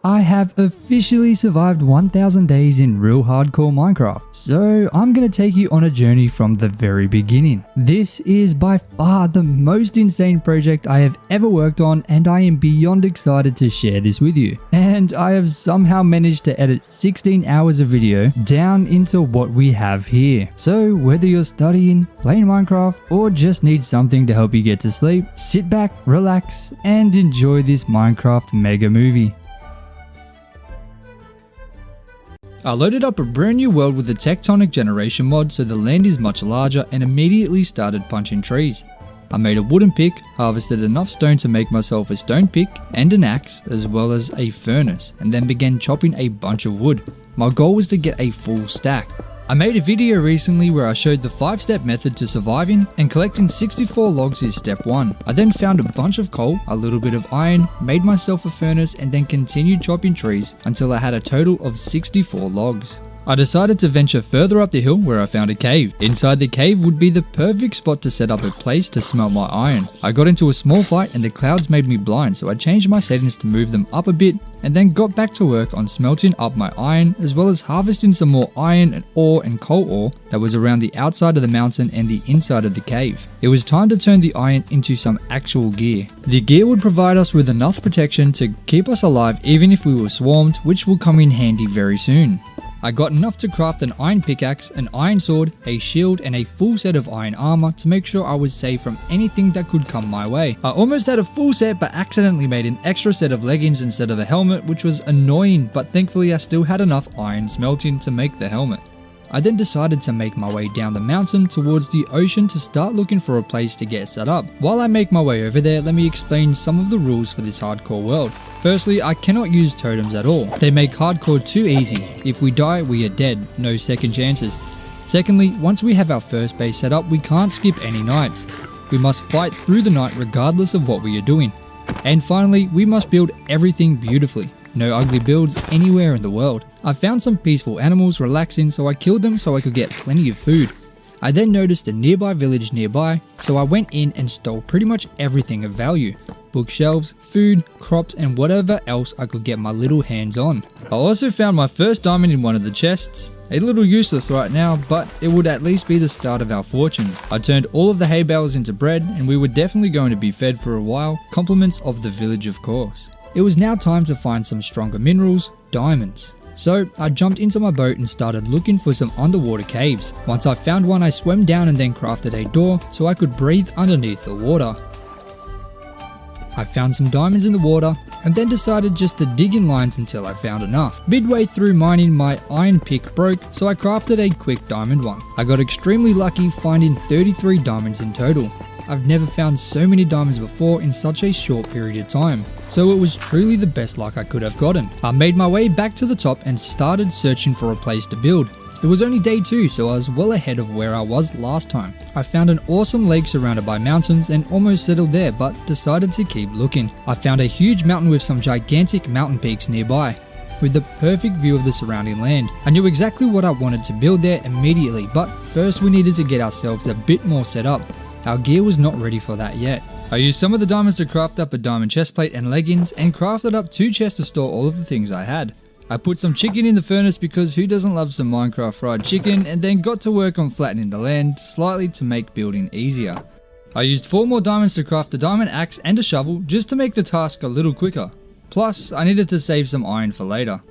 I have officially survived 1000 days in real hardcore Minecraft, so I'm gonna take you on a journey from the very beginning. This is by far the most insane project I have ever worked on, and I am beyond excited to share this with you. And I have somehow managed to edit 16 hours of video down into what we have here. So whether you're studying, playing Minecraft, or just need something to help you get to sleep, sit back, relax, and enjoy this Minecraft mega movie. I loaded up a brand new world with the Tectonic generation mod so the land is much larger and immediately started punching trees. I made a wooden pick, harvested enough stone to make myself a stone pick and an axe as well as a furnace, and then began chopping a bunch of wood. My goal was to get a full stack. I made a video recently where I showed the 5-step method to surviving, and collecting 64 logs is step 1. I then found a bunch of coal, a little bit of iron, made myself a furnace, and then continued chopping trees until I had a total of 64 logs. I decided to venture further up the hill where I found a cave. Inside the cave would be the perfect spot to set up a place to smelt my iron. I got into a small fight and the clouds made me blind, so I changed my settings to move them up a bit and then got back to work on smelting up my iron as well as harvesting some more iron and ore and coal ore that was around the outside of the mountain and the inside of the cave. It was time to turn the iron into some actual gear. The gear would provide us with enough protection to keep us alive even if we were swarmed, which will come in handy very soon. I got enough to craft an iron pickaxe, an iron sword, a shield, and a full set of iron armor to make sure I was safe from anything that could come my way. I almost had a full set but accidentally made an extra set of leggings instead of a helmet, which was annoying, but thankfully I still had enough iron smelting to make the helmet. I then decided to make my way down the mountain towards the ocean to start looking for a place to get set up. While I make my way over there, let me explain some of the rules for this hardcore world. Firstly, I cannot use totems at all. They make hardcore too easy. If we die, we are dead, no second chances. Secondly, once we have our first base set up, we can't skip any nights. We must fight through the night regardless of what we are doing. And finally, we must build everything beautifully. No ugly builds anywhere in the world. I found some peaceful animals relaxing, so I killed them so I could get plenty of food. I then noticed a nearby village nearby, so I went in and stole pretty much everything of value. Bookshelves, food, crops, and whatever else I could get my little hands on. I also found my first diamond in one of the chests. A little useless right now, but it would at least be the start of our fortunes. I turned all of the hay bales into bread, and we were definitely going to be fed for a while, compliments of the village of course. It was now time to find some stronger minerals, diamonds. So I jumped into my boat and started looking for some underwater caves. Once I found one, I swam down and then crafted a door so I could breathe underneath the water. I found some diamonds in the water and then decided just to dig in lines until I found enough. Midway through mining, my iron pick broke, so I crafted a quick diamond one. I got extremely lucky finding 33 diamonds in total. I've never found so many diamonds before in such a short period of time, so it was truly the best luck I could have gotten. I made my way back to the top and started searching for a place to build. It was only day 2, so I was well ahead of where I was last time. I found an awesome lake surrounded by mountains and almost settled there, but decided to keep looking. I found a huge mountain with some gigantic mountain peaks nearby, with the perfect view of the surrounding land. I knew exactly what I wanted to build there immediately, but first we needed to get ourselves a bit more set up. Our gear was not ready for that yet. I used some of the diamonds to craft up a diamond chestplate and leggings, and crafted up 2 chests to store all of the things I had. I put some chicken in the furnace because who doesn't love some Minecraft fried chicken, and then got to work on flattening the land slightly to make building easier. I used 4 more diamonds to craft a diamond axe and a shovel just to make the task a little quicker. Plus, I needed to save some iron for later.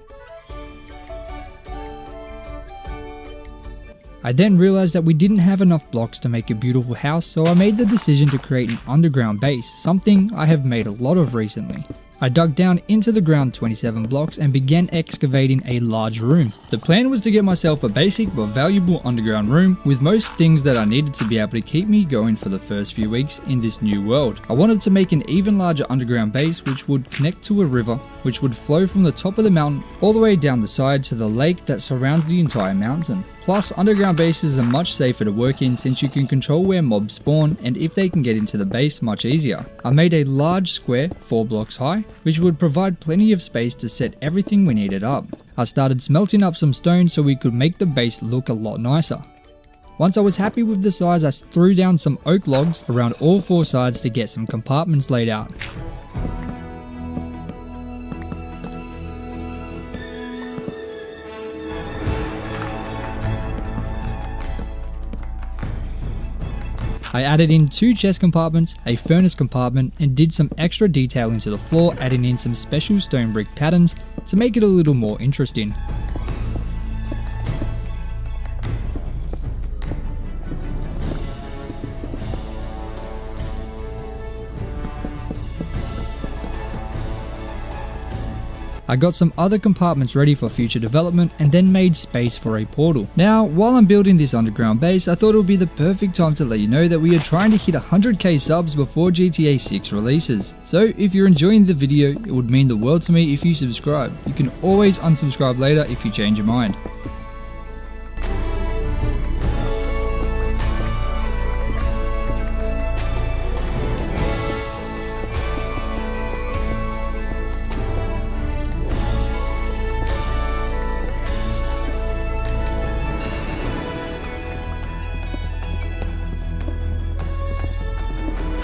I then realized that we didn't have enough blocks to make a beautiful house, so I made the decision to create an underground base, something I have made a lot of recently. I dug down into the ground 27 blocks and began excavating a large room. The plan was to get myself a basic but valuable underground room with most things that I needed to be able to keep me going for the first few weeks in this new world. I wanted to make an even larger underground base which would connect to a river which would flow from the top of the mountain all the way down the side to the lake that surrounds the entire mountain. Plus, underground bases are much safer to work in since you can control where mobs spawn and if they can get into the base much easier. I made a large square 4 blocks high, which would provide plenty of space to set everything we needed up. I started smelting up some stone so we could make the base look a lot nicer. Once I was happy with the size, I threw down some oak logs around all 4 sides to get some compartments laid out. I added in 2 chest compartments, a furnace compartment, and did some extra detail into the floor, adding in some special stone brick patterns to make it a little more interesting. I got some other compartments ready for future development and then made space for a portal. Now, while I'm building this underground base, I thought it would be the perfect time to let you know that we are trying to hit 100k subs before GTA 6 releases. So if you're enjoying the video, it would mean the world to me if you subscribe. You can always unsubscribe later if you change your mind.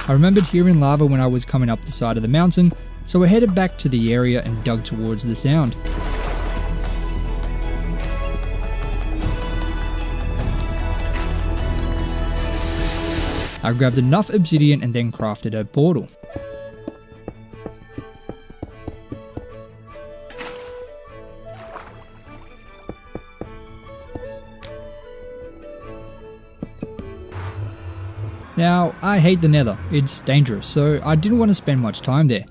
I remembered hearing lava when I was coming up the side of the mountain, so I headed back to the area and dug towards the sound. I grabbed enough obsidian and then crafted a portal. Now, I hate the Nether, it's dangerous, so I didn't want to spend much time there.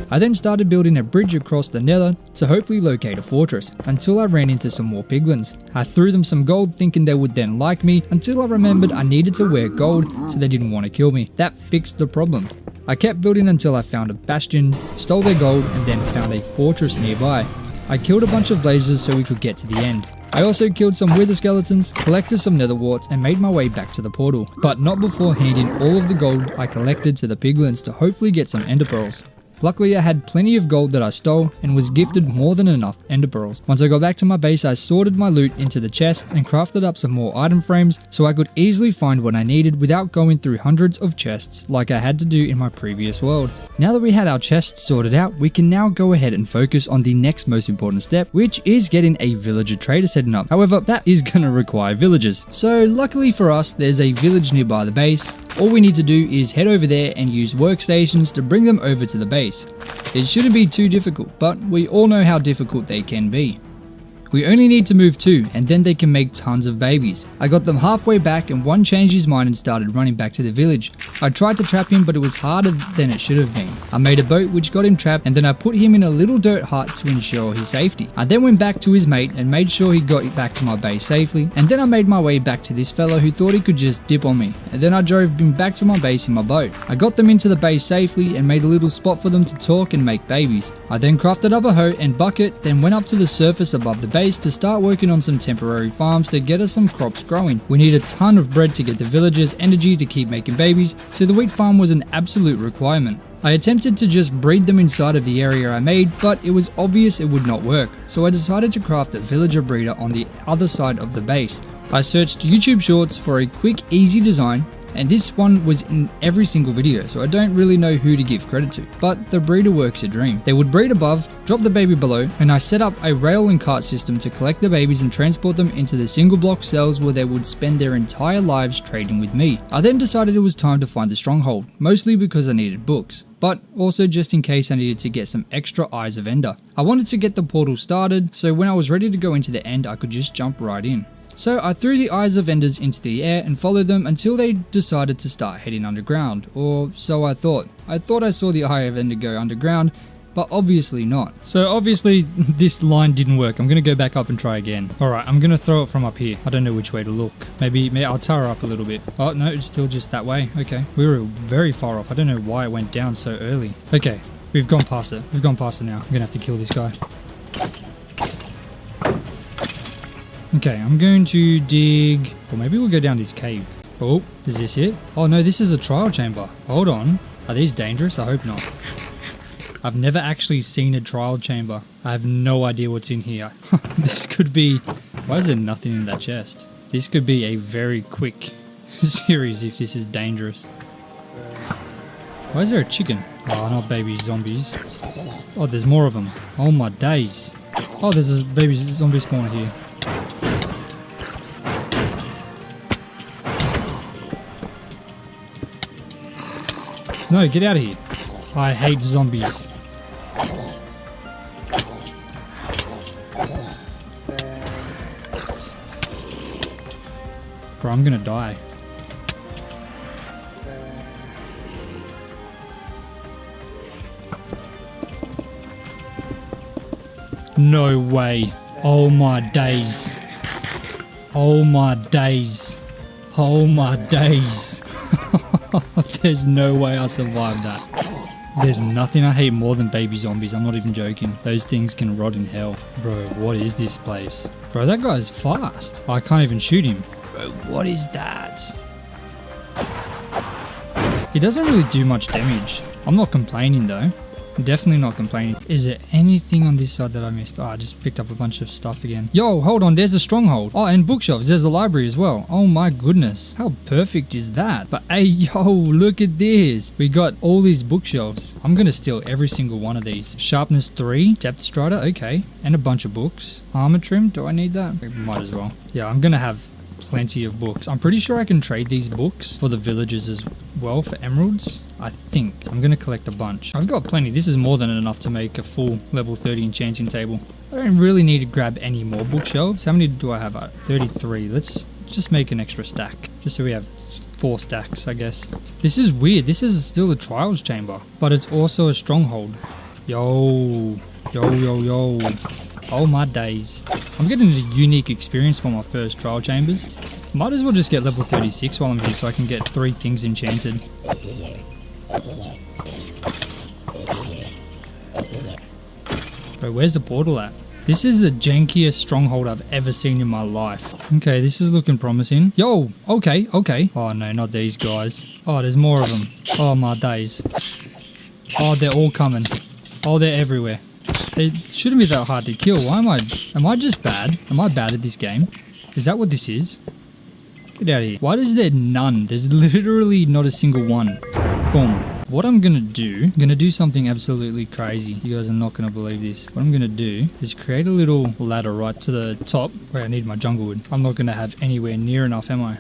I then started building a bridge across the Nether to hopefully locate a fortress, until I ran into some more piglins. I threw them some gold thinking they would then like me, until I remembered I needed to wear gold so they didn't want to kill me. That fixed the problem. I kept building until I found a bastion, stole their gold, and then found a fortress nearby. I killed a bunch of blazers so we could get to the end. I also killed some wither skeletons, collected some nether warts, and made my way back to the portal. But not before handing all of the gold I collected to the piglins to hopefully get some ender pearls. Luckily I had plenty of gold that I stole and was gifted more than enough ender pearls. Once I got back to my base, I sorted my loot into the chests and crafted up some more item frames so I could easily find what I needed without going through hundreds of chests like I had to do in my previous world. Now that we had our chests sorted out, we can now go ahead and focus on the next most important step, which is getting a villager trader setting up. However, that is gonna require villagers. So luckily for us, there's a village nearby the base. All we need to do is head over there and use workstations to bring them over to the base. It shouldn't be too difficult, but we all know how difficult they can be. We only need to move 2 and then they can make tons of babies. I got them halfway back and one changed his mind and started running back to the village. I tried to trap him, but it was harder than it should have been. I made a boat which got him trapped, and then I put him in a little dirt hut to ensure his safety. I then went back to his mate and made sure he got back to my base safely, and then I made my way back to this fellow who thought he could just dip on me, and then I drove him back to my base in my boat. I got them into the base safely and made a little spot for them to talk and make babies. I then crafted up a hoe and bucket, then went up to the surface above the base to start working on some temporary farms to get us some crops growing. We need a ton of bread to get the villagers energy to keep making babies, so the wheat farm was an absolute requirement. I attempted to just breed them inside of the area I made, but it was obvious it would not work, so I decided to craft a villager breeder on the other side of the base. I searched YouTube Shorts for a quick, easy design, and this one was in every single video, so I don't really know who to give credit to. But the breeder works a dream. They would breed above, drop the baby below, and I set up a rail and cart system to collect the babies and transport them into the single block cells where they would spend their entire lives trading with me. I then decided it was time to find the Stronghold, mostly because I needed books, but also just in case I needed to get some extra Eyes of Ender. I wanted to get the portal started, so when I was ready to go into the end, I could just jump right in. So I threw the Eyes of Enders into the air and followed them until they decided to start heading underground, or so I thought. I thought I saw the Eye of Ender go underground, but obviously not. So obviously this line didn't work. I'm gonna go back up and try again. Alright, I'm gonna throw it from up here. I don't know which way to look. Maybe I'll tower up a little bit. Oh no, it's still just that way. Okay, we were very far off. I don't know why it went down so early. Okay, we've gone past it. We've gone past it now. I'm gonna have to kill this guy. Okay, I'm going to dig, or maybe we'll go down this cave. Oh, is this it? Oh no, this is a trial chamber. Hold on. Are these dangerous? I hope not. I've never actually seen a trial chamber. I have no idea what's in here. This could be... Why is there nothing in that chest? This could be a very quick series if this is dangerous. Why is there a chicken? Oh, not baby zombies. Oh, there's more of them. Oh my days. Oh, there's a baby zombie spawner here. No, get out of here. I hate zombies. Bro, I'm gonna die. No way. Oh my days. Oh my days. Oh my days. There's no way I survived that. There's nothing I hate more than baby zombies. I'm not even joking. Those things can rot in hell. Bro, what is this place? Bro, that guy's fast. I can't even shoot him. Bro, what is that? He doesn't really do much damage. I'm not complaining though. Definitely not complaining. Is there anything on this side that I missed? Oh, I just picked up a bunch of stuff again. Yo, hold on. There's a stronghold. Oh, and bookshelves. There's a library as well. Oh my goodness. How perfect is that? But hey, yo, look at this. We got all these bookshelves. I'm going to steal every single one of these. Sharpness 3. Depth strider. Okay. And a bunch of books. Armor trim. Do I need that? Might as well. Yeah, I'm going to have plenty of books. I'm pretty sure I can trade these books for the villagers as well for emeralds. I think. I'm going to collect a bunch. I've got plenty. This is more than enough to make a full level 30 enchanting table. I don't really need to grab any more bookshelves. How many do I have? 33. Let's just make an extra stack. Just so we have 4 stacks, I guess. This is weird. This is still a trials chamber, but it's also a stronghold. Yo. Yo, yo, yo. Oh my days. I'm getting a unique experience for my first trial chambers. Might as well just get level 36 while I'm here so I can get 3 things enchanted. Bro, where's the portal at? This is the jankiest stronghold I've ever seen in my life. Okay, this is looking promising. Yo, okay, okay. Oh no, not these guys. Oh, there's more of them. Oh my days. Oh, they're all coming. Oh, they're everywhere. It shouldn't be that hard to kill. Why am I just bad? Am I bad at this game? Is that what this is? Get out of here. Why is there none? There's literally not a single one. Boom. What I'm gonna do something absolutely crazy. You guys are not gonna believe this. What I'm gonna do is create a little ladder right to the top where I need my jungle wood. I'm not gonna have anywhere near enough, am I?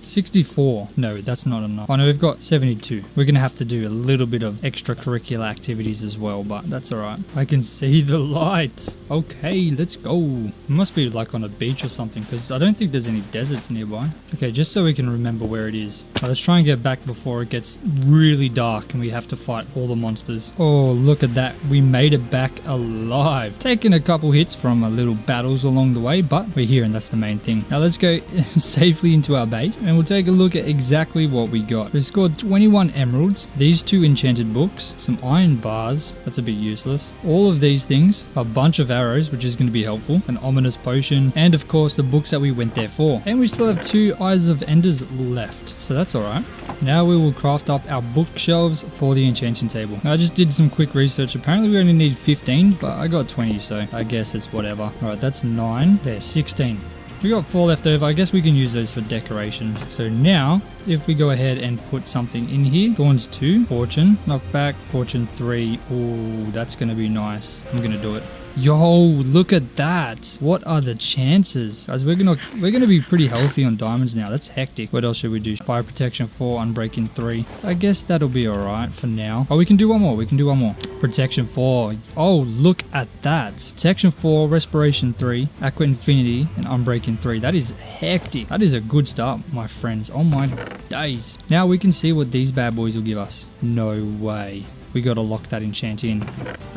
64. No, that's not enough. Oh no, we've got 72. We're gonna have to do a little bit of extracurricular activities as well, but that's alright. I can see the light. Okay, let's go. It must be like on a beach or something, because I don't think there's any deserts nearby. Okay, just so we can remember where it is. Let's try and get back before it gets really dark and we have to fight all the monsters. Oh, look at that. We made it back alive. Taking a couple hits from little battles along the way, but we're here and that's the main thing. Now let's go safely into our base and we'll take a look at exactly what we got. We scored 21 emeralds, these 2 enchanted books, some iron bars, that's a bit useless, all of these things, a bunch of arrows, which is going to be helpful, an ominous potion, and of course the books that we went there for. And we still have 2 eyes of enders left, so that's alright. Now we will craft up our bookshelves for the enchanting table. I just did some quick research. Apparently we only need 15, but I got 20, so I guess it's whatever. Alright, that's 9. There's 16. We got 4 left over. I guess we can use those for decorations. So now, if we go ahead and put something in here, Thorns 2, Fortune, Knockback, Fortune 3. Oh, that's going to be nice. I'm going to do it. Yo, look at that. What are the chances? Guys, we're gonna be pretty healthy on diamonds now. That's hectic. What else should we do? Fire protection 4, unbreaking 3. I guess that'll be alright for now. Oh, we can do one more. We can do one more. Protection 4. Oh, look at that. Protection 4, respiration 3, aqua infinity, and unbreaking 3. That is hectic. That is a good start, my friends. Oh my days. Now we can see what these bad boys will give us. No way. We gotta lock that enchant in.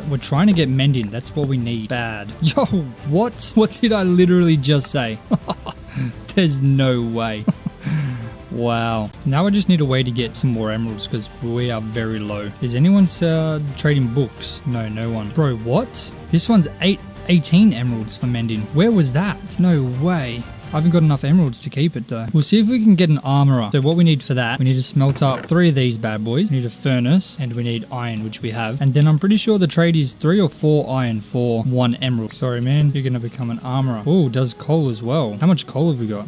We're trying to get mending. That's what we need. Bad. Yo, what? What did I literally just say? There's no way. Wow. Now I just need a way to get some more emeralds because we are very low. Is anyone trading books? No, no one. Bro, what? This one's 18 emeralds for mending. Where was that? No way. I haven't got enough emeralds to keep it though. We'll see if we can get an armorer. So what we need for that, we need to smelt up 3 of these bad boys. We need a furnace and we need iron, which we have. And then I'm pretty sure the trade is 3 or 4 iron for 1 emerald. Sorry man, you're gonna become an armorer. Oh, does coal as well. How much coal have we got?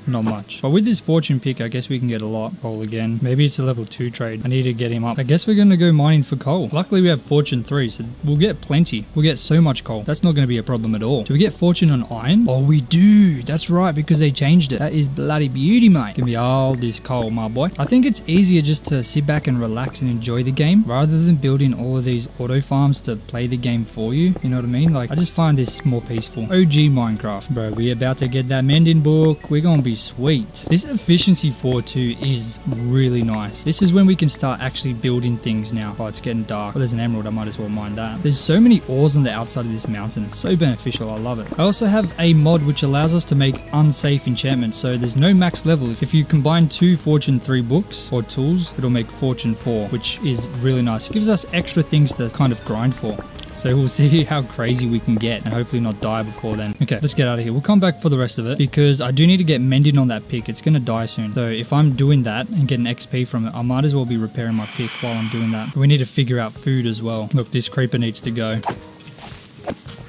not much. But with this fortune pick, I guess we can get a lot. Coal again. Maybe it's a level 2 trade. I need to get him up. I guess we're going to go mining for coal. Luckily, we have fortune 3, so we'll get plenty. We'll get so much coal. That's not going to be a problem at all. Do we get fortune on iron? Oh, we do. That's right, because they changed it. That is bloody beauty, mate. Give me all this coal, my boy. I think it's easier just to sit back and relax and enjoy the game rather than building all of these auto farms to play the game for you. You know what I mean? Like, I just find this more peaceful. OG Minecraft. Bro, we about to get that mending book. We're going to be sweet. This efficiency 4.2 is really nice. This is when we can start actually building things now. Oh, it's getting dark. Oh, there's an emerald. I might as well mine that. There's so many ores on the outside of this mountain. It's so beneficial. I love it. I also have a mod which allows us to make unsafe enchantments. So there's no max level. If you combine 2 fortune 3 books or tools, it'll make fortune 4, which is really nice. It gives us extra things to kind of grind for. So we'll see how crazy we can get and hopefully not die before then. Okay, let's get out of here. We'll come back for the rest of it because I do need to get mending on that pick. It's going to die soon. So if I'm doing that and getting XP from it, I might as well be repairing my pick while I'm doing that. We need to figure out food as well. Look, this creeper needs to go.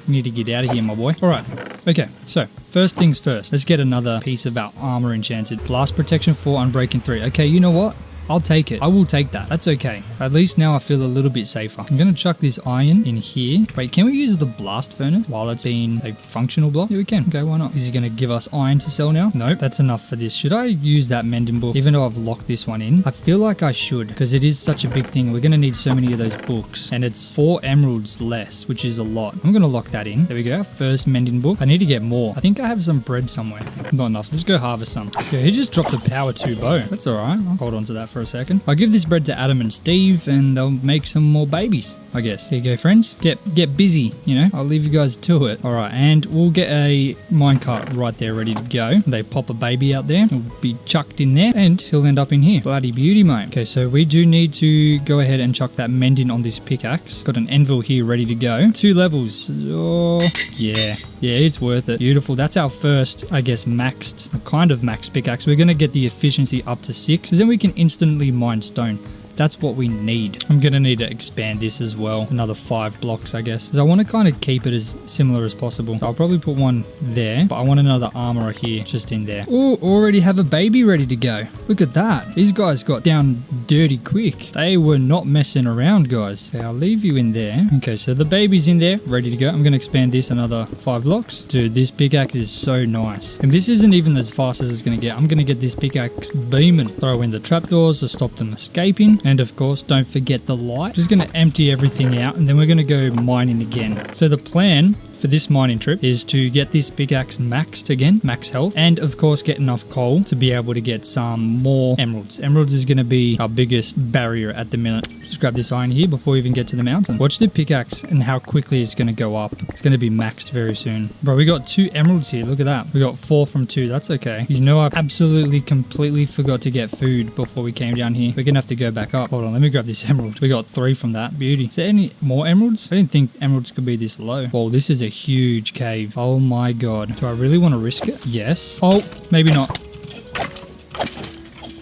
We need to get out of here, my boy. All right. Okay, so first things first. Let's get another piece of our armor enchanted. Blast protection 4, unbreaking 3. Okay, you know what? I'll take it. I will take that. That's okay. At least now I feel a little bit safer. I'm going to chuck this iron in here. Wait, can we use the blast furnace while it's being a functional block? Yeah, we can. Okay, why not? Is he going to give us iron to sell now? Nope. That's enough for this. Should I use that mending book even though I've locked this one in? I feel like I should because it is such a big thing. We're going to need so many of those books and it's 4 emeralds less, which is a lot. I'm going to lock that in. There we go. First mending book. I need to get more. I think I have some bread somewhere. Not enough. Let's go harvest some. Yeah, he just dropped a power 2 bow. That's all right. I'll hold on to that for a second. I'll give this bread to Adam and Steve and they'll make some more babies, I guess. Here you go, friends. Get busy, you know. I'll leave you guys to it. All right, and we'll get a minecart right there ready to go. They pop a baby out there. It'll be chucked in there and he'll end up in here. Bloody beauty, mate. Okay, so we do need to go ahead and chuck that mending on this pickaxe. Got an anvil here ready to go. 2 levels. Oh, yeah. Yeah, it's worth it. Beautiful. That's our first, I guess, kind of maxed pickaxe. We're going to get the efficiency up to 6 because then we can instantly mine stone. That's what we need. I'm going to need to expand this as well. Another 5 blocks, I guess. Because I want to kind of keep it as similar as possible. So I'll probably put one there. But I want another armorer here, just in there. Oh, already have a baby ready to go. Look at that. These guys got down dirty quick. They were not messing around, guys. Okay, I'll leave you in there. Okay, so the baby's in there, ready to go. I'm going to expand this another 5 blocks. Dude, this pickaxe is so nice. And this isn't even as fast as it's going to get. I'm going to get this pickaxe beaming. Throw in the trapdoors to stop them escaping. And of course, don't forget the light. Just going to empty everything out and then we're going to go mining again. So the plan for this mining trip is to get this pickaxe maxed again, max health, and of course get enough coal to be able to get some more emeralds. Emeralds is going to be our biggest barrier at the minute. Just grab this iron here before we even get to the mountain. Watch the pickaxe and how quickly it's going to go up. It's going to be maxed very soon. Bro, we got 2 emeralds here. Look at that. We got 4 from 2. That's okay. You know, I absolutely completely forgot to get food before we came down here. We're going to have to go back up. Hold on, let me grab this emerald. We got 3 from that. Beauty. Is there any more emeralds? I didn't think emeralds could be this low. Well, this is a huge cave. Oh my god. Do I really want to risk it? Yes. Oh, maybe not.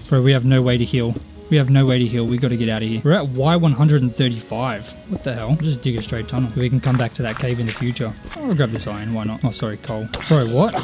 Bro, we have no way to heal. We have no way to heal. We got to get out of here. We're at Y135. What the hell? I'll just dig a straight tunnel. We can come back to that cave in the future. I'll grab this iron. Why not? Oh, sorry, coal. Bro, what?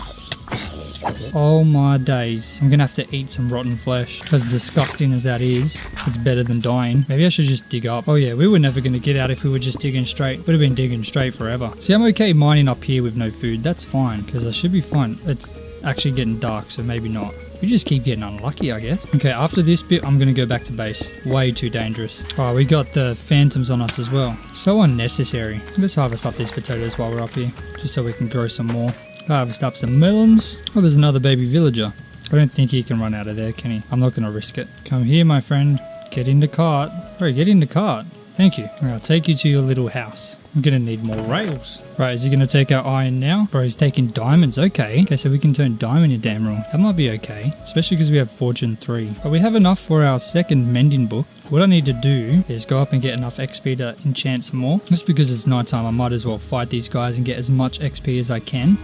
Oh my days. I'm going to have to eat some rotten flesh. As disgusting as that is, it's better than dying. Maybe I should just dig up. Oh yeah, we were never going to get out if we were just digging straight. Would have been digging straight forever. See, I'm okay mining up here with no food. That's fine, because I should be fine. It's actually getting dark, so maybe not. We just keep getting unlucky, I guess. Okay, after this bit, I'm going to go back to base. Way too dangerous. Oh, we got the phantoms on us as well. So unnecessary. Let's harvest up these potatoes while we're up here, just so we can grow some more. Harvest up some melons. Oh, there's another baby villager. I don't think he can run out of there, can he? I'm not going to risk it. Come here, my friend. Get in the cart. Bro, get in the cart. Thank you. All right, I'll take you to your little house. I'm going to need more rails. Right, is he going to take our iron now? Bro, he's taking diamonds. Okay. Okay, so we can turn diamond into emerald. That might be okay, especially because we have fortune 3. But we have enough for our second mending book. What I need to do is go up and get enough XP to enchant some more. Just because it's nighttime, I might as well fight these guys and get as much XP as I can.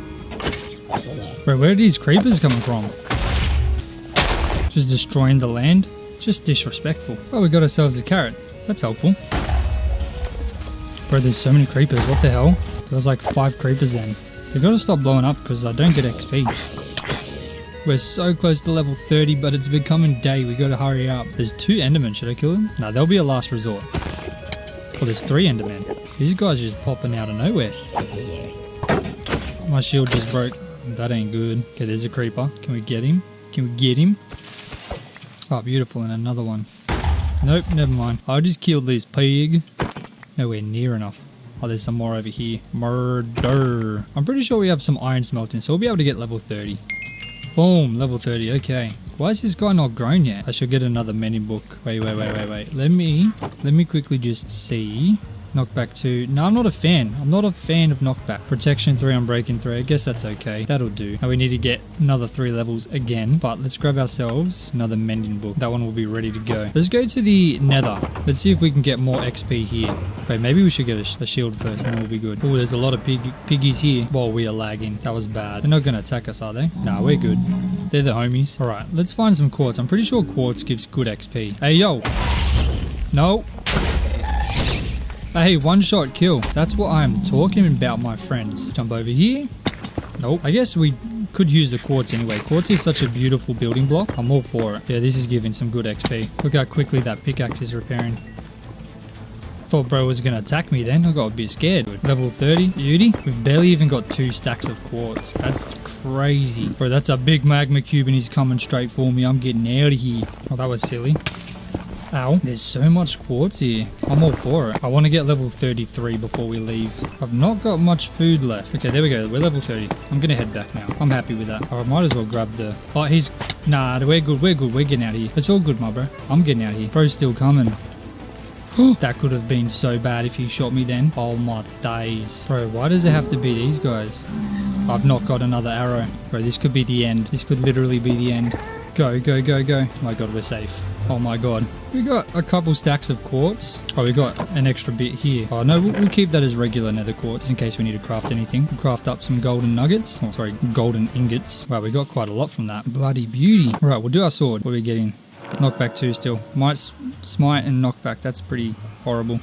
Bro, where are these creepers coming from? Just destroying the land? Just disrespectful. Oh, we got ourselves a carrot. That's helpful. Bro, there's so many creepers. What the hell? There was like 5 creepers then. We gotta stop blowing up because I don't get XP. We're so close to level 30, but it's becoming day. We gotta hurry up. There's 2 Endermen. Should I kill them? No, they'll be a last resort. Oh, there's 3 Endermen. These guys are just popping out of nowhere. My shield just broke. That ain't good. Okay, there's a creeper. Can we get him? Can we get him? Oh, beautiful. And another one. Nope, never mind. I just killed this pig. Nowhere near enough. Oh, there's some more over here. Murder. I'm pretty sure we have some iron smelting, so we'll be able to get level 30. Boom, level 30. Okay. Why is this guy not grown yet? I should get another mending book. Wait. Let me quickly just see. Knockback 2. No, I'm not a fan. I'm not a fan of knockback. Protection 3, unbreaking 3. I guess that's okay. That'll do. Now we need to get another 3 levels again. But let's grab ourselves another mending book. That one will be ready to go. Let's go to the Nether. Let's see if we can get more XP here. Wait, maybe we should get a shield first and then we'll be good. Oh, there's a lot of piggies here. While we are lagging. That was bad. They're not going to attack us, are they? Nah, we're good. They're the homies. Alright, let's find some quartz. I'm pretty sure quartz gives good XP. Hey, yo. No. Hey, one-shot kill. That's what I'm talking about, my friends. Jump over here. Nope. I guess we could use the quartz anyway. Quartz is such a beautiful building block. I'm all for it. Yeah, this is giving some good XP. Look how quickly that pickaxe is repairing. Thought bro was going to attack me then. I got a bit scared. Level 30. Beauty. We've barely even got 2 stacks of quartz. That's crazy. Bro, that's a big magma cube and he's coming straight for me. I'm getting out of here. Oh, that was silly. Ow. There's so much quartz here. I'm all for it. I want to get level 33 before we leave. I've not got much food left. Okay, there we go. We're level 30. I'm going to head back now. I'm happy with that. I might as well grab the... Oh, he's... Nah, we're good. We're good. We're getting out of here. It's all good, my bro. I'm getting out of here. Bro's still coming. That could have been so bad if he shot me then. Oh my days. Bro, why does it have to be these guys? I've not got another arrow. Bro, this could be the end. This could literally be the end. Go, go, go, go. Oh my god, we're safe. Oh my god. We got a couple stacks of quartz. Oh, we got an extra bit here. Oh no, we'll keep that as regular nether quartz in case we need to craft anything. We'll craft up some golden nuggets. Oh, sorry, golden ingots. Wow, we got quite a lot from that. Bloody beauty. All right, we'll do our sword. What are we getting? Knockback 2 still. Might smite and knockback. That's pretty horrible.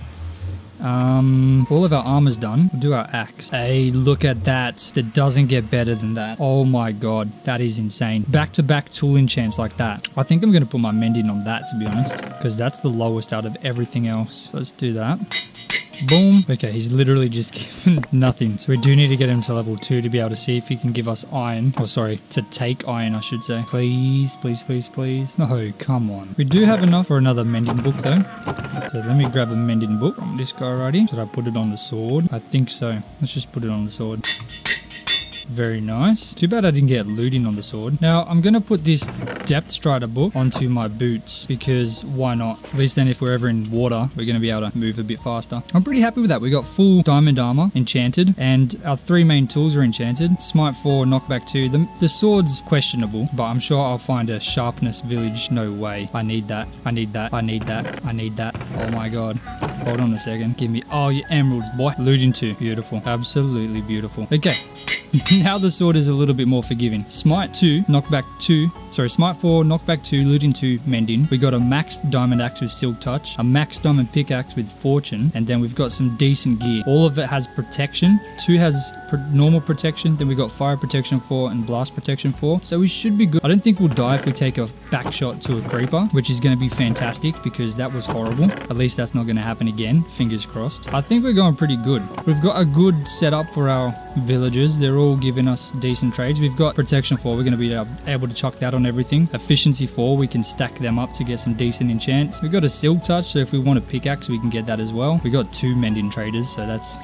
All of our armor's done. We'll do our axe. Hey, look at that. That doesn't get better than that. Oh my god. That is insane. Back-to-back tool enchants like that. I think I'm going to put my mending on that, to be honest. Because that's the lowest out of everything else. Let's do that. Boom. Okay, he's literally just given nothing. So we do need to get him to level 2 to be able to see if he can give us iron. Oh, sorry. To take iron, I should say. Please, please, please, please. No, come on. We do have enough for another mending book, though. So let me grab a mending book from this guy already. Should I put it on the sword? I think so. Let's just put it on the sword. Very nice. Too bad I didn't get looting on the sword. Now, I'm going to put this Depth Strider book onto my boots because why not? At least then if we're ever in water, we're going to be able to move a bit faster. I'm pretty happy with that. We got full diamond armor enchanted and our 3 main tools are enchanted. Smite 4, knockback 2. The sword's questionable, but I'm sure I'll find a sharpness village. No way. I need that. I need that. I need that. I need that. Oh my god. Hold on a second. Give me all your emeralds, boy. Looting 2. Beautiful. Absolutely beautiful. Okay. Now the sword is a little bit more forgiving. Smite 2, knockback 2. Sorry, Smite 4, knockback 2, looting 2, mending. We got a maxed diamond axe with silk touch, a maxed diamond pickaxe with fortune, and then we've got some decent gear. All of it has protection. 2 has normal protection, then we got fire protection 4 and blast protection 4. So we should be good. I don't think we'll die if we take a back shot to a creeper, which is going to be fantastic because that was horrible. At least that's not going to happen again. Fingers crossed. I think we're going pretty good. We've got a good setup for our villagers. They're all giving us decent trades. We've got protection 4. We're going to be able to chuck that on everything. Efficiency 4. We can stack them up to get some decent enchants. We've got a silk touch, so if we want a pickaxe, we can get that as well. We got 2 mending traders, so that's...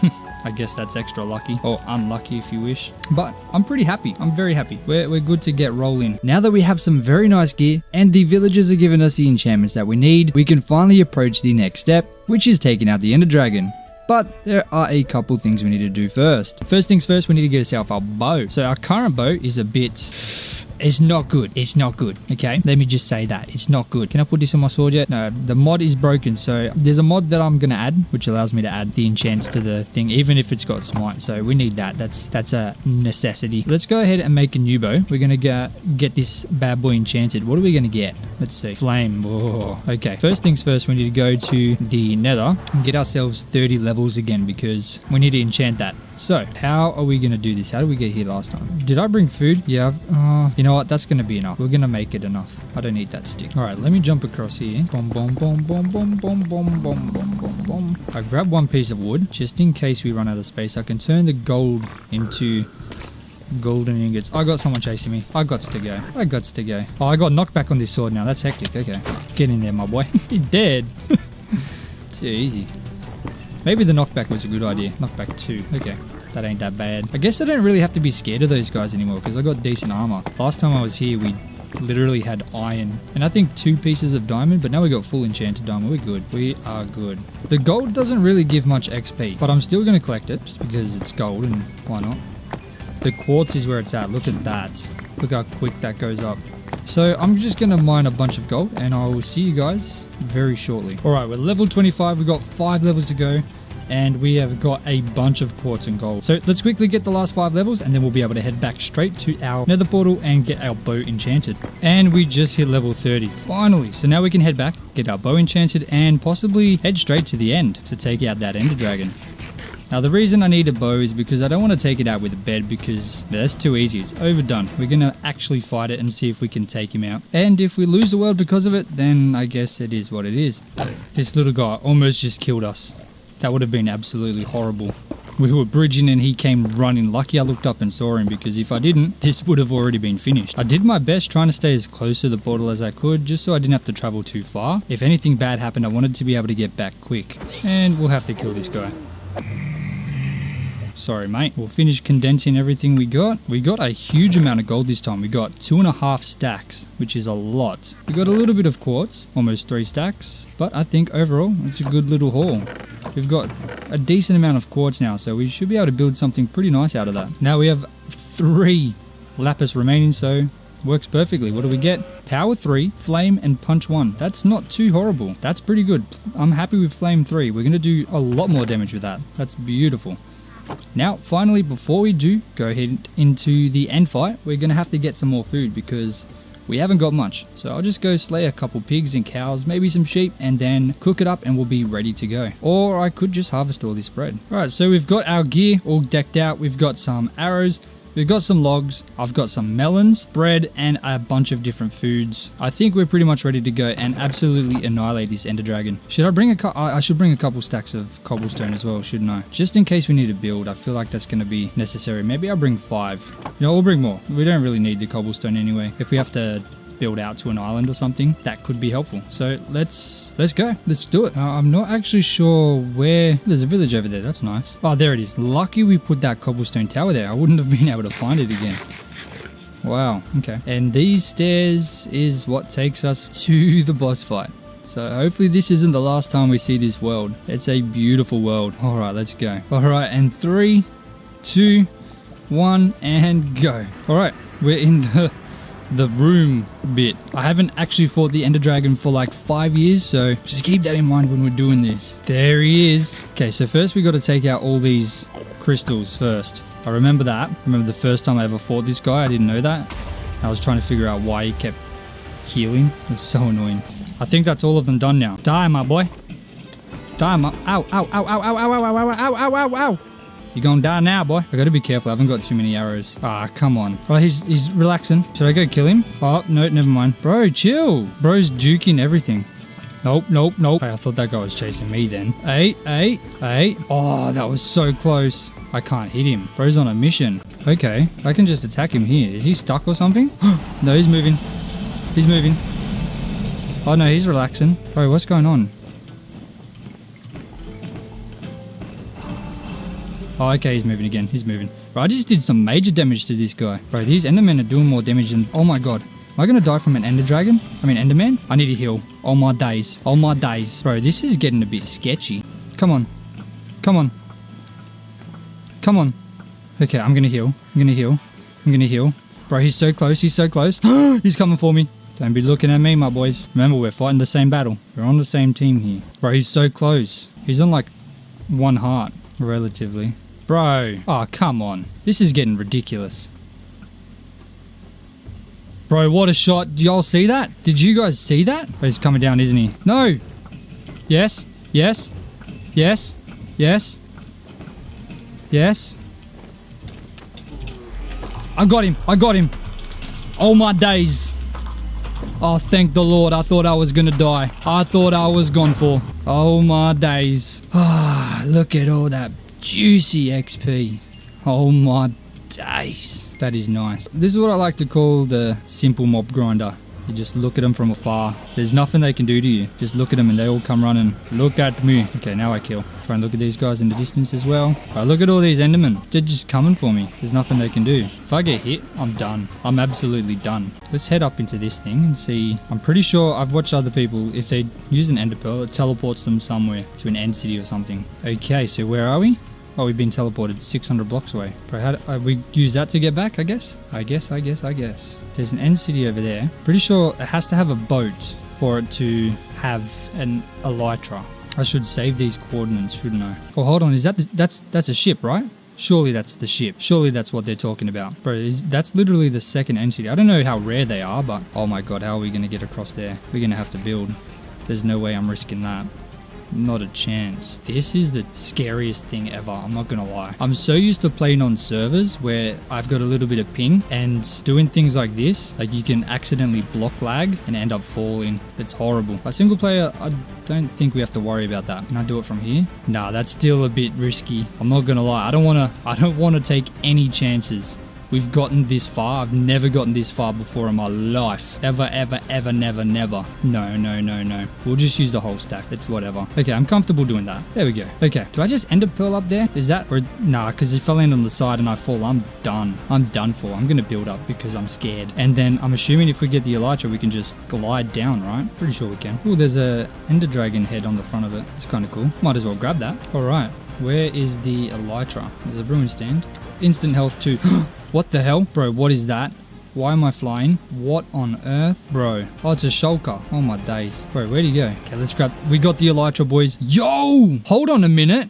I guess that's extra lucky or unlucky if you wish. But I'm pretty happy. I'm very happy. We're good to get rolling. Now that we have some very nice gear and the villagers are giving us the enchantments that we need, we can finally approach the next step, which is taking out the Ender Dragon. But there are a couple things we need to do first. First things first, we need to get ourselves our bow. So our current bow is a bit... It's not good. It's not good. Okay, let me just say that. It's not good. Can I put this on my sword yet? No, the mod is broken. So there's a mod that I'm going to add, which allows me to add the enchants to the thing, even if it's got smite. So we need that. That's a necessity. Let's go ahead and make a new bow. We're going to get this bad boy enchanted. What are we going to get? Let's see. Flame. Whoa. Okay, first things first, we need to go to the Nether and get ourselves 30 levels again because we need to enchant that. So how are we going to do this? How did we get here last time? Did I bring food? Yeah. You know know what? That's going to be enough. We're going to make it enough. I don't need that stick. All right, let me jump across here. Boom, boom, boom, boom, boom, boom, boom, boom, boom, boom, boom. I grab one piece of wood just in case we run out of space. I can turn the gold into golden ingots. I got someone chasing me. I got to go. I got to go. Oh, I got knockback on this sword now. That's hectic. Okay. Get in there, my boy. He's dead. Too easy. Maybe the knockback was a good idea. Knockback 2. Okay. That ain't that bad. I guess I don't really have to be scared of those guys anymore because I got decent armor. Last time I was here, we literally had iron and I think 2 pieces of diamond, but now we got full enchanted diamond. We're good. We are good. The gold doesn't really give much XP, but I'm still going to collect it just because it's gold and why not? The quartz is where it's at. Look at that. Look how quick that goes up. So I'm just going to mine a bunch of gold and I will see you guys very shortly. All right, we're level 25. We've got 5 levels to go. And we have got a bunch of quartz and gold. So let's quickly get the last 5 levels and then we'll be able to head back straight to our nether portal and get our bow enchanted. And we just hit level 30, finally. So now we can head back, get our bow enchanted and possibly head straight to the end to take out that ender dragon. Now the reason I need a bow is because I don't want to take it out with a bed because that's too easy. It's overdone. We're going to actually fight it and see if we can take him out. And if we lose the world because of it, then I guess it is what it is. This little guy almost just killed us. That would have been absolutely horrible. We were bridging and he came running. Lucky I looked up and saw him because if I didn't, this would have already been finished. I did my best trying to stay as close to the portal as I could just so I didn't have to travel too far. If anything bad happened, I wanted to be able to get back quick. And we'll have to kill this guy. Sorry, mate. We'll finish condensing everything we got. We got a huge amount of gold this time. We got 2.5 stacks, which is a lot. We got a little bit of quartz, almost 3 stacks. But I think overall, it's a good little haul. We've got a decent amount of quartz now, so we should be able to build something pretty nice out of that. Now we have 3 lapis remaining, so works perfectly. What do we get? Power 3, flame, and punch 1. That's not too horrible. That's pretty good. I'm happy with flame 3. We're going to do a lot more damage with that. That's beautiful. Now, finally, before we do go ahead into the end fight, we're going to have to get some more food because we haven't got much. So I'll just go slay a couple pigs and cows, maybe some sheep, and then cook it up and we'll be ready to go. Or I could just harvest all this bread. All right, so we've got our gear all decked out. We've got some arrows. We've got some logs, I've got some melons, bread, and a bunch of different foods. I think we're pretty much ready to go and absolutely annihilate this ender dragon. Should I bring I should bring a couple stacks of cobblestone as well, shouldn't I? Just in case we need to build. I feel like that's going to be necessary. Maybe I'll bring 5. You know, we'll bring more. We don't really need the cobblestone anyway. If we have to build out to an island or something, that could be helpful. So let's go. Let's do it. I'm not actually sure where. There's a village over there. That's nice. Oh, there it is. Lucky we put that cobblestone tower there. I wouldn't have been able to find it again. Wow. Okay. And these stairs is what takes us to the boss fight. So hopefully this isn't the last time we see this world. It's a beautiful world. All right, let's go. All right, and 3, 2, 1, and go. All right, we're in the room bit. I haven't actually fought the ender dragon for like 5 years, so just keep that in mind when we're doing this. There he is. Okay, so first we got to take out all these crystals first. I remember that. Remember the first time I ever fought this guy, I didn't know that. I was trying to figure out why he kept healing. It was so annoying. I think that's all of them done now. Die, my boy. Die, my... Ow, ow, ow, ow, ow, ow, ow, ow, ow, ow, ow, ow. You're gonna die now, boy. I gotta be careful. I haven't got too many arrows. Ah, come on. Oh, he's relaxing. Should I go kill him? Oh, no, never mind. Bro, chill. Bro's juking everything. Nope, nope, nope. Hey, I thought that guy was chasing me then. 8, 8, 8. Oh, that was so close. I can't hit him. Bro's on a mission. Okay, I can just attack him here. Is he stuck or something? No, he's moving. He's moving. Oh, no, he's relaxing. Bro, what's going on? Oh, okay, he's moving again. He's moving. Bro, I just did some major damage to this guy. Bro, these endermen are doing more damage than... Oh my god. Am I going to die from an ender dragon? I mean, enderman? I need to heal. Oh my days. Oh my days. Bro, this is getting a bit sketchy. Come on. Come on. Come on. Okay, I'm going to heal. I'm going to heal. I'm going to heal. Bro, he's so close. He's so close. He's coming for me. Don't be looking at me, my boys. Remember, we're fighting the same battle. We're on the same team here. Bro, he's so close. He's on like 1 heart, relatively. Bro. Oh, come on. This is getting ridiculous. Bro, what a shot. Do y'all see that? Did you guys see that? Oh, he's coming down, isn't he? No. Yes. Yes. Yes. Yes. Yes. I got him. I got him. Oh my days. Oh, thank the Lord. I thought I was gonna die. I thought I was gone for. Oh my days. Ah, look at all that juicy XP. Oh my days. That is nice. This is what I like to call the simple mob grinder. You just look at them from afar. There's nothing they can do to you. Just look at them and they all come running. Look at me. Okay, now I kill. Try and look at these guys in the distance as well. Alright, look at all these endermen. They're just coming for me. There's nothing they can do. If I get hit, I'm done. I'm absolutely done. Let's head up into this thing and see. I'm pretty sure I've watched other people, if they use an ender pearl, it teleports them somewhere to an end city or something. Okay, so where are we? Oh, we've been teleported 600 blocks away. Bro, how do we use that to get back, I guess? I guess. There's an end city over there. Pretty sure it has to have a boat for it to have an elytra. I should save these coordinates, shouldn't I? Oh, hold on. Is that that's a ship, right? Surely that's the ship. Surely that's what they're talking about. Bro, that's literally the second end city. I don't know how rare they are, but oh my god, how are we going to get across there? We're going to have to build. There's no way I'm risking that. Not a chance. This is the scariest thing ever, I'm not gonna lie. I'm so used to playing on servers where I've got a little bit of ping, and doing things like this, like you can accidentally block lag and end up falling. It's horrible. A single player, I don't think we have to worry about that. Can I do it from here? Nah, that's still a bit risky. I'm not gonna lie. I don't wanna take any chances. We've gotten this far. I've never gotten this far before in my life. Ever, never. No. We'll just use the whole stack. It's whatever. Okay, I'm comfortable doing that. There we go. Okay, do I just end a pearl up there? Is that, or nah, because if I land on the side and I fall, I'm done. I'm done for. I'm going to build up because I'm scared. And then I'm assuming if we get the elytra, we can just glide down, right? Pretty sure we can. Oh, there's a ender dragon head on the front of it. It's kind of cool. Might as well grab that. All right. Where is the elytra? There's a brewing stand. Instant health too. What the hell? Bro, what is that? Why am I flying? What on earth? Bro. Oh, it's a shulker. Oh my days. Bro, where'd he go? Okay, let's grab. We got the elytra, boys. Yo! Hold on a minute.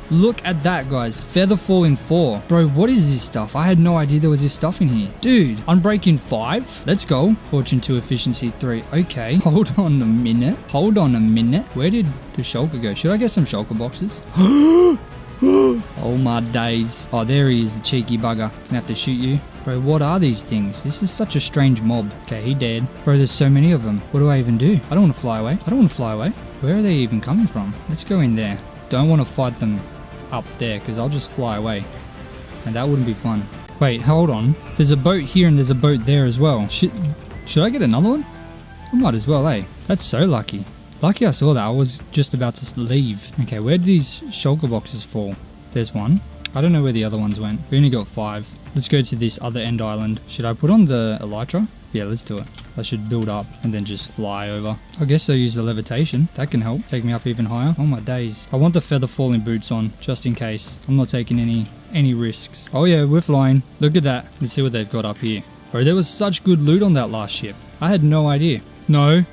Look at that, guys. Feather falling 4. Bro, what is this stuff? I had no idea there was this stuff in here. Dude, unbreaking 5. Let's go. Fortune 2, efficiency 3. Okay. Hold on a minute. Where did the shulker go? Should I get some shulker boxes? Oh my days. Oh, there he is, the cheeky bugger. Gonna have to shoot you. Bro, what are these things? This is such a strange mob. Okay, he dead. Bro, there's so many of them. What do I even do? I don't want to fly away. Where are they even coming from? Let's go in there. Don't want to fight them up there because I'll just fly away. And that wouldn't be fun. Wait, hold on. There's a boat here and there's a boat there as well. Should I get another one? I might as well, eh? That's so lucky. Lucky I saw that. I was just about to leave. Okay, where did these shulker boxes fall? There's one. I don't know where the other ones went. We only got 5. Let's go to this other end island. Should I put on the elytra? Yeah, let's do it. I should build up and then just fly over. I guess I'll use the levitation. That can help. Take me up even higher. Oh my days. I want the feather falling boots on, just in case. I'm not taking any risks. Oh yeah, we're flying. Look at that. Let's see what they've got up here. Bro, there was such good loot on that last ship. I had no idea. No.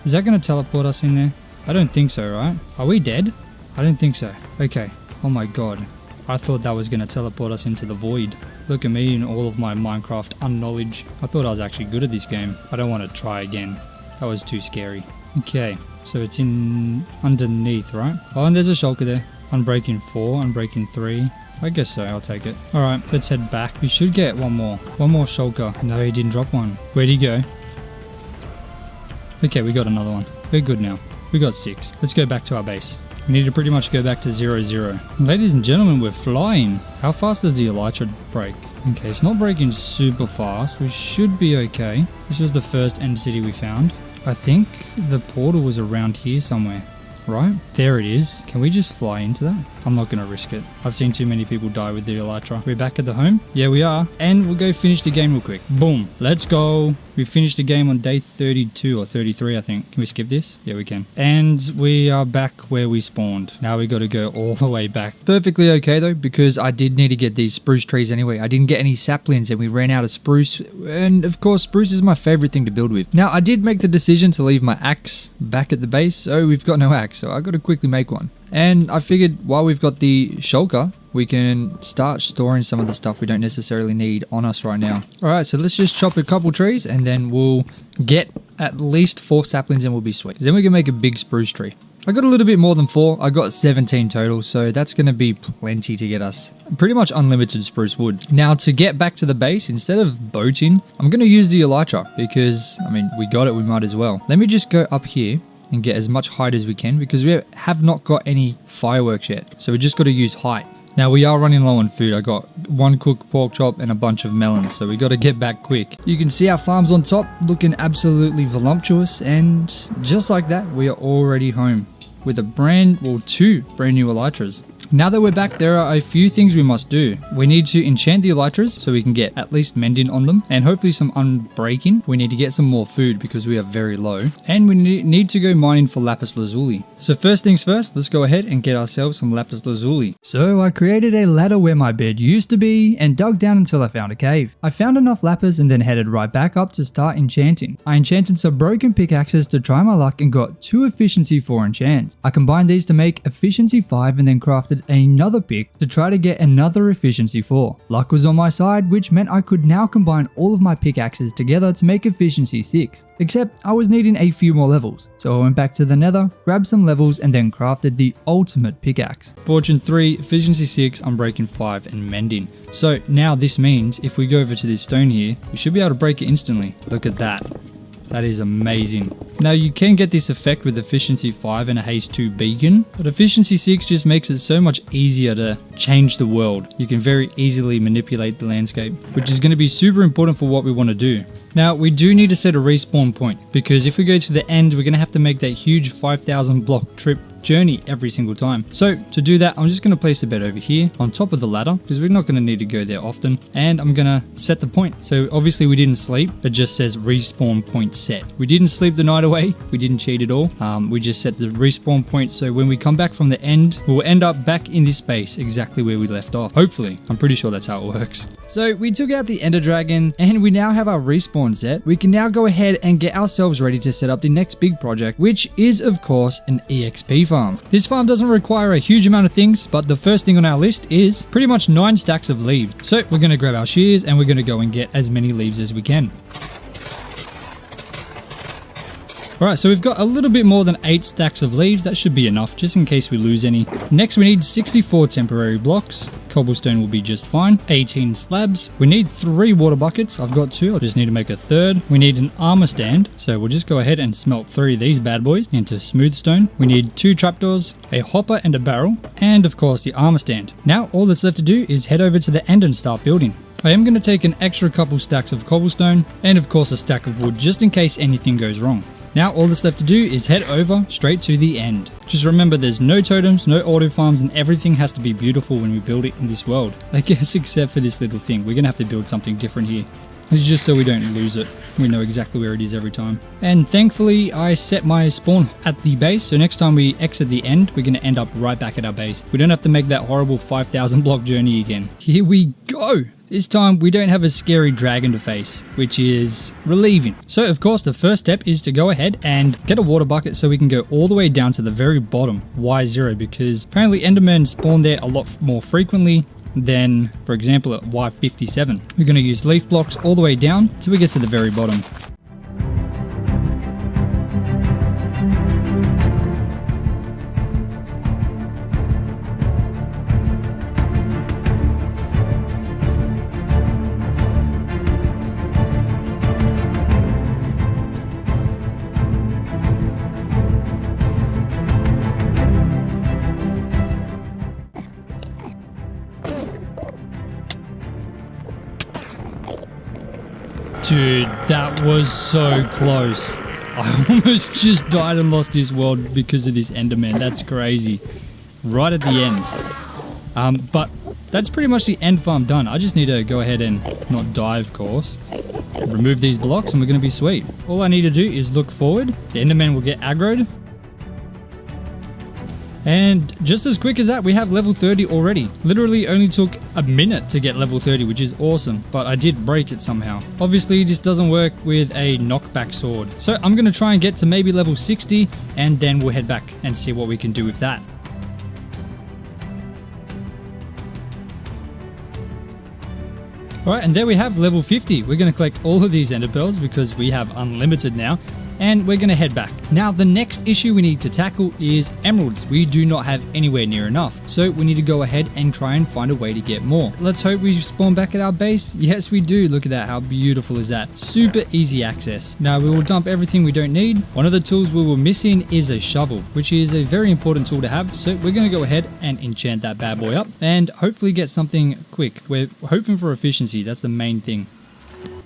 Is that going to teleport us in there? I don't think so, right? Are we dead? I don't think so. Okay. Oh my god. I thought that was going to teleport us into the void. Look at me and all of my Minecraft unknowledge. I thought I was actually good at this game. I don't want to try again. That was too scary. Okay. So it's in underneath, right? Oh, and there's a shulker there. Unbreaking 4, unbreaking 3. I guess so, I'll take it. Alright, let's head back. We should get one more. One more shulker. No, he didn't drop one. Where'd he go? Okay, we got another one. We're good now. We got 6. Let's go back to our base. We need to pretty much go back to 0-0. Ladies and gentlemen, we're flying. How fast does the elytra break? Okay, it's not breaking super fast. We should be okay. This was the first end city we found. I think the portal was around here somewhere. Right? There it is. Can we just fly into that? I'm not going to risk it. I've seen too many people die with the elytra. We're back at the home? Yeah, we are. And we'll go finish the game real quick. Boom. Let's go. We finished the game on day 32 or 33, I think. Can we skip this? Yeah, we can. And we are back where we spawned. Now we got to go all the way back. Perfectly okay, though, because I did need to get these spruce trees anyway. I didn't get any saplings and we ran out of spruce. And, of course, spruce is my favorite thing to build with. Now, I did make the decision to leave my axe back at the base, so we've got no axe. So I got to quickly make one. And I figured while we've got the shulker, we can start storing some of the stuff we don't necessarily need on us right now. Alright, so let's just chop a couple trees and then we'll get at least 4 saplings and we'll be sweet. Then we can make a big spruce tree. I got a little bit more than 4. I got 17 total, so that's going to be plenty to get us pretty much unlimited spruce wood. Now, to get back to the base, instead of boating, I'm going to use the elytra because, I mean, we got it, we might as well. Let me just go up here and get as much height as we can because we have not got any fireworks yet. So we just got to use height. Now we are running low on food. I got 1 cooked pork chop and a bunch of melons, so we got to get back quick. You can see our farms on top looking absolutely voluptuous, and just like that, we are already home with a 2 brand new elytras. Now that we're back, there are a few things we must do. We need to enchant the elytras so we can get at least mending on them and hopefully some unbreaking. We need to get some more food because we are very low, and we need to go mining for lapis lazuli. So first things first, let's go ahead and get ourselves some lapis lazuli. So I created a ladder where my bed used to be and dug down until I found a cave. I found enough lapis and then headed right back up to start enchanting. I enchanted some broken pickaxes to try my luck and got 2 efficiency 4 enchants. I combined these to make efficiency 5 and then crafted another pick to try to get another efficiency 4. Luck was on my side, which meant I could now combine all of my pickaxes together to make efficiency 6, except I was needing a few more levels. So I went back to the nether, grabbed some levels and then crafted the ultimate pickaxe. Fortune 3, efficiency 6, unbreaking 5 and mending. So now this means if we go over to this stone here, we should be able to break it instantly. Look at that. That is amazing. Now you can get this effect with efficiency 5 and a haste 2 beacon, but efficiency 6 just makes it so much easier to change the world. You can very easily manipulate the landscape, which is going to be super important for what we want to do. Now we do need to set a respawn point, because if we go to the end, we're going to have to make that huge 5,000 block trip journey every single time. So to do that, I'm just going to place the bed over here on top of the ladder because we're not going to need to go there often, and I'm going to set the point. So obviously we didn't sleep, it just says respawn point set. We didn't sleep the night away, we didn't cheat at all. We just set the respawn point, so when we come back from the end, we'll end up back in this space exactly where we left off. Hopefully, I'm pretty sure that's how it works. So we took out the ender dragon and we now have our respawn set. We can now go ahead and get ourselves ready to set up the next big project, which is of course an EXP farm. This farm doesn't require a huge amount of things, but the first thing on our list is pretty much 9 stacks of leaves. So we're going to grab our shears and we're going to go and get as many leaves as we can. Alright, so we've got a little bit more than 8 stacks of leaves. That should be enough, just in case we lose any. Next, we need 64 temporary blocks. Cobblestone will be just fine. 18 slabs. We need 3 water buckets. I've got 2. I just need to make a 3rd. We need an armor stand. So we'll just go ahead and smelt 3 of these bad boys into smooth stone. We need 2 trapdoors, a hopper and a barrel, and of course the armor stand. Now, all that's left to do is head over to the end and start building. I am going to take an extra couple stacks of cobblestone and of course a stack of wood just in case anything goes wrong. Now all that's left to do is head over straight to the end. Just remember there's no totems, no auto farms, and everything has to be beautiful when we build it in this world. I guess except for this little thing. We're going to have to build something different here. It's just so we don't lose it. We know exactly where it is every time. And thankfully I set my spawn at the base, so next time we exit the end, we're going to end up right back at our base. We don't have to make that horrible 5,000 block journey again. Here we go! This time we don't have a scary dragon to face, which is relieving. So of course the first step is to go ahead and get a water bucket so we can go all the way down to the very bottom, Y0, because apparently endermen spawn there a lot more frequently than, for example, at Y57. We're going to use leaf blocks all the way down till we get to the very bottom. Dude, that was so close. I almost just died and lost this world because of this enderman. That's crazy. Right at the end. But that's pretty much the end farm done. I just need to go ahead and not die, of course. Remove these blocks and we're going to be sweet. All I need to do is look forward. The enderman will get aggroed. And just as quick as that, we have level 30 already. Literally only took a minute to get level 30, which is awesome, but I did break it somehow. Obviously, this doesn't work with a knockback sword. So I'm going to try and get to maybe level 60, and then we'll head back and see what we can do with that. Alright, and there we have level 50. We're going to collect all of these ender pearls because we have unlimited now. and we're going to head back. Now, the next issue we need to tackle is emeralds. We do not have anywhere near enough, so we need to go ahead and try and find a way to get more. Let's hope we spawn back at our base. Yes, we do. Look at that. How beautiful is that? Super easy access. Now, we will dump everything we don't need. One of the tools we were missing is a shovel, which is a very important tool to have, so we're going to go ahead and enchant that bad boy up and hopefully get something quick. We're hoping for efficiency. That's the main thing.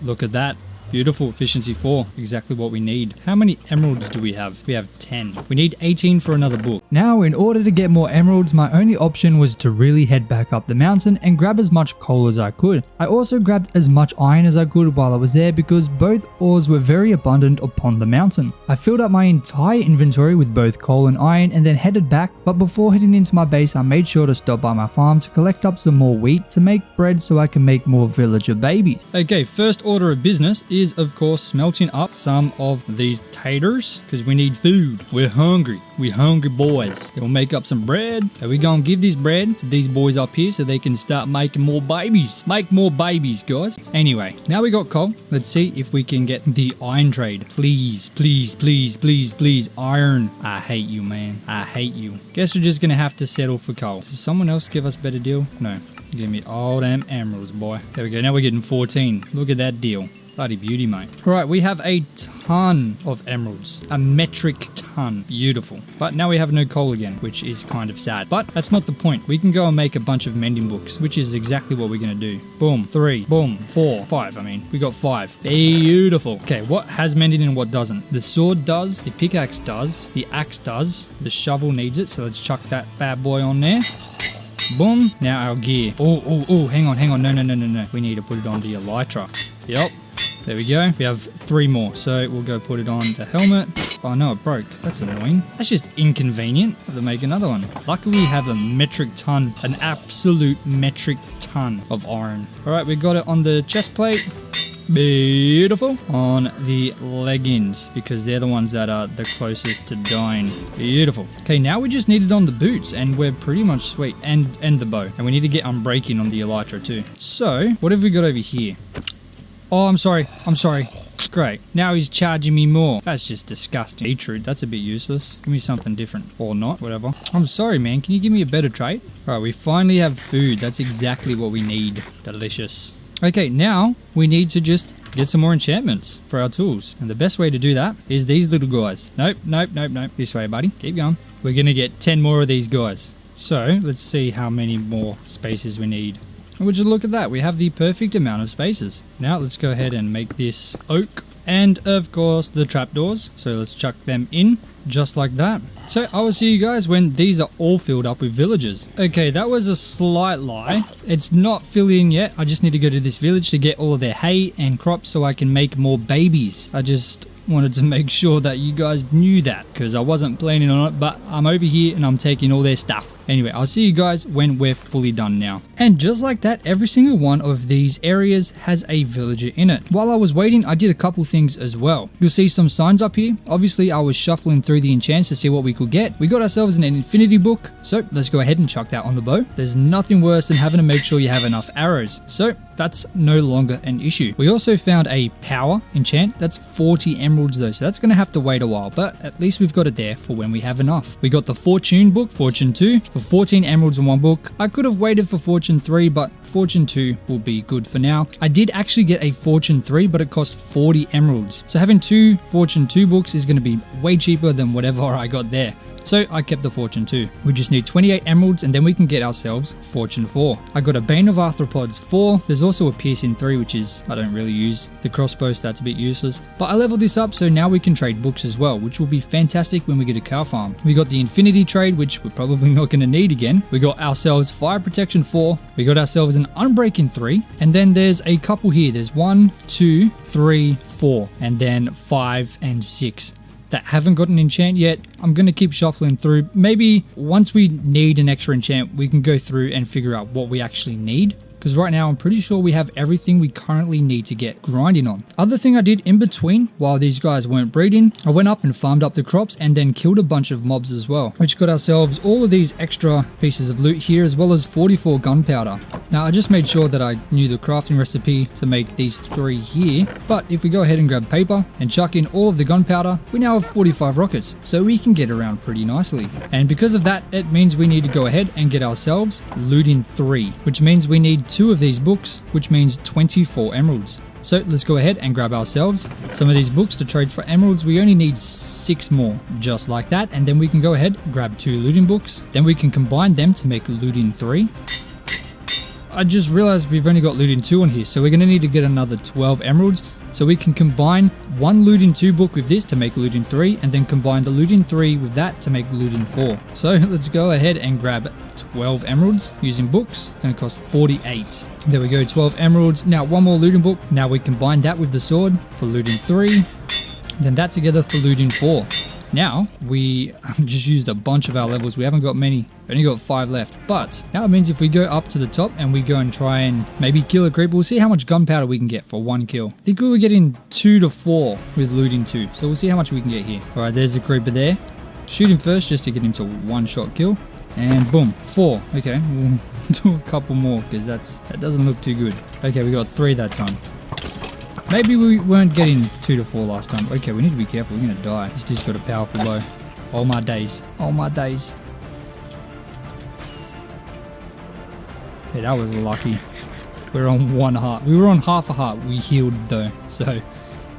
Look at that. Beautiful. Efficiency 4. Exactly what we need. How many emeralds do we have? We have 10. We need 18 for another book. Now, in order to get more emeralds, my only option was to really head back up the mountain and grab as much coal as I could. I also grabbed as much iron as I could while I was there because both ores were very abundant upon the mountain. I filled up my entire inventory with both coal and iron and then headed back, but before heading into my base, I made sure to stop by my farm to collect up some more wheat to make bread so I can make more villager babies. Okay, first order of business is of course smelting up some of these taters because we need food. We're hungry. We're hungry boys. We'll make up some bread. And we're gonna give this bread to these boys up here so they can start making more babies. Make more babies, guys. Anyway, now we got coal. Let's see if we can get the iron trade. Please, please, please, please, please. Iron. I hate you, man. I hate you. Guess we're just gonna have to settle for coal. Does someone else give us a better deal? No. Give me all them emeralds, boy. There we go. Now we're getting 14. Look at that deal. Bloody beauty, mate. All right, we have a ton of emeralds. A metric ton. Beautiful. But now we have no coal again, which is kind of sad. But that's not the point. We can go and make a bunch of mending books, which is exactly what we're going to do. Boom. 3. Boom. 4. 5. I mean, we got 5. Beautiful. Okay, what has mending and what doesn't? The sword does. The pickaxe does. The axe does. The shovel needs it. So let's chuck that bad boy on there. Boom. Now our gear. Oh, hang on. No. We need to put it on the elytra. Yep. There we go. We have 3 more. So we'll go put it on the helmet. Oh no, it broke. That's annoying. That's just inconvenient. Have to make another one. Luckily we have a metric ton, an absolute metric ton of iron. All right, we got it on the chest plate. Beautiful. On the leggings, because they're the ones that are the closest to dying. Beautiful. Okay, now we just need it on the boots and we're pretty much sweet. And the bow. And we need to get unbreaking on the elytra too. So what have we got over here? Oh, I'm sorry. Great. Now he's charging me more. That's just disgusting. Beetroot, that's a bit useless. Give me something different. Or not, whatever. I'm sorry, man. Can you give me a better trait? All right, we finally have food. That's exactly what we need. Delicious. Okay, now we need to just get some more enchantments for our tools. And the best way to do that is these little guys. Nope. This way, buddy. Keep going. We're going to get 10 more of these guys. So let's see how many more spaces we need. Would you look at that? We have the perfect amount of spaces. Now let's go ahead and make this oak. And of course the trapdoors. So let's chuck them in just like that. So I will see you guys when these are all filled up with villagers. Okay, that was a slight lie. It's not filled in yet. I just need to go to this village to get all of their hay and crops so I can make more babies. I just wanted to make sure that you guys knew that because I wasn't planning on it, but I'm over here and I'm taking all their stuff. Anyway, I'll see you guys when we're fully done now. And just like that, every single one of these areas has a villager in it. While I was waiting, I did a couple things as well. You'll see some signs up here. Obviously, I was shuffling through the enchants to see what we could get. We got ourselves an infinity book, so let's go ahead and chuck that on the bow. There's nothing worse than having to make sure you have enough arrows, so that's no longer an issue. We also found a power enchant. That's 40 emeralds though, so that's going to have to wait a while, but at least we've got it there for when we have enough. We got the fortune book, fortune 2, for 14 emeralds in one book. I could have waited for fortune 3, but fortune 2 will be good for now. I did actually get a fortune 3, but it cost 40 emeralds. So having 2 fortune 2 books is going to be way cheaper than whatever I got there. So I kept the fortune 2. We just need 28 emeralds and then we can get ourselves fortune 4. I got a Bane of Arthropods 4. There's also a piercing 3, which is, I don't really use. The crossbow, so that's a bit useless. But I leveled this up so now we can trade books as well, which will be fantastic when we get a cow farm. We got the infinity trade, which we're probably not going to need again. We got ourselves fire protection 4. We got ourselves an unbreaking 3. And then there's a couple here. There's 1, 2, 3, 4. And then 5 and 6. That haven't got an enchant yet. I'm going to keep shuffling through. Maybe once we need an extra enchant, we can go through and figure out what we actually need. Because right now, I'm pretty sure we have everything we currently need to get grinding on. Other thing I did in between, while these guys weren't breeding, I went up and farmed up the crops and then killed a bunch of mobs as well. Which got ourselves all of these extra pieces of loot here, as well as 44 gunpowder. Now I just made sure that I knew the crafting recipe to make these 3 here, but if we go ahead and grab paper and chuck in all of the gunpowder, we now have 45 rockets, so we can get around pretty nicely. And because of that, it means we need to go ahead and get ourselves looting 3, which means we need 2 of these books, which means 24 emeralds. So let's go ahead and grab ourselves some of these books to trade for emeralds. We only need 6 more, just like that, and then we can go ahead, grab 2 looting books, then we can combine them to make looting 3. I just realized we've only got looting 2 on here, so we're going to need to get another 12 emeralds, so we can combine one looting 2 book with this to make looting 3, and then combine the looting 3 with that to make looting 4. So let's go ahead and grab 12 emeralds using books. It's going to cost 48. There we go, 12 emeralds. Now 1 more looting book. Now we combine that with the sword for looting 3, then that together for looting 4. Now, we just used a bunch of our levels. We haven't got many. We only got 5 left. But now it means if we go up to the top and we go and try and maybe kill a creeper, we'll see how much gunpowder we can get for 1 kill. I think we were getting 2 to 4 with looting 2. So we'll see how much we can get here. All right, there's a creeper there. Shoot him first just to get him to 1-shot kill. And boom, 4. Okay, we'll do a couple more because that doesn't look too good. Okay, we got 3 that time. Maybe we weren't getting 2 to 4 last time. Okay, we need to be careful. We're going to die. This dude's got a powerful bow. Oh my days. Oh my days. Okay, that was lucky. We're on 1 heart. We were on half a heart. We healed though. So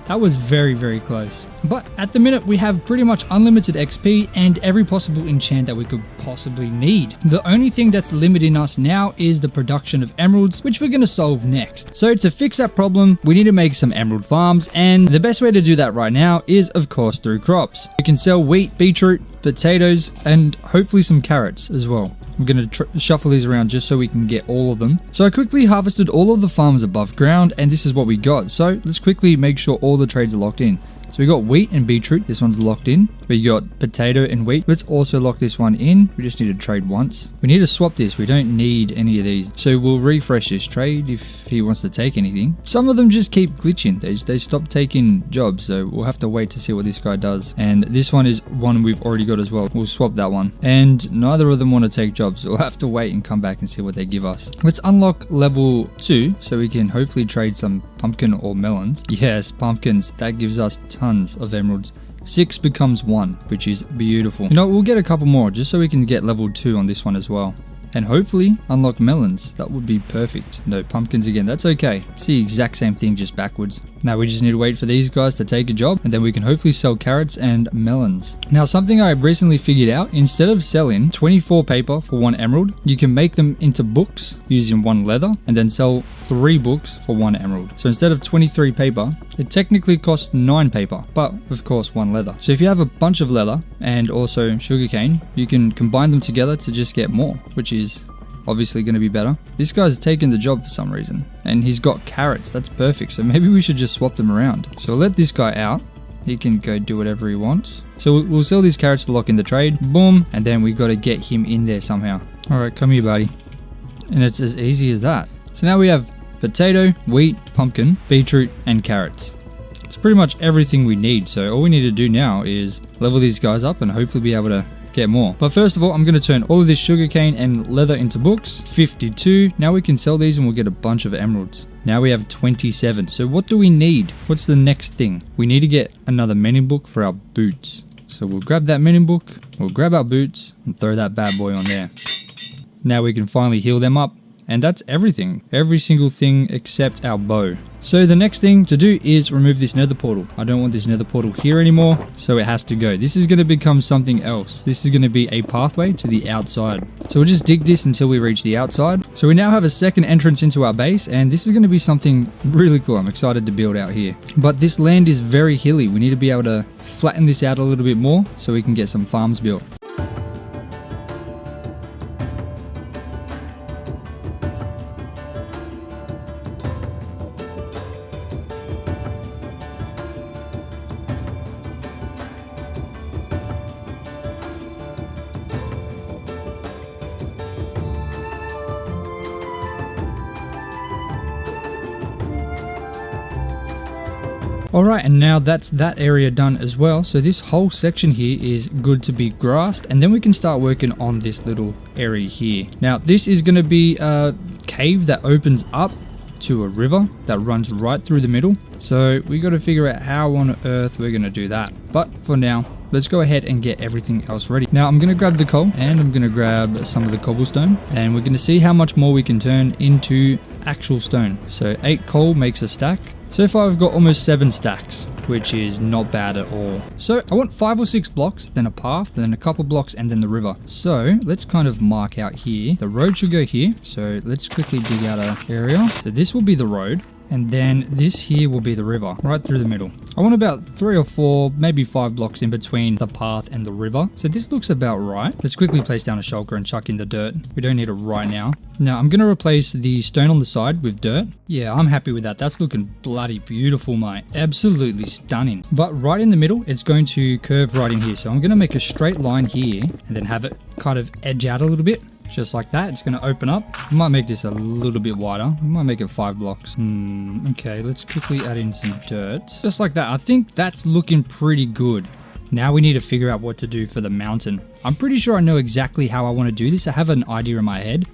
that was very, very close. But at the minute, we have pretty much unlimited XP and every possible enchant that we could possibly need. The only thing that's limiting us now is the production of emeralds, which we're going to solve next. So to fix that problem, we need to make some emerald farms, and the best way to do that right now is, of course, through crops. You can sell wheat, beetroot, potatoes, and hopefully some carrots as well. I'm going to shuffle these around just so we can get all of them. So I quickly harvested all of the farms above ground, and this is what we got. So let's quickly make sure all the trades are locked in. So we got wheat and beetroot. This one's locked in. We got potato and wheat. Let's also lock this one in. We just need to trade once. We need to swap this. We don't need any of these. So we'll refresh this trade if he wants to take anything. Some of them just keep glitching. They stop taking jobs. So we'll have to wait to see what this guy does. And this one is one we've already got as well. We'll swap that one. And neither of them want to take jobs. So we'll have to wait and come back and see what they give us. Let's unlock level 2 so we can hopefully trade some pumpkin or melons. Yes, pumpkins. That gives us tons of emeralds. 6 becomes 1, which is beautiful. You know, we'll get a couple more just so we can get level 2 on this one as well. And hopefully unlock melons. That would be perfect. No, pumpkins again. That's okay. It's the exact same thing, just backwards. Now we just need to wait for these guys to take a job, and then we can hopefully sell carrots and melons. Now, something I recently figured out, instead of selling 24 paper for 1 emerald, you can make them into books using 1 leather, and then sell 3 books for 1 emerald. So instead of 23 paper, it technically costs 9 paper, but of course 1 leather. So if you have a bunch of leather and also sugarcane, you can combine them together to just get more, which is obviously going to be better. This guy's taken the job for some reason, and he's got carrots. That's perfect. So maybe we should just swap them around. So we'll let this guy out. He can go do whatever he wants. So we'll sell these carrots to lock in the trade. Boom. And then we got to get him in there somehow. All right, come here, buddy. And it's as easy as that. So now we have potato, wheat, pumpkin, beetroot, and carrots. It's pretty much everything we need. So all we need to do now is level these guys up and hopefully be able to get more. But first of all, I'm going to turn all of this sugarcane and leather into books. 52. Now we can sell these and we'll get a bunch of emeralds. Now we have 27. So what do we need? What's the next thing? We need to get another mending book for our boots. So we'll grab that mending book, we'll grab our boots and throw that bad boy on there. Now we can finally heal them up. And that's everything. Every single thing except our bow. So the next thing to do is remove this nether portal. I don't want this nether portal here anymore, so it has to go. This is going to become something else. This is going to be a pathway to the outside. So we'll just dig this until we reach the outside. So we now have a second entrance into our base, and this is going to be something really cool. I'm excited to build out here. But this land is very hilly. We need to be able to flatten this out a little bit more so we can get some farms built. Alright, and now that's that area done as well. So this whole section here is good to be grassed, and then we can start working on this little area here. Now this is going to be cave that opens up to a river that runs right through the middle. So we got to figure out how on earth we're going to do that. But for now, let's go ahead and get everything else ready. Now I'm going to grab the coal and I'm going to grab some of the cobblestone, and we're going to see how much more we can turn into actual stone. So 8 coal makes a stack. So far I've got almost 7 stacks, which is not bad at all. So I want 5 or 6 blocks, then a path, then a couple blocks, and then the river. So let's kind of mark out here. The road should go here. So let's quickly dig out an area. So this will be the road. And then this here will be the river, right through the middle. I want about 3 or 4, maybe 5 blocks in between the path and the river. So this looks about right. Let's quickly place down a shulker and chuck in the dirt. We don't need it right now. Now I'm going to replace the stone on the side with dirt. Yeah, I'm happy with that. That's looking bloody beautiful, mate. Absolutely stunning. But right in the middle, it's going to curve right in here. So I'm going to make a straight line here and then have it kind of edge out a little bit. Just like that. It's going to open up. I might make this a little bit wider. I might make it 5 blocks. Okay, let's quickly add in some dirt. Just like that. I think that's looking pretty good. Now we need to figure out what to do for the mountain. I'm pretty sure I know exactly how I want to do this. I have an idea in my head.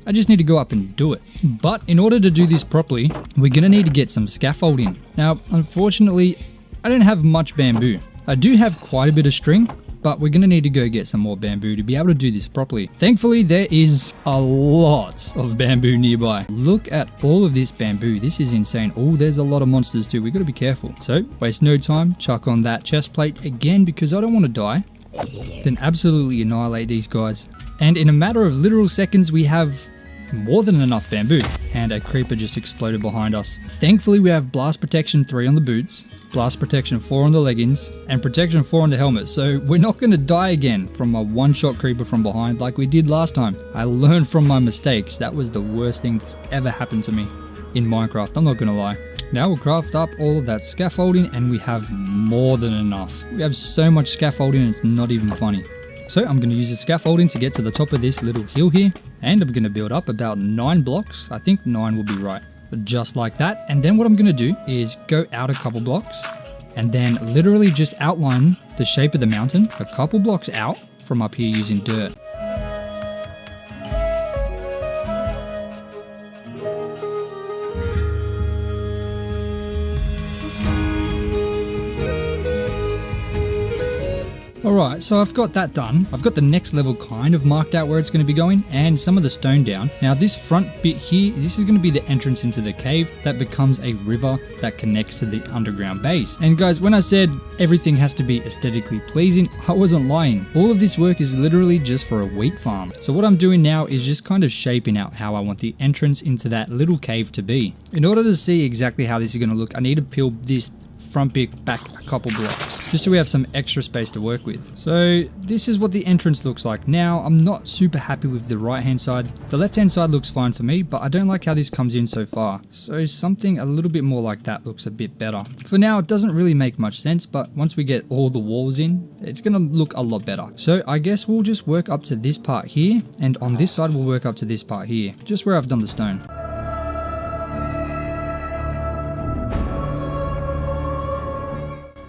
I just need to go up and do it. But in order to do this properly, we're going to need to get some scaffolding. Now, unfortunately, I don't have much bamboo. I do have quite a bit of string, but we're going to need to go get some more bamboo to be able to do this properly. Thankfully, there is a lot of bamboo nearby. Look at all of this bamboo. This is insane. Oh, there's a lot of monsters too. We got to be careful. So, waste no time. Chuck on that chest plate again because I don't want to die. Then absolutely annihilate these guys. And in a matter of literal seconds, we have more than enough bamboo. And a creeper just exploded behind us. Thankfully, we have blast protection 3 on the boots, blast protection 4 on the leggings, and protection 4 on the helmet. So we're not going to die again from a one-shot creeper from behind like we did last time. I learned from my mistakes. That was the worst thing that's ever happened to me in Minecraft. I'm not going to lie. Now we'll craft up all of that scaffolding and we have more than enough. We have so much scaffolding it's not even funny. So I'm going to use the scaffolding to get to the top of this little hill here, and I'm going to build up about 9 blocks. I think 9 will be right. Just like that. And then what I'm going to do is go out a couple blocks and then literally just outline the shape of the mountain a couple blocks out from up here using dirt. Alright, so I've got that done. I've got the next level kind of marked out where it's going to be going and some of the stone down. Now this front bit here, this is going to be the entrance into the cave that becomes a river that connects to the underground base. And guys, when I said everything has to be aesthetically pleasing, I wasn't lying. All of this work is literally just for a wheat farm. So what I'm doing now is just kind of shaping out how I want the entrance into that little cave to be. In order to see exactly how this is going to look, I need to peel this front bit back a couple blocks just so we have some extra space to work with. So this is what the entrance looks like. Now I'm not super happy with the right hand side. The left hand side looks fine for me, but I don't like how this comes in so far. So something a little bit more like that looks a bit better. For now it doesn't really make much sense, but once we get all the walls in, it's gonna look a lot better. So I guess we'll just work up to this part here, and on this side we'll work up to this part here, just where I've done the stone.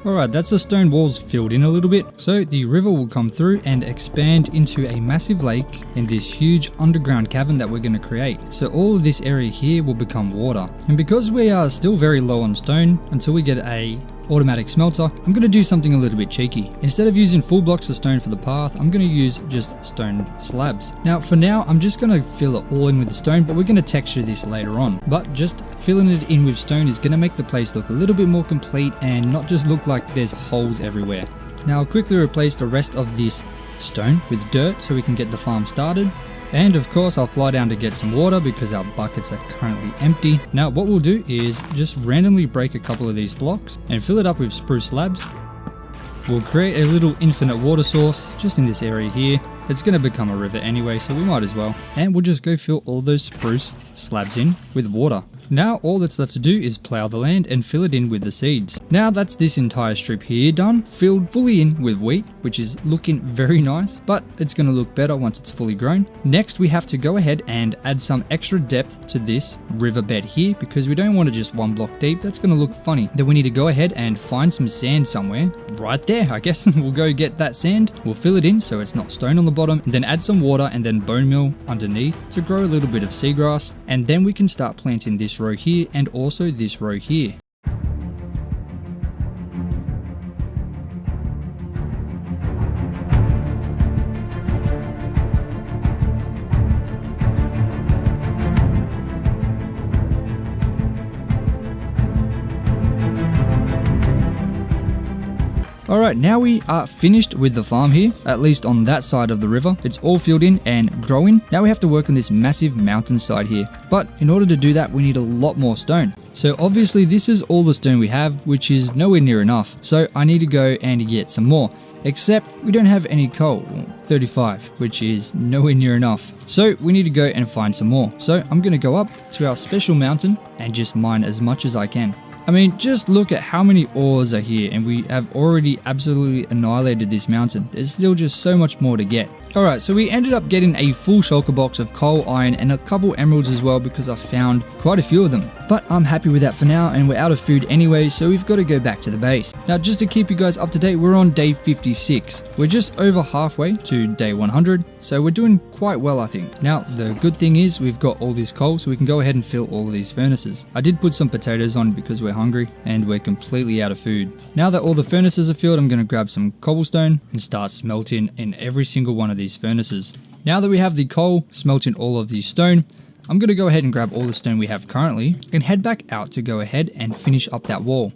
Alright, that's the stone walls filled in a little bit. So the river will come through and expand into a massive lake in this huge underground cavern that we're going to create. So all of this area here will become water. And because we are still very low on stone, until we get a automatic smelter, I'm going to do something a little bit cheeky. Instead of using full blocks of stone for the path, I'm going to use just stone slabs. Now for now, I'm just going to fill it all in with the stone, but we're going to texture this later on. But just filling it in with stone is going to make the place look a little bit more complete and not just look like there's holes everywhere. Now I'll quickly replace the rest of this stone with dirt so we can get the farm started. And of course I'll fly down to get some water because our buckets are currently empty. Now what we'll do is just randomly break a couple of these blocks and fill it up with spruce slabs. We'll create a little infinite water source just in this area here. It's going to become a river anyway, so we might as well. And we'll just go fill all those spruce slabs in with water. Now all that's left to do is plow the land and fill it in with the seeds. Now that's this entire strip here done, filled fully in with wheat, which is looking very nice, but it's going to look better once it's fully grown. Next, we have to go ahead and add some extra depth to this riverbed here because we don't want it just one block deep. That's going to look funny. Then we need to go ahead and find some sand somewhere. Right there, I guess. We'll go get that sand. We'll fill it in so it's not stone on the bottom, and then add some water and then bone meal underneath to grow a little bit of seagrass. And then we can start planting this row here and also this row here. Alright, now we are finished with the farm here, at least on that side of the river. It's all filled in and growing. Now we have to work on this massive mountainside here. But in order to do that, we need a lot more stone. So obviously this is all the stone we have, which is nowhere near enough. So I need to go and get some more. Except we don't have any coal, 35, which is nowhere near enough. So we need to go and find some more. So I'm going to go up to our special mountain and just mine as much as I can. I mean, just look at how many ores are here, and we have already absolutely annihilated this mountain. There's still just so much more to get. Alright, so we ended up getting a full shulker box of coal, iron, and a couple emeralds as well because I found quite a few of them. But I'm happy with that for now, and we're out of food anyway, so we've got to go back to the base. Now, just to keep you guys up to date, we're on day 56. We're just over halfway to day 100, so we're doing quite well, I think. Now, the good thing is we've got all this coal, so we can go ahead and fill all of these furnaces. I did put some potatoes on because we're hungry, and we're completely out of food. Now that all the furnaces are filled, I'm going to grab some cobblestone and start smelting in every single one of these furnaces. Now that we have the coal, smelting all of the stone, I'm going to go ahead and grab all the stone we have currently and head back out to go ahead and finish up that wall.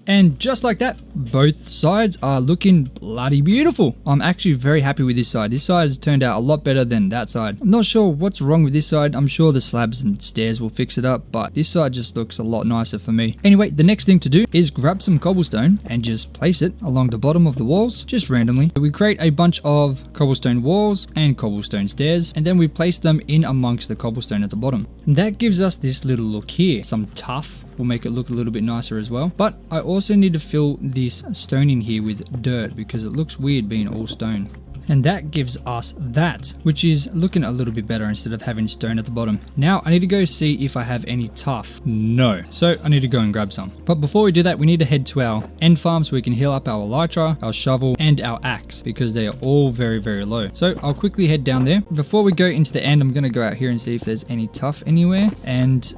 And just like that, both sides are looking bloody beautiful. I'm actually very happy with this side. This side has turned out a lot better than that side. I'm not sure what's wrong with this side. I'm sure the slabs and stairs will fix it up, but this side just looks a lot nicer for me. Anyway, the next thing to do is grab some cobblestone and just place it along the bottom of the walls, just randomly. We create a bunch of cobblestone walls and cobblestone stairs, and then we place them in amongst the cobblestone at the bottom. And that gives us this little look here. Some tuff will make it look a little bit nicer as well. But I also need to fill this stone in here with dirt because it looks weird being all stone. And that gives us that, which is looking a little bit better instead of having stone at the bottom. Now I need to go see if I have any tuff. No. So I need to go and grab some. But before we do that, we need to head to our end farm so we can heal up our elytra, our shovel, and our axe because they are all very, very low. So I'll quickly head down there. Before we go into the end, I'm going to go out here and see if there's any tuff anywhere. And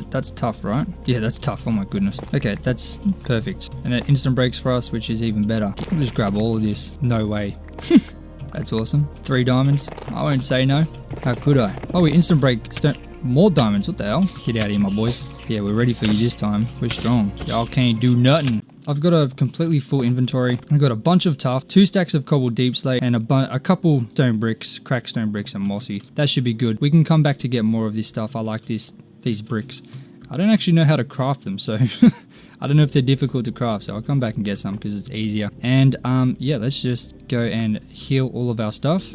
that's tough, right? Yeah, that's tough. Oh my goodness. Okay, that's perfect. And it instant breaks for us, which is even better. I'll just grab all of this. No way. That's awesome. 3 diamonds. I won't say no. How could I? Oh, we instant break. More diamonds. What the hell? Get out of here, my boys. Yeah, we're ready for you this time. We're strong. Y'all can't do nothing. I've got a completely full inventory. I've got a bunch of tuff, 2 stacks of cobble deep slate, and a couple stone bricks, cracked stone bricks, and mossy. That should be good. We can come back to get more of this stuff. I like these bricks. I don't actually know how to craft them, so I don't know if they're difficult to craft, so I'll come back and get some because it's easier. And yeah, let's just go and heal all of our stuff.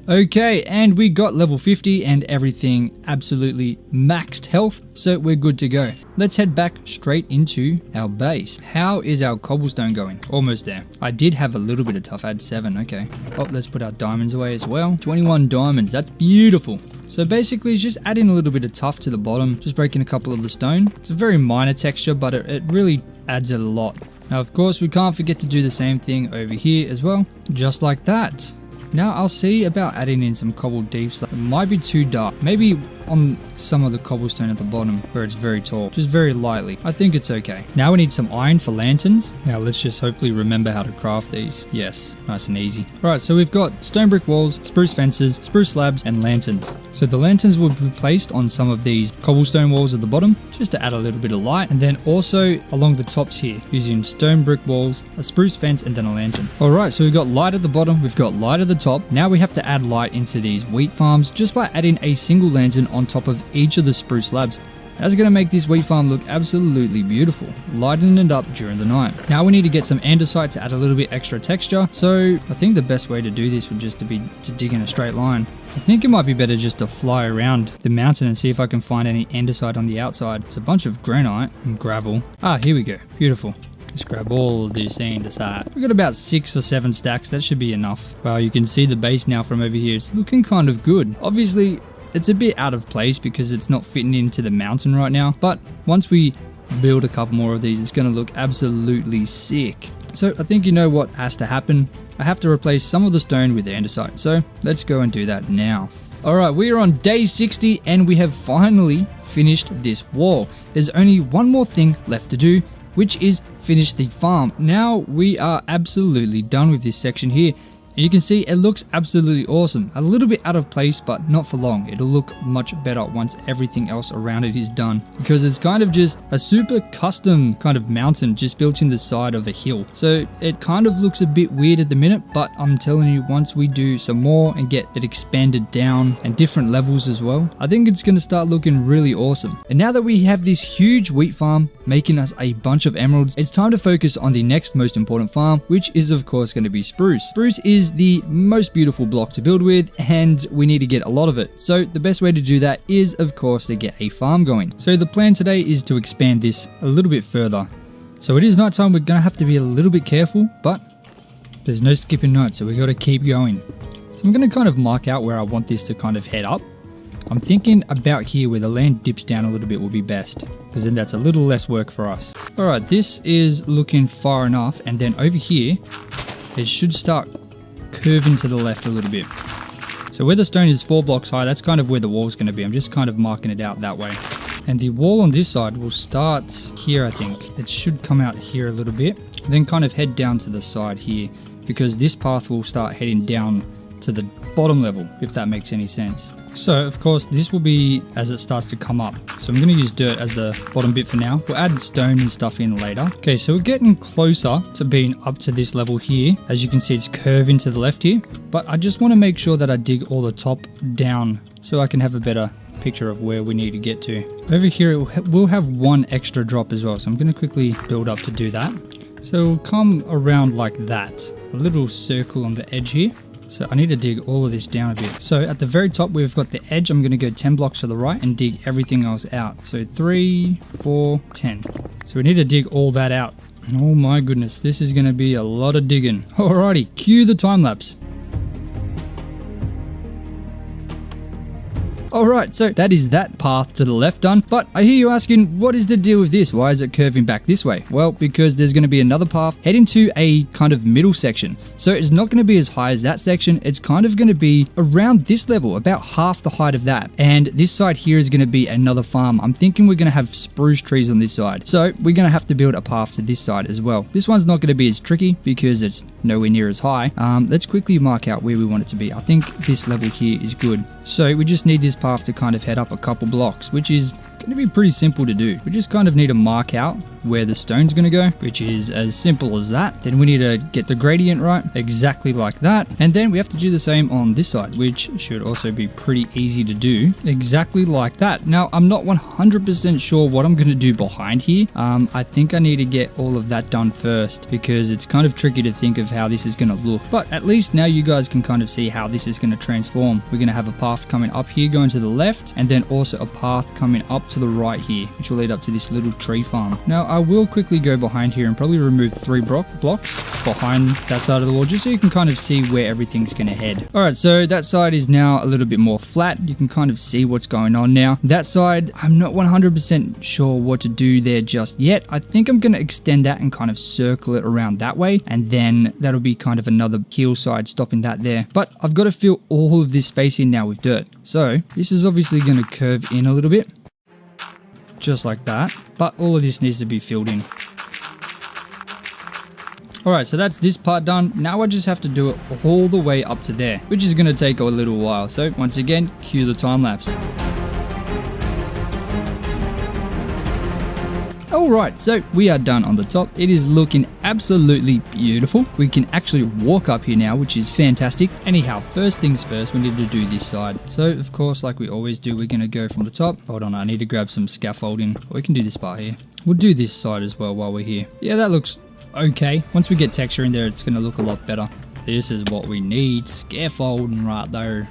Okay, and we got level 50 and everything absolutely maxed health, so we're good to go. Let's head back straight into our base. How is our cobblestone going? Almost there. I did have a little bit of tuff. I had 7, okay. Oh, let's put our diamonds away as well. 21 diamonds, that's beautiful. So basically it's just adding a little bit of tuff to the bottom, just breaking a couple of the stone. It's a very minor texture, but it really adds a lot. Now, of course, we can't forget to do the same thing over here as well, just like that. Now I'll see about adding in some cobble deep slate. It might be too dark. Maybe on some of the cobblestone at the bottom where it's very tall, just very lightly. I think it's okay. Now we need some iron for lanterns. Now let's just hopefully remember how to craft these. Yes, nice and easy. Alright, so we've got stone brick walls, spruce fences, spruce slabs, and lanterns. So the lanterns will be placed on some of these cobblestone walls at the bottom just to add a little bit of light, and then also along the tops here using stone brick walls, a spruce fence, and then a lantern. Alright, so we've got light at the bottom, we've got light at the top. Now we have to add light into these wheat farms just by adding a single lantern on top of each of the spruce slabs. That's going to make this wheat farm look absolutely beautiful, lightening it up during the night. Now we need to get some andesite to add a little bit extra texture, so I think the best way to do this would just be to dig in a straight line. I think it might be better just to fly around the mountain and see if I can find any andesite on the outside. It's a bunch of granite and gravel. Ah, here we go. Beautiful. Let's grab all of this andesite. We've got about 6 or 7 stacks. That should be enough. Wow, you can see the base now from over here. It's looking kind of good. Obviously, it's a bit out of place because it's not fitting into the mountain right now, but once we build a couple more of these, it's going to look absolutely sick. So I think you know what has to happen. I have to replace some of the stone with andesite, so let's go and do that now. Alright, we are on day 60 and we have finally finished this wall. There's only one more thing left to do, which is finish the farm. Now we are absolutely done with this section here. And you can see it looks absolutely awesome. A little bit out of place, but not for long. It'll look much better once everything else around it is done. Because it's kind of just a super custom kind of mountain just built in the side of a hill. So it kind of looks a bit weird at the minute, but I'm telling you, once we do some more and get it expanded down and different levels as well, I think it's going to start looking really awesome. And now that we have this huge wheat farm making us a bunch of emeralds, it's time to focus on the next most important farm, which is of course going to be Spruce. Spruce is the most beautiful block to build with, and we need to get a lot of it. So the best way to do that is of course to get a farm going. So the plan today is to expand this a little bit further. So it is nighttime, we're going to have to be a little bit careful, but there's no skipping night, so we got to keep going. So I'm going to kind of mark out where I want this to kind of head up. I'm thinking about here where the land dips down a little bit will be best, because then that's a little less work for us. Alright, this is looking far enough, and then over here it should start curving to the left a little bit. So where the stone is 4 blocks high, that's kind of where the wall's going to be. I'm just kind of marking it out that way. And the wall on this side will start here, I think. It should come out here a little bit, then kind of head down to the side here, because this path will start heading down to the bottom level, if that makes any sense. So of course this will be as it starts to come up. So I'm going to use dirt as the bottom bit for now. We'll add stone and stuff in later. Okay, so we're getting closer to being up to this level here. As you can see, it's curving to the left here, but I just want to make sure that I dig all the top down so I can have a better picture of where we need to get to. Over here we'll have 1 extra drop as well, so I'm going to quickly build up to do that. So we'll come around like that, a little circle on the edge here. So I need to dig all of this down a bit. So at the very top, we've got the edge. I'm going to go 10 blocks to the right and dig everything else out. So 3, 4, 10. So we need to dig all that out. Oh my goodness, this is going to be a lot of digging. Alrighty, cue the time lapse. Alright, so that is that path to the left done, but I hear you asking, what is the deal with this? Why is it curving back this way? Well, because there's going to be another path heading to a kind of middle section. So it's not going to be as high as that section. It's kind of going to be around this level, about half the height of that. And this side here is going to be another farm. I'm thinking we're going to have spruce trees on this side. So we're going to have to build a path to this side as well. This one's not going to be as tricky because it's nowhere near as high. Let's quickly mark out where we want it to be. I think this level here is good. So we just need this path to kind of head up a couple blocks, which is going to be pretty simple to do. We just kind of need to mark out where the stone's going to go, which is as simple as that. Then we need to get the gradient right, exactly like that. And then we have to do the same on this side, which should also be pretty easy to do, exactly like that. Now, I'm not 100% sure what I'm going to do behind here. I think I need to get all of that done first because it's kind of tricky to think of how this is going to look. But at least now you guys can kind of see how this is going to transform. We're going to have a path coming up here going to the left, and then also a path coming up to the right here, which will lead up to this little tree farm. Now, I will quickly go behind here and probably remove 3 blocks behind that side of the wall, just so you can kind of see where everything's going to head. Alright, so that side is now a little bit more flat. You can kind of see what's going on now. That side, I'm not 100% sure what to do there just yet. I think I'm going to extend that and kind of circle it around that way, and then that'll be kind of another hillside stopping that there. But I've got to fill all of this space in now with dirt. So this is obviously going to curve in a little bit, just like that, but all of this needs to be filled in. Alright, so that's this part done. Now I just have to do it all the way up to there, which is going to take a little while. So once again, cue the time lapse. Alright, so we are done on the top. It is looking absolutely beautiful. We can actually walk up here now, which is fantastic. Anyhow, first things first, we need to do this side. So, of course, like we always do, we're going to go from the top. Hold on, I need to grab some scaffolding. We can do this part here. We'll do this side as well while we're here. Yeah, that looks okay. Once we get texture in there, it's going to look a lot better. This is what we need. Scaffolding right there.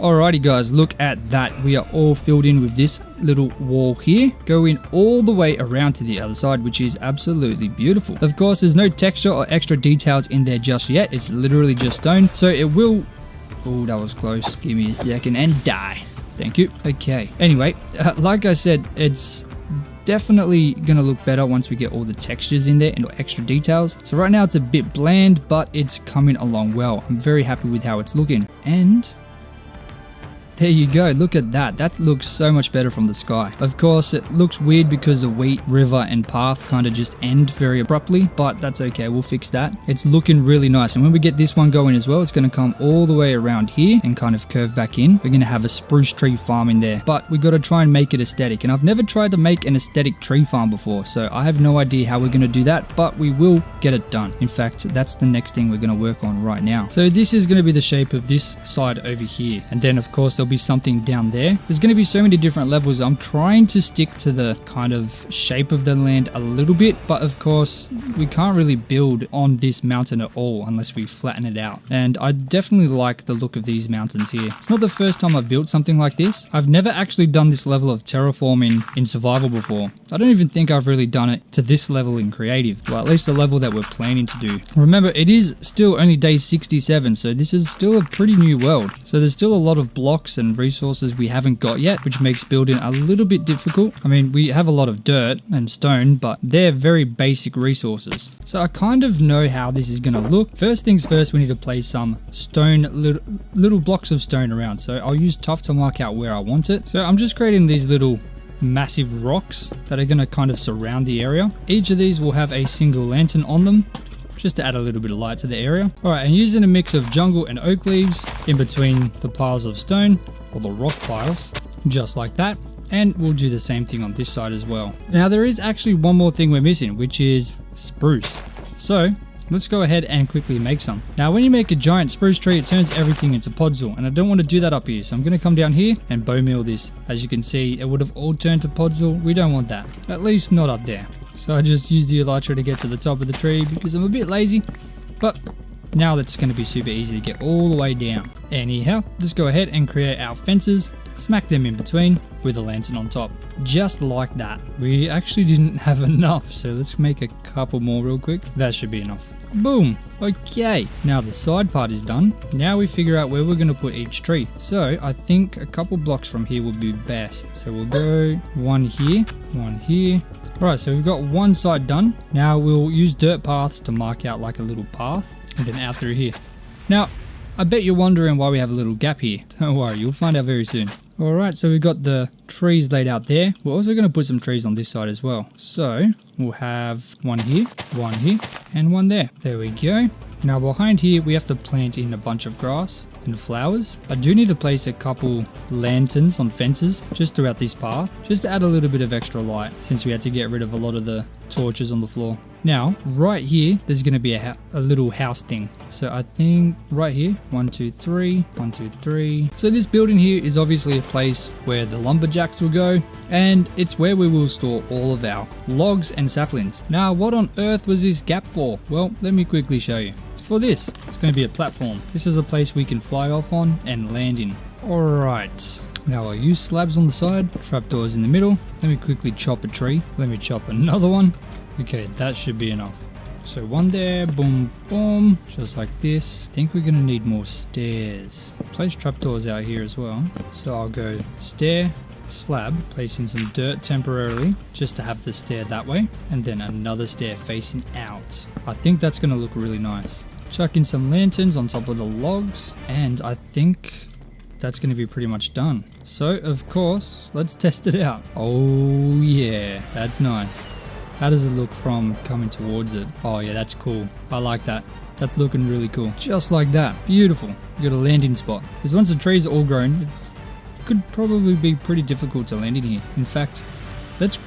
Alrighty guys, look at that. We are all filled in with this little wall here, going all the way around to the other side, which is absolutely beautiful. Of course, there's no texture or extra details in there just yet. It's literally just stone, so it will... Oh, that was close. Give me a second and die. Thank you. Okay. Anyway, like I said, it's definitely gonna look better once we get all the textures in there and extra details. So right now it's a bit bland, but it's coming along well. I'm very happy with how it's looking. And there you go, look at that. That looks so much better from the sky. Of course, it looks weird because the wheat, river, and path kind of just end very abruptly, but that's okay, we'll fix that. It's looking really nice, and when we get this one going as well, it's going to come all the way around here and kind of curve back in. We're going to have a spruce tree farm in there, but we got to try and make it aesthetic, and I've never tried to make an aesthetic tree farm before, so I have no idea how we're going to do that, but we will get it done. In fact, that's the next thing we're going to work on right now. So this is going to be the shape of this side over here, and then of course there'll be something down there. There's going to be so many different levels. I'm trying to stick to the kind of shape of the land a little bit, but of course we can't really build on this mountain at all unless we flatten it out. And I definitely like the look of these mountains here. It's not the first time I've built something like this. I've never actually done this level of terraforming in survival before. I don't even think I've really done it to this level in creative. Well, at least the level that we're planning to do. Remember, it is still only day 67, so this is still a pretty new world. So there's still a lot of blocks and resources we haven't got yet, which makes building a little bit difficult. I mean, we have a lot of dirt and stone, but they're very basic resources. So I kind of know how this is going to look. First things first, we need to place some stone, little blocks of stone around. So I'll use tuff to mark out where I want it. So I'm just creating these little massive rocks that are going to kind of surround the area. Each of these will have a single lantern on them, just to add a little bit of light to the area. Alright, and using a mix of jungle and oak leaves in between the piles of stone, or the rock piles, just like that. And we'll do the same thing on this side as well. Now there is actually one more thing we're missing, which is spruce. So let's go ahead and quickly make some. Now when you make a giant spruce tree, it turns everything into podzol, and I don't want to do that up here, so I'm going to come down here and bone meal this. As you can see, it would have all turned to podzol. We don't want that, at least not up there. So I just use the elytra to get to the top of the tree because I'm a bit lazy, but now that's going to be super easy to get all the way down. Anyhow, let's go ahead and create our fences, smack them in between with a lantern on top, just like that. We actually didn't have enough, so let's make a couple more real quick. That should be enough. Boom. Okay, now the side part is done. Now we figure out where we're going to put each tree. So I think a couple blocks from here would be best. So we'll go one here, one here. Right, so we've got one side done. Now we'll use dirt paths to mark out like a little path and then out through here. Now, I bet you're wondering why we have a little gap here. Don't worry, you'll find out very soon. Alright, so we've got the trees laid out there. We're also going to put some trees on this side as well. So we'll have one here, and one there. There we go. Now behind here, we have to plant in a bunch of grass and flowers. I do need to place a couple lanterns on fences just throughout this path, just to add a little bit of extra light, since we had to get rid of a lot of the torches on the floor. Now, right here, there's going to be a little house thing. So I think right here, 1, 2, 3, 1, 2, 3. So this building here is obviously a place where the lumberjacks will go, and it's where we will store all of our logs and saplings. Now, what on earth was this gap for? Well, let me quickly show you. It's for this. It's going to be a platform. This is a place we can fly off on and land in. Alright. Now I'll use slabs on the side, trapdoors in the middle. Let me quickly chop a tree. Let me chop another one. Okay, that should be enough. So one there, boom, boom, just like this. I think we're going to need more stairs. Place trapdoors out here as well. So I'll go stair, slab, placing some dirt temporarily, just to have the stair that way. And then another stair facing out. I think that's going to look really nice. Chuck in some lanterns on top of the logs. And I think that's going to be pretty much done. So, of course, let's test it out. Oh, yeah, that's nice. How does it look from coming towards it? Oh, yeah, that's cool. I like that. That's looking really cool. Just like that. Beautiful. We got a landing spot. Because once the trees are all grown, it's could probably be pretty difficult to land in here. In fact, let's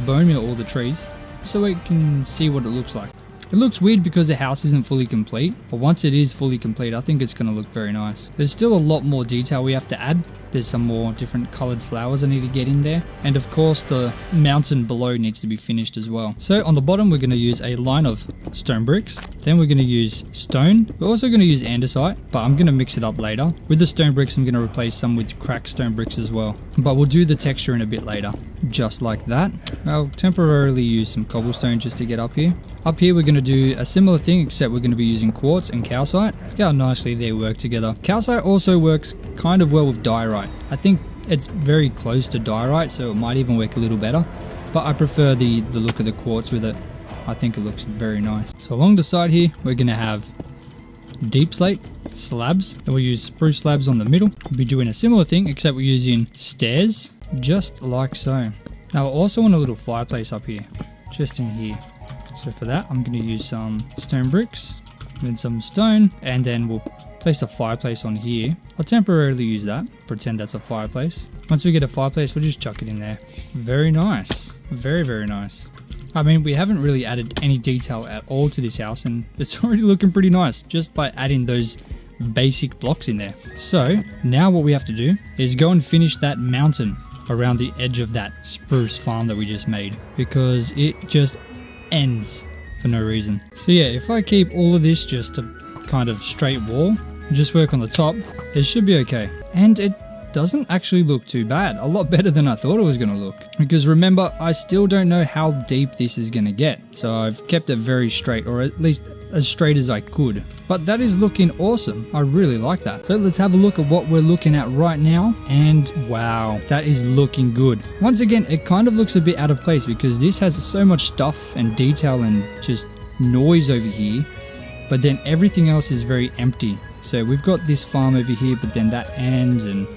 bone meal all the trees so we can see what it looks like. It looks weird because the house isn't fully complete, but once it is fully complete, I think it's going to look very nice. There's still a lot more detail we have to add. There's some more different colored flowers I need to get in there. And of course, the mountain below needs to be finished as well. So on the bottom, we're going to use a line of stone bricks. Then we're going to use stone. We're also going to use andesite, but I'm going to mix it up later. With the stone bricks, I'm going to replace some with cracked stone bricks as well. But we'll do the texture in a bit later. Just like that. I'll temporarily use some cobblestone just to get up here. Up here, we're going to do a similar thing, except we're going to be using quartz and calcite. Look how nicely they work together. Calcite also works kind of well with diorite. I think it's very close to diorite, so it might even work a little better. But I prefer the look of the quartz with it. I think it looks very nice. So along the side here, we're going to have deep slate slabs. Then we'll use spruce slabs on the middle. We'll be doing a similar thing, except we're using stairs, just like so. Now I also want a little fireplace up here, just in here. So for that, I'm going to use some stone bricks, then some stone, and then we'll place a fireplace on here. I'll temporarily use that, pretend that's a fireplace. Once we get a fireplace, we'll just chuck it in there. Very nice. Very, very nice. I mean, we haven't really added any detail at all to this house, and it's already looking pretty nice just by adding those basic blocks in there. So now what we have to do is go and finish that mountain around the edge of that spruce farm that we just made, because it just ends for no reason. So yeah, if I keep all of this just a kind of straight wall and just work on the top, it should be okay. And it doesn't actually look too bad. A lot better than I thought it was going to look. Because remember, I still don't know how deep this is going to get. So I've kept it very straight, or at least as straight as I could. But that is looking awesome. I really like that. So let's have a look at what we're looking at right now. And wow, that is looking good. Once again, it kind of looks a bit out of place because this has so much stuff and detail and just noise over here. But then everything else is very empty. So we've got this farm over here, but then that ends, and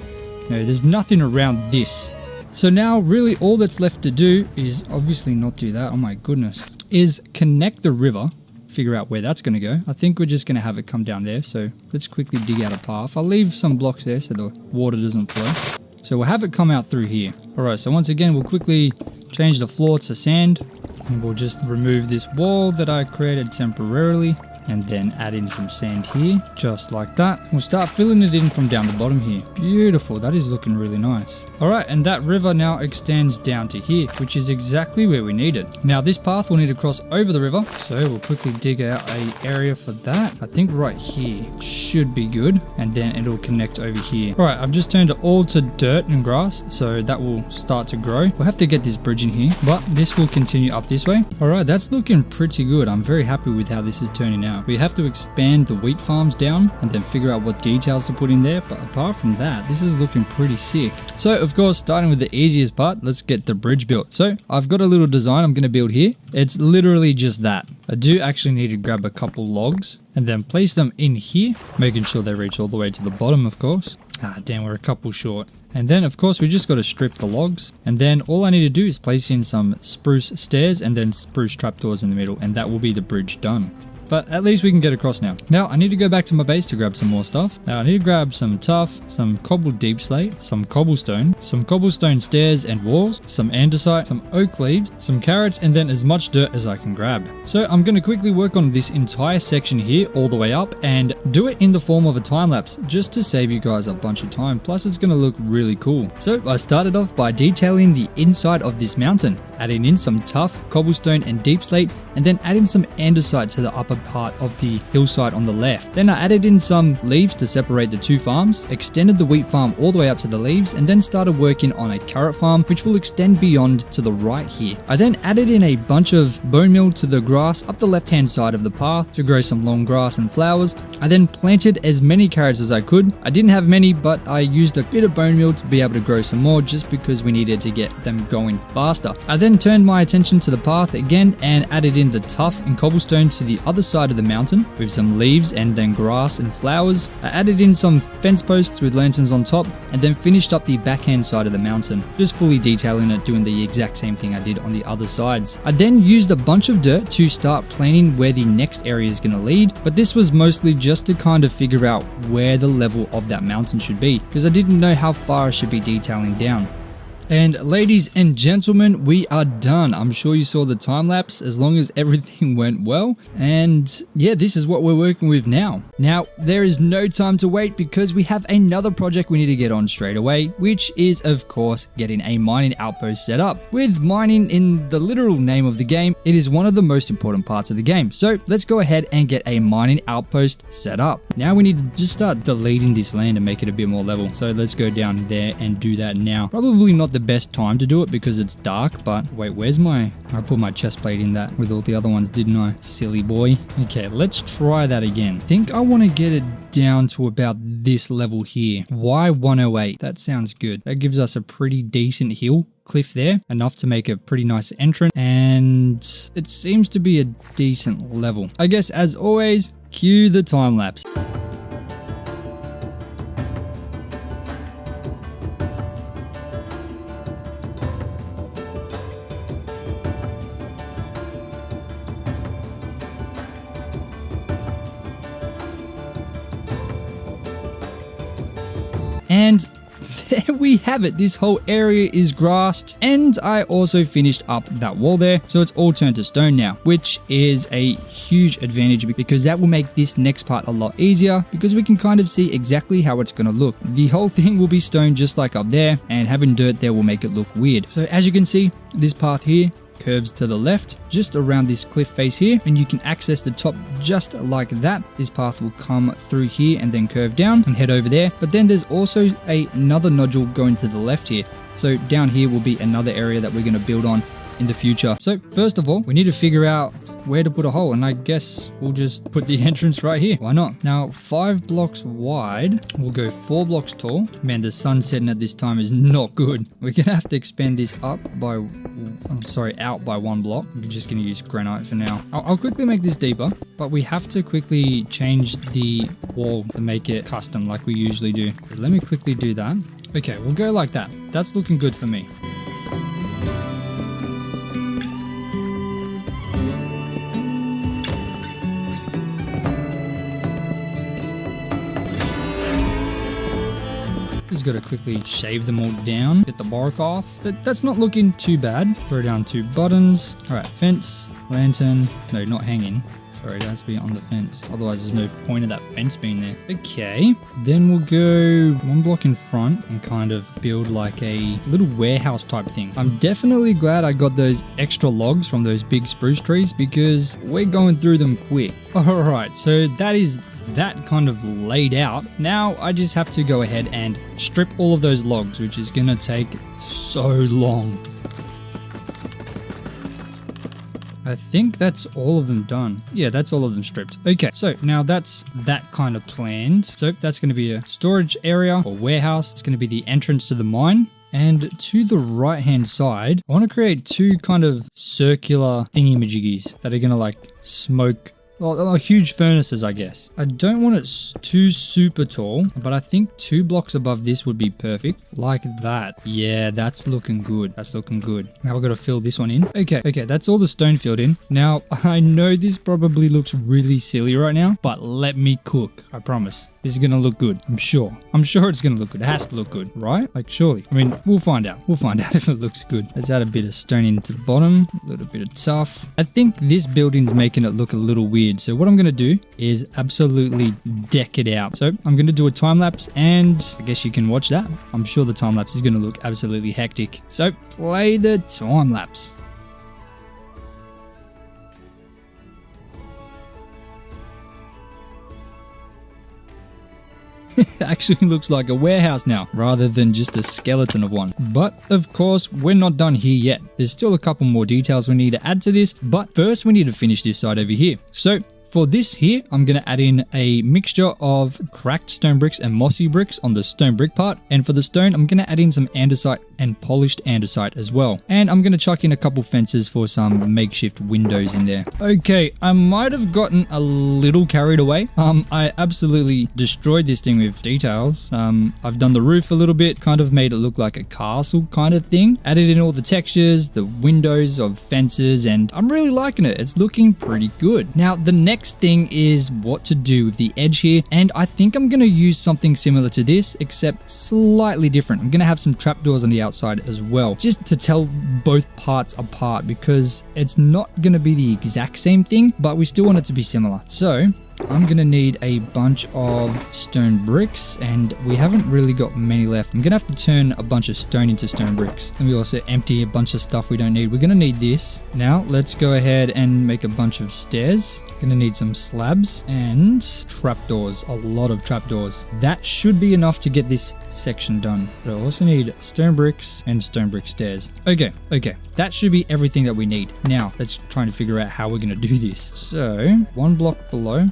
there's nothing around this. So now really all that's left to do is obviously not do that. Oh my goodness. Is connect the river, figure out where that's going to go. I think we're just going to have it come down there. So let's quickly dig out a path. I'll leave some blocks there so the water doesn't flow. So we'll have it come out through here. All right, so once again, we'll quickly change the floor to sand, and we'll just remove this wall that I created temporarily, and then add in some sand here, just like that. We'll start filling it in from down the bottom here. Beautiful, that is looking really nice. All right, and that river now extends down to here, which is exactly where we need it. Now this path will need to cross over the river, so we'll quickly dig out an area for that. I think right here should be good, and then it'll connect over here. All right, I've just turned it all to dirt and grass, so that will start to grow. We'll have to get this bridge in here, but this will continue up this way. All right, that's looking pretty good. I'm very happy with how this is turning out. We have to expand the wheat farms down and then figure out what details to put in there, but apart from that, this is looking pretty sick. So of course, starting with the easiest part, let's get the bridge built. So I've got a little design I'm going to build here. It's literally just that. I do actually need to grab a couple logs and then place them in here, making sure they reach all the way to the bottom, of course. Ah, damn, we're a couple short. And then of course we just got to strip the logs, and then all I need to do is place in some spruce stairs and then spruce trapdoors in the middle, and that will be the bridge done. But at least we can get across now. Now I need to go back to my base to grab some more stuff. Now I need to grab some tuff, some cobbled deep slate, some cobblestone stairs and walls, some andesite, some oak leaves, some carrots, and then as much dirt as I can grab. So I'm going to quickly work on this entire section here all the way up and do it in the form of a time lapse, just to save you guys a bunch of time. Plus it's going to look really cool. So I started off by detailing the inside of this mountain, adding in some tuff, cobblestone and deep slate, and then adding some andesite to the upper part of the hillside on the left. Then I added in some leaves to separate the two farms, extended the wheat farm all the way up to the leaves, and then started working on a carrot farm which will extend beyond to the right here. I then added in a bunch of bone meal to the grass up the left hand side of the path to grow some long grass and flowers. I then planted as many carrots as I could. I didn't have many, but I used a bit of bone meal to be able to grow some more just because we needed to get them going faster. I then turned my attention to the path again and added in the tuff and cobblestone to the other side of the mountain with some leaves and then grass and flowers. I added in some fence posts with lanterns on top and then finished up the backhand side of the mountain, just fully detailing it, doing the exact same thing I did on the other sides. I then used a bunch of dirt to start planning where the next area is going to lead, but this was mostly just to kind of figure out where the level of that mountain should be, because I didn't know how far I should be detailing down. And ladies and gentlemen, we are done. I'm sure you saw the time lapse, as long as everything went well. And yeah, this is what we're working with now. Now, there is no time to wait because we have another project we need to get on straight away, which is of course getting a mining outpost set up. With mining in the literal name of the game, it is one of the most important parts of the game. So let's go ahead and get a mining outpost set up. Now we need to just start deleting this land and make it a bit more level. So let's go down there and do that now. Probably not the best time to do it because it's dark, but wait, where's my... I put my chest plate in that with all the other ones, didn't I? Silly boy. Okay, let's try that again. I think I want to get it down to about this level here. Why 108? That sounds good. That gives us a pretty decent hill cliff there, enough to make a pretty nice entrance, and it seems to be a decent level. I guess as always, cue the time lapse. And there we have it. This whole area is grassed, and I also finished up that wall there, so it's all turned to stone now, which is a huge advantage because that will make this next part a lot easier because we can kind of see exactly how it's going to look. The whole thing will be stone just like up there, and having dirt there will make it look weird. So as you can see, this path here curves to the left just around this cliff face here, and you can access the top just like that. This path will come through here and then curve down and head over there, but then there's also another nodule going to the left here. So down here will be another area that we're going to build on in the future. So first of all, we need to figure out where to put a hole, and I guess we'll just put the entrance right here. Why not? Now 5 blocks wide, we'll go 4 blocks tall. Man, the sun setting at this time is not good. We're gonna have to expand this up by out by 1 block. We're just gonna use granite for now. I'll quickly make this deeper, but we have to quickly change the wall to make it custom like we usually do. So let me quickly do that. Okay, we'll go like that. That's looking good for me. Just got to quickly shave them all down, get the bark off. But that's not looking too bad. Throw down 2 buttons. All right, fence, lantern. No, not hanging. Sorry, it has to be on the fence. Otherwise, there's no point of that fence being there. Okay, then we'll go 1 block in front and kind of build like a little warehouse type thing. I'm definitely glad I got those extra logs from those big spruce trees because we're going through them quick. All right, so that is that kind of laid out. Now I just have to go ahead and strip all of those logs, which is gonna take so long. I think that's all of them done. Yeah, that's all of them stripped. Okay, so now that's that kind of planned. So that's going to be a storage area or warehouse. It's going to be the entrance to the mine. And to the right hand side, I want to create 2 kind of circular thingy-majiggies that are going to like smoke. Well, huge furnaces, I guess. I don't want it too super tall, but I think 2 blocks above this would be perfect. Like that. Yeah, that's looking good. That's looking good. Now I've got to fill this one in. Okay, that's all the stone filled in. Now, I know this probably looks really silly right now, but let me cook. I promise. This is going to look good. I'm sure. it's going to look good. It has to look good, right? Like, surely. I mean, we'll find out. We'll find out if it looks good. Let's add a bit of stone into the bottom. A little bit of tuff. I think this building's making it look a little weird. So what I'm going to do is absolutely deck it out. So I'm going to do a time lapse, and I guess you can watch that. I'm sure the time lapse is going to look absolutely hectic. So play the time lapse. It actually looks like a warehouse now, rather than just a skeleton of one. But of course, we're not done here yet. There's still a couple more details we need to add to this, but first we need to finish this side over here. So For this here, I'm going to add in a mixture of cracked stone bricks and mossy bricks on the stone brick part. And for the stone, I'm going to add in some andesite and polished andesite as well. And I'm going to chuck in a couple fences for some makeshift windows in there. Okay, I might have gotten a little carried away. I absolutely destroyed this thing with details. I've done the roof a little bit, kind of made it look like a castle kind of thing. Added in all the textures, the windows of fences, and I'm really liking it. It's looking pretty good. Now, the next thing is what to do with the edge here. And I think I'm going to use something similar to this, except slightly different. I'm going to have some trapdoors on the outside as well, just to tell both parts apart, because it's not going to be the exact same thing, but we still want it to be similar. So I'm going to need a bunch of stone bricks, and we haven't really got many left. I'm going to have to turn a bunch of stone into stone bricks. And we also empty a bunch of stuff we don't need. We're going to need this. Now let's go ahead and make a bunch of stairs. Going to need some slabs and trapdoors, a lot of trapdoors. That should be enough to get this section done. But I also need stone bricks and stone brick stairs. Okay. That should be everything that we need. Now, let's try and figure out how we're going to do this. So, one block below.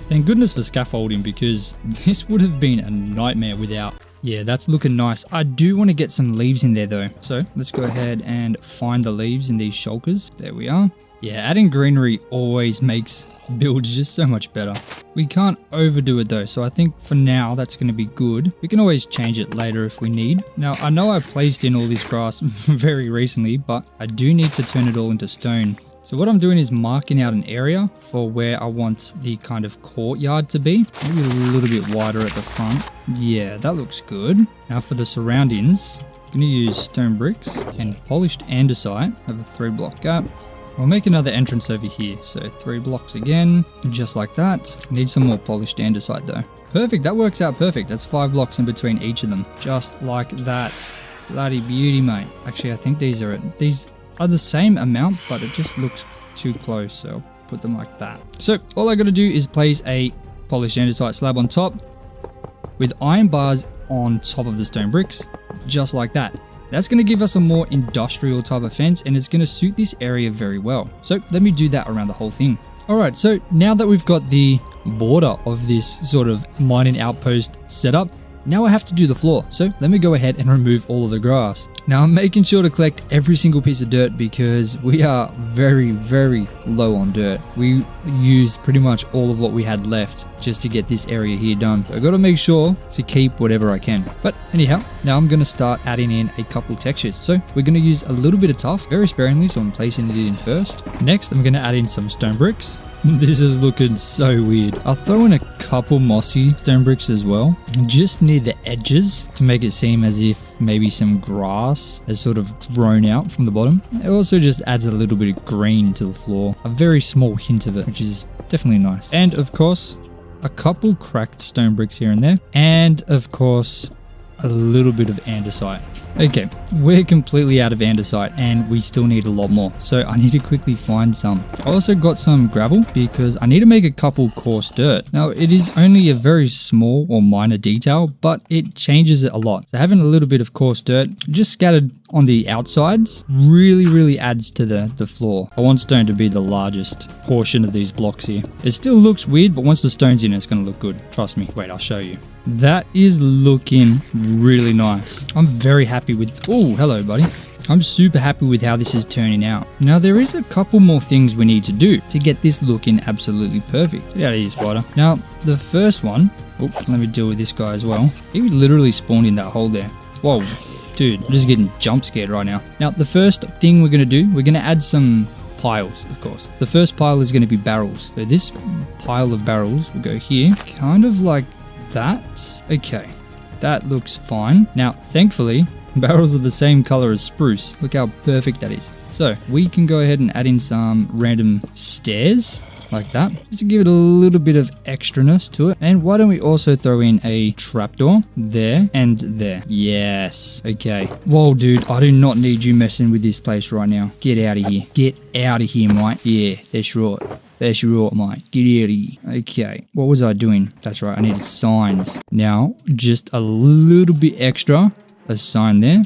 Thank goodness for scaffolding, because this would have been a nightmare without. Yeah, that's looking nice. I do want to get some leaves in there though. So, let's go ahead and find the leaves in these shulkers. There we are. Yeah, adding greenery always makes builds just so much better. We can't overdo it though, so I think for now that's going to be good. We can always change it later if we need. Now, I know I placed in all this grass very recently, but I do need to turn it all into stone. So what I'm doing is marking out an area for where I want the kind of courtyard to be. Maybe a little bit wider at the front. Yeah, that looks good. Now for the surroundings, I'm going to use stone bricks and polished andesite over 3-block gap. I'll make another entrance over here, so 3 blocks again, just like that. Need some more polished andesite though. Perfect, that works out perfect. That's 5 blocks in between each of them, just like that. Bloody beauty, mate. Actually, I think these are the same amount, but it just looks too close, so I'll put them like that. So all I gotta do is place a polished andesite slab on top with iron bars on top of the stone bricks, just like that. That's going to give us a more industrial type of fence, and it's going to suit this area very well. So let me do that around the whole thing. Alright, so now that we've got the border of this sort of mining outpost set up, now I have to do the floor. So let me go ahead and remove all of the grass. Now I'm making sure to collect every single piece of dirt because we are very, very low on dirt. We used pretty much all of what we had left just to get this area here done. So I got to make sure to keep whatever I can. But anyhow, now I'm going to start adding in a couple textures. So we're going to use a little bit of tuff, very sparingly, so I'm placing it in first. Next, I'm going to add in some stone bricks. This is looking so weird. I'll throw in a couple mossy stone bricks as well, just near the edges to make it seem as if maybe some grass has sort of grown out from the bottom. It also just adds a little bit of green to the floor, a very small hint of it, which is definitely nice. And of course, a couple cracked stone bricks here and there, and of course, a little bit of andesite. Okay, we're completely out of andesite and we still need a lot more. So I need to quickly find some. I also got some gravel because I need to make a couple coarse dirt. Now it is only a very small or minor detail, but it changes it a lot. So having a little bit of coarse dirt just scattered on the outsides really adds to the floor. I want stone to be the largest portion of these blocks here. It still looks weird, but once the stone's in, it's going to look good. Trust me. Wait, I'll show you. That is looking really nice. I'm very happy with... Oh, hello, buddy. I'm super happy with how this is turning out. Now, there is a couple more things we need to do to get this looking absolutely perfect. Get out of here, spider. Now, the first one... Oops, let me deal with this guy as well. He literally spawned in that hole there. Whoa, dude, I'm just getting jump scared right now. Now, the first thing we're going to do, we're going to add some piles, of course. The first pile is going to be barrels. So this pile of barrels will go here, kind of like that. Okay, that looks fine. Now, thankfully, barrels are the same color as spruce. Look how perfect that is. So we can go ahead and add in some random stairs like that, just to give it a little bit of extraness to it. And why don't we also throw in a trapdoor there and there? Yes. Okay. Whoa, dude, I do not need you messing with this place right now. Get out of here. Get out of here, mate. Yeah, that's right. That's right, mate. Get out of here. Okay. What was I doing? That's right. I needed signs. Now, just a little bit extra. A sign there.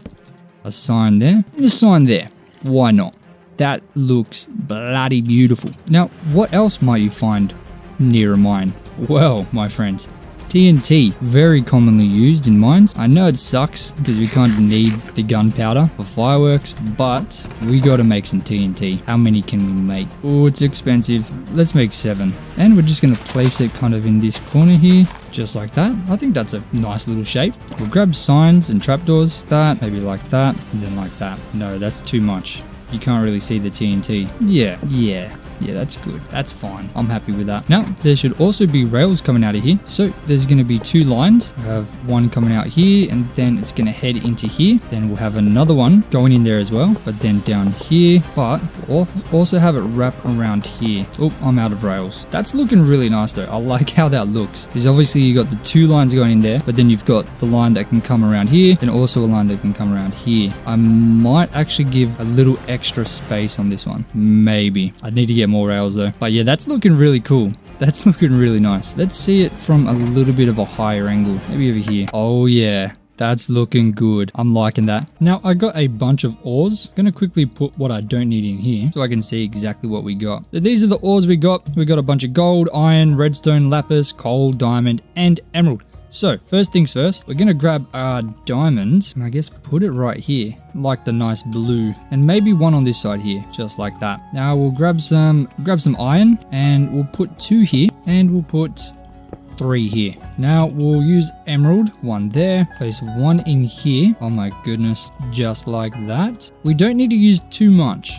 A sign there. And a sign there. Why not? that looks bloody beautiful. Now, what else might you find near a mine? Well, my friends, TNT, very commonly used in mines. I know it sucks because we kind of need the gunpowder for fireworks, but we got to make some TNT. How many can we make? Oh, it's expensive. Let's make 7. And we're just going to place it kind of in this corner here, just like that. I think that's a nice little shape. We'll grab signs and trapdoors, that, maybe like that, and then like that. No, that's too much. You can't really see the TNT. Yeah, that's good. That's fine. I'm happy with that. Now, there should also be rails coming out of here. So there's going to be 2 lines. We have one coming out here, and then it's going to head into here. Then we'll have another one going in there as well, but then down here. But we'll also have it wrap around here. Oh, I'm out of rails. That's looking really nice though. I like how that looks. Because obviously you got the 2 lines going in there, but then you've got the line that can come around here, and also a line that can come around here. I might actually give a little extra space on this one. Maybe. I need to get more rails though. But yeah, that's looking really cool. That's looking really nice. Let's see it from a little bit of a higher angle. Maybe over here. Oh yeah. That's looking good. I'm liking that. Now, I got a bunch of ores. Gonna quickly put what I don't need in here so I can see exactly what we got. So these are the ores we got. We got a bunch of gold, iron, redstone, lapis, coal, diamond, and emerald. So, first things first, we're going to grab our diamonds and I guess put it right here, like the nice blue, and maybe one on this side here, just like that. Now we'll grab some iron and we'll put 2 here and we'll put 3 here. Now we'll use emerald, 1 there, place 1 in here. Oh my goodness, just like that. We don't need to use too much.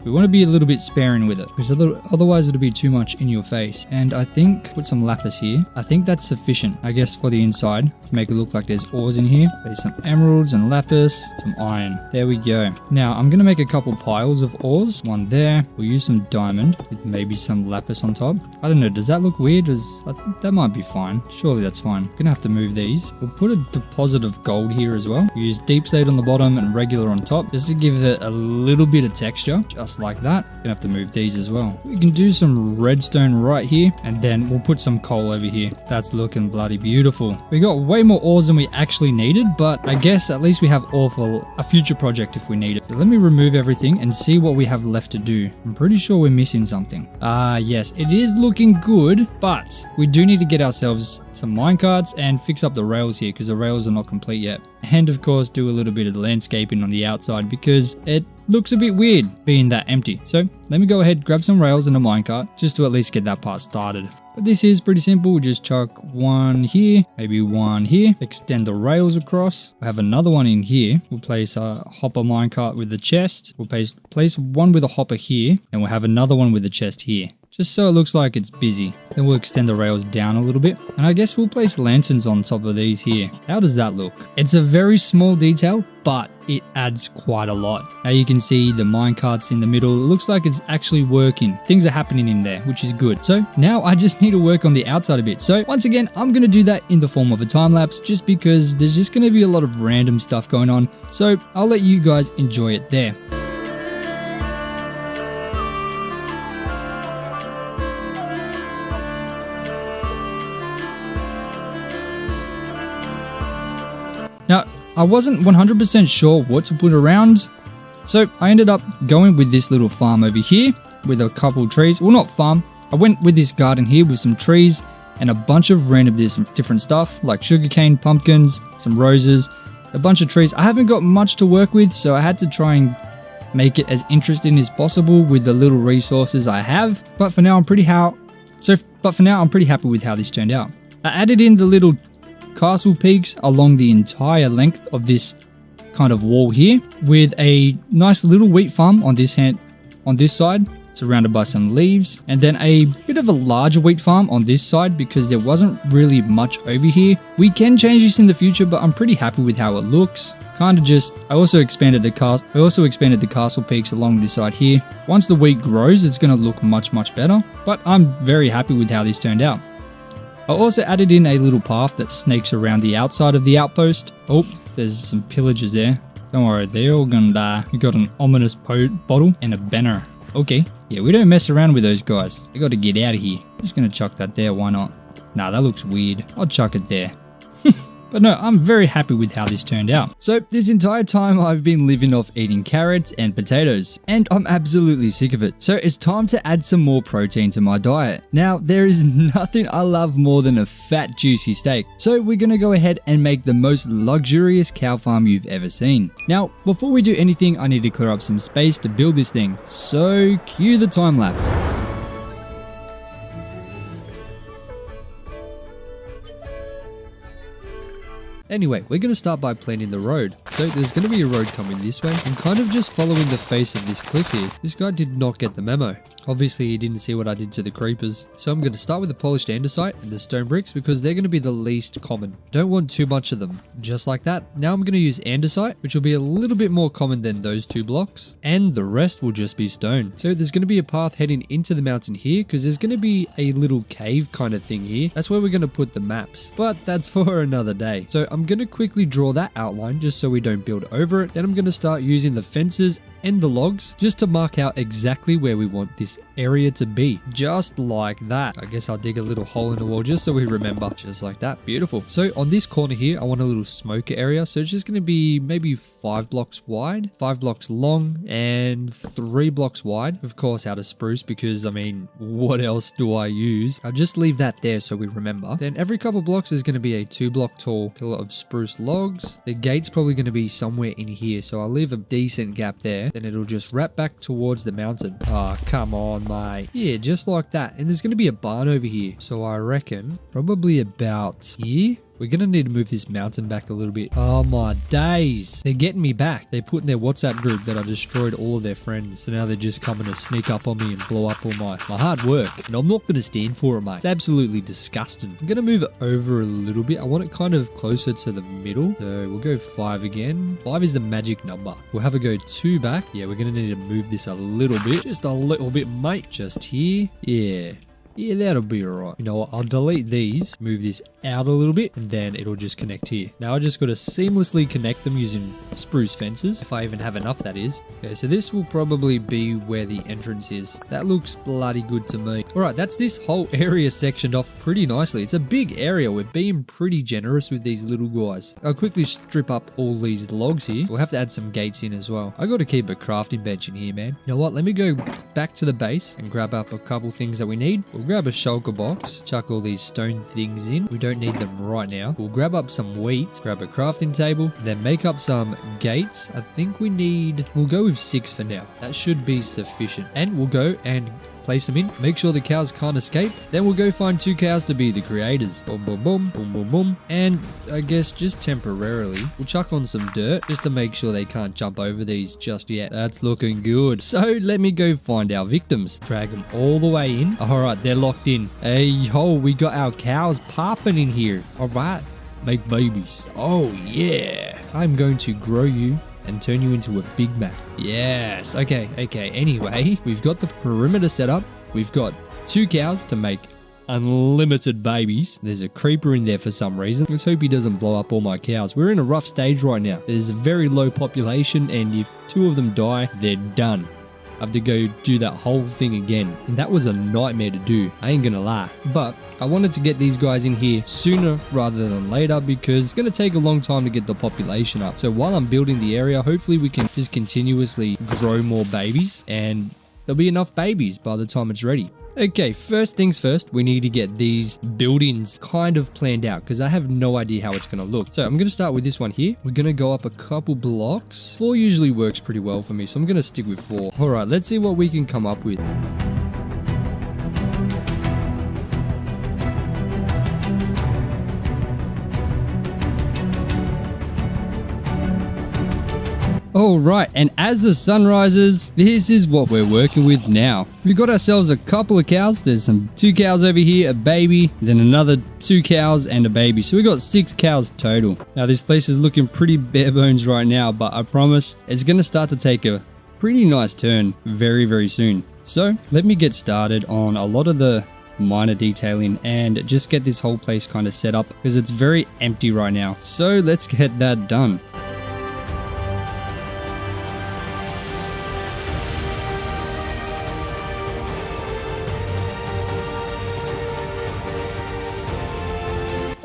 We want to be a little bit sparing with it because otherwise it'll be too much in your face. And I think put some lapis here. I think that's sufficient, I guess, for the inside to make it look like there's ores in here. There's some emeralds and lapis, some iron. There we go. Now I'm going to make a couple piles of ores. 1 there. We'll use some diamond with maybe some lapis on top. I don't know. Does that look weird? I think that might be fine. Surely that's fine. I'm going to have to move these. We'll put a deposit of gold here as well. We'll use deep slate on the bottom and regular on top just to give it a little bit of texture. Just like that. Gonna have to move these as well. We can do some redstone right here and then we'll put some coal over here. That's looking bloody beautiful. We got way more ores than we actually needed, but I guess at least we have ore for a future project if we need it. So let me remove everything and see what we have left to do. I'm pretty sure we're missing something. Yes, it is looking good, but we do need to get ourselves some minecarts and fix up the rails here because the rails are not complete yet. And of course do a little bit of the landscaping on the outside because it looks a bit weird being that empty. So let me go ahead, grab some rails and a minecart just to at least get that part started. But this is pretty simple. We'll just chuck 1 here, maybe 1 here, extend the rails across. We'll have another one in here. We'll place a hopper minecart with the chest. We'll place 1 with a hopper here, and we'll have another one with a chest here, just so it looks like it's busy. Then we'll extend the rails down a little bit. And I guess we'll place lanterns on top of these here. How does that look? It's a very small detail, but it adds quite a lot. Now you can see the minecarts in the middle. It looks like it's actually working. Things are happening in there, which is good. So now I just need to work on the outside a bit. So once again, I'm going to do that in the form of a time lapse just because there's just going to be a lot of random stuff going on. So I'll let you guys enjoy it there. Now, I wasn't 100% sure what to put around, so I ended up going with this little farm over here with a couple trees. Well, not farm. I went with this garden here with some trees and a bunch of random different stuff like sugarcane, pumpkins, some roses, a bunch of trees. I haven't got much to work with, so I had to try and make it as interesting as possible with the little resources I have. But for now, I'm pretty happy with how this turned out. I added in the little castle peaks along the entire length of this kind of wall here with a nice little wheat farm on this side surrounded by some leaves, and then a bit of a larger wheat farm on this side because there wasn't really much over here. We can change this in the future, but I'm pretty happy with how it looks. I also expanded the castle peaks along this side here. Once the wheat grows, it's going to look much better, but I'm very happy with how this turned out. I also added in a little path that snakes around the outside of the outpost. Oh, there's some pillagers there. Don't worry, they're all gonna die. We got an ominous bottle and a banner. Okay, yeah, we don't mess around with those guys. We gotta get out of here. Just gonna chuck that there, why not? Nah, that looks weird. I'll chuck it there. But no, I'm very happy with how this turned out. So this entire time I've been living off eating carrots and potatoes, and I'm absolutely sick of it. So it's time to add some more protein to my diet. Now, there is nothing I love more than a fat juicy steak. So we're gonna go ahead and make the most luxurious cow farm you've ever seen. Now, before we do anything, I need to clear up some space to build this thing. So cue the time lapse. Anyway, we're going to start by planning the road. So there's going to be a road coming this way. I'm kind of just following the face of this cliff here. This guy did not get the memo. Obviously, he didn't see what I did to the creepers. So I'm going to start with the polished andesite and the stone bricks because they're going to be the least common. Don't want too much of them. Just like that. Now I'm going to use andesite, which will be a little bit more common than those two blocks. And the rest will just be stone. So there's going to be a path heading into the mountain here because there's going to be a little cave kind of thing here. That's where we're going to put the maps. But that's for another day. So I'm going to quickly draw that outline just so we don't build over it. Then I'm going to start using the fences and the logs just to mark out exactly where we want this area to be. Just like that. I guess I'll dig a little hole in the wall just so we remember. Just like that. Beautiful. So on this corner here, I want a little smoker area. So it's just going to be maybe 5 blocks wide, 5 blocks long, and 3 blocks wide. Of course, out of spruce because, I mean, what else do I use? I'll just leave that there so we remember. Then every couple blocks is going to be a 2-block tall pillar of spruce logs. The gate's probably going to be somewhere in here. So I'll leave a decent gap there. Then it'll just wrap back towards the mountain. Ah, come on, mate. Yeah, just like that. And there's going to be a barn over here. So I reckon probably about here. We're going to need to move this mountain back a little bit. Oh my days. They're getting me back. They put in their WhatsApp group that I destroyed all of their friends. So now they're just coming to sneak up on me and blow up all my hard work. And I'm not going to stand for it, mate. It's absolutely disgusting. I'm going to move it over a little bit. I want it kind of closer to the middle. So we'll go 5 again. 5 is the magic number. We'll have it go 2 back. Yeah, we're going to need to move this a little bit. Just a little bit, mate. Just here. Yeah. Yeah, that'll be alright. You know what? I'll delete these, move this out a little bit, and then it'll just connect here. Now I just got to seamlessly connect them using spruce fences, if I even have enough, that is. Okay, so this will probably be where the entrance is. That looks bloody good to me. Alright, that's this whole area sectioned off pretty nicely. It's a big area. We're being pretty generous with these little guys. I'll quickly strip up all these logs here. We'll have to add some gates in as well. I got to keep a crafting bench in here, man. You know what? Let me go back to the base and grab up a couple things that we need. We'll grab a shulker box, chuck all these stone things in. We don't need them right now. We'll grab up some wheat, grab a crafting table, then make up some gates. I think we'll go with 6 for now. That should be sufficient. And we'll go and place them in, make sure the cows can't escape. Then we'll go find 2 cows to be the creators. Boom, boom, boom, boom, boom, boom. And I guess just temporarily, we'll chuck on some dirt just to make sure they can't jump over these just yet. That's looking good. So let me go find our victims. Drag them all the way in. All right, they're locked in. Hey, yo, we got our cows popping in here. All right, make babies. Oh, yeah. I'm going to grow you and turn you into a Big Mac. Yes. Okay. Anyway, we've got the perimeter set up. We've got 2 cows to make unlimited babies. There's a creeper in there for some reason. Let's hope he doesn't blow up all my cows. We're in a rough stage right now. There's a very low population, and if 2 of them die, they're done. I have to go do that whole thing again. And that was a nightmare to do. I ain't gonna lie. But I wanted to get these guys in here sooner rather than later because it's gonna take a long time to get the population up. So while I'm building the area, hopefully we can just continuously grow more babies and there'll be enough babies by the time it's ready. Okay, first things first, we need to get these buildings kind of planned out because I have no idea how it's going to look. So I'm going to start with this one here. We're going to go up a couple blocks. 4 usually works pretty well for me, so I'm going to stick with 4. All right, let's see what we can come up with. Alright, and as the sun rises, this is what we're working with now. We've got ourselves a couple of cows. There's some 2 cows over here, a baby, then another 2 cows and a baby. So we got 6 cows total. Now this place is looking pretty bare bones right now, but I promise it's going to start to take a pretty nice turn very, very soon. So let me get started on a lot of the minor detailing and just get this whole place kind of set up because it's very empty right now. So let's get that done.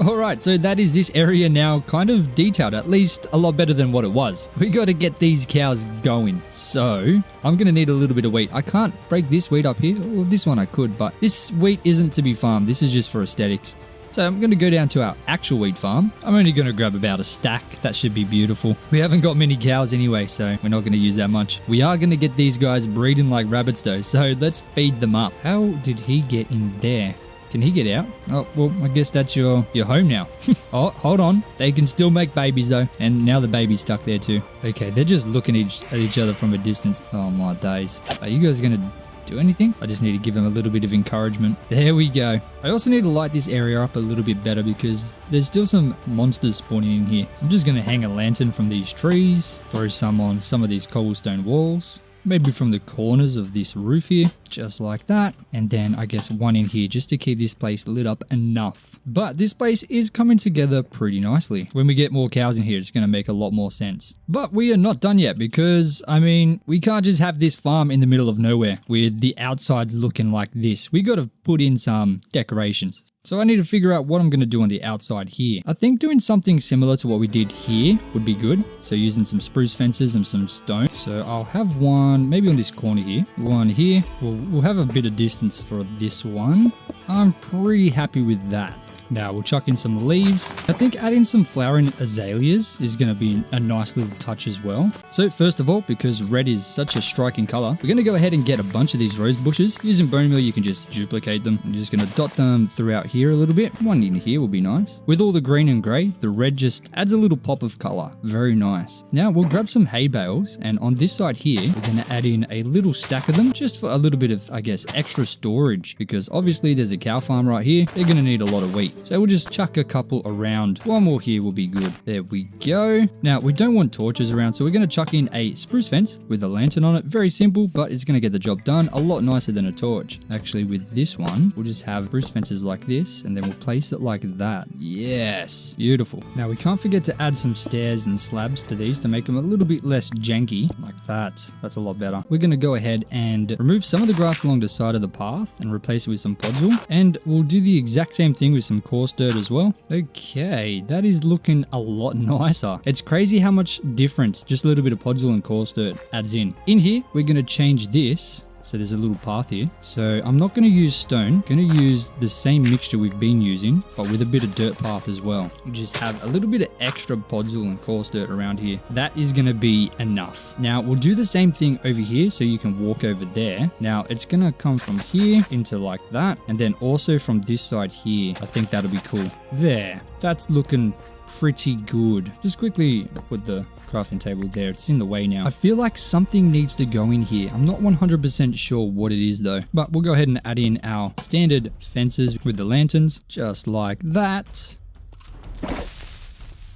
Alright, so that is this area now kind of detailed, at least a lot better than what it was. We got to get these cows going. So, I'm going to need a little bit of wheat. I can't break this wheat up here. Well, this one I could, but this wheat isn't to be farmed. This is just for aesthetics. So I'm going to go down to our actual wheat farm. I'm only going to grab about a stack. That should be beautiful. We haven't got many cows anyway, so we're not going to use that much. We are going to get these guys breeding like rabbits though, so let's feed them up. How did he get in there? Can he get out? Oh, well, I guess that's your home now. Oh, hold on. They can still make babies though. And now the baby's stuck there too. Okay, they're just looking at each other from a distance. Oh my days. Are you guys going to do anything? I just need to give them a little bit of encouragement. There we go. I also need to light this area up a little bit better because there's still some monsters spawning in here. So I'm just going to hang a lantern from these trees, throw some on some of these cobblestone walls. Maybe from the corners of this roof here, just like that. And then I guess one in here just to keep this place lit up enough. But this place is coming together pretty nicely. When we get more cows in here, it's going to make a lot more sense. But we are not done yet because, I mean, we can't just have this farm in the middle of nowhere with the outsides looking like this. We got to put in some decorations. So I need to figure out what I'm going to do on the outside here. I think doing something similar to what we did here would be good. So using some spruce fences and some stone. So I'll have one maybe on this corner here. One here. We'll have a bit of distance for this one. I'm pretty happy with that. Now we'll chuck in some leaves. I think adding some flowering azaleas is going to be a nice little touch as well. So first of all, because red is such a striking color, we're going to go ahead and get a bunch of these rose bushes. Using bone meal, you can just duplicate them. I'm just going to dot them throughout here a little bit. One in here will be nice. With all the green and gray, the red just adds a little pop of color. Very nice. Now we'll grab some hay bales, and on this side here, we're going to add in a little stack of them just for a little bit of, I guess, extra storage, because obviously there's a cow farm right here. They're going to need a lot of wheat. So we'll just chuck a couple around. One more here will be good. There we go. Now, we don't want torches around, so we're going to chuck in a spruce fence with a lantern on it. Very simple, but it's going to get the job done a lot nicer than a torch. Actually, with this one, we'll just have spruce fences like this, and then we'll place it like that. Yes, beautiful. Now, we can't forget to add some stairs and slabs to these to make them a little bit less janky, like that. That's a lot better. We're going to go ahead and remove some of the grass along the side of the path and replace it with some podzol, and we'll do the exact same thing with some coarse dirt as well. Okay, that is looking a lot nicer. It's crazy how much difference just a little bit of podzol and coarse dirt adds in. In here, we're going to change this. So there's a little path here. So I'm not going to use stone. I'm going to use the same mixture we've been using, but with a bit of dirt path as well. We just have a little bit of extra podzol and coarse dirt around here. That is going to be enough. Now we'll do the same thing over here so you can walk over there. Now it's going to come from here into like that. And then also from this side here. I think that'll be cool. There. That's looking pretty good. Just quickly put the crafting table there. It's in the way now. I feel like something needs to go in here. I'm not 100% sure what it is though. But we'll go ahead and add in our standard fences with the lanterns. Just like that.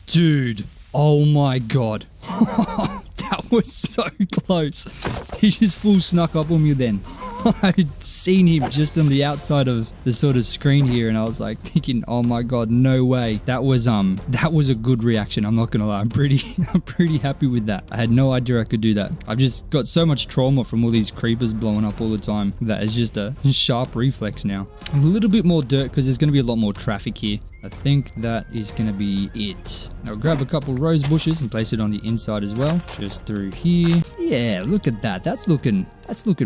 Dude. Oh my god. That was so close. He just full snuck up on me then. I'd seen him just on the outside of the sort of screen here, and I was like thinking, oh my god, no way. That was a good reaction. I'm not gonna lie. I'm pretty happy with that. I had no idea I could do that. I've just got so much trauma from all these creepers blowing up all the time that it's just a sharp reflex now. A little bit more dirt because there's gonna be a lot more traffic here. I think that is going to be it. Now grab a couple rose bushes and place it on the inside as well. Just through here. Yeah, look at that. That's looking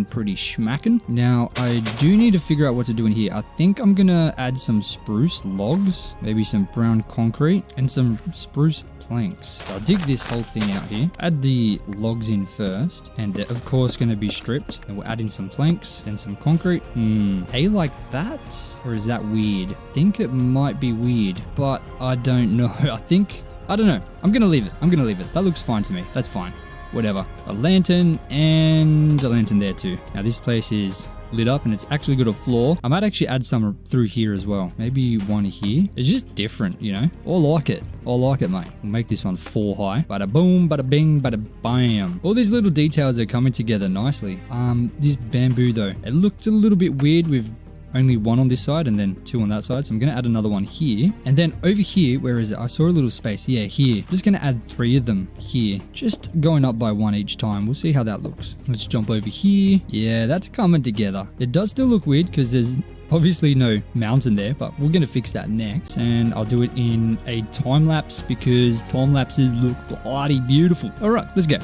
pretty schmacking. Now I do need to figure out what to do in here. I think I'm going to add some spruce logs, maybe some brown concrete and some spruce planks. I'll dig this whole thing out here. Add the logs in first, and they're of course going to be stripped. And we'll add in some planks and some concrete. Hay like that? Or is that weird? I think it might be weird, but I don't know. I don't know. I'm going to leave it. That looks fine to me. That's fine. Whatever. A lantern and a lantern there too. Now this place is lit up and it's actually got a floor. I might actually add some through here as well. Maybe one here. It's just different, you know? I like it, mate. We'll make this one 4 high. Bada boom, bada bing, bada bam. All these little details are coming together nicely. This bamboo though, it looked a little bit weird with only 1 on this side and then 2 on that side. So I'm going to add another one here. And then over here, where is it? I saw a little space. Yeah, here. Just going to add 3 of them here. Just going up by 1 each time. We'll see how that looks. Let's jump over here. Yeah, that's coming together. It does still look weird because there's Obviously no mountain there, but we're going to fix that next. And I'll do it in a time lapse because time lapses look bloody beautiful. All right, let's go.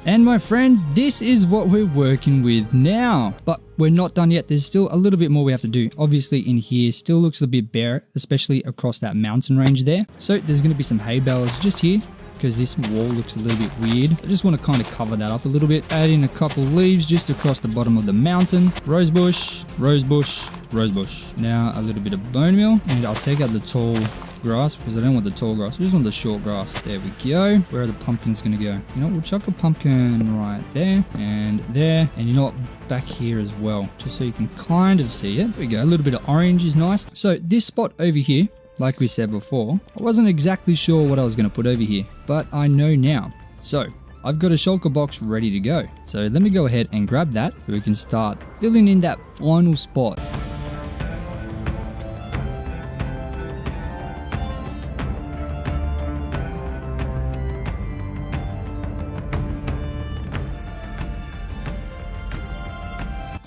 And my friends, this is what we're working with now. But we're not done yet. There's still a little bit more we have to do. Obviously in here still looks a bit bare, especially across that mountain range there. So there's going to be some hay bales just here because this wall looks a little bit weird. I just want to kind of cover that up a little bit. Add in a couple leaves just across the bottom of the mountain. Rose bush, rose bush, rose bush. Now a little bit of bone meal, and I'll take out the tall grass because I don't want the tall grass. I just want the short grass. There we go. Where are the pumpkins going to go? You know, we'll chuck a pumpkin right there. And you know what? Back here as well, just so you can kind of see it. There we go. A little bit of orange is nice. So this spot over here, like we said before, I wasn't exactly sure what I was going to put over here, but I know now. So I've got a shulker box ready to go. So let me go ahead and grab that so we can start filling in that final spot.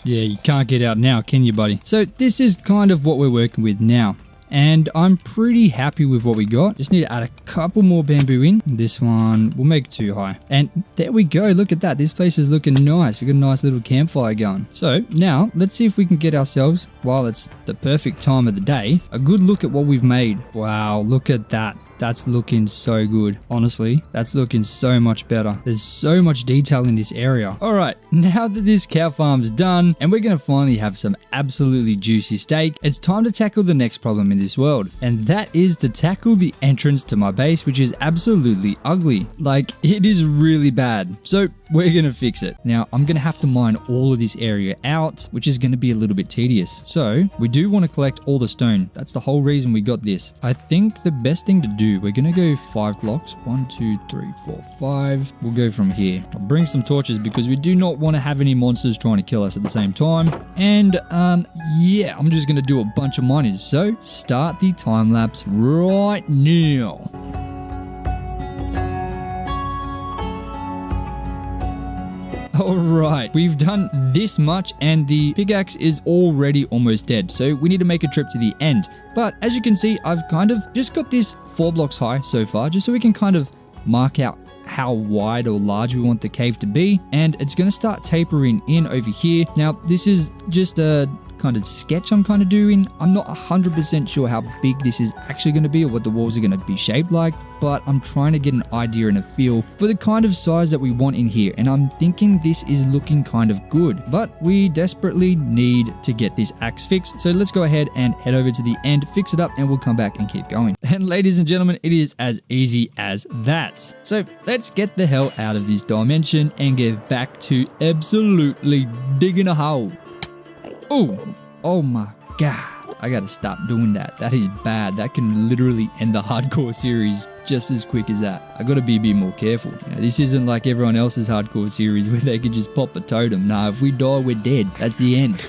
Yeah, you can't get out now, can you, buddy? So this is kind of what we're working with now. And I'm pretty happy with what we got. Just need to add a couple more bamboo in. This one, we'll make it too high. And there we go. Look at that. This place is looking nice. We got a nice little campfire going. So now let's see if we can get ourselves, while it's the perfect time of the day, a good look at what we've made. Wow, look at that. That's looking so good. Honestly, that's looking so much better. There's so much detail in this area. All right, now that this cow farm's done and we're going to finally have some absolutely juicy steak, it's time to tackle the next problem in this world. And that is to tackle the entrance to my base, which is absolutely ugly. Like, it is really bad. So we're going to fix it. Now, I'm going to have to mine all of this area out, which is going to be a little bit tedious. So we do want to collect all the stone. That's the whole reason we got this. I think the best thing to do, we're going to go 5 blocks. 1, 2, 3, 4, 5. We'll go from here. I'll bring some torches because we do not want to have any monsters trying to kill us at the same time. And yeah, I'm just going to do a bunch of mining. So start the time lapse right now. Alright, we've done this much and the pickaxe is already almost dead, so we need to make a trip to the end. But as you can see, I've kind of just got this 4 blocks high so far, just so we can kind of mark out how wide or large we want the cave to be, and it's going to start tapering in over here. Now, this is just a kind of sketch I'm kind of doing. I'm not 100% sure how big this is actually going to be or what the walls are going to be shaped like, but I'm trying to get an idea and a feel for the kind of size that we want in here, and I'm thinking this is looking kind of good, but we desperately need to get this axe fixed. So let's go ahead and head over to the end, fix it up, and we'll come back and keep going. And ladies and gentlemen, it is as easy as that. So let's get the hell out of this dimension and get back to absolutely digging a hole. Oh my god. I gotta stop doing that. That is bad. That can literally end the hardcore series just as quick as that. I gotta be a bit more careful. You know, this isn't like everyone else's hardcore series where they can just pop a totem. Nah, if we die, we're dead. That's the end.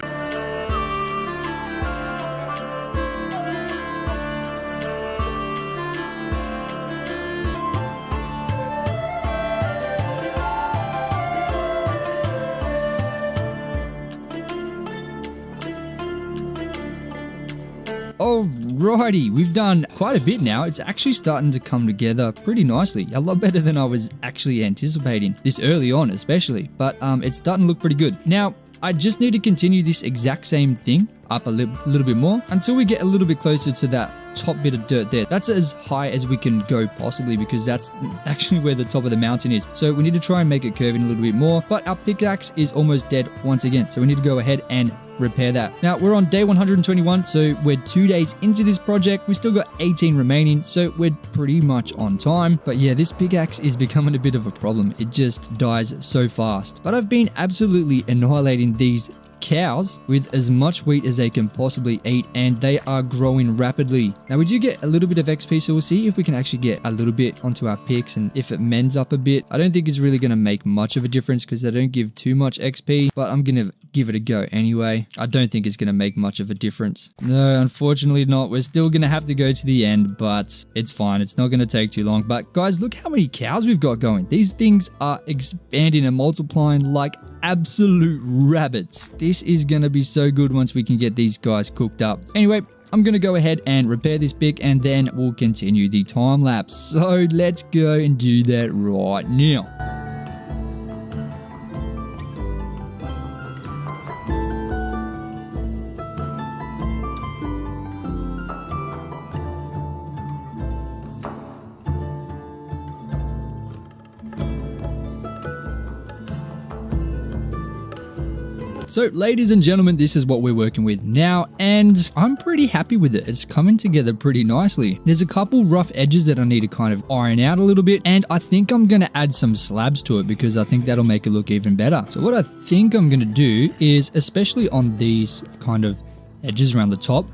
Alrighty, we've done quite a bit now. It's actually starting to come together pretty nicely. A lot better than I was actually anticipating this early on, especially. But it's starting to look pretty good. Now, I just need to continue this exact same thing up a little bit more until we get a little bit closer to that top bit of dirt there. That's as high as we can go possibly because that's actually where the top of the mountain is. So we need to try and make it curve in a little bit more, but our pickaxe is almost dead once again. So we need to go ahead and repair that. Now we're on day 121, so we're 2 days into this project. We still got 18 remaining, so we're pretty much on time. But yeah, this pickaxe is becoming a bit of a problem. It just dies so fast. But I've been absolutely annihilating these cows with as much wheat as they can possibly eat, and they are growing rapidly. Now we do get a little bit of XP, so we'll see if we can actually get a little bit onto our picks, and if it mends up a bit. I don't think it's really going to make much of a difference because they don't give too much XP, but I'm going to give it a go anyway. I don't think it's going to make much of a difference. No, unfortunately not. We're still going to have to go to the end, but it's fine. It's not going to take too long. But guys, look how many cows we've got going. These things are expanding and multiplying like absolute rabbits. This is going to be so good once we can get these guys cooked up. Anyway, I'm going to go ahead and repair this pick, and then we'll continue the time lapse. So let's go and do that right now. So ladies and gentlemen, this is what we're working with now, and I'm pretty happy with it. It's coming together pretty nicely. There's a couple rough edges that I need to kind of iron out a little bit, and I think I'm going to add some slabs to it because I think that'll make it look even better. So what I think I'm going to do is, especially on these kind of edges around the top,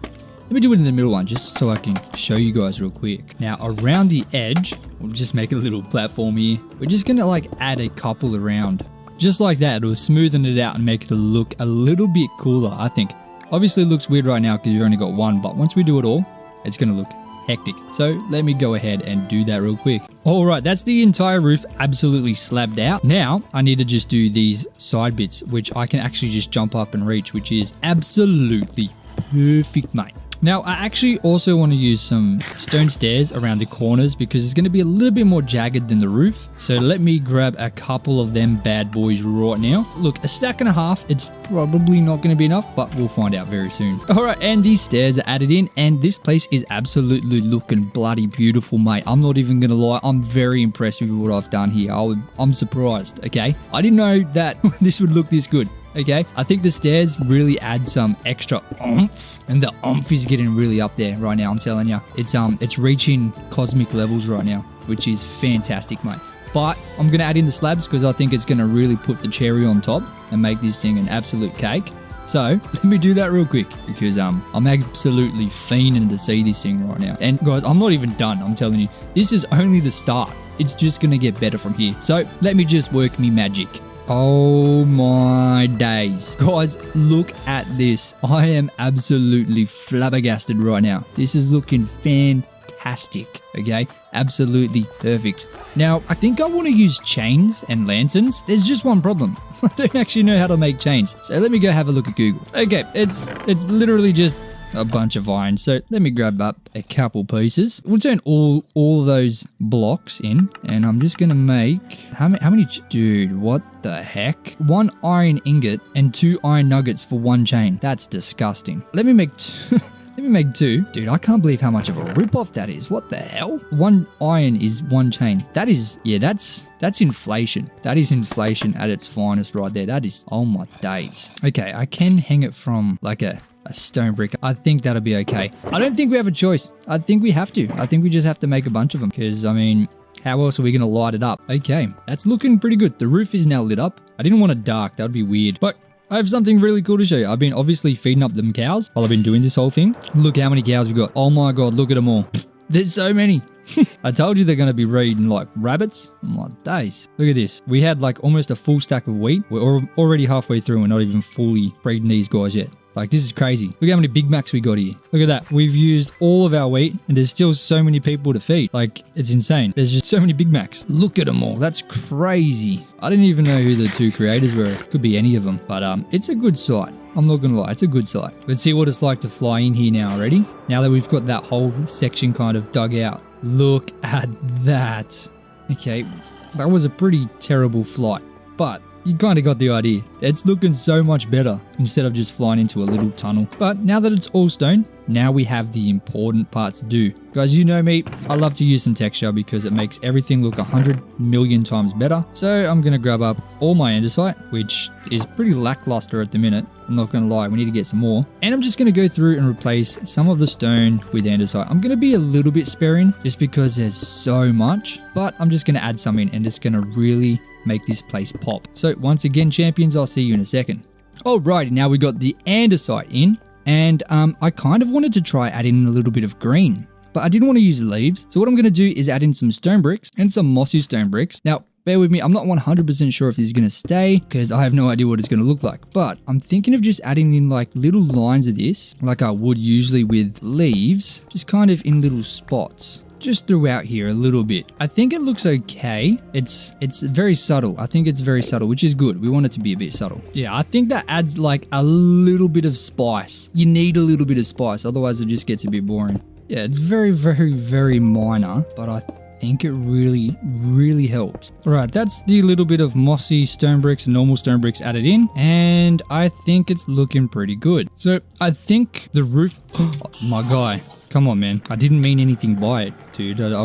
let me do it in the middle one just so I can show you guys real quick. Now around the edge, we'll just make a little platform here. We're just going to like add a couple around. Just like that, it'll smoothen it out and make it look a little bit cooler, I think. Obviously it looks weird right now because you've only got one, but once we do it all, it's going to look hectic. So let me go ahead and do that real quick. All right, that's the entire roof absolutely slabbed out. Now I need to just do these side bits, which I can actually just jump up and reach, which is absolutely perfect, mate. Now, I actually also want to use some stone stairs around the corners because it's going to be a little bit more jagged than the roof. So let me grab a couple of them bad boys right now. Look, a stack and a half, it's probably not going to be enough, but we'll find out very soon. All right, and these stairs are added in, and this place is absolutely looking bloody beautiful, mate. I'm not even going to lie. I'm very impressed with what I've done here. I'm surprised, okay? I didn't know that this would look this good. Okay, I think the stairs really add some extra oomph, and the oomph is getting really up there right now. I'm telling you, it's reaching cosmic levels right now, which is fantastic, mate. But I'm gonna add in the slabs because I think it's gonna really put the cherry on top and make this thing an absolute cake. So let me do that real quick because I'm absolutely fiending to see this thing right now. And guys, I'm not even done. I'm telling you, this is only the start. It's just gonna get better from here. So let me just work me magic. Oh my days. Guys, look at this. I am absolutely flabbergasted right now. This is looking fantastic, okay? Absolutely perfect. Now, I think I want to use chains and lanterns. There's just one problem. I don't actually know how to make chains. So let me go have a look at Google. Okay, it's literally just a bunch of iron. So let me grab up a couple pieces. We'll turn all those blocks in, and I'm just gonna make how many? Dude, what the heck? 1 iron ingot and 2 iron nuggets for 1 chain. That's disgusting. Let me make let me make 2. Dude, I can't believe how much of a rip-off that is. What the hell? 1 iron is 1 chain. That is, yeah, that's inflation. That is inflation at its finest right there. That is, oh my days. Okay, I can hang it from like a stone brick. I think that'll be okay. I don't think we have a choice. I think we have to. I think we just have to make a bunch of them because, I mean, how else are we going to light it up? Okay, that's looking pretty good. The roof is now lit up. I didn't want it dark. That would be weird. But I have something really cool to show you. I've been obviously feeding up them cows while I've been doing this whole thing. Look how many cows we've got. Oh my God, look at them all. There's so many. I told you they're going to be breeding like rabbits. Oh my days. Look at this. We had like almost a full stack of wheat. We're already halfway through and not even fully breeding these guys yet. Like, this is crazy. Look how many Big Macs we got here. Look at that. We've used all of our wheat and there's still so many people to feed. Like, it's insane. There's just so many Big Macs. Look at them all. That's crazy. I didn't even know who the 2 creators were. Could be any of them. But it's a good site. I'm not going to lie. It's a good site. Let's see what it's like to fly in here now already. Now that we've got that whole section kind of dug out. Look at that. Okay. That was a pretty terrible flight. But you kind of got the idea. It's looking so much better instead of just flying into a little tunnel. But now that it's all stone, now we have the important part to do. Guys, you know me, I love to use some texture because it makes everything look 100 million times better. So I'm going to grab up all my andesite, which is pretty lackluster at the minute. I'm not going to lie, we need to get some more. And I'm just going to go through and replace some of the stone with andesite. I'm going to be a little bit sparing just because there's so much, but I'm just going to add some in and it's going to really make this place pop. So once again, champions, I'll see you in a second. Alrighty, now we got the andesite in, and I kind of wanted to try adding a little bit of green, but I didn't want to use leaves. So what I'm going to do is add in some stone bricks and some mossy stone bricks. Now, bear with me, I'm not 100% sure if this is going to stay because I have no idea what it's going to look like, but I'm thinking of just adding in like little lines of this, like I would usually with leaves, just kind of in little spots. Just throughout here a little bit. I think it looks okay. It's very subtle. I think it's very subtle, which is good. We want it to be a bit subtle. Yeah, I think that adds like a little bit of spice. You need a little bit of spice, otherwise it just gets a bit boring. Yeah, it's very, very, very minor, but I think it really, really helps. All right, that's the little bit of mossy stone bricks and normal stone bricks added in, and I think it's looking pretty good. So I think the roof, oh, my guy, come on, man. I didn't mean anything by it, dude. I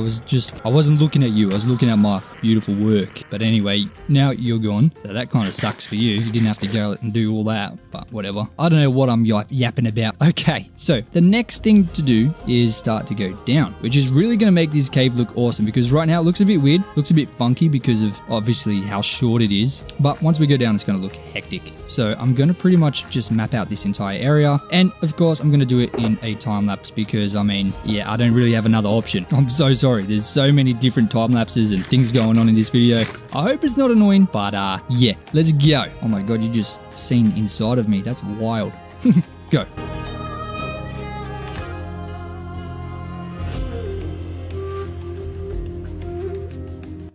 wasn't looking at you. I was looking at my beautiful work. But anyway, now you're gone. So that kind of sucks for you. You didn't have to go and do all that, but whatever. I don't know what I'm yapping about. Okay, so the next thing to do is start to go down, which is really going to make this cave look awesome because right now it looks a bit weird, looks a bit funky because of obviously how short it is. But once we go down, it's going to look hectic. So I'm going to pretty much just map out this entire area. And of course, I'm going to do it in a time lapse because I mean, yeah, I don't really have another option. I'm so sorry. There's so many different time lapses and things going on in this video. I hope it's not annoying, but yeah, let's go. Oh my God, you just seen inside of me. That's wild. Go.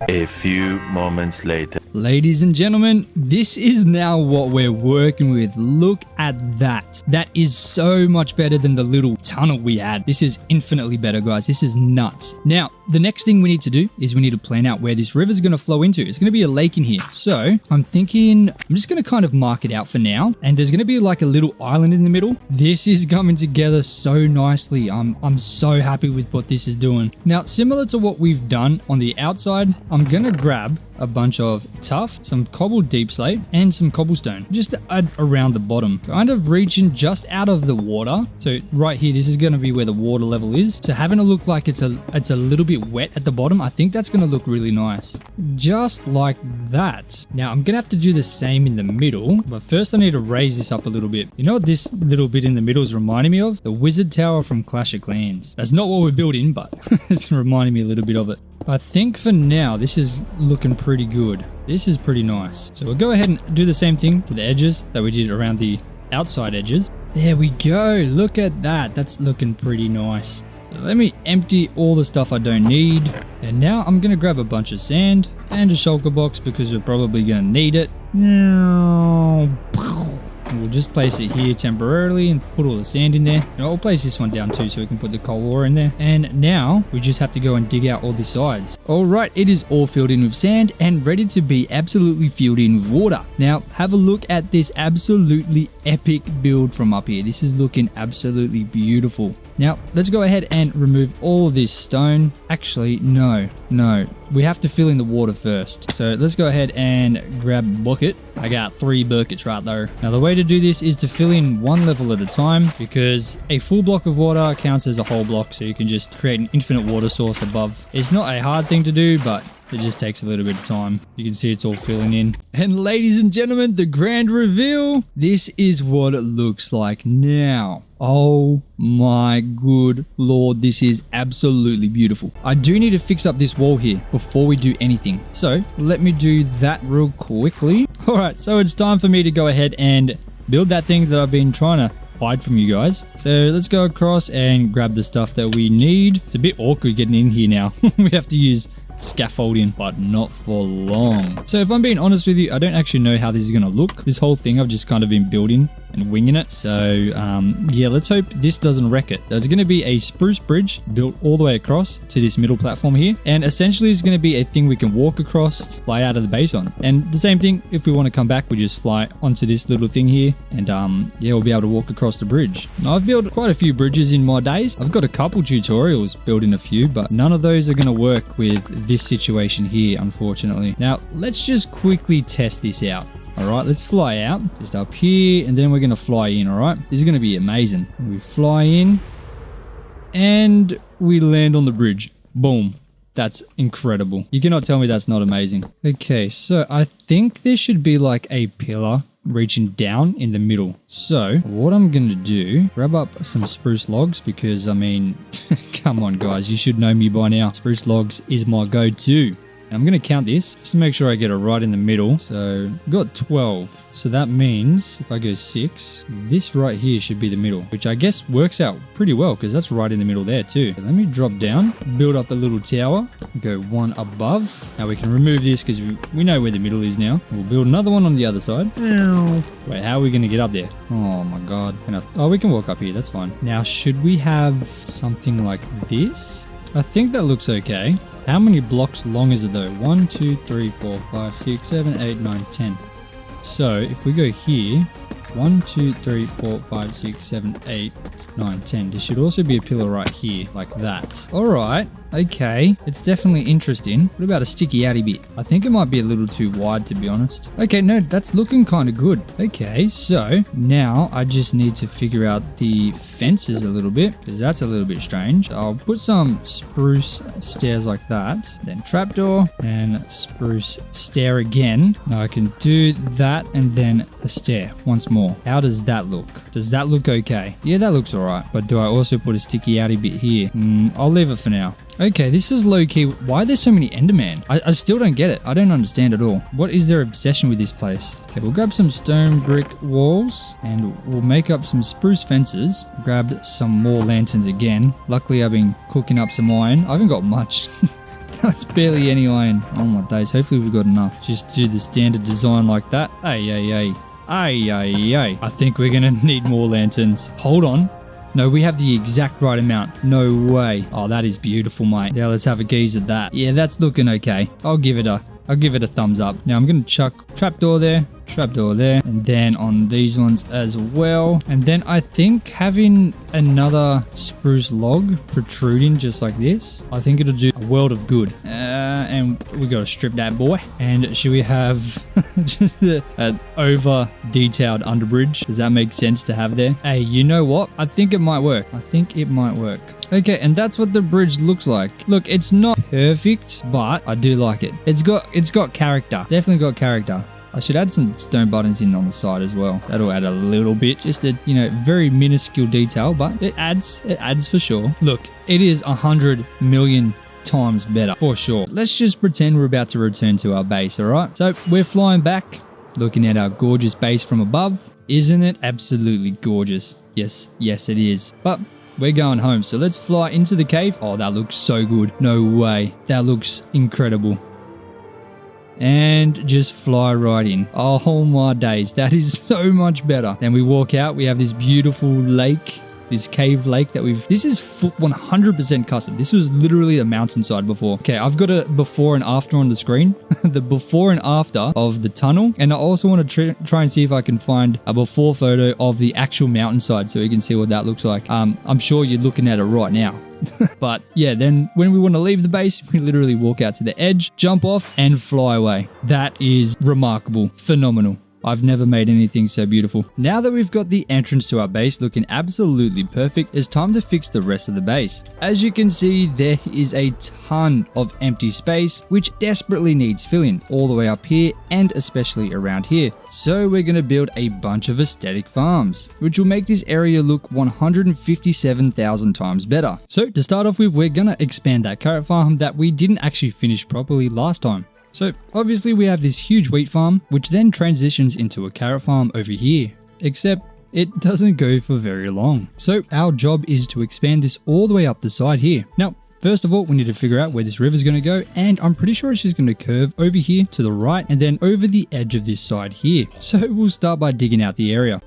A few moments later. Ladies and gentlemen, this is now what we're working with. Look at that. That is so much better than the little tunnel we had. This is infinitely better, guys. This is nuts. Now, the next thing we need to do is we need to plan out where this river is going to flow into. It's going to be a lake in here. So I'm thinking I'm just going to kind of mark it out for now. And there's going to be like a little island in the middle. This is coming together so nicely. I'm so happy with what this is doing. Now, similar to what we've done on the outside, I'm going to grab a bunch of tuff, some cobbled deep slate, and some cobblestone just to add around the bottom, kind of reaching just out of the water. So right here, this is going to be where the water level is. So having it look like it's a little bit wet at the bottom, I think that's going to look really nice. Just like that. Now I'm going to have to do the same in the middle, but first I need to raise this up a little bit. You know what this little bit in the middle is reminding me of? The wizard tower from Clash of Clans. That's not what we're building, but it's reminding me a little bit of it. I think for now, this is looking pretty good. This is pretty nice. So we'll go ahead and do the same thing to the edges that we did around the outside edges. There we go. Look at that. That's looking pretty nice. So let me empty all the stuff I don't need. And now I'm going to grab a bunch of sand and a shulker box because we're probably going to need it. We'll just place it here temporarily and put all the sand in there. And I'll place this one down too so we can put the coal ore in there. And now we just have to go and dig out all the sides. Alright, it is all filled in with sand and ready to be absolutely filled in with water. Now have a look at this absolutely epic build from up here. This is looking absolutely beautiful. Now, let's go ahead and remove all of this stone. Actually, no. We have to fill in the water first. So let's go ahead and grab a bucket. I got 3 buckets right there. Now, the way to do this is to fill in one level at a time because a full block of water counts as a whole block. So you can just create an infinite water source above. It's not a hard thing to do, but it just takes a little bit of time. You can see it's all filling in. And ladies and gentlemen, the grand reveal. This is what it looks like now. Oh my good lord, this is absolutely beautiful. I do need to fix up this wall here before we do anything. So let me do that real quickly. All right, so it's time for me to go ahead and build that thing that I've been trying to hide from you guys. So let's go across and grab the stuff that we need. It's a bit awkward getting in here now. We have to use scaffolding, but not for long. So if I'm being honest with you, I don't actually know how this is going to look. This whole thing I've just kind of been building and winging it. So yeah, let's hope this doesn't wreck it. There's going to be a spruce bridge built all the way across to this middle platform here. And essentially it's going to be a thing we can walk across, fly out of the base on. And the same thing, if we want to come back, we just fly onto this little thing here. And yeah, we'll be able to walk across the bridge. Now, I've built quite a few bridges in my days. I've got a couple tutorials building a few, but none of those are going to work with this situation here, unfortunately. Now, let's just quickly test this out. All right, let's fly out just up here, and then we're going to fly in. All right, this is going to be amazing. We fly in and we land on the bridge. Boom. That's incredible. You cannot tell me that's not amazing. Okay, so I think there should be like a pillar reaching down in the middle. So what I'm going to do, grab up some spruce logs because, I mean, come on guys, you should know me by now. Spruce logs is my go-to. I'm going to count this just to make sure I get it right in the middle. So I've got 12. So that means if I go 6, this right here should be the middle, which I guess works out pretty well because that's right in the middle there too. So let me drop down, build up a little tower, go one above. Now we can remove this because we know where the middle is now. We'll build another one on the other side. Wait, how are we going to get up there? Oh my god. Oh, we can walk up here. That's fine. Now, should we have something like this? I think that looks okay. How many blocks long is it though? 1, 2, 3, 4, 5, 6, 7, 8, 9, 10. So if we go here, 1, 2, 3, 4, 5, 6, 7, 8, 9, 10. There should also be a pillar right here, like that. Alright, okay. It's definitely interesting. What about a sticky outy bit? I think it might be a little too wide, to be honest. Okay, no, that's looking kind of good. Okay, so now I just need to figure out the fences a little bit, because that's a little bit strange. I'll put some spruce stairs like that, then trapdoor, and spruce stair again. Now I can do that and then a stair once more. How does that look? Does that look okay? Yeah, that looks alright. But do I also put a sticky outy bit here? I'll leave it for now. Okay, this is low-key. Why are there so many Enderman? I still don't get it. I don't understand at all. What is their obsession with this place? Okay, we'll grab some stone brick walls and we'll make up some spruce fences. Grab some more lanterns again. Luckily, I've been cooking up some iron. I haven't got much. That's barely any iron. Oh my days. Hopefully we've got enough. Just do the standard design like that. Ay. I think we're going to need more lanterns. Hold on. No, we have the exact right amount. No way. Oh, that is beautiful, mate. Yeah, let's have a gaze at that. Yeah, that's looking okay. I'll give it a thumbs up. Now I'm going to chuck trapdoor there, and then on these ones as well. And then I think having another spruce log protruding just like this, I think it'll do a world of good. And we got to strip that boy. And should we have just an over detailed underbridge? Does that make sense to have there? Hey, you know what? I think it might work. Okay, and that's what the bridge looks like. Look, it's not perfect, but I do like it. It's got character. Definitely got character. I should add some stone buttons in on the side as well. That'll add a little bit. Just a, very minuscule detail, but it adds for sure. Look, it is 100 million times better for sure. Let's just pretend we're about to return to our base, all right? So we're flying back, looking at our gorgeous base from above. Isn't it absolutely gorgeous? Yes, it is. But we're going home, so let's fly into the cave. Oh, that looks so good. No way. That looks incredible. And just fly right in. Oh my days, that is so much better. Then we walk out, we have this beautiful lake, this cave lake that this is 100% custom. This was literally a mountainside before. Okay, I've got a before and after on the screen. The before and after of the tunnel. And I also want to try and see if I can find a before photo of the actual mountainside so we can see what that looks like. I'm sure you're looking at it right now. But yeah, then when we want to leave the base, we literally walk out to the edge, jump off, and fly away. That is remarkable. Phenomenal. I've never made anything so beautiful. Now that we've got the entrance to our base looking absolutely perfect, it's time to fix the rest of the base. As you can see, there is a ton of empty space, which desperately needs filling all the way up here and especially around here. So we're going to build a bunch of aesthetic farms, which will make this area look 157,000 times better. So to start off with, we're going to expand that carrot farm that we didn't actually finish properly last time. So obviously we have this huge wheat farm, which then transitions into a carrot farm over here, except it doesn't go for very long. So our job is to expand this all the way up the side here. Now, first of all, we need to figure out where this river is going to go, and I'm pretty sure it's just going to curve over here to the right and then over the edge of this side here. So we'll start by digging out the area.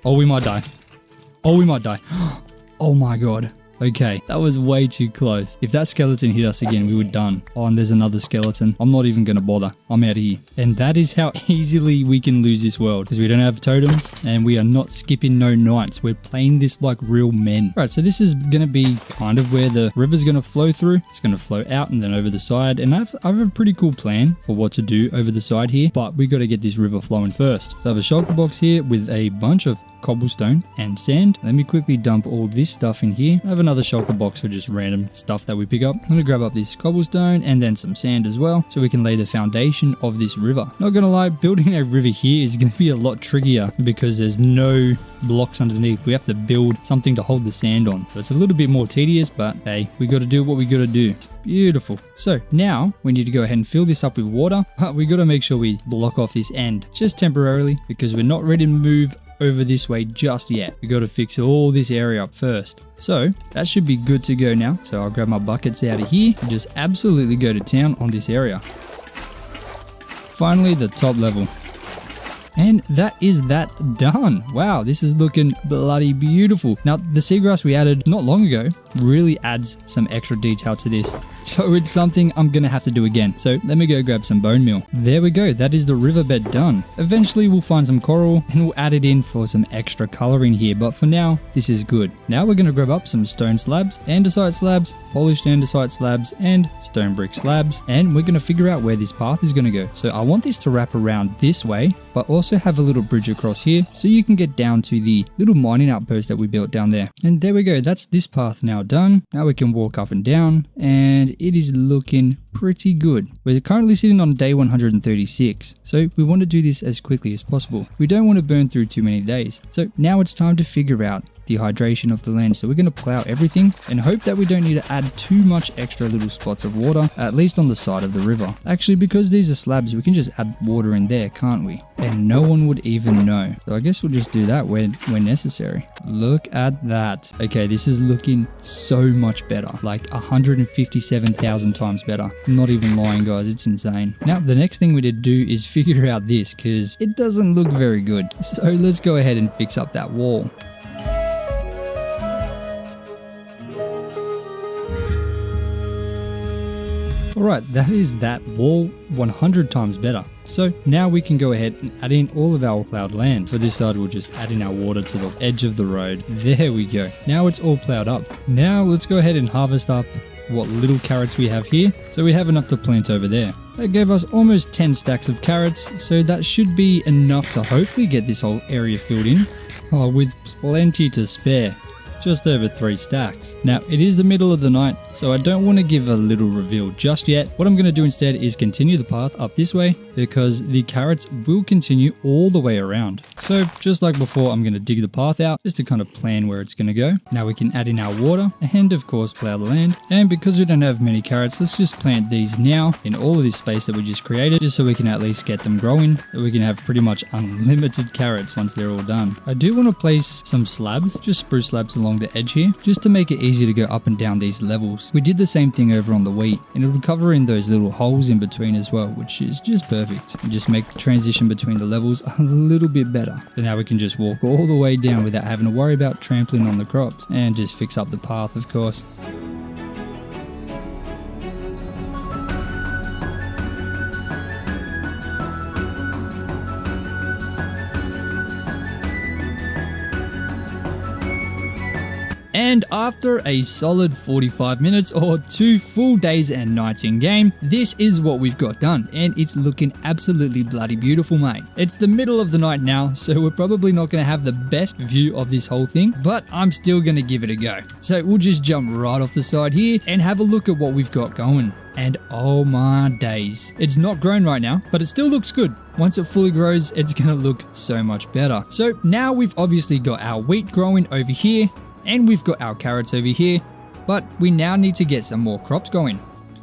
Oh, we might die. Oh my god. Okay, that was way too close. If that skeleton hit us again, we were done. Oh, and there's another skeleton. I'm not even going to bother. I'm out of here. And that is how easily we can lose this world, because we don't have totems and we are not skipping no nights. We're playing this like real men. Right, so this is going to be kind of where the river's going to flow through. It's going to flow out and then over the side. And I have a pretty cool plan for what to do over the side here, but we got to get this river flowing first. So I have a shulker box here with a bunch of cobblestone and sand. Let me quickly dump all this stuff in here. I have another shulker box for just random stuff that we pick up. I'm going to grab up this cobblestone and then some sand as well, so we can lay the foundation of this river. Not going to lie, building a river here is going to be a lot trickier because there's no blocks underneath. We have to build something to hold the sand on. So it's a little bit more tedious, but hey, we got to do what we got to do. Beautiful. So now we need to go ahead and fill this up with water, but we got to make sure we block off this end just temporarily because we're not ready to move over this way just yet. We got to fix all this area up first. So that should be good to go now. So I'll grab my buckets out of here and just absolutely go to town on this area. Finally, the top level. And that is that done. Wow, this is looking bloody beautiful. Now, the seagrass we added not long ago really adds some extra detail to this. So it's something I'm going to have to do again. So let me go grab some bone meal. There we go. That is the riverbed done. Eventually, we'll find some coral and we'll add it in for some extra color in here. But for now, this is good. Now we're going to grab up some stone slabs, andesite slabs, polished andesite slabs, and stone brick slabs. And we're going to figure out where this path is going to go. So I want this to wrap around this way, but also have a little bridge across here so you can get down to the little mining outpost that we built down there. And there we go. That's this path now done. Now we can walk up and down, and it is looking pretty good. We're currently sitting on day 136, so we want to do this as quickly as possible. We don't want to burn through too many days. So now it's time to figure out the hydration of the land. So we're going to plow everything and hope that we don't need to add too much extra little spots of water, at least on the side of the river. Actually, because these are slabs, we can just add water in there, can't we? And no one would even know. So I guess we'll just do that when necessary. Look at that. Okay, this is looking so much better, like 157,000 times better. I'm not even lying, guys. It's insane. Now, the next thing we need to do is figure out this because it doesn't look very good. So let's go ahead and fix up that wall. Alright, that is that wall 100 times better. So now we can go ahead and add in all of our plowed land. For this side, we'll just add in our water to the edge of the road. There we go. Now it's all plowed up. Now let's go ahead and harvest up what little carrots we have here. So we have enough to plant over there. That gave us almost 10 stacks of carrots. So that should be enough to hopefully get this whole area filled in. Oh, with plenty to spare. Just over 3 stacks. Now, it is the middle of the night, so I don't want to give a little reveal just yet. What I'm going to do instead is continue the path up this way because the carrots will continue all the way around. So just like before, I'm going to dig the path out just to kind of plan where it's going to go. Now we can add in our water and of course plow the land. And because we don't have many carrots, let's just plant these now in all of this space that we just created, just so we can at least get them growing, so we can have pretty much unlimited carrots once they're all done. I do want to place some slabs, just spruce slabs along the edge here, just to make it easy to go up and down these levels. We did the same thing over on the wheat, and it would cover in those little holes in between as well, which is just perfect, and just make the transition between the levels a little bit better. So now we can just walk all the way down without having to worry about trampling on the crops, and just fix up the path, of course. And after a solid 45 minutes or 2 full days and nights in game, this is what we've got done, and it's looking absolutely bloody beautiful, mate. It's the middle of the night now, so we're probably not going to have the best view of this whole thing, but I'm still going to give it a go. So we'll just jump right off the side here and have a look at what we've got going. And oh my days, it's not grown right now, but it still looks good. Once it fully grows, it's going to look so much better. So now we've obviously got our wheat growing over here, and we've got our carrots over here, but we now need to get some more crops going.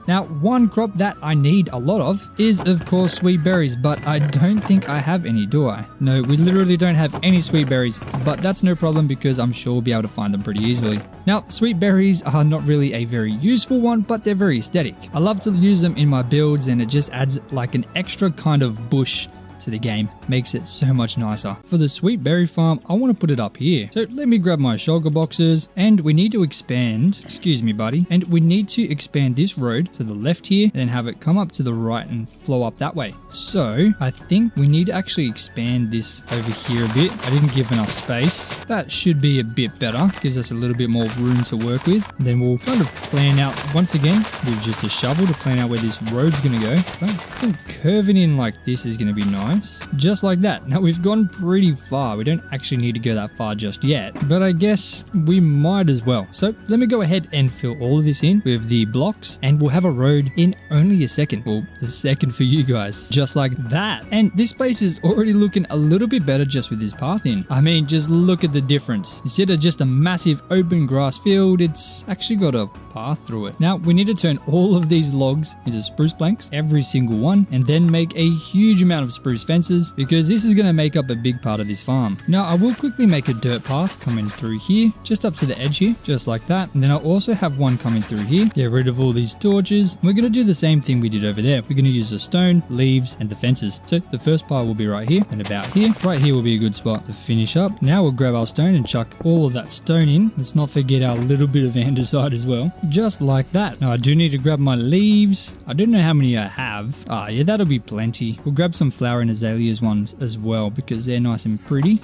Now, one crop that I need a lot of is, of course, sweet berries, but I don't think I have any, do I? No, we literally don't have any sweet berries, but that's no problem because I'm sure we'll be able to find them pretty easily. Now, sweet berries are not really a very useful one, but they're very aesthetic. I love to use them in my builds, and it just adds like an extra kind of bush to the game, makes it so much nicer. For the sweet berry farm, I want to put it up here. So let me grab my shulker boxes, and we need to expand, excuse me buddy, and we need to expand this road to the left here, then have it come up to the right and flow up that way. So I think we need to actually expand this over here a bit. I didn't give enough space. That should be a bit better, gives us a little bit more room to work with. Then we'll kind of plan out, once again, with just a shovel to plan out where this road's going to go. But I think curving in like this is going to be nice. nice. Just like that. Now we've gone pretty far. We don't actually need to go that far just yet, but I guess we might as well. So let me go ahead and fill all of this in with the blocks, and we'll have a road in only a second. Well, a second for you guys. Just like that. And this place is already looking a little bit better just with this path in. I mean, just look at the difference. Instead of just a massive open grass field, it's actually got a path through it. Now we need to turn all of these logs into spruce planks, every single one, and then make a huge amount of spruce fences, because this is going to make up a big part of this farm. Now I will quickly make a dirt path coming through here, just up to the edge here, just like that. And then I'll also have one coming through here. Get rid of all these torches. We're going to do the same thing we did over there. We're going to use the stone, leaves, and the fences. So the first part will be right here and about here. Right here will be a good spot to finish up. Now we'll grab our stone and chuck all of that stone in. Let's not forget our little bit of andesite as well. Just like that. Now I do need to grab my leaves. I don't know how many I have. Yeah, that'll be plenty. We'll grab some flower and azaleas ones as well, because they're nice and pretty.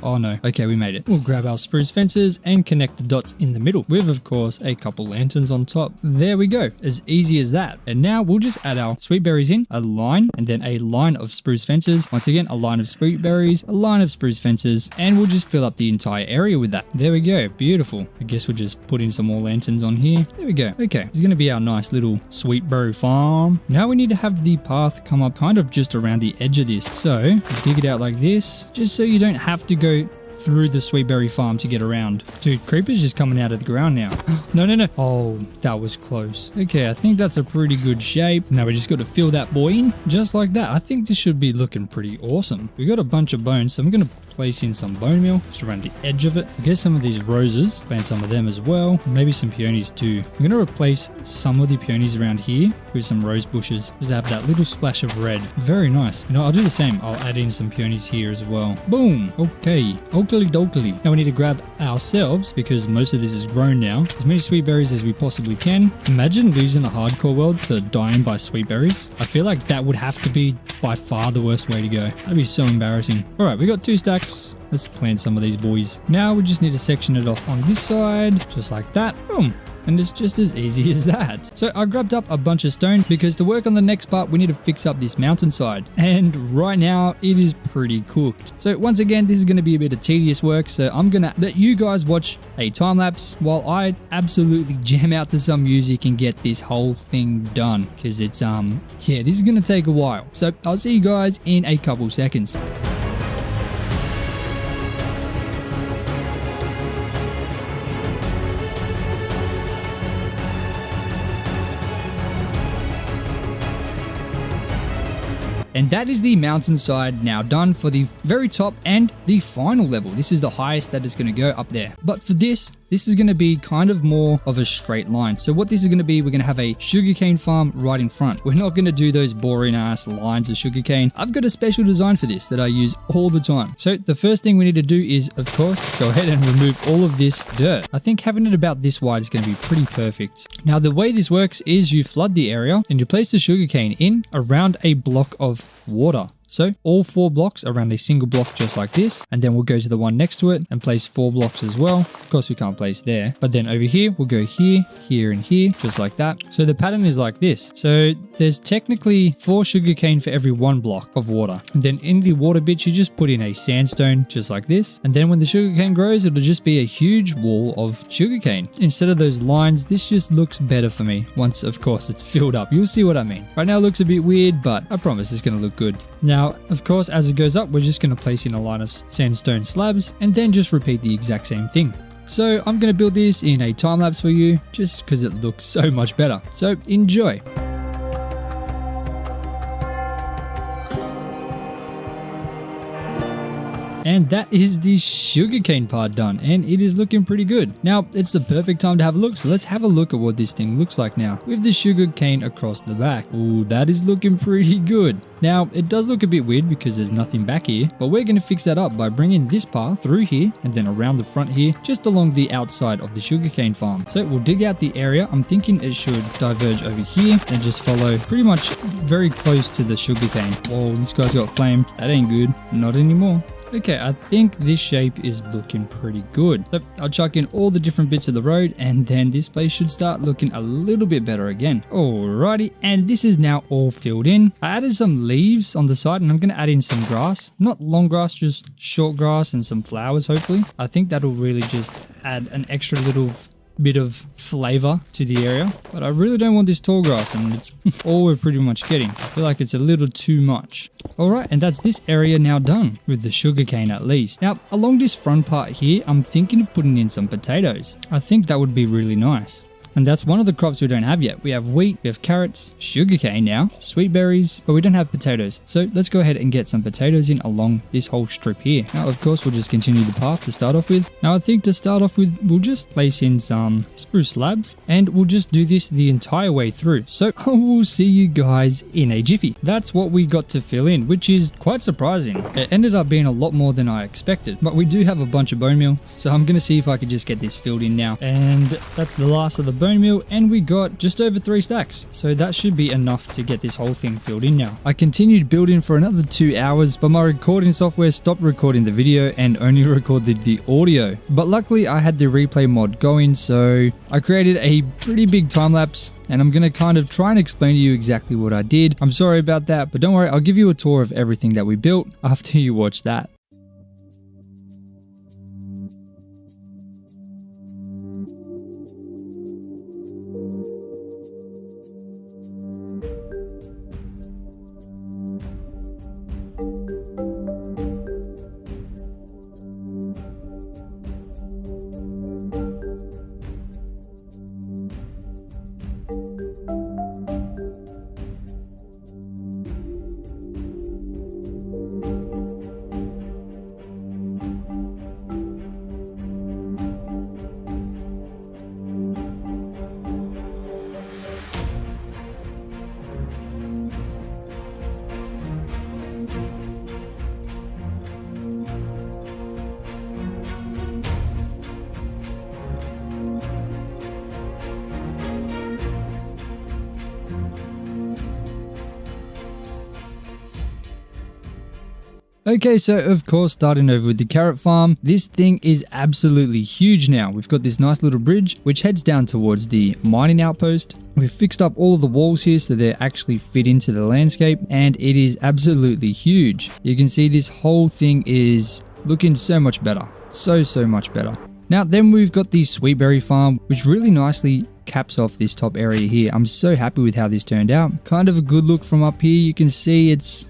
Oh no. Okay, we made it. We'll grab our spruce fences and connect the dots in the middle with, of course, a couple lanterns on top. There we go. As easy as that. And now we'll just add our sweet berries in, a line, and then a line of spruce fences. Once again, a line of sweet berries, a line of spruce fences, and we'll just fill up the entire area with that. There we go. Beautiful. I guess we'll just put in some more lanterns on here. There we go. Okay, it's going to be our nice little sweet berry farm. Now we need to have the path come up kind of just around the edge of this. So dig it out like this, just so you don't have to go through the sweet berry farm to get around. Dude, creepers just coming out of the ground now. No. Oh, that was close. Okay, I think that's a pretty good shape. Now we just got to fill that boy in just like that. I think this should be looking pretty awesome. We got a bunch of bones, so I'm going to place in some bone meal just around the edge of it. Get some of these roses, plant some of them as well. Maybe some peonies too. I'm going to replace some of the peonies around here with some rose bushes, just to have that little splash of red. Very nice. You know, I'll do the same. I'll add in some peonies here as well. Boom. Okay. Oakley dokley. Now we need to grab ourselves, because most of this is grown now, as many sweet berries as we possibly can. Imagine losing a hardcore world to dying by sweet berries. I feel like that would have to be by far the worst way to go. That'd be so embarrassing. All right, we got 2 stacks. Let's plant some of these boys. Now we just need to section it off on this side, just like that. Boom. And it's just as easy as that. So I grabbed up a bunch of stone, because to work on the next part, we need to fix up this mountainside. And right now it is pretty cooked. So once again, this is going to be a bit of tedious work. So I'm going to let you guys watch a time lapse while I absolutely jam out to some music and get this whole thing done. Because it's, yeah, this is going to take a while. So I'll see you guys in a couple seconds. And that is the mountainside now done for the very top and the final level. This is the highest that is going to go up there. But for this is going to be kind of more of a straight line. So what this is going to be, we're going to have a sugarcane farm right in front. We're not going to do those boring ass lines of sugarcane. I've got a special design for this that I use all the time. So the first thing we need to do is, of course, go ahead and remove all of this dirt. I think having it about this wide is going to be pretty perfect. Now the way this works is you flood the area and you place the sugarcane in around a block of water. So all 4 blocks around a single block just like this, and then we'll go to the one next to it and place 4 blocks as well. Of course we can't place there, but then over here we'll go here, here, and here, just like that. So the pattern is like this. So there's technically 4 sugarcane for every 1 block of water, and then in the water bits you just put in a sandstone just like this, and then when the sugarcane grows it'll just be a huge wall of sugarcane. Instead of those lines, this just looks better for me once, of course, it's filled up. You'll see what I mean. Right now it looks a bit weird, but I promise it's going to look good. Now, of course, as it goes up, we're just going to place in a line of sandstone slabs and then just repeat the exact same thing. So I'm going to build this in a time lapse for you just because it looks so much better. So enjoy. And that is the sugarcane part done, and it is looking pretty good. Now, it's the perfect time to have a look, so let's have a look at what this thing looks like now, with the sugarcane across the back. Ooh, that is looking pretty good. Now, it does look a bit weird because there's nothing back here, but we're going to fix that up by bringing this path through here and then around the front here, just along the outside of the sugarcane farm. So we'll dig out the area. I'm thinking it should diverge over here and just follow pretty much very close to the sugarcane. Whoa, this guy's got flame. That ain't good. Not anymore. Okay, I think this shape is looking pretty good. So I'll chuck in all the different bits of the road and then this place should start looking a little bit better again. Alrighty, and this is now all filled in. I added some leaves on the side and I'm going to add in some grass. Not long grass, just short grass and some flowers hopefully. I think that'll really just add an extra little bit of flavor to the area, but I really don't want this tall grass and it's all we're pretty much getting. I feel like it's a little too much. Alright, and that's this area now done, with the sugarcane at least. Now, along this front part here, I'm thinking of putting in some potatoes. I think that would be really nice. And that's one of the crops we don't have yet. We have wheat, we have carrots, sugarcane now, sweet berries, but we don't have potatoes. So let's go ahead and get some potatoes in along this whole strip here. Now, of course, we'll just continue the path to start off with. Now, I think to start off with, we'll just place in some spruce slabs and we'll just do this the entire way through. So I will see you guys in a jiffy. That's what we got to fill in, which is quite surprising. It ended up being a lot more than I expected, but we do have a bunch of bone meal. So I'm going to see if I could just get this filled in now. And that's the last of the bone meal, and we got just over 3 stacks, so that should be enough to get this whole thing filled in now. I continued building for another 2 hours, but my recording software stopped recording the video and only recorded the audio. But luckily I had the replay mod going, so I created a pretty big time lapse and I'm gonna kind of try and explain to you exactly what I did. I'm sorry about that, but don't worry, I'll give you a tour of everything that we built after you watch that. Okay, so of course, starting over with the carrot farm, this thing is absolutely huge now. We've got this nice little bridge which heads down towards the mining outpost. We've fixed up all of the walls here so they actually fit into the landscape, and it is absolutely huge. You can see this whole thing is looking so much better. So much better. Now then we've got the sweetberry farm, which really nicely caps off this top area here. I'm so happy with how this turned out. Kind of a good look from up here. You can see it's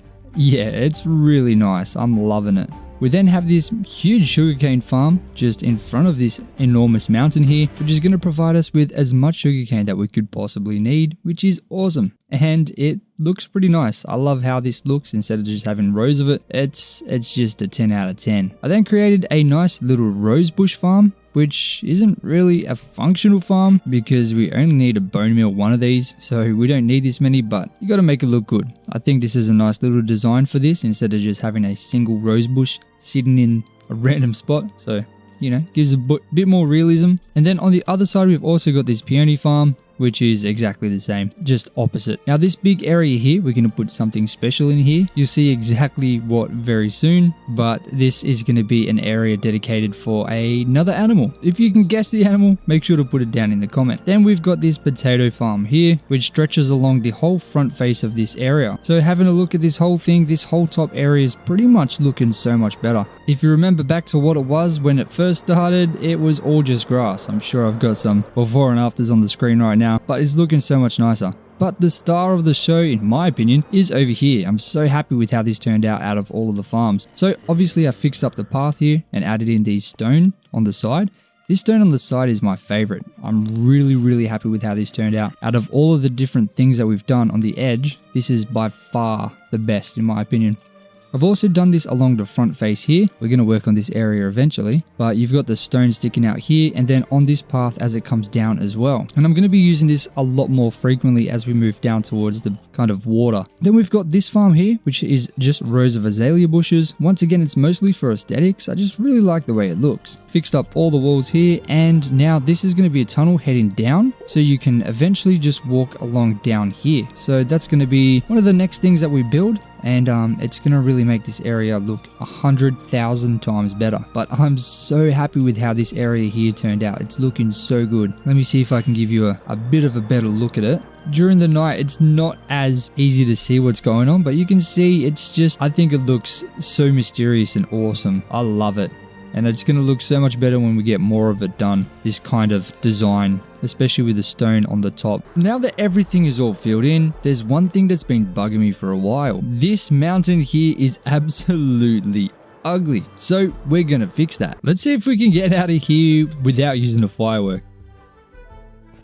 really nice. I'm loving it. We then have this huge sugarcane farm just in front of this enormous mountain here, which is going to provide us with as much sugarcane that we could possibly need, which is awesome. And it looks pretty nice. I love how this looks instead of just having rows of it. It's just a 10 out of 10. I then created a nice little rose bush farm, which isn't really a functional farm because we only need a bone meal one of these, so we don't need this many, but you got to make it look good. I think this is a nice little design for this instead of just having a single rose bush sitting in a random spot. So, you know, gives a bit more realism. And then on the other side, we've also got this peony farm, which is exactly the same, just opposite. Now this big area here, we're going to put something special in here. You'll see exactly what very soon, but this is going to be an area dedicated for another animal. If you can guess the animal, make sure to put it down in the comment. Then we've got this potato farm here, which stretches along the whole front face of this area. So having a look at this whole thing, this whole top area is pretty much looking so much better. If you remember back to what it was when it first started, it was all just grass. I'm sure I've got some before and afters on the screen right now, but it's looking so much nicer. But the star of the show, in my opinion, is over here. I'm so happy with how this turned out of all of the farms. So obviously I fixed up the path here and added in these stone on the side. This stone on the side is my favorite. I'm really happy with how this turned out. Out of all of the different things that we've done on the edge, this is by far the best in my opinion. I've also done this along the front face here. We're going to work on this area eventually, but you've got the stone sticking out here and then on this path as it comes down as well. And I'm going to be using this a lot more frequently as we move down towards the kind of water. Then we've got this farm here, which is just rows of azalea bushes. Once again, it's mostly for aesthetics. I just really like the way it looks. Fixed up all the walls here, and now this is going to be a tunnel heading down, so you can eventually just walk along down here. So that's going to be one of the next things that we build. and it's gonna really make this area look 100,000 times better. But I'm so happy with how this area here turned out. It's looking so good. Let me see if I can give you a bit of a better look at it. During the night, it's not as easy to see what's going on, but you can see it's just, I think it looks so mysterious and awesome. I love it. And it's going to look so much better when we get more of it done, this kind of design, especially with the stone on the top. Now that everything is all filled in, there's one thing that's been bugging me for a while. This mountain here is absolutely ugly. So we're going to fix that. Let's see if we can get out of here without using a firework.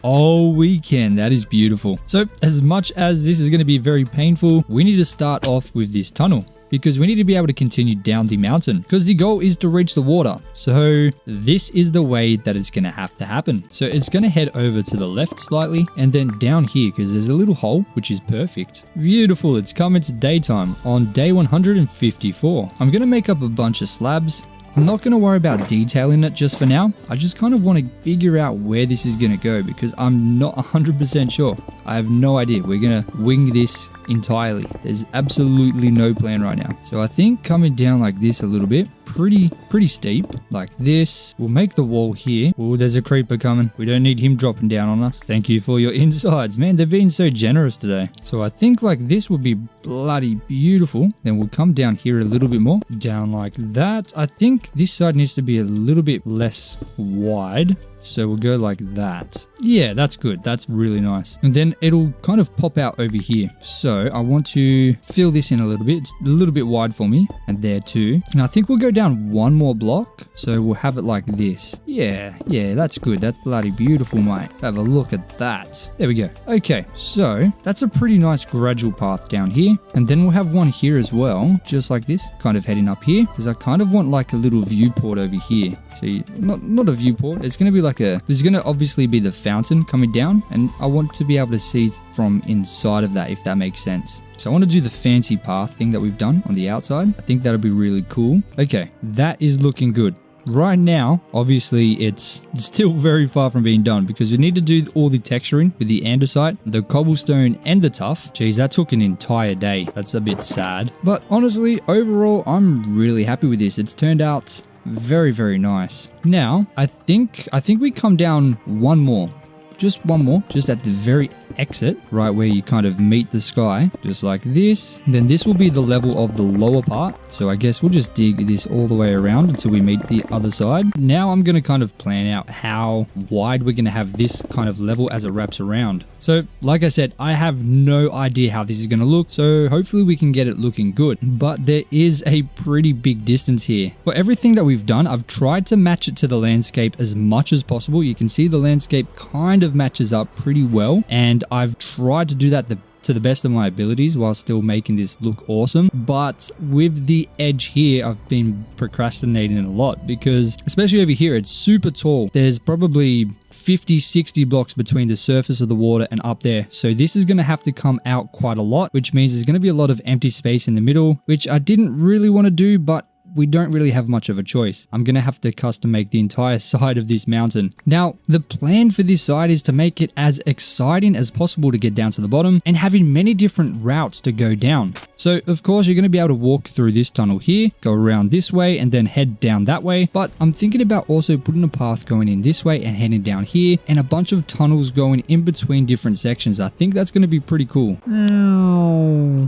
Oh, we can. That is beautiful. So as much as this is going to be very painful, we need to start off with this tunnel, because we need to be able to continue down the mountain, because the goal is to reach the water. So this is the way that it's going to have to happen. So it's going to head over to the left slightly and then down here, because there's a little hole, which is perfect. Beautiful. It's come into daytime on day 154. I'm going to make up a bunch of slabs. I'm not going to worry about detailing it just for now. I just kind of want to figure out where this is going to go, because I'm not 100% sure. I have no idea. We're going to wing this entirely. There's absolutely no plan right now. So I think coming down like this a little bit, pretty steep, like this. We'll make the wall here. Oh, there's a creeper coming. We don't need him dropping down on us. Thank you for your insides, man. They're being so generous today. So I think like this would be bloody beautiful. Then we'll come down here a little bit more, down like that. I think this side needs to be a little bit less wide. So we'll go like that. Yeah, that's good. That's really nice. And then it'll kind of pop out over here. So I want to fill this in a little bit. It's a little bit wide for me. And there too. And I think we'll go down one more block. So we'll have it like this. Yeah, that's good. That's bloody beautiful, mate. Have a look at that. There we go. Okay, so that's a pretty nice gradual path down here. And then we'll have one here as well. Just like this, kind of heading up here. Because I kind of want like a little viewport over here. So not a viewport. It's going to be like there's going to obviously be the fountain coming down, and I want to be able to see from inside of that, if that makes sense. So I want to do the fancy path thing that we've done on the outside. I think that'll be really cool. Okay, that is looking good. Right now, obviously, it's still very far from being done, because we need to do all the texturing with the andesite, the cobblestone, and the tuff. Jeez, that took an entire day. That's a bit sad. But honestly, overall, I'm really happy with this. It's turned out very, very nice. Now, I think we come down one more. Just one more, just at the very exit, right where you kind of meet the sky, just like this. Then this will be the level of the lower part. So I guess we'll just dig this all the way around until we meet the other side. Now I'm going to kind of plan out how wide we're going to have this kind of level as it wraps around. So like I said, I have no idea how this is going to look. So hopefully we can get it looking good. But there is a pretty big distance here. For everything that we've done, I've tried to match it to the landscape as much as possible. You can see the landscape kind of matches up pretty well, and I've tried to do that to the best of my abilities while still making this look awesome. But with the edge here, I've been procrastinating a lot, because especially over here, it's super tall. There's probably 50-60 blocks between the surface of the water and up there. So this is going to have to come out quite a lot, which means there's going to be a lot of empty space in the middle, which I didn't really want to do, but we don't really have much of a choice. I'm going to have to custom make the entire side of this mountain. Now, the plan for this side is to make it as exciting as possible to get down to the bottom, and having many different routes to go down. So, of course, you're going to be able to walk through this tunnel here, go around this way, and then head down that way. But I'm thinking about also putting a path going in this way and heading down here, and a bunch of tunnels going in between different sections. I think that's going to be pretty cool.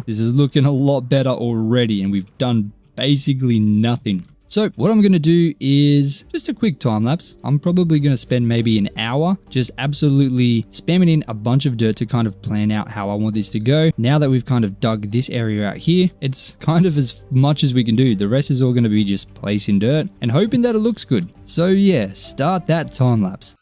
This is looking a lot better already, and we've done basically nothing. So what I'm going to do is just a quick time lapse. I'm probably going to spend maybe an hour just absolutely spamming in a bunch of dirt to kind of plan out how I want this to go. Now that we've kind of dug this area out here, it's kind of as much as we can do. The rest is all going to be just placing dirt and hoping that it looks good. So yeah, start that time lapse.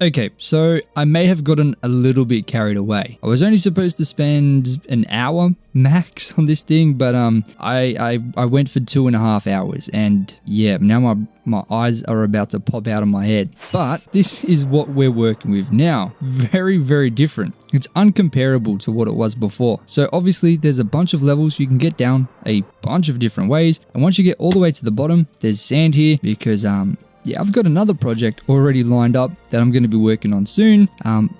Okay, so I may have gotten a little bit carried away. I was only supposed to spend an hour max on this thing, but I went for 2.5 hours, and yeah, now my eyes are about to pop out of my head. But this is what we're working with now. Very, very different. It's uncomparable to what it was before. So obviously there's a bunch of levels you can get down a bunch of different ways, and once you get all the way to the bottom, there's sand here because yeah, I've got another project already lined up that I'm going to be working on soon,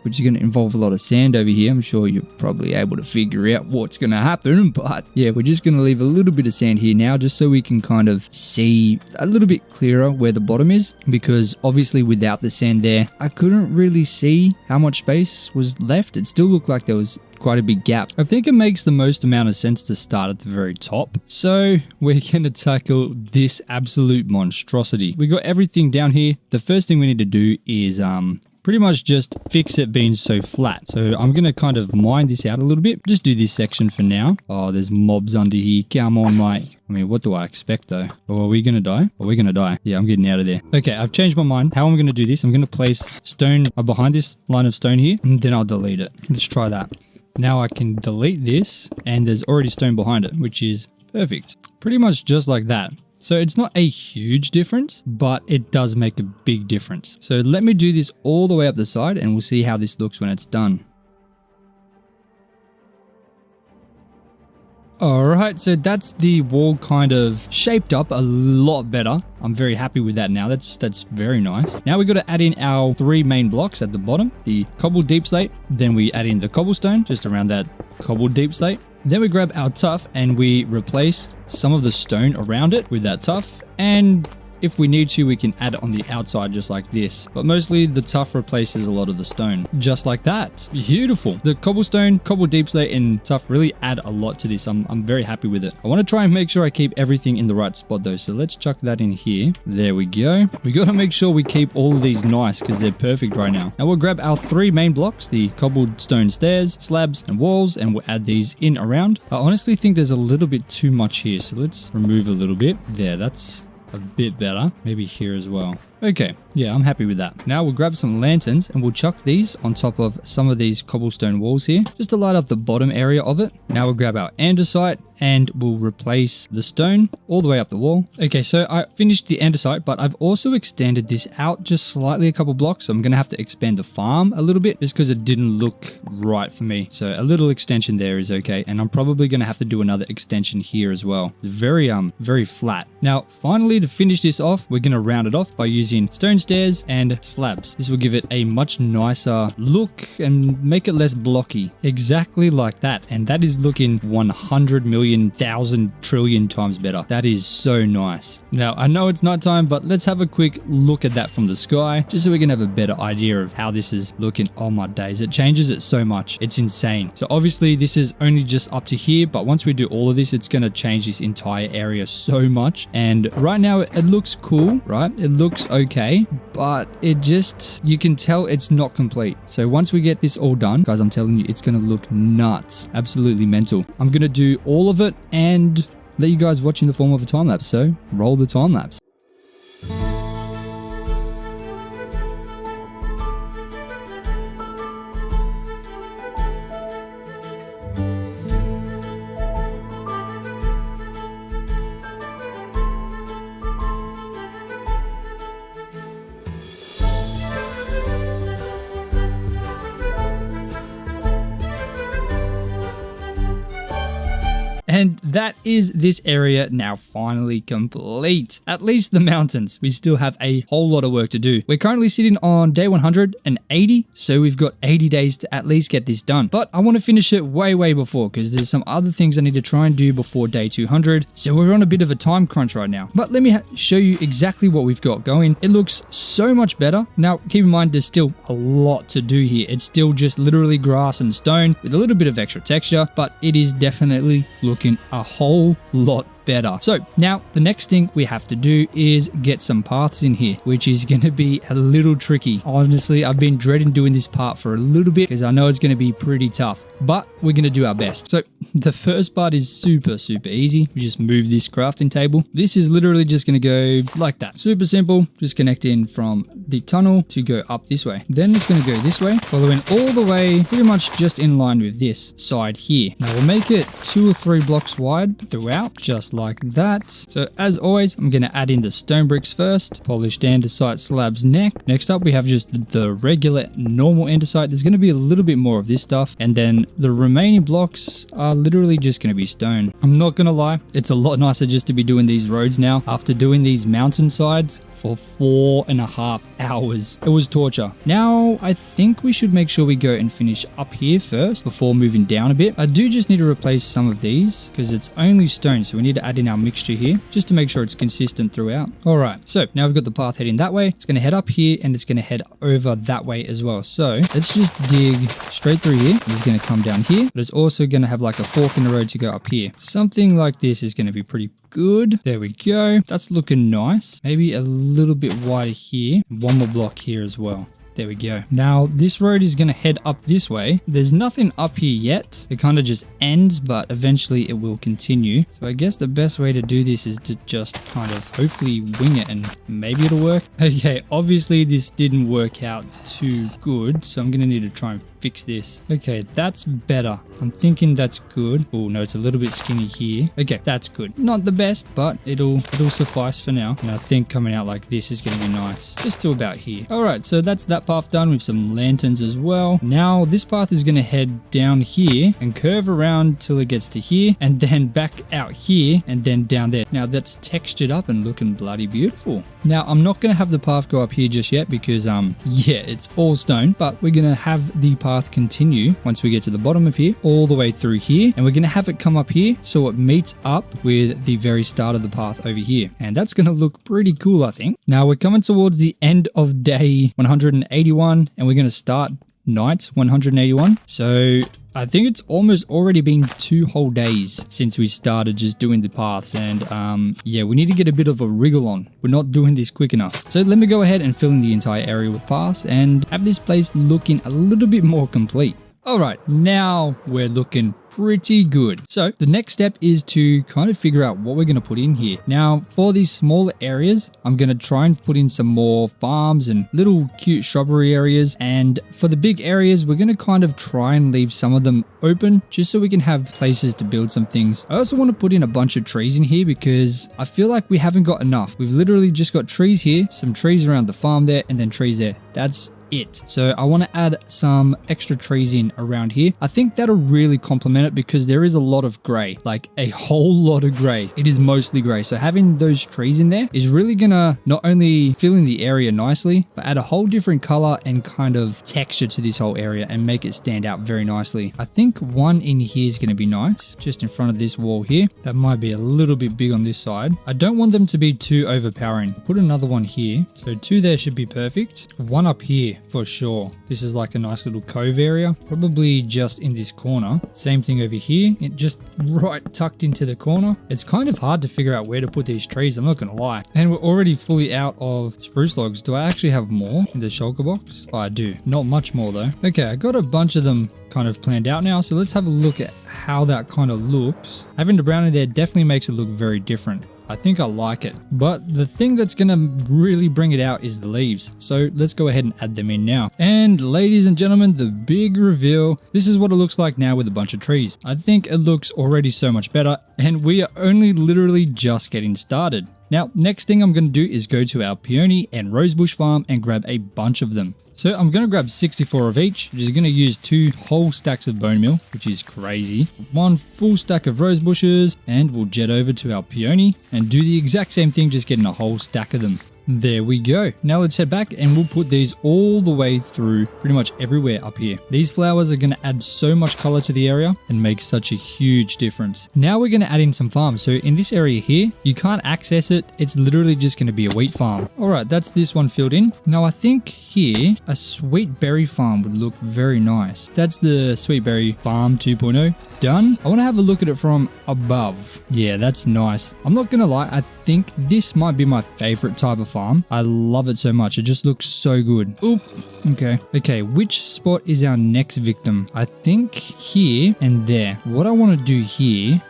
which is going to involve a lot of sand over here. I'm sure you're probably able to figure out what's going to happen, but yeah, we're just going to leave a little bit of sand here now just so we can kind of see a little bit clearer where the bottom is, because obviously without the sand there, I couldn't really see how much space was left. It still looked like there was quite a big gap. I think it makes the most amount of sense to start at the very top. So we're going to tackle this absolute monstrosity. We got everything down here. The first thing we need to do is pretty much just fix it being so flat. So I'm going to kind of mine this out a little bit. Just do this section for now. Oh, there's mobs under here. Come on, mate. I mean, what do I expect though? Or are we going to die? Are we going to die? Yeah, I'm getting out of there. Okay, I've changed my mind. How I'm going to do this, I'm going to place stone behind this line of stone here, and then I'll delete it. Let's try that. Now I can delete this, and there's already stone behind it, which is perfect. Pretty much just like that. So it's not a huge difference, but it does make a big difference. So let me do this all the way up the side, and we'll see how this looks when it's done. Alright, so that's the wall kind of shaped up a lot better. I'm very happy with that now. That's very nice. Now we got to add in our 3 main blocks at the bottom. The cobbled deep slate. Then we add in the cobblestone just around that cobbled deep slate. Then we grab our tuff and we replace some of the stone around it with that tuff. And if we need to, we can add it on the outside just like this. But mostly the tuff replaces a lot of the stone. Just like that. Beautiful. The cobblestone, cobbled deep slate, and tuff really add a lot to this. I'm very happy with it. I want to try and make sure I keep everything in the right spot though. So let's chuck that in here. There we go. We got to make sure we keep all of these nice because they're perfect right now. Now we'll grab our 3 main blocks, the cobblestone stairs, slabs, and walls, and we'll add these in around. I honestly think there's a little bit too much here. So let's remove a little bit. There, that's a bit better. Maybe here as well. Okay, yeah, I'm happy with that. Now we'll grab some lanterns and we'll chuck these on top of some of these cobblestone walls here, just to light up the bottom area of it. Now we'll grab our andesite and we'll replace the stone all the way up the wall. Okay, so I finished the andesite, but I've also extended this out just slightly a couple blocks. So I'm going to have to expand the farm a little bit just because it didn't look right for me. So a little extension there is okay. And I'm probably going to have to do another extension here as well. It's very flat. Now, finally, to finish this off, we're going to round it off by using stone stairs and slabs. This will give it a much nicer look and make it less blocky. Exactly like that. And that is looking 100 million, 1,000 trillion times better. That is so nice. Now, I know it's nighttime, but let's have a quick look at that from the sky, just so we can have a better idea of how this is looking. Oh my days, it changes it so much. It's insane. So obviously this is only just up to here, but once we do all of this, it's going to change this entire area so much. And right now it looks cool, right? It looks okay, but it just, you can tell it's not complete. So once we get this all done, guys, I'm telling you, it's going to look nuts. Absolutely mental. I'm going to do all of it and let you guys watch in the form of a time lapse. So roll the time lapse. And that is this area now finally complete. At least the mountains. We still have a whole lot of work to do. We're currently sitting on day 180, so we've got 80 days to at least get this done. But I want to finish it way before because there's some other things I need to try and do before day 200. So we're on a bit of a time crunch right now. But let me show you exactly what we've got going. It looks so much better. Now, keep in mind, there's still a lot to do here. It's still just literally grass and stone with a little bit of extra texture, but it is definitely looking a whole lot better. So now the next thing we have to do is get some paths in here, which is going to be a little tricky. Honestly, I've been dreading doing this part for a little bit because I know it's going to be pretty tough, but we're going to do our best. So the first part is super easy. We just move this crafting table. This is literally just going to go like that. Super simple. Just connect in from the tunnel to go up this way. Then it's going to go this way, following all the way pretty much just in line with this side here. Now we'll make it 2 or 3 blocks wide throughout, just like that. So as always, I'm going to add in the stone bricks first, polished andesite slabs next. Next up, we have just the regular normal andesite. There's going to be a little bit more of this stuff, and then the remaining blocks are literally just going to be stone. I'm not going to lie, it's a lot nicer just to be doing these roads now after doing these mountainsides for 4.5 hours. It was torture. Now, I think we should make sure we go and finish up here first before moving down a bit. I do just need to replace some of these because it's only stone, so we need to add in our mixture here just to make sure it's consistent throughout. All right, so now we've got the path heading that way. It's going to head up here and it's going to head over that way as well. So let's just dig straight through here. It's going to come down here, but it's also going to have like a fork in the road to go up here. Something like this is going to be pretty good. There we go. That's looking nice. Maybe a little bit wider here. One more block here as well. There we go. Now this road is going to head up this way. There's nothing up here yet. It kind of just ends, but eventually it will continue. So I guess the best way to do this is to just kind of hopefully wing it and maybe it'll work. Okay, obviously this didn't work out too good, so I'm going to need to try and fix this. Okay, that's better. I'm thinking that's good. Oh no, it's a little bit skinny here. Okay, that's good. Not the best, but it'll suffice for now. And I think coming out like this is going to be nice. Just to about here. All right, so that's that path done with some lanterns as well. Now this path is going to head down here and curve around till it gets to here and then back out here and then down there. Now that's textured up and looking bloody beautiful. Now I'm not going to have the path go up here just yet because yeah, it's all stone, but we're going to have the path continue once we get to the bottom of here all the way through here, and we're going to have it come up here so it meets up with the very start of the path over here, and that's going to look pretty cool, I think. Now we're coming towards the end of day 181 and we're going to start night 181, so I think it's almost already been 2 whole days since we started just doing the paths, and yeah, we need to get a bit of a wriggle on. We're not doing this quick enough. So let me go ahead and fill in the entire area with paths and have this place looking a little bit more complete. All right, now we're looking pretty good. So the next step is to kind of figure out what we're going to put in here. Now for these smaller areas, I'm going to try and put in some more farms and little cute shrubbery areas. And for the big areas, we're going to kind of try and leave some of them open just so we can have places to build some things. I also want to put in a bunch of trees in here because I feel like we haven't got enough. We've literally just got trees here, some trees around the farm there, and then trees there. That's it. So I want to add some extra trees in around here. I think that'll really complement it because there is a lot of gray, like a whole lot of gray. It is mostly gray. So having those trees in there is really gonna not only fill in the area nicely, but add a whole different color and kind of texture to this whole area and make it stand out very nicely. I think one in here is going to be nice, just in front of this wall here. That might be a little bit big on this side. I don't want them to be too overpowering. Put another one here. So 2 there should be perfect. 1 up here for sure. This is like a nice little cove area, probably just in this corner. Same thing over here, it just right tucked into the corner. It's kind of hard to figure out where to put these trees, I'm not gonna lie. And we're already fully out of spruce logs. Do I actually have more in the shulker box? Oh, I do. Not much more though. Okay, I got a bunch of them kind of planned out now, so let's have a look at how that kind of looks. Having the brown in there definitely makes it look very different. I think I like it, but the thing that's gonna really bring it out is the leaves. So let's go ahead and add them in now. And ladies and gentlemen, the big reveal. This is what it looks like now with a bunch of trees. I think it looks already so much better, and we are only literally just getting started. Now, next thing I'm gonna do is go to our peony and rosebush farm and grab a bunch of them. So I'm going to grab 64 of each, which is going to use 2 whole stacks of bone meal, which is crazy. 1 full stack of rose bushes, and we'll jet over to our peony and do the exact same thing, just getting a whole stack of them. There we go. Now let's head back and we'll put these all the way through pretty much everywhere up here. These flowers are going to add so much color to the area and make such a huge difference. Now we're going to add in some farms. So in this area here, you can't access it. It's literally just going to be a wheat farm. All right, that's this one filled in. Now I think here a sweet berry farm would look very nice. That's the sweet berry farm 2.0 done. I want to have a look at it from above. Yeah, that's nice. I'm not going to lie. I think this might be my favorite type of farm. I love it so much. It just looks so good. Oop. Okay. Okay. Which spot is our next victim? I think here and there. What I want to do here,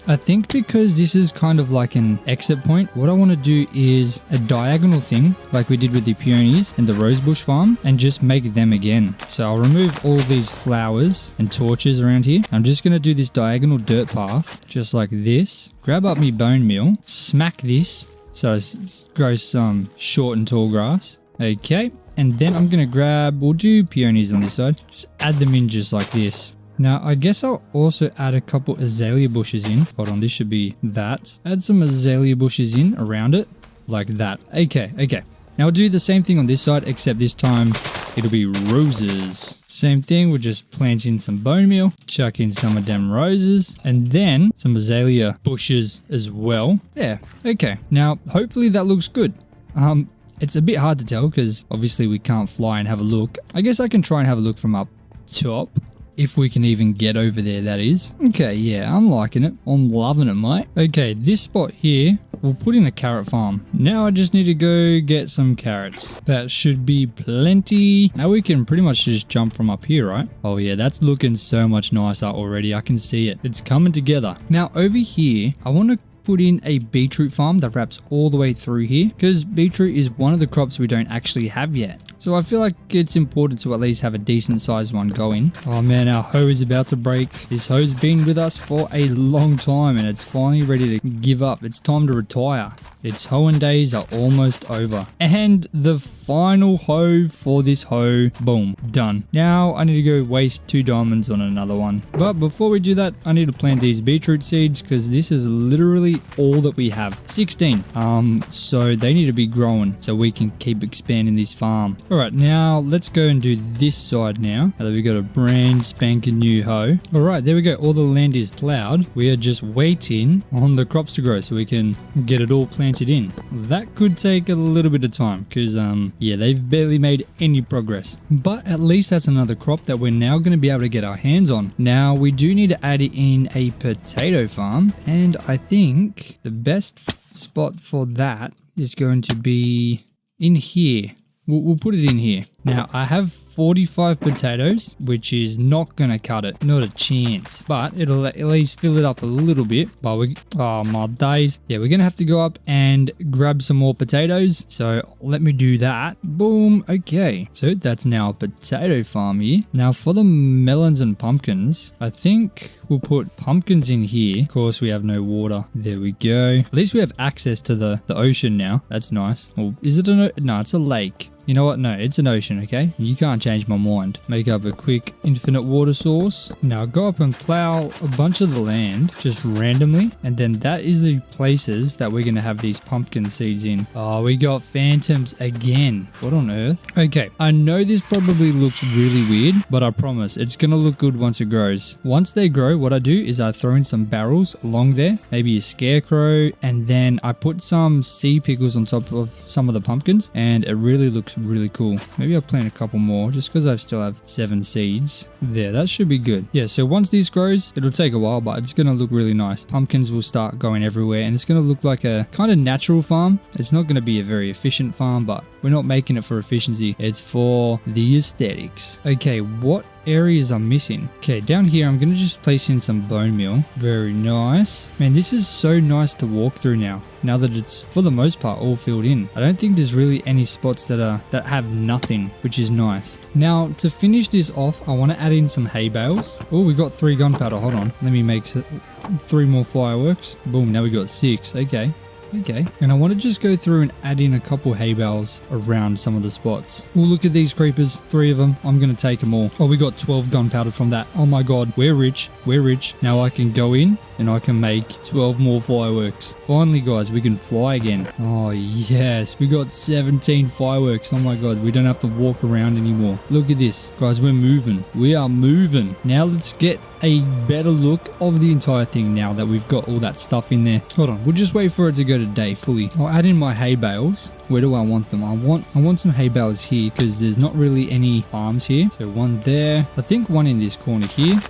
I think because this is kind of like an exit point, what I want to do is a diagonal thing like we did with the peonies and the rosebush farm and just make them again. So I'll remove all these flowers and torches around here. I'm just going to do this diagonal dirt path just like this. Grab up me bone meal, smack this so it grows some short and tall grass. Okay. And then I'm going to grab, we'll do peonies on this side. Just add them in just like this. Now, I guess I'll also add a couple azalea bushes in. Hold on, this should be that. Add some azalea bushes in around it, like that. Okay. Now we'll do the same thing on this side, except this time it'll be roses. Same thing, we'll just plant in some bone meal, chuck in some of them roses, and then some azalea bushes as well. Yeah, okay. Now, hopefully that looks good. It's a bit hard to tell because obviously we can't fly and have a look. I guess I can try and have a look from up top. If we can even get over there, that is. Okay, yeah, I'm liking it. I'm loving it, mate. Okay, this spot here, we'll put in a carrot farm. Now I just need to go get some carrots. That should be plenty. Now we can pretty much just jump from up here, right? Oh yeah, that's looking so much nicer already. I can see it. It's coming together. Now over here, I want to put in a beetroot farm that wraps all the way through here because beetroot is one of the crops we don't actually have yet. So I feel like it's important to at least have a decent sized one going. Oh man, our hoe is about to break. This hoe's been with us for a long time and it's finally ready to give up. It's time to retire. Its hoeing days are almost over. And the final hoe for this hoe, boom, done. Now I need to go waste 2 diamonds on another one. But before we do that, I need to plant these beetroot seeds because this is literally all that we have. 16. So they need to be growing so we can keep expanding this farm. All right, now let's go and do this side now that we got a brand spanking new hoe. All right, there we go. All the land is plowed. We are just waiting on the crops to grow so we can get it all planted in. That could take a little bit of time because yeah, they've barely made any progress, but at least that's another crop that we're now going to be able to get our hands on. Now we do need to add in a potato farm, and I think the best spot for that is going to be in here. We'll put it in here. Now I have 45 potatoes, which is not gonna cut it, not a chance, but it'll at least fill it up a little bit. But oh my days, yeah, we're gonna have to go up and grab some more potatoes, so let me do that. Boom. Okay, so that's now a potato farm here. Now for the melons and pumpkins, I think we'll put pumpkins in here. Of course we have no water. There we go. At least we have access to the ocean now. That's nice. Well, is it no, it's a lake. You know what? No, it's an ocean, okay? You can't change my mind. Make up a quick infinite water source. Now go up and plow a bunch of the land just randomly. And then that is the places that we're going to have these pumpkin seeds in. Oh, we got phantoms again. What on earth? Okay, I know this probably looks really weird, but I promise it's going to look good once it grows. Once they grow, what I do is I throw in some barrels along there, maybe a scarecrow, and then I put some sea pickles on top of some of the pumpkins, and it really looks really cool. Maybe I'll plant a couple more just because I still have 7 seeds. There, that should be good. Yeah, so once this grows, it'll take a while, but it's going to look really nice. Pumpkins will start going everywhere and it's going to look like a kind of natural farm. It's not going to be a very efficient farm, but we're not making it for efficiency. It's for the aesthetics. Okay, what areas I'm missing? Okay, down here I'm going to just place in some bone meal. Very nice. Man, this is so nice to walk through now that it's for the most part all filled in. I don't think there's really any spots that have nothing, which is nice. Now to finish this off, I want to add in some hay bales. Oh, we got 3 gunpowder. Hold on, let me make 3 more fireworks. Boom, now we got 6. Okay, Okay, and I want to just go through and add in a couple hay bales around some of the spots. Oh, look at these creepers. 3 of them. I'm going to take them all. Oh, we got 12 gunpowder from that. Oh my god, we're rich. We're rich. Now I can go in and I can make 12 more fireworks. Finally, guys, we can fly again. Oh, yes. We got 17 fireworks. Oh my god, we don't have to walk around anymore. Look at this. Guys, we're moving. We are moving. Now let's get a better look of the entire thing now that we've got all that stuff in there. Hold on. We'll just wait for it to go to day fully. I'll add in my hay bales. Where do I want them? I want some hay bales here because there's not really any farms here. So one there. I think one in this corner here.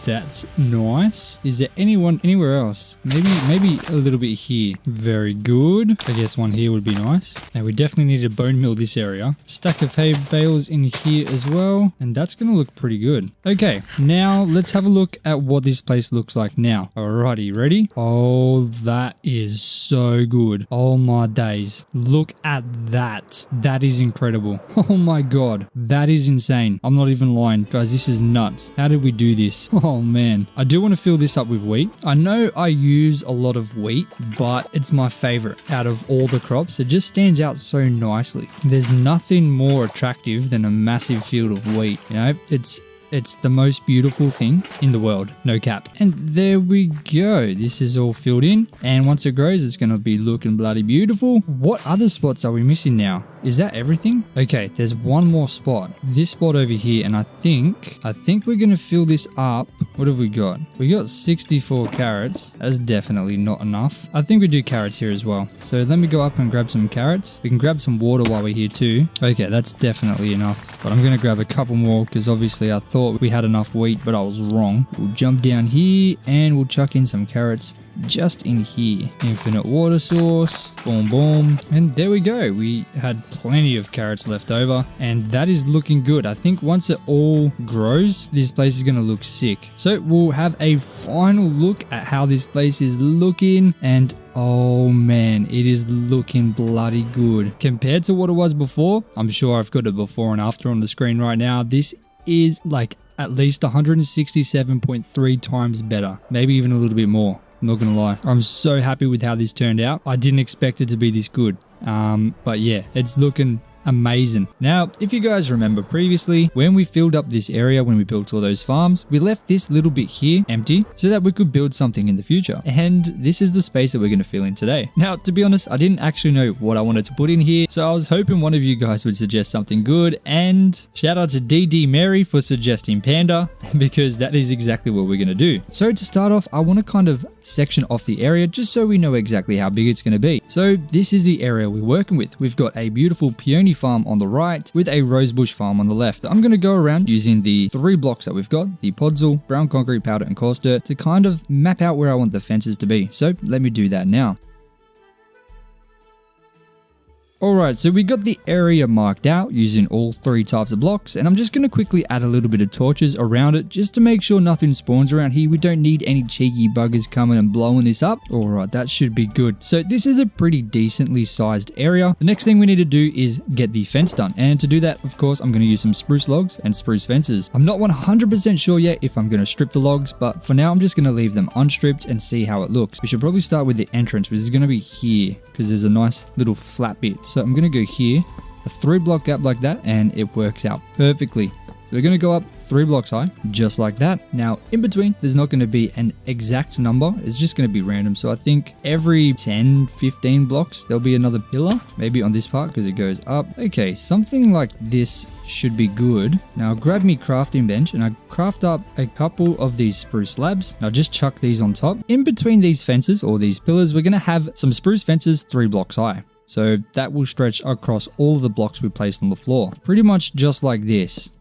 That's nice. Is there anyone anywhere else? Maybe a little bit here. Very good. I guess one here would be nice. Now we definitely need to bone mill this area. Stack of hay bales in here as well. And that's going to look pretty good. Okay, now let's have a look at what this place looks like now. Alrighty, ready? Oh, that is so good. Oh my days. Look at that. That is incredible. Oh my god. That is insane. I'm not even lying. Guys, this is nuts. How did we do this? Oh man. I do want to fill this up with wheat. I know I use a lot of wheat, but it's my favorite out of all the crops. It just stands out so nicely. There's nothing more attractive than a massive field of wheat. You know, it's the most beautiful thing in the world, no cap. And there we go. This is all filled in. And once it grows, it's going to be looking bloody beautiful. What other spots are we missing now? Is that everything? Okay, there's one more spot. This spot over here. And I think we're going to fill this up. What have we got? We got 64 carrots. That's definitely not enough. I think we do carrots here as well. So let me go up and grab some carrots. We can grab some water while we're here too. Okay, that's definitely enough. But I'm going to grab a couple more because obviously I thought we had enough wheat, but I was wrong. We'll jump down here and we'll chuck in some carrots just in here. Infinite water source. Boom, boom. And there we go. We had plenty of carrots left over and that is looking good. I think once it all grows, this place is going to look sick. So we'll have a final look at how this place is looking and oh man, it is looking bloody good. Compared to what it was before, I'm sure I've got a before and after on the screen right now. This is like at least 167.3 times better. Maybe even a little bit more. I'm not gonna lie. I'm so happy with how this turned out. I didn't expect it to be this good. But yeah, it's looking amazing. Now, if you guys remember previously, when we filled up this area, when we built all those farms, we left this little bit here empty so that we could build something in the future. And this is the space that we're going to fill in today. Now, to be honest, I didn't actually know what I wanted to put in here, so I was hoping one of you guys would suggest something good. And shout out to DD Mary for suggesting panda, because that is exactly what we're going to do. So to start off, I want to kind of section off the area just so we know exactly how big it's going to be. So this is the area we're working with. We've got a beautiful peony farm on the right with a rosebush farm on the left. I'm going to go around using the 3 blocks that we've got, the podzol, brown concrete, powder and coarse dirt, to kind of map out where I want the fences to be. So let me do that now. Alright, so we got the area marked out using all 3 types of blocks, and I'm just going to quickly add a little bit of torches around it just to make sure nothing spawns around here. We don't need any cheeky buggers coming and blowing this up. Alright, that should be good. So this is a pretty decently sized area. The next thing we need to do is get the fence done, and to do that, of course, I'm going to use some spruce logs and spruce fences. I'm not 100% sure yet if I'm going to strip the logs, but for now I'm just going to leave them unstripped and see how it looks. We should probably start with the entrance, which is going to be here because there's a nice little flat bit. So I'm going to go here, a 3 block gap like that, and it works out perfectly. So we're going to go up 3 blocks high, just like that. Now, in between, there's not going to be an exact number. It's just going to be random. So I think every 10, 15 blocks, there'll be another pillar, maybe on this part because it goes up. Okay, something like this should be good. Now, grab me crafting bench and I craft up a couple of these spruce slabs. Now, just chuck these on top. In between these fences or these pillars, we're going to have some spruce fences 3 blocks high. So that will stretch across all of the blocks we placed on the floor. Pretty much just like this.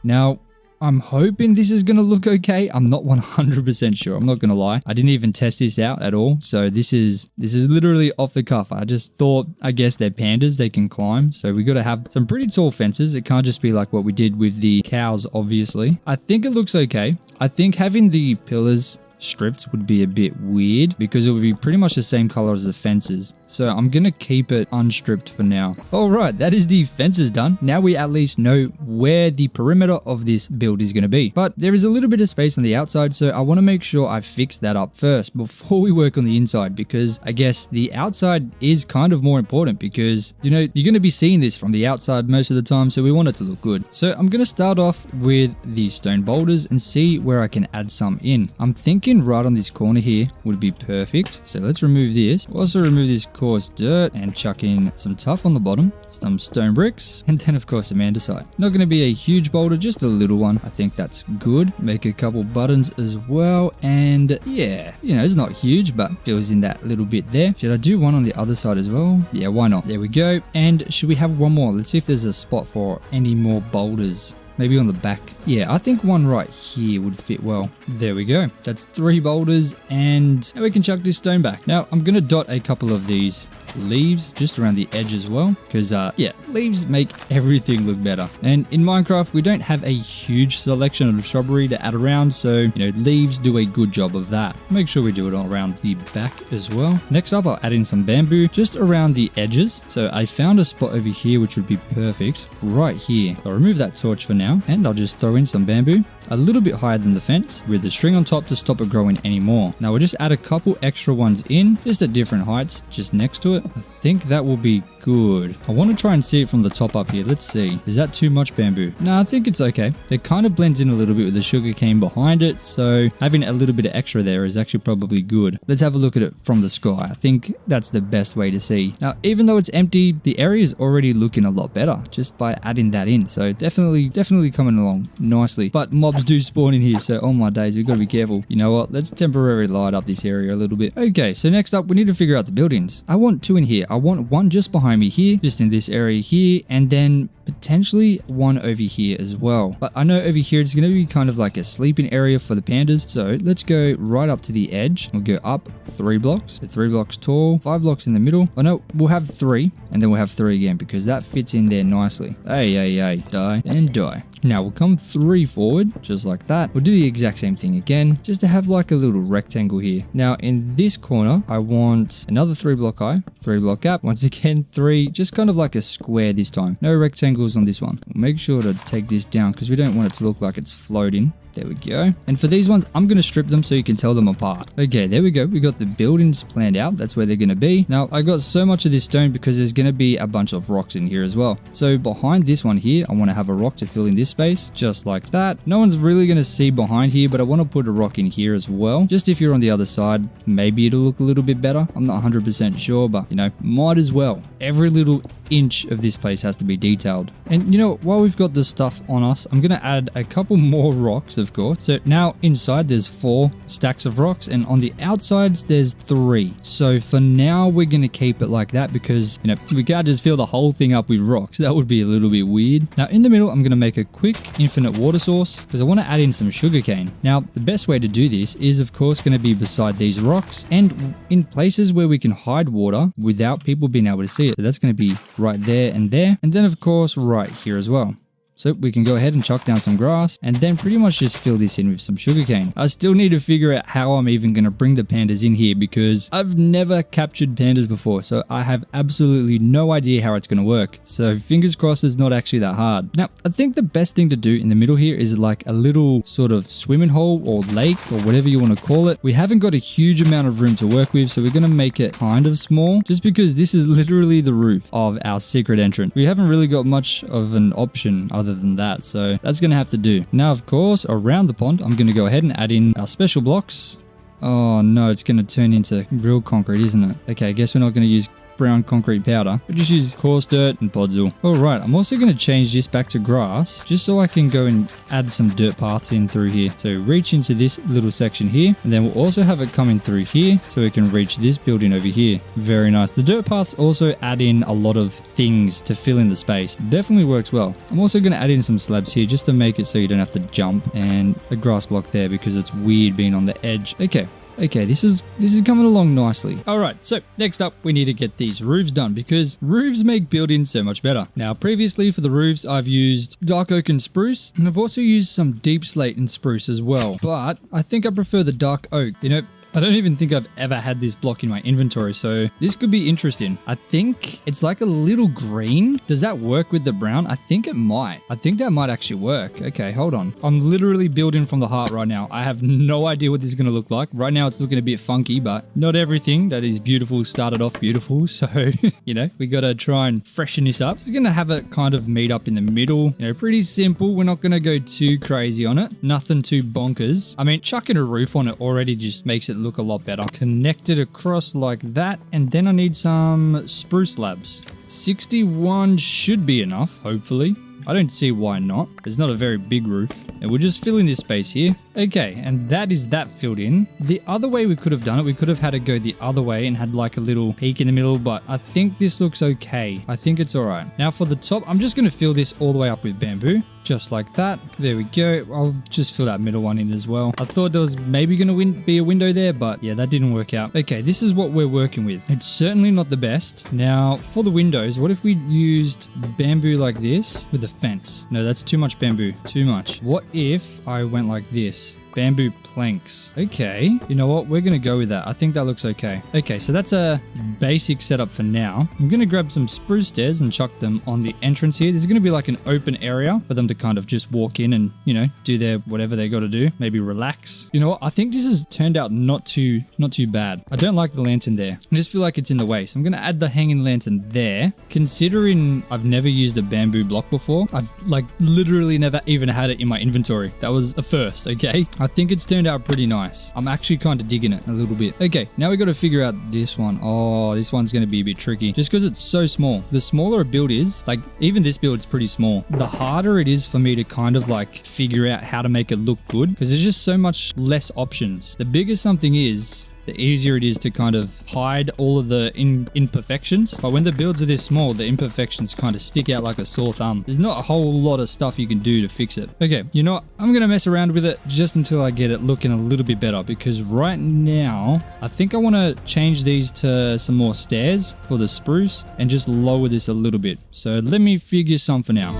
Now, I'm hoping this is going to look okay. I'm not 100% sure. I'm not going to lie. I didn't even test this out at all. So this is literally off the cuff. I just thought, I guess they're pandas. They can climb. So we got to have some pretty tall fences. It can't just be like what we did with the cows, obviously. I think it looks okay. I think having the pillars stripped would be a bit weird because it would be pretty much the same color as the fences. So I'm going to keep it unstripped for now. All right, that is the fences done. Now we at least know where the perimeter of this build is going to be. But there is a little bit of space on the outside, so I want to make sure I fix that up first before we work on the inside, because I guess the outside is kind of more important because, you know, you're going to be seeing this from the outside most of the time, so we want it to look good. So I'm going to start off with the stone boulders and see where I can add some in. I'm thinking right on this corner here would be perfect. So let's remove this. Also remove this coarse dirt and chuck in some tuff on the bottom, some stone bricks, and then of course some andesite. Not going to be a huge boulder, just a little one. I think that's good. Make a couple buttons as well, and yeah, you know, it's not huge, but fills in that little bit there. Should I do one on the other side as well? Yeah, why not? There we go. And should we have one more? Let's see if there's a spot for any more boulders. Maybe on the back. Yeah, I think one right here would fit well. There we go. That's 3 boulders, and we can chuck this stone back. Now, I'm going to dot a couple of these leaves just around the edge as well, because yeah, leaves make everything look better. And in Minecraft, we don't have a huge selection of shrubbery to add around, so, you know, leaves do a good job of that. Make sure we do it all around the back as well. Next up, I'll add in some bamboo just around the edges. So I found a spot over here which would be perfect right here. I'll remove that torch for now, and I'll just throw in some bamboo a little bit higher than the fence with the string on top to stop it growing anymore. Now we'll just add a couple extra ones in just at different heights just next to it. I think that will be good. I want to try and see it from the top up here. Let's see. Is that too much bamboo? No, I think it's okay. It kind of blends in a little bit with the sugar cane behind it, so having a little bit of extra there is actually probably good. Let's have a look at it from the sky. I think that's the best way to see. Now, even though it's empty, the area is already looking a lot better just by adding that in. So definitely coming along nicely. But mobs do spawn in here, so oh my days, we've got to be careful. You know what? Let's temporarily light up this area a little bit. Okay, so next up, we need to figure out the buildings. I want 2 in here. I want one just behind me here, just in this area here, and then potentially one over here as well. But I know over here it's going to be kind of like a sleeping area for the pandas. So let's go right up to the edge. We'll go up 3 blocks, so 3 blocks tall, 5 blocks in the middle. Oh no, we'll have 3, and then we'll have 3 again because that fits in there nicely. Hey, die and die. Now we'll come 3 forward, just like that. We'll do the exact same thing again, just to have like a little rectangle here. Now in this corner, I want another 3 block high, 3 block gap. Once again, 3, just kind of like a square this time. No rectangles on this one. We'll make sure to take this down because we don't want it to look like it's floating. There we go. And for these ones, I'm going to strip them so you can tell them apart. Okay, there we go. We got the buildings planned out. That's where they're going to be. Now, I got so much of this stone because there's going to be a bunch of rocks in here as well. So behind this one here, I want to have a rock to fill in this space, just like that. No one's really going to see behind here, but I want to put a rock in here as well. Just if you're on the other side, maybe it'll look a little bit better. I'm not 100% sure, but, you know, might as well. Every little inch of this place has to be detailed. And, you know, while we've got this stuff on us, I'm going to add a couple more rocks, of course. So now inside there's 4 stacks of rocks, and on the outsides there's 3. So for now we're going to keep it like that because, you know, we can't just fill the whole thing up with rocks. That would be a little bit weird. Now in the middle, I'm going to make a quick infinite water source because I want to add in some sugarcane. Now the best way to do this is of course going to be beside these rocks and in places where we can hide water without people being able to see it. So that's going to be right there, and then of course right here as well. So we can go ahead and chuck down some grass and then pretty much just fill this in with some sugarcane. I still need to figure out how I'm even going to bring the pandas in here because I've never captured pandas before. So I have absolutely no idea how it's going to work. So fingers crossed it's not actually that hard. Now, I think the best thing to do in the middle here is like a little sort of swimming hole or lake or whatever you want to call it. We haven't got a huge amount of room to work with, so we're going to make it kind of small just because this is literally the roof of our secret entrance. We haven't really got much of an option other than that, so that's gonna have to do. Now of course around the pond I'm gonna go ahead and add in our special blocks. Oh no, it's gonna turn into real concrete, isn't it? Okay, I guess we're not gonna use brown concrete powder, but just use coarse dirt and podzol. Alright, I'm also going to change this back to grass just so I can go and add some dirt paths in through here. So reach into this little section here, and then we'll also have it coming through here so we can reach this building over here. Very nice. The dirt paths also add in a lot of things to fill in the space. Definitely works well. I'm also going to add in some slabs here just to make it so you don't have to jump, and a grass block there because it's weird being on the edge. Okay. Okay, this is coming along nicely. All right, so next up, we need to get these roofs done because roofs make building so much better. Now, previously for the roofs, I've used dark oak and spruce, and I've also used some deep slate and spruce as well. But I think I prefer the dark oak. You know, I don't even think I've ever had this block in my inventory, so this could be interesting. I think it's like a little green. Does that work with the brown? I think it might. I think that might actually work. Okay, hold on. I'm literally building from the heart right now. I have no idea what this is going to look like. Right now, it's looking a bit funky, but not everything that is beautiful started off beautiful. So, you know, we got to try and freshen this up. Just going to have it kind of meet up in the middle. You know, pretty simple. We're not going to go too crazy on it. Nothing too bonkers. I mean, chucking a roof on it already just makes it look a lot better. Connect it across like that, and then I need some spruce slabs. 61 should be enough, hopefully. I don't see why not. It's not a very big roof. And we'll just fill in this space here. Okay, and that is that filled in. The other way we could have done it, we could have had it go the other way and had like a little peak in the middle, but I think this looks okay. I think it's all right. Now for the top, I'm just going to fill this all the way up with bamboo. Just like that. There we go. I'll just fill that middle one in as well. I thought there was maybe going to be a window there, but yeah, that didn't work out. Okay, this is what we're working with. It's certainly not the best. Now, for the windows, what if we used bamboo like this with a fence? No, that's too much bamboo. Too much. What if I went like this? Bamboo planks. Okay. You know what? We're going to go with that. I think that looks okay. Okay, so that's a basic setup for now. I'm going to grab some spruce stairs and chuck them on the entrance here. This is going to be like an open area for them to kind of just walk in and, you know, do their whatever they got to do. Maybe relax. You know what? I think this has turned out not too bad. I don't like the lantern there. I just feel like it's in the way. So I'm going to add the hanging lantern there. Considering I've never used a bamboo block before, I've like literally never even had it in my inventory. That was a first, okay? I think it's turned out pretty nice. I'm actually kind of digging it a little bit. Okay, now we got to figure out this one. Oh, this one's going to be a bit tricky just because it's so small. The smaller a build is, like even this build's pretty small, the harder it is for me to kind of like figure out how to make it look good because there's just so much less options. The bigger something is, the easier it is to kind of hide all of the imperfections. But when the builds are this small, the imperfections kind of stick out like a sore thumb. There's not a whole lot of stuff you can do to fix it. Okay, you know what? I'm going to mess around with it just until I get it looking a little bit better because right now, I think I want to change these to some more stairs for the spruce and just lower this a little bit. So let me figure something out.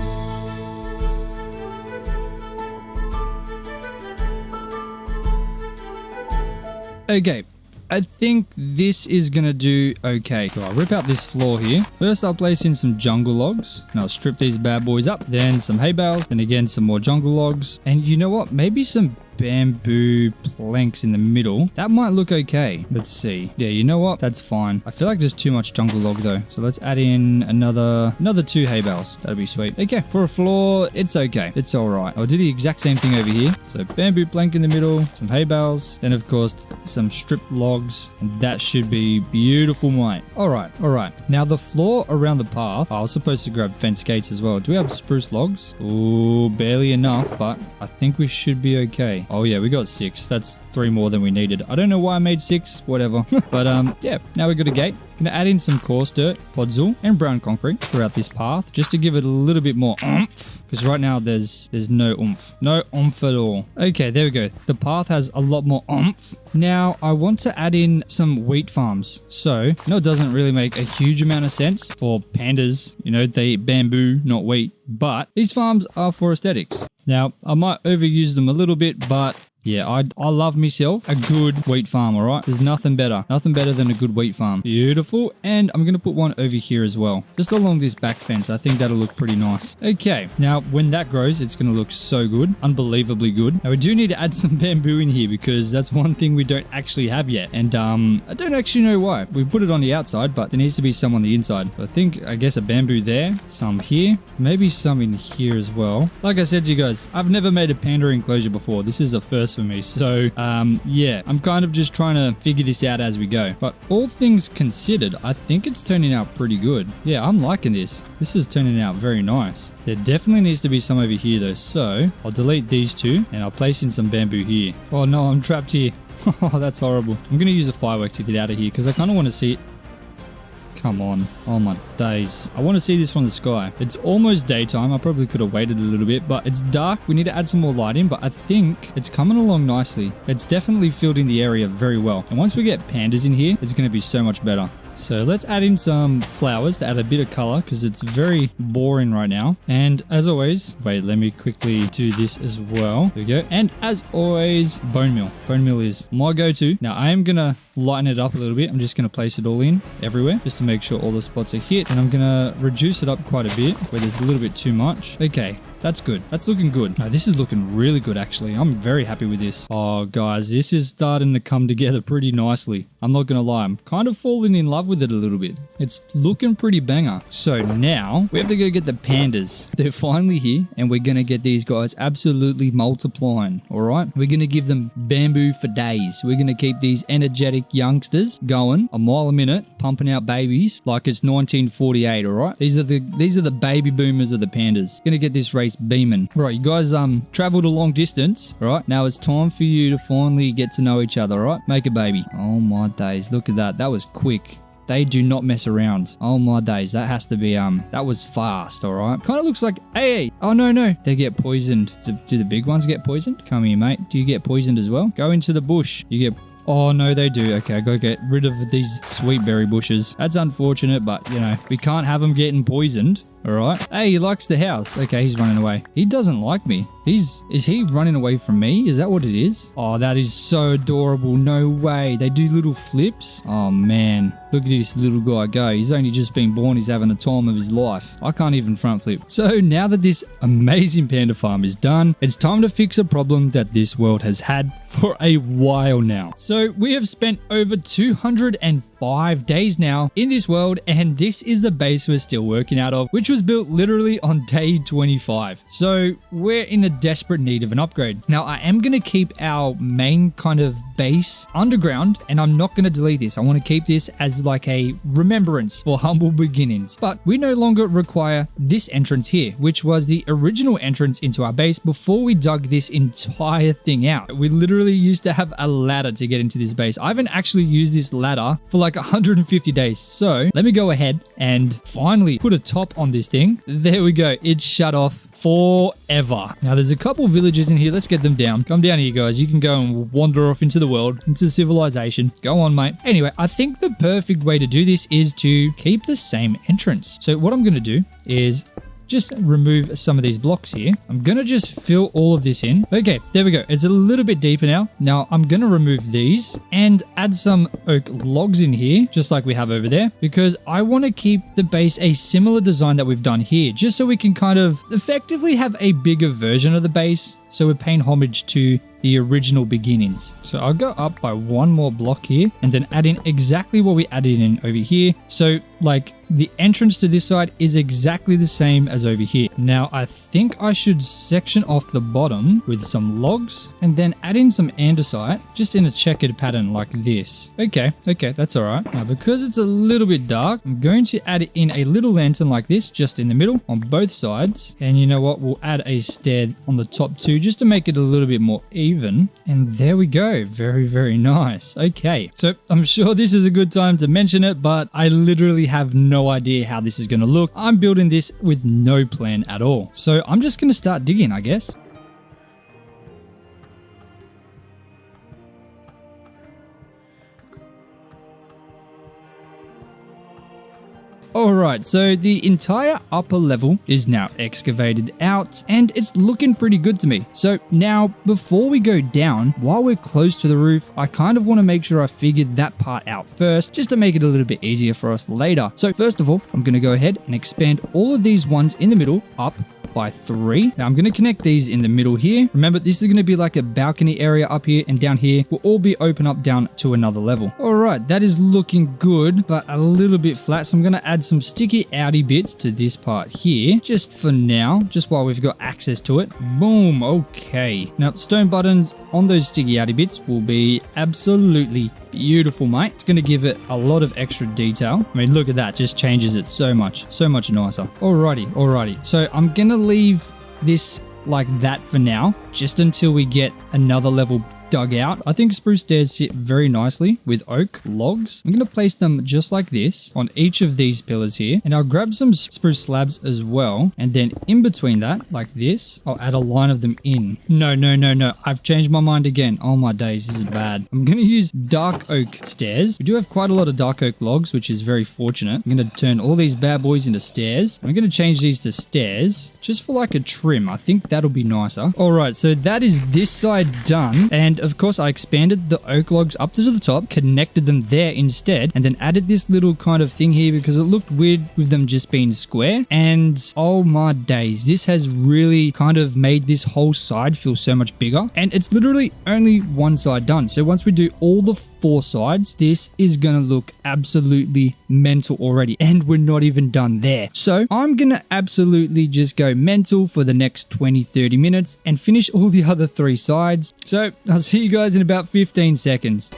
Okay. I think this is going to do okay. So I'll rip out this floor here. First, I'll place in some jungle logs. And I'll strip these bad boys up. Then some hay bales. And again, some more jungle logs. And you know what? Maybe some bamboo planks in the middle. That might look okay. Let's see. Yeah, you know what? That's fine. I feel like there's too much jungle log though. So let's add in another 2 hay bales. That'll be sweet. Okay, for a floor, it's okay. It's all right. I'll do the exact same thing over here. So bamboo plank in the middle, some hay bales, then of course some stripped logs, and that should be beautiful, mate. All right. Now the floor around the path, I was supposed to grab fence gates as well. Do we have spruce logs? Oh, barely enough, but I think we should be okay. Oh yeah, we got 6. That's 3 more than we needed. I don't know why I made 6, whatever. But yeah, now we got a gate. Gonna add in some coarse dirt, podzol, and brown concrete throughout this path just to give it a little bit more oomph. Because right now there's no oomph. No oomph at all. Okay, there we go. The path has a lot more oomph. Now, I want to add in some wheat farms. So, I know it doesn't really make a huge amount of sense for pandas. You know, they eat bamboo, not wheat. But these farms are for aesthetics. Now, I might overuse them a little bit, but yeah, I love myself a good wheat farm, all right? There's nothing better. Nothing better than a good wheat farm. Beautiful. And I'm going to put one over here as well. Just along this back fence. I think that'll look pretty nice. Okay. Now, when that grows, it's going to look so good. Unbelievably good. Now, we do need to add some bamboo in here because that's one thing we don't actually have yet. And I don't actually know why. We put it on the outside, but there needs to be some on the inside. So I guess a bamboo there. Some here. Maybe some in here as well. Like I said to you guys, I've never made a panda enclosure before. This is a first for me. So, yeah, I'm kind of just trying to figure this out as we go. But all things considered, I think it's turning out pretty good. Yeah, I'm liking this. This is turning out very nice. There definitely needs to be some over here though. So, I'll delete these 2 and I'll place in some bamboo here. Oh no, I'm trapped here. Oh, that's horrible. I'm going to use a firework to get out of here because I kind of want to see it. Come on. Oh my days. I want to see this from the sky. It's almost daytime. I probably could have waited a little bit, but it's dark. We need to add some more light in, but I think it's coming along nicely. It's definitely filled in the area very well. And once we get pandas in here, it's going to be so much better. So let's add in some flowers to add a bit of color because it's very boring right now. And as always, wait, let me quickly do this as well. There we go. And as always, bone meal. Bone meal is my go-to. Now I am going to lighten it up a little bit. I'm just going to place it all in everywhere just to make sure all the spots are hit. And I'm going to reduce it up quite a bit where there's a little bit too much. Okay. That's good. That's looking good. No, this is looking really good, actually. I'm very happy with this. Oh, guys, this is starting to come together pretty nicely. I'm not going to lie. I'm kind of falling in love with it a little bit. It's looking pretty banger. So now we have to go get the pandas. They're finally here, and we're going to get these guys absolutely multiplying, all right? We're going to give them bamboo for days. We're going to keep these energetic youngsters going a mile a minute, pumping out babies like it's 1948, all right? These are the baby boomers of the pandas. Going to get this race beaming. Right, you guys traveled a long distance, right? Now it's time for you to finally get to know each other, right? Make a baby. Oh my days, look at that. That was quick. They do not mess around. Oh my days, that has to be, that was fast, all right? Kind of looks like, hey, oh no, they get poisoned. Do the big ones get poisoned? Come here, mate. Do you get poisoned as well? Go into the bush. You get, oh no, they do. Okay, I gotta get rid of these sweet berry bushes. That's unfortunate, but you know, we can't have them getting poisoned. All right. Hey, he likes the house. Okay, he's running away. He doesn't like me. Is he running away from me? Is that what it is? Oh, that is so adorable. No way. They do little flips. Oh, man. Look at this little guy go. He's only just been born. He's having the time of his life. I can't even front flip. So now that this amazing panda farm is done, it's time to fix a problem that this world has had for a while now. So we have spent over 205 days now in this world, and this is the base we're still working out of, which was built literally on day 25. So we're in a desperate need of an upgrade. Now I am going to keep our main kind of base underground, and I'm not going to delete this. I want to keep this as like a remembrance for humble beginnings. But we no longer require this entrance here, which was the original entrance into our base before we dug this entire thing out. We literally used to have a ladder to get into this base. I haven't actually used this ladder for like 150 days. So let me go ahead and finally put a top on this thing. There we go. It's shut off forever. Now there's a couple villages in here. Let's get them down. Come down here, guys. You can go and wander off into the world, into civilization. Go on, mate. Anyway, I think the perfect way to do this is to keep the same entrance. So what I'm going to do is just remove some of these blocks here. I'm going to just fill all of this in. Okay, there we go. It's a little bit deeper now. Now I'm going to remove these and add some oak logs in here, just like we have over there, because I want to keep the base a similar design that we've done here, just so we can kind of effectively have a bigger version of the base. So we're paying homage to the original beginnings. So I'll go up by one more block here and then add in exactly what we added in over here. So like the entrance to this side is exactly the same as over here. Now I think I should section off the bottom with some logs and then add in some andesite just in a checkered pattern like this. Okay, that's all right. Now because it's a little bit dark, I'm going to add in a little lantern like this just in the middle on both sides. And you know what? We'll add a stair on the top too, just to make it a little bit more even. And there we go. Very, very nice. Okay, so I'm sure this is a good time to mention it, but I literally have no idea how this is going to look. I'm building this with no plan at all. So I'm just going to start digging, I guess. Alright, so the entire upper level is now excavated out and it's looking pretty good to me. So now before we go down, while we're close to the roof, I kind of want to make sure I figured that part out first just to make it a little bit easier for us later. So first of all, I'm going to go ahead and expand all of these ones in the middle up by 3. Now I'm going to connect these in the middle here. Remember, this is going to be like a balcony area up here, and down here will all be open up down to another level. All right, that is looking good, but a little bit flat. So I'm going to add some sticky outy bits to this part here, just for now, just while we've got access to it. Boom. Okay. Now stone buttons on those sticky outy bits will be absolutely beautiful, mate. It's going to give it a lot of extra detail. I mean, look at that. Just changes it so much nicer. Alrighty. So I'm going to leave this like that for now, just until we get another level dug out. I think spruce stairs sit very nicely with oak logs. I'm going to place them just like this on each of these pillars here. And I'll grab some spruce slabs as well. And then in between that, like this, I'll add a line of them in. No. I've changed my mind again. Oh my days, this is bad. I'm going to use dark oak stairs. We do have quite a lot of dark oak logs, which is very fortunate. I'm going to turn all these bad boys into stairs. I'm going to change these to stairs just for like a trim. I think that'll be nicer. All right, so that is this side done. And of course, I expanded the oak logs up to the top, connected them there instead, and then added this little kind of thing here because it looked weird with them just being square. And oh my days, this has really kind of made this whole side feel so much bigger. And it's literally only one side done. So once we do all the 4 sides, this is gonna look absolutely mental already, and we're not even done there. So I'm gonna absolutely just go mental for the next 20-30 minutes and finish all the other 3 sides. So I'll see you guys in about 15 seconds.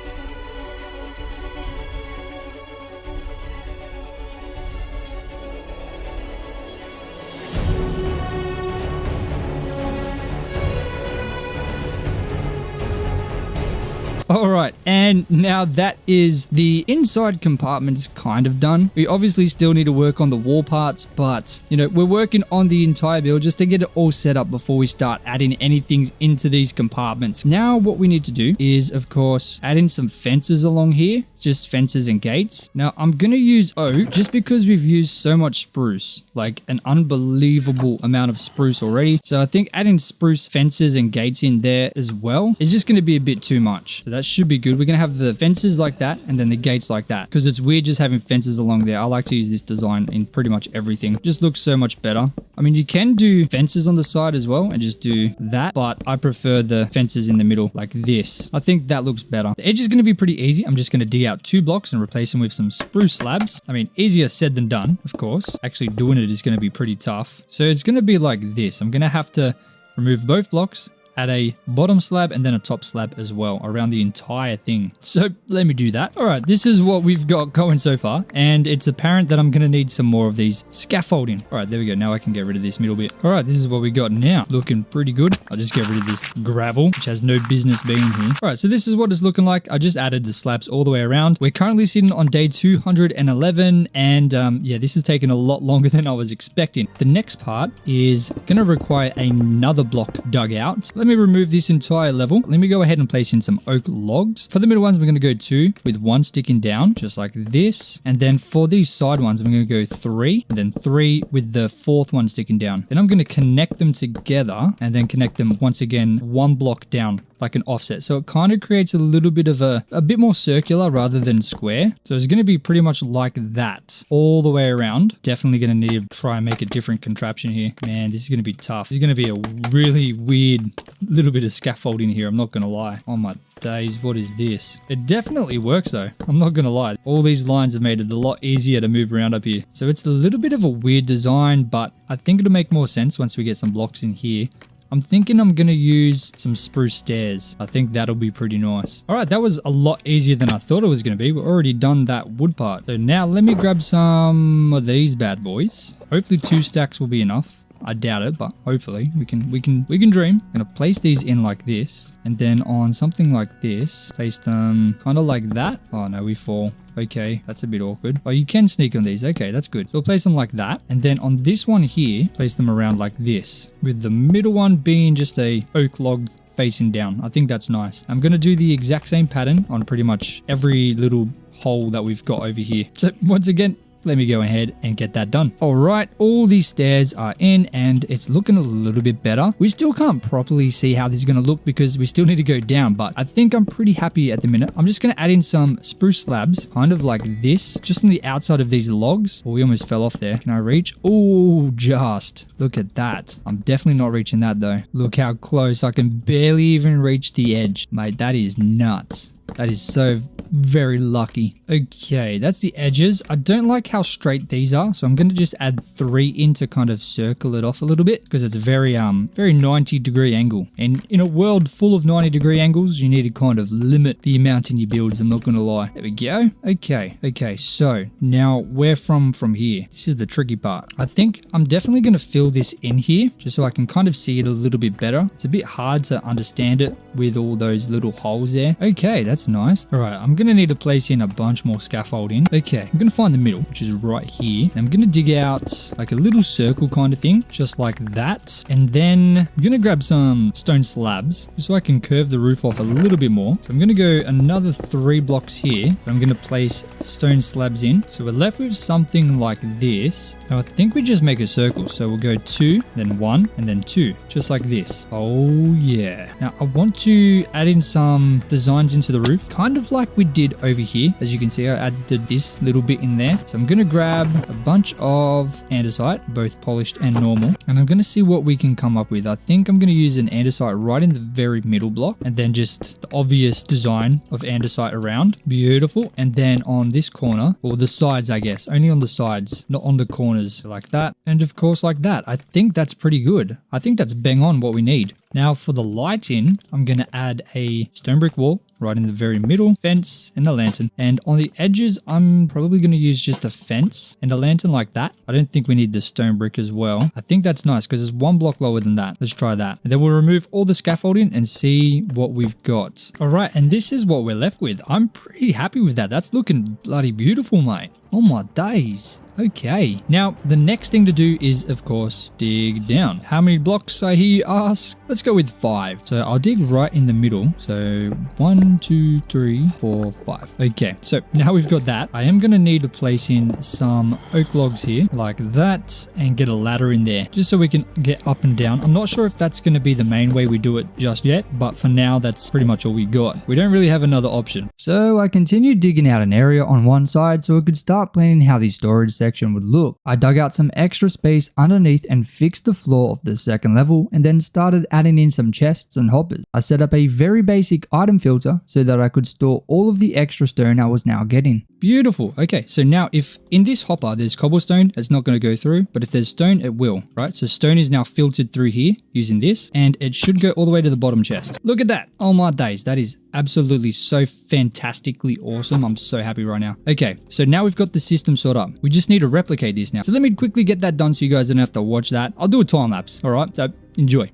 Alright, and now that is the inside compartments kind of done. We obviously still need to work on the wall parts, but, you know, we're working on the entire build just to get it all set up before we start adding anything into these compartments. Now, what we need to do is, of course, add in some fences along here. Just fences and gates. Now, I'm going to use oak just because we've used so much spruce, like an unbelievable amount of spruce already. So I think adding spruce fences and gates in there as well is just going to be a bit too much. So that should be good. We're going to have the fences like that and then the gates like that because it's weird just having fences along there. I like to use this design in pretty much everything. Just looks so much better. I mean, you can do fences on the side as well and just do that, but I prefer the fences in the middle like this. I think that looks better. The edge is going to be pretty easy. I'm just going to dig out 2 blocks and replace them with some spruce slabs. I mean, easier said than done, of course. Actually doing it is going to be pretty tough. So it's going to be like this. I'm going to have to remove both blocks, add a bottom slab and then a top slab as well around the entire thing. So let me do that. All right, this is what we've got going so far. And it's apparent that I'm going to need some more of these scaffolding. All right, there we go. Now I can get rid of this middle bit. All right, this is what we got now. Looking pretty good. I'll just get rid of this gravel, which has no business being here. All right, so this is what it's looking like. I just added the slabs all the way around. We're currently sitting on day 211. And yeah, this is taking a lot longer than I was expecting. The next part is going to require another block dug out. Let me remove this entire level. Let me go ahead and place in some oak logs. For the middle ones, we're going to go 2 with 1 sticking down, just like this. And then for these side ones, I'm going to go 3 and then 3 with the 4th one sticking down. Then I'm going to connect them together and then connect them once again 1 block down, like an offset. So it kind of creates a little bit of a bit more circular rather than square. So it's going to be pretty much like that all the way around. Definitely going to need to try and make a different contraption here. Man, this is going to be tough. This is going to be a really weird little bit of scaffolding here. I'm not going to lie. Oh my days, what is this? It definitely works though. I'm not going to lie. All these lines have made it a lot easier to move around up here. So it's a little bit of a weird design, but I think it'll make more sense once we get some blocks in here. I'm thinking I'm going to use some spruce stairs. I think that'll be pretty nice. All right, that was a lot easier than I thought it was going to be. We've already done that wood part. So now let me grab some of these bad boys. Hopefully 2 stacks will be enough. I doubt it, but hopefully we can dream. I'm gonna place these in like this, and then on something like this, place them kind of like that. Oh no, we fall. Okay, that's a bit awkward. Oh, you can sneak on these. Okay, that's good. So we'll place them like that, and then on this one here, place them around like this, with the middle one being just a oak log facing down. I think that's nice. I'm gonna do the exact same pattern on pretty much every little hole that we've got over here. So once again, let me go ahead and get that done. All right, all these stairs are in and it's looking a little bit better. We still can't properly see how this is going to look because we still need to go down, but I think I'm pretty happy at the minute. I'm just going to add in some spruce slabs, kind of like this, just on the outside of these logs. Oh, we almost fell off there. Can I reach? Oh, just. Look at that. I'm definitely not reaching that though. Look how close. I can barely even reach the edge. Mate, that is nuts. That is so very lucky. Okay, that's the edges. I don't like how straight these are, so I'm going to just add 3 in to kind of circle it off a little bit because it's a very 90-degree angle. And in a world full of 90-degree angles, you need to kind of limit the amount in your builds. I'm not going to lie. There we go. Okay. So now where from here? This is the tricky part. I think I'm definitely going to fill this in here just so I can kind of see it a little bit better. It's a bit hard to understand it with all those little holes there. Okay, that's nice. All right, I'm going to need to place in a bunch more scaffolding. Okay, I'm going to find the middle, which is right here. And I'm going to dig out like a little circle kind of thing, just like that. And then I'm going to grab some stone slabs just so I can curve the roof off a little bit more. So I'm going to go another 3 blocks here. I'm going to place stone slabs in. So we're left with something like this. Now I think we just make a circle. So we'll go 2, then 1, and then 2, just like this. Oh yeah. Now I want to add in some designs into the roof, kind of like we did over here. As you can see, I added this little bit in there. So I'm going to grab a bunch of andesite, both polished and normal, and I'm going to see what we can come up with. I think I'm going to use an andesite right in the very middle block, and then just the obvious design of andesite around. Beautiful. And then on this corner, or the sides, I guess, only on the sides, not on the corners, like that. And of course like that. I think that's pretty good. I think that's bang on what we need. Now for the lighting, I'm going to add a stone brick wall right in the very middle, fence, and a lantern. And on the edges, I'm probably going to use just a fence and a lantern like that. I don't think we need the stone brick as well. I think that's nice because it's 1 block lower than that. Let's try that. And then we'll remove all the scaffolding and see what we've got. All right, and this is what we're left with. I'm pretty happy with that. That's looking bloody beautiful, mate. Oh my days. Okay, now the next thing to do is, of course, dig down. How many blocks, I hear you ask? Let's go with 5. So I'll dig right in the middle. So 1, 2, 3, 4, 5. Okay, so now we've got that. I am going to need to place in some oak logs here like that and get a ladder in there just so we can get up and down. I'm not sure if that's going to be the main way we do it just yet, but for now, that's pretty much all we got. We don't really have another option. So I continued digging out an area on one side so I could start planning how the storage section would look. I dug out some extra space underneath and fixed the floor of the second level and then started adding in some chests and hoppers. I set up a very basic item filter so that I could store all of the extra stone I was now getting. Beautiful. Okay, so now if in this hopper there's cobblestone, it's not going to go through, but if there's stone, it will, right? So stone is now filtered through here using this, and it should go all the way to the bottom chest. Look at that. Oh my days. That is absolutely so fantastically awesome. I'm so happy right now. Okay, so now we've got the system sorted up. We just need to replicate this now. So let me quickly get that done so you guys don't have to watch that. I'll do a time lapse. All right, so enjoy.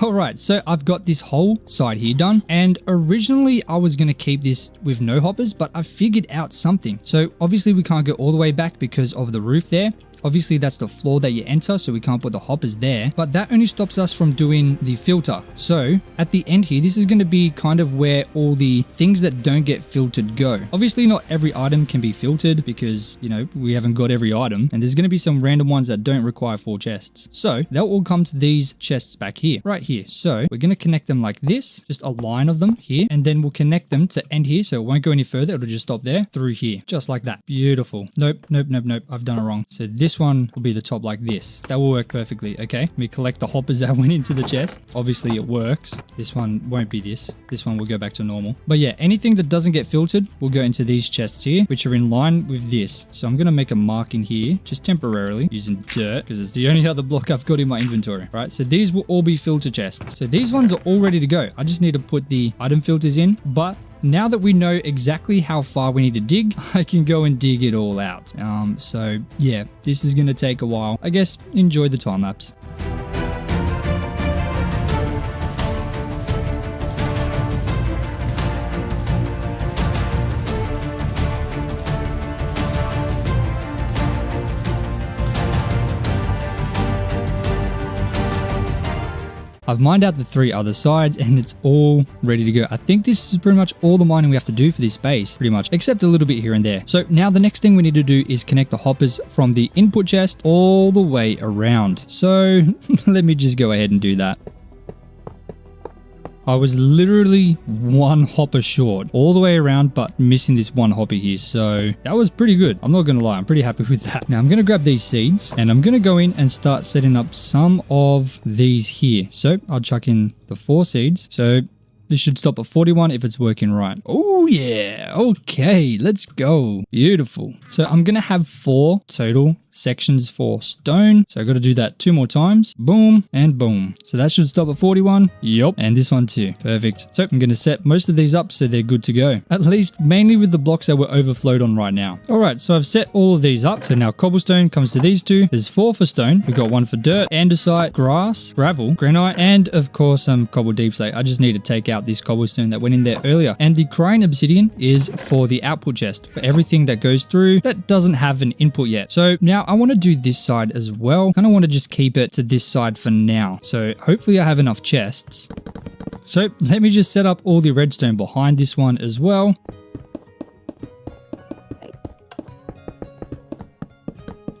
Alright, so I've got this whole side here done, and originally I was going to keep this with no hoppers, but I figured out something. So obviously we can't go all the way back because of the roof there. Obviously that's the floor that you enter, so we can't put the hoppers there, but that only stops us from doing the filter. So at the end here, this is going to be kind of where all the things that don't get filtered go. Obviously not every item can be filtered because, you know, we haven't got every item, and there's going to be some random ones that don't require 4 chests. So they'll all come to these chests back here, right here. So we're going to connect them like this, just a line of them here, and then we'll connect them to end here, so it won't go any further. It'll just stop there through here, just like that. Beautiful. Nope. I've done it wrong. So this one will be the top like this. That will work perfectly. Okay, we collect the hoppers that went into the chest. Obviously it works. This one won't be this. This one will go back to normal. But yeah, anything that doesn't get filtered will go into these chests here, which are in line with this. So I'm going to make a mark in here, just temporarily, using dirt, because it's the only other block I've got in my inventory, right? So these will all be filter chests. So these ones are all ready to go. I just need to put the item filters in, but now that we know exactly how far we need to dig, I can go and dig it all out. So yeah, this is going to take a while. I guess enjoy the time lapse. I've mined out the 3 other sides and it's all ready to go. I think this is pretty much all the mining we have to do for this space, pretty much, except a little bit here and there. So now the next thing we need to do is connect the hoppers from the input chest all the way around. So let me just go ahead and do that. I was literally one hopper short all the way around, but missing this one hopper here. So that was pretty good. I'm not going to lie. I'm pretty happy with that. Now I'm going to grab these seeds and I'm going to go in and start setting up some of these here. So I'll chuck in the 4 seeds. So this should stop at 41 if it's working right. Oh yeah. Okay, let's go. Beautiful. So I'm going to have 4 total sections for stone. So I got to do that 2 more times. Boom and boom. So that should stop at 41. Yup. And this one too. Perfect. So I'm going to set most of these up so they're good to go. At least mainly with the blocks that we're overflowed on right now. All right. So I've set all of these up. So now cobblestone comes to these 2. There's 4 for stone. We've got 1 for dirt, andesite, grass, gravel, granite, and of course some cobble deep slate. I just need to take out this cobblestone that went in there earlier. And the crying obsidian is for the output chest, for everything that goes through that doesn't have an input yet. So now I want to do this side as well. Kind of want to just keep it to this side for now. So hopefully I have enough chests. So let me just set up all the redstone behind this one as well.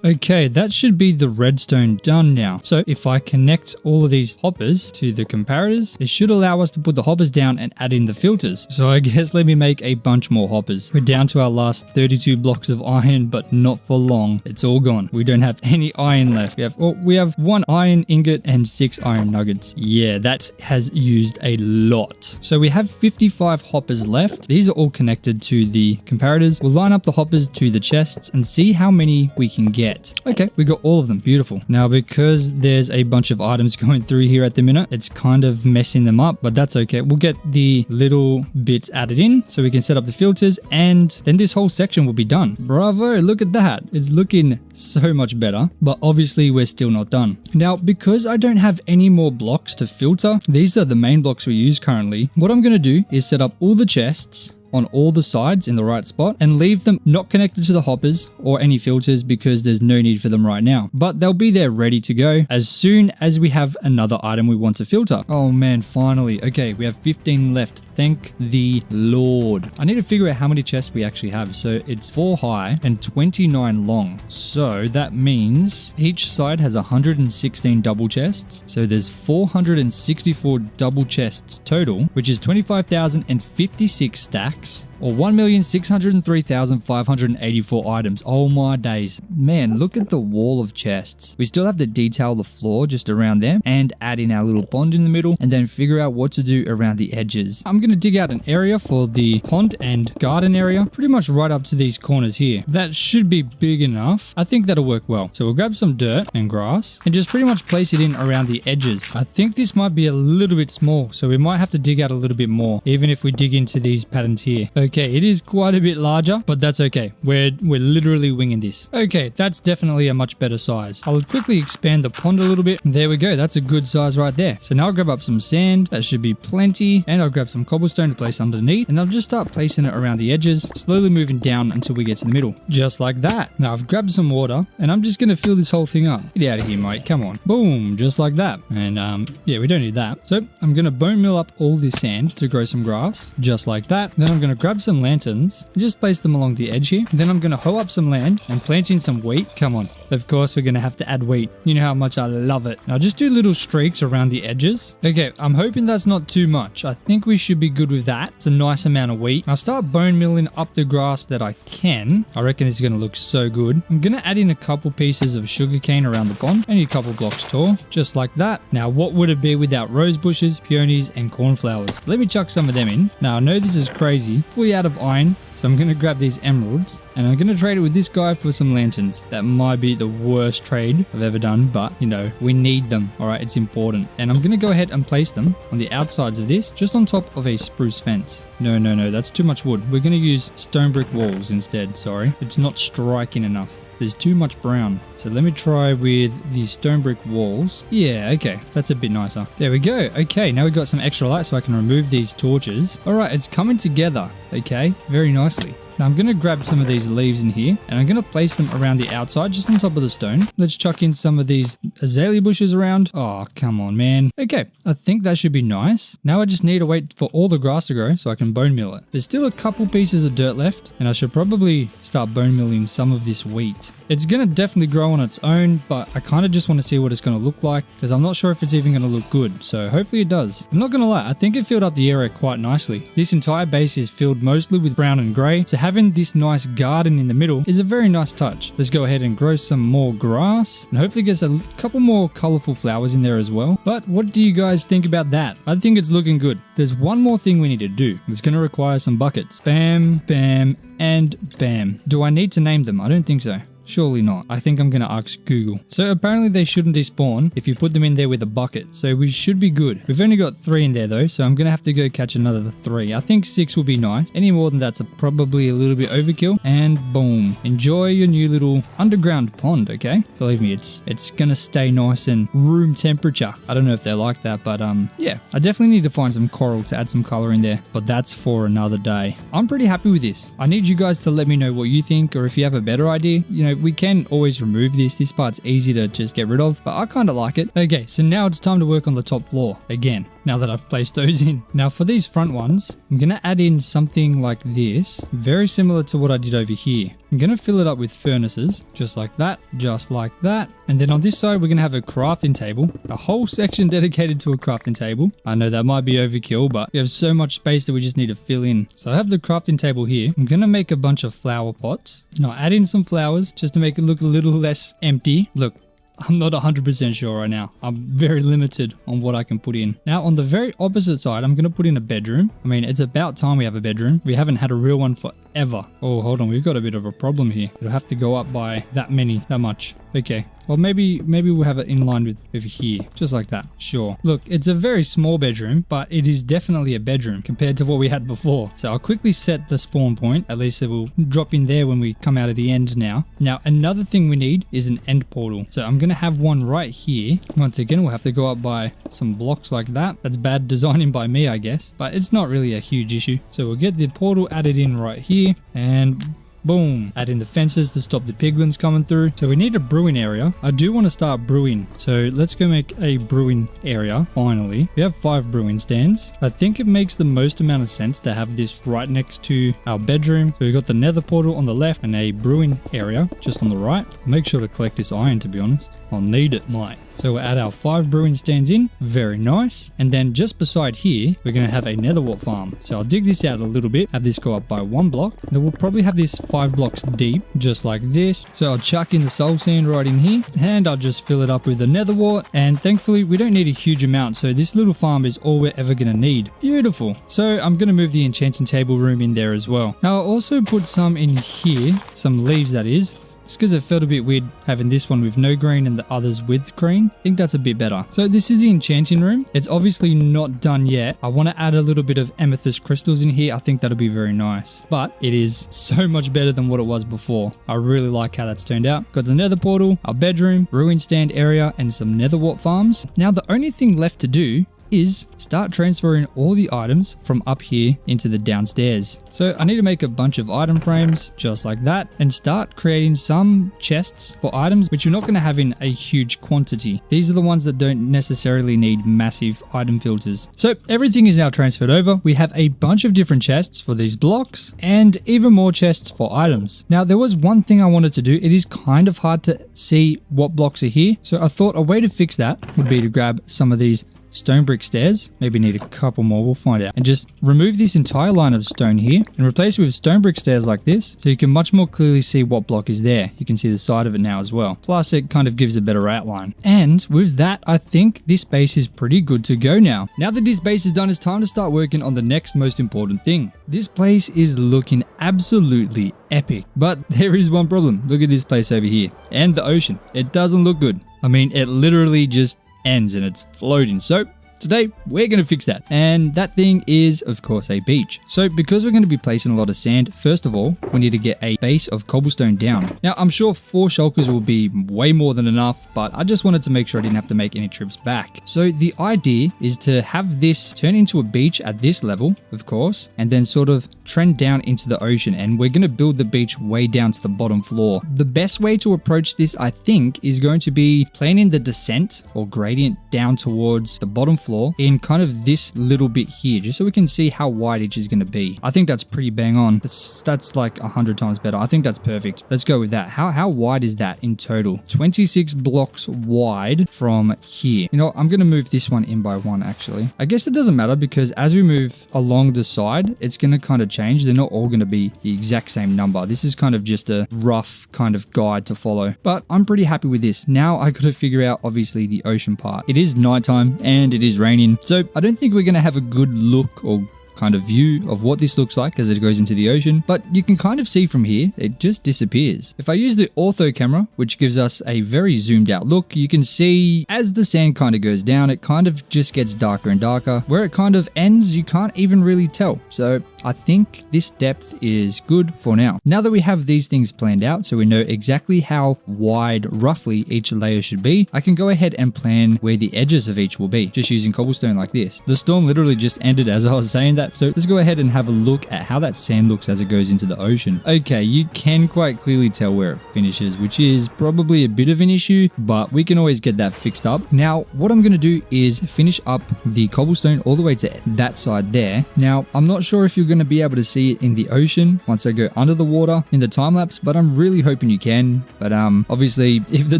Okay, that should be the redstone done now. So if I connect all of these hoppers to the comparators, it should allow us to put the hoppers down and add in the filters. So I guess let me make a bunch more hoppers. We're down to our last 32 blocks of iron, but not for long. It's all gone. We don't have any iron left. We have 1 iron ingot and 6 iron nuggets. Yeah, that has used a lot. So we have 55 hoppers left. These are all connected to the comparators. We'll line up the hoppers to the chests and see how many we can get. Okay, we got all of them. Beautiful. Now, because there's a bunch of items going through here at the minute, it's kind of messing them up, but that's okay. We'll get the little bits added in so we can set up the filters and then this whole section will be done. Bravo, look at that. It's looking so much better, but obviously we're still not done. Now, because I don't have any more blocks to filter, these are the main blocks we use currently. What I'm going to do is set up all the chests on all the sides in the right spot and leave them not connected to the hoppers or any filters because there's no need for them right now. But they'll be there ready to go as soon as we have another item we want to filter. Oh man, finally. Okay, we have 15 left. Thank the Lord. I need to figure out how many chests we actually have. So it's 4 high and 29 long. So that means each side has 116 double chests. So there's 464 double chests total, which is 25,056 stacks. Or 1,603,584 items. Oh my days. Man, look at the wall of chests. We still have to detail the floor just around them and add in our little pond in the middle and then figure out what to do around the edges. I'm going to dig out an area for the pond and garden area, pretty much right up to these corners here. That should be big enough. I think that'll work well. So we'll grab some dirt and grass and just pretty much place it in around the edges. I think this might be a little bit small, so we might have to dig out a little bit more, even if we dig into these patterns here. Okay, it is quite a bit larger, but that's okay. We're literally winging this. Okay, that's definitely a much better size. I'll quickly expand the pond a little bit. There we go. That's a good size right there. So now I'll grab up some sand. That should be plenty. And I'll grab some cobblestone to place underneath. And I'll just start placing it around the edges, slowly moving down until we get to the middle. Just like that. Now I've grabbed some water and I'm just going to fill this whole thing up. Get out of here, mate. Come on. Boom. Just like that. And yeah, we don't need that. So I'm going to bone mill up all this sand to grow some grass. Just like that. Then I'm going to grab some lanterns and just place them along the edge here. Then I'm going to hoe up some land and plant in some wheat. Come on. Of course, we're going to have to add wheat. You know how much I love it. Now just do little streaks around the edges. Okay, I'm hoping that's not too much. I think we should be good with that. It's a nice amount of wheat. I'll start bone milling up the grass that I can. I reckon this is going to look so good. I'm going to add in a couple pieces of sugarcane around the pond. Only a couple blocks tall. Just like that. Now, what would it be without rose bushes, peonies, and cornflowers? Let me chuck some of them in. Now, I know this is crazy. Fully out of iron. So I'm going to grab these emeralds and I'm going to trade it with this guy for some lanterns. That might be the worst trade I've ever done, but you know, we need them. All right, it's important. And I'm going to go ahead and place them on the outsides of this, just on top of a spruce fence. No, that's too much wood. We're going to use stone brick walls instead. Sorry, it's not striking enough. There's too much brown. So let me try with the stone brick walls. Yeah, okay. That's a bit nicer. There we go. Okay, now we've got some extra light so I can remove these torches. All right, it's coming together. Okay, very nicely. Now I'm going to grab some of these leaves in here and I'm going to place them around the outside, just on top of the stone. Let's chuck in some of these azalea bushes around. Oh, come on, man. Okay, I think that should be nice. Now I just need to wait for all the grass to grow so I can bone mill it. There's still a couple pieces of dirt left and I should probably start bone milling some of this wheat. It's going to definitely grow on its own, but I kind of just want to see what it's going to look like because I'm not sure if it's even going to look good. So hopefully it does. I'm not going to lie, I think it filled up the area quite nicely. This entire base is filled mostly with brown and grey, so having this nice garden in the middle is a very nice touch. Let's go ahead and grow some more grass and hopefully get a couple more colourful flowers in there as well. But what do you guys think about that? I think it's looking good. There's one more thing we need to do. It's going to require some buckets. Bam, bam, and bam. Do I need to name them? I don't think so. Surely not. I think I'm going to ask Google. So apparently they shouldn't despawn if you put them in there with a bucket. So we should be good. We've only got 3 in there though, so I'm going to have to go catch another 3. I think 6 will be nice. Any more than that's probably a little bit overkill. And boom. Enjoy your new little underground pond, okay? Believe me, it's going to stay nice and room temperature. I don't know if they like that, but yeah. I definitely need to find some coral to add some color in there, but that's for another day. I'm pretty happy with this. I need you guys to let me know what you think, or if you have a better idea. You know, we can always remove this. This part's easy to just get rid of, but I kind of like it. Okay, so now it's time to work on the top floor again, now that I've placed those in. Now for these front ones, I'm going to add in something like this, very similar to what I did over here. I'm going to fill it up with furnaces, just like that, just like that. And then on this side, we're going to have a crafting table, a whole section dedicated to a crafting table. I know that might be overkill, but we have so much space that we just need to fill in. So I have the crafting table here. I'm going to make a bunch of flower pots. Now add in some flowers just to make it look a little less empty. Look, I'm not 100% sure right now. I'm very limited on what I can put in. Now on the very opposite side, I'm going to put in a bedroom. I mean, it's about time we have a bedroom. We haven't had a real one forever. Oh, hold on. We've got a bit of a problem here. It'll have to go up by that much. Okay. Well, maybe we'll have it in line with over here, just like that. Sure. Look, it's a very small bedroom, but it is definitely a bedroom compared to what we had before. So I'll quickly set the spawn point. At least it will drop in there when we come out of the end now. Now, another thing we need is an end portal. So I'm going to have one right here. Once again, we'll have to go up by some blocks like that. That's bad designing by me, I guess, but it's not really a huge issue. So we'll get the portal added in right here and boom, add in the fences to stop the piglins coming through. So we need a brewing area. I do want to start brewing. So let's go make a brewing area. Finally, we have 5 brewing stands. I think it makes the most amount of sense to have this right next to our bedroom. So we've got the nether portal on the left and a brewing area just on the right. I'll make sure to collect this iron, to be honest. I'll need it, mate. So we'll add our 5 brewing stands in. Very nice. And then just beside here, we're going to have a nether wart farm. So I'll dig this out a little bit, have this go up by 1 block. Then we'll probably have this 5 blocks deep, just like this. So I'll chuck in the soul sand right in here, and I'll just fill it up with the nether wart. And thankfully, we don't need a huge amount. So this little farm is all we're ever going to need. Beautiful. So I'm going to move the enchanting table room in there as well. Now I'll also put some in here, some leaves that is. Just because it felt a bit weird having this one with no green and the others with green. I think that's a bit better. So this is the enchanting room. It's obviously not done yet. I want to add a little bit of amethyst crystals in here. I think that'll be very nice. But it is so much better than what it was before. I really like how that's turned out. Got the nether portal, our bedroom, ruin stand area, and some nether wart farms. Now the only thing left to do is start transferring all the items from up here into the downstairs. So I need to make a bunch of item frames just like that and start creating some chests for items which we're not going to have in a huge quantity. These are the ones that don't necessarily need massive item filters. So everything is now transferred over. We have a bunch of different chests for these blocks and even more chests for items. Now there was one thing I wanted to do. It is kind of hard to see what blocks are here. So I thought a way to fix that would be to grab some of these stone brick stairs. Maybe need a couple more, we'll find out. And just remove this entire line of stone here and replace it with stone brick stairs like this, so you can much more clearly see what block is there. You can see the side of it now as well. Plus it kind of gives a better outline. And with that, I think this base is pretty good to go now. Now that this base is done, it's time to start working on the next most important thing. This place is looking absolutely epic, but there is one problem. Look at this place over here and the ocean. It doesn't look good. I mean, it literally just ends and it's floating. So today we're going to fix that, and that thing is of course a beach. So because we're going to be placing a lot of sand, first of all we need to get a base of cobblestone down. Now I'm sure 4 shulkers will be way more than enough, but I just wanted to make sure I didn't have to make any trips back. So the idea is to have this turn into a beach at this level, of course, and then sort of trend down into the ocean, and we're going to build the beach way down to the bottom floor. The best way to approach this, I think, is going to be planning the descent or gradient down towards the bottom floor floor in kind of this little bit here, just so we can see how wide each is going to be. I think that's pretty bang on. That's like 100 times better. I think that's perfect. Let's go with that. How wide is that in total? 26 blocks wide from here. You know, I'm going to move this one in by one, actually. I guess it doesn't matter because as we move along the side, it's going to kind of change. They're not all going to be the exact same number. This is kind of just a rough kind of guide to follow, but I'm pretty happy with this. Now I got to figure out obviously the ocean part. It is nighttime and it is raining, so I don't think we're going to have a good look or kind of view of what this looks like as it goes into the ocean, but you can kind of see from here, it just disappears. If I use the ortho camera, which gives us a very zoomed out look, you can see as the sand kind of goes down, it kind of just gets darker and darker. Where it kind of ends, you can't even really tell. So I think this depth is good for now. Now that we have these things planned out, so we know exactly how wide roughly each layer should be, I can go ahead and plan where the edges of each will be, just using cobblestone like this. The storm literally just ended as I was saying that, so let's go ahead and have a look at how that sand looks as it goes into the ocean. Okay, you can quite clearly tell where it finishes, which is probably a bit of an issue, but we can always get that fixed up. Now, what I'm going to do is finish up the cobblestone all the way to that side there. Now, I'm not sure if you're going to be able to see it in the ocean once I go under the water in the time lapse, but I'm really hoping you can. But obviously, if the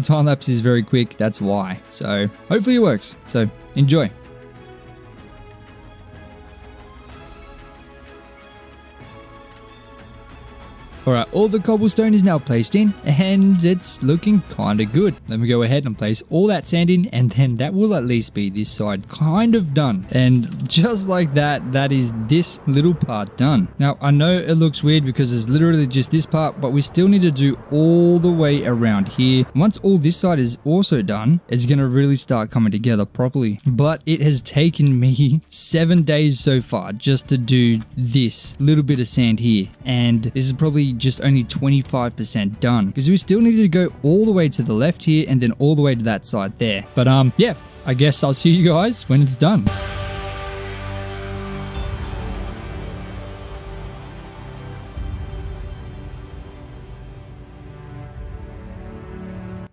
time lapse is very quick, that's why. So hopefully it works. So enjoy. Alright, all the cobblestone is now placed in and it's looking kind of good. Let me go ahead and place all that sand in, and then that will at least be this side kind of done. And just like that, that is this little part done. Now, I know it looks weird because it's literally just this part, but we still need to do all the way around here. Once all this side is also done, it's going to really start coming together properly. But it has taken me 7 days so far just to do this little bit of sand here. And this is probably just only 25% done because we still need to go all the way to the left here and then all the way to that side there. But yeah, I guess I'll see you guys when it's done.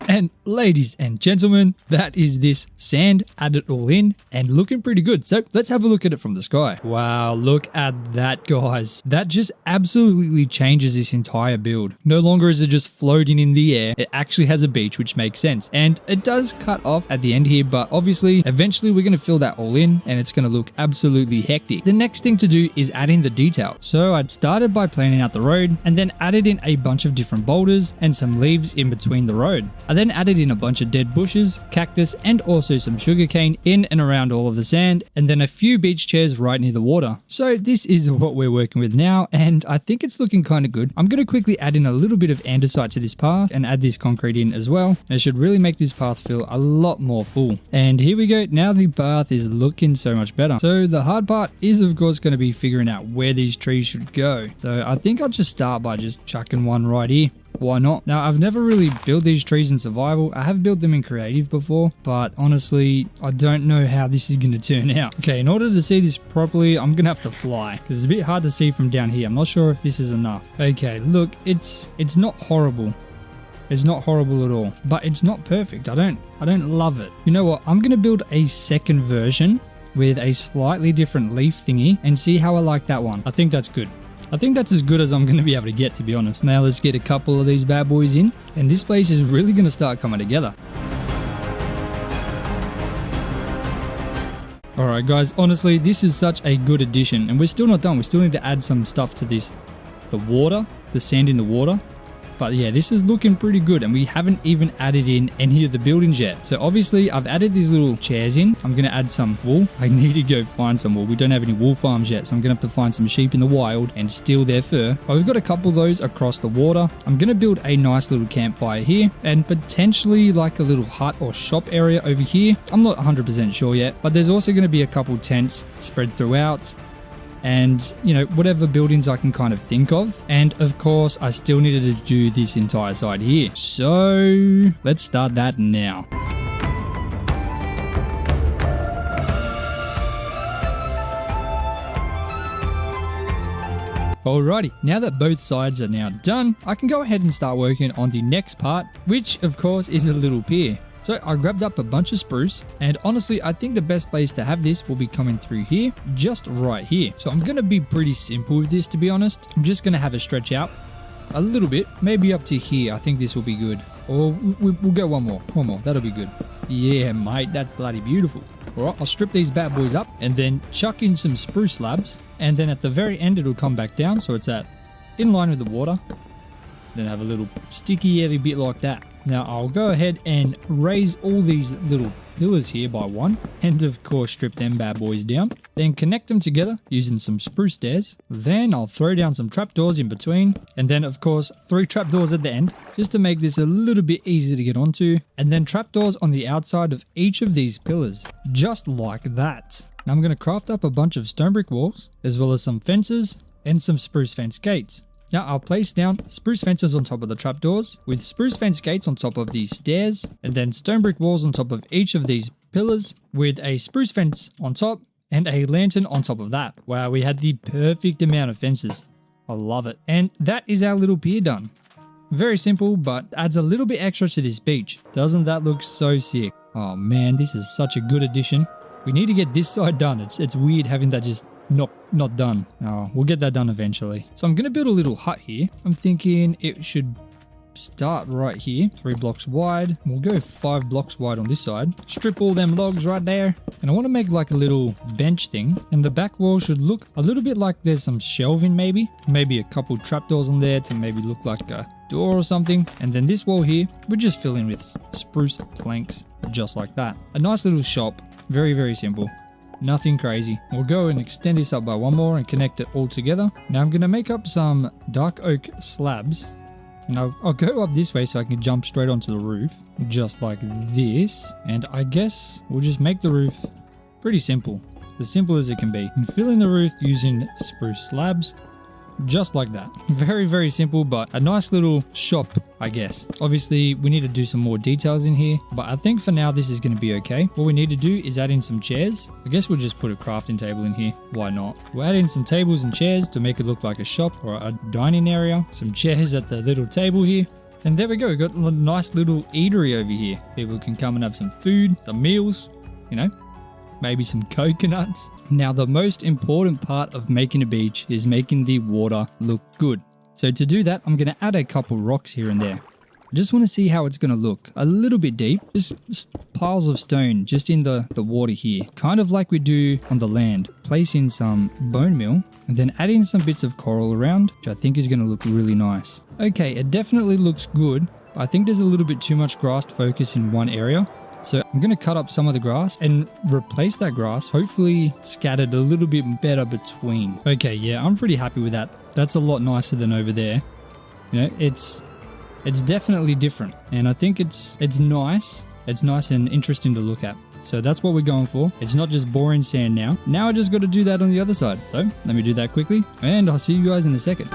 And ladies and gentlemen, that is this sand added all in and looking pretty good. So let's have a look at it from the sky. Wow, look at that, guys. That just absolutely changes this entire build. No longer is it just floating in the air. It actually has a beach, which makes sense. And it does cut off at the end here, but obviously, eventually we're going to fill that all in and it's going to look absolutely hectic. The next thing to do is add in the detail. So I'd started by planning out the road and then added in a bunch of different boulders and some leaves in between the road. I then added in a bunch of dead bushes, cactus, and also some sugarcane in and around all of the sand, and then a few beach chairs right near the water. So this is what we're working with now, and I think it's looking kind of good. I'm going to quickly add in a little bit of andesite to this path and add this concrete in as well. It should really make this path feel a lot more full. And here we go. Now the path is looking so much better. So the hard part is of course going to be figuring out where these trees should go. So I think I'll just start by just chucking one right here. Why not? Now, I've never really built these trees in survival. I have built them in creative before, but honestly, I don't know how this is going to turn out. Okay, in order to see this properly, I'm going to have to fly because it's a bit hard to see from down here. I'm not sure if this is enough. Okay, look, it's not horrible. It's not horrible at all, but it's not perfect. I don't love it. You know what? I'm going to build a second version with a slightly different leaf thingy and see how I like that one. I think that's good. I think that's as good as I'm going to be able to get, to be honest. Now let's get a couple of these bad boys in, and this place is really going to start coming together. Alright guys, honestly, this is such a good addition, and we're still not done. We still need to add some stuff to this. The water, the sand in the water. But yeah, this is looking pretty good, and we haven't even added in any of the buildings yet. So obviously, I've added these little chairs in. I'm going to add some wool. I need to go find some wool. We don't have any wool farms yet, so I'm going to have to find some sheep in the wild and steal their fur. But we've got a couple of those across the water. I'm going to build a nice little campfire here, and potentially like a little hut or shop area over here. I'm not 100% sure yet, but there's also going to be a couple tents spread throughout. And, you know, whatever buildings I can kind of think of. And of course, I still needed to do this entire side here. So let's start that now. Alrighty, now that both sides are now done, I can go ahead and start working on the next part, which of course is a little pier. So I grabbed up a bunch of spruce, and honestly I think the best place to have this will be coming through here, just right here. So I'm going to be pretty simple with this, to be honest. I'm just going to have it stretch out a little bit, maybe up to here. I think this will be good. Or we'll go one more, that'll be good. Yeah mate, that's bloody beautiful. Alright, I'll strip these bad boys up and then chuck in some spruce slabs, and then at the very end it'll come back down so it's at in line with the water. Then have a little sticky eddy bit like that. Now I'll go ahead and raise all these little pillars here by one, and of course strip them bad boys down. Then connect them together using some spruce stairs. Then I'll throw down some trapdoors in between, and then of course 3 trapdoors at the end, just to make this a little bit easier to get onto. And then trapdoors on the outside of each of these pillars, just like that. Now I'm going to craft up a bunch of stone brick walls, as well as some fences and some spruce fence gates. Now I'll place down spruce fences on top of the trapdoors, with spruce fence gates on top of these stairs, and then stone brick walls on top of each of these pillars, with a spruce fence on top and a lantern on top of that. Wow, we had the perfect amount of fences. I love it. And that is our little pier done. Very simple, but adds a little bit extra to this beach. Doesn't that look so sick? Oh man, this is such a good addition. We need to get this side done. It's weird having that just not done. Oh, we'll get that done eventually. So I'm going to build a little hut here. I'm thinking it should start right here, 3 blocks wide. We'll go 5 blocks wide on this side. Strip all them logs right there. And I want to make like a little bench thing. And the back wall should look a little bit like there's some shelving maybe. Maybe a couple trapdoors on there to maybe look like a door or something. And then this wall here, we just fill in with spruce planks, just like that. A nice little shop. Very, very simple. Nothing crazy. We'll go and extend this up by 1 more and connect it all together. Now I'm going to make up some dark oak slabs. And I'll go up this way so I can jump straight onto the roof. Just like this. And I guess we'll just make the roof pretty simple. As simple as it can be. And fill in the roof using spruce slabs. Just like that. Very, very simple, but a nice little shop, I guess. Obviously, we need to do some more details in here, but I think for now this is going to be okay. What we need to do is add in some chairs. I guess we'll just put a crafting table in here. Why not? We'll add in some tables and chairs to make it look like a shop or a dining area. Some chairs at the little table here. And there we go. We've got a nice little eatery over here. People can come and have some food, some meals, you know. Maybe some coconuts. Now the most important part of making a beach is making the water look good. So to do that, I'm going to add a couple rocks here and there. I just want to see how it's going to look. A little bit deep, just piles of stone just in the water here. Kind of like we do on the land. Place in some bone meal and then add in some bits of coral around, which I think is going to look really nice. Okay, it definitely looks good, but I think there's a little bit too much grass to focus in one area. So I'm going to cut up some of the grass and replace that grass, hopefully scattered a little bit better between. Okay, yeah, I'm pretty happy with that. That's a lot nicer than over there. You know, it's definitely different, and I think it's nice. It's nice and interesting to look at. So that's what we're going for. It's not just boring sand now. Now I just got to do that on the other side. So let me do that quickly, and I'll see you guys in a second.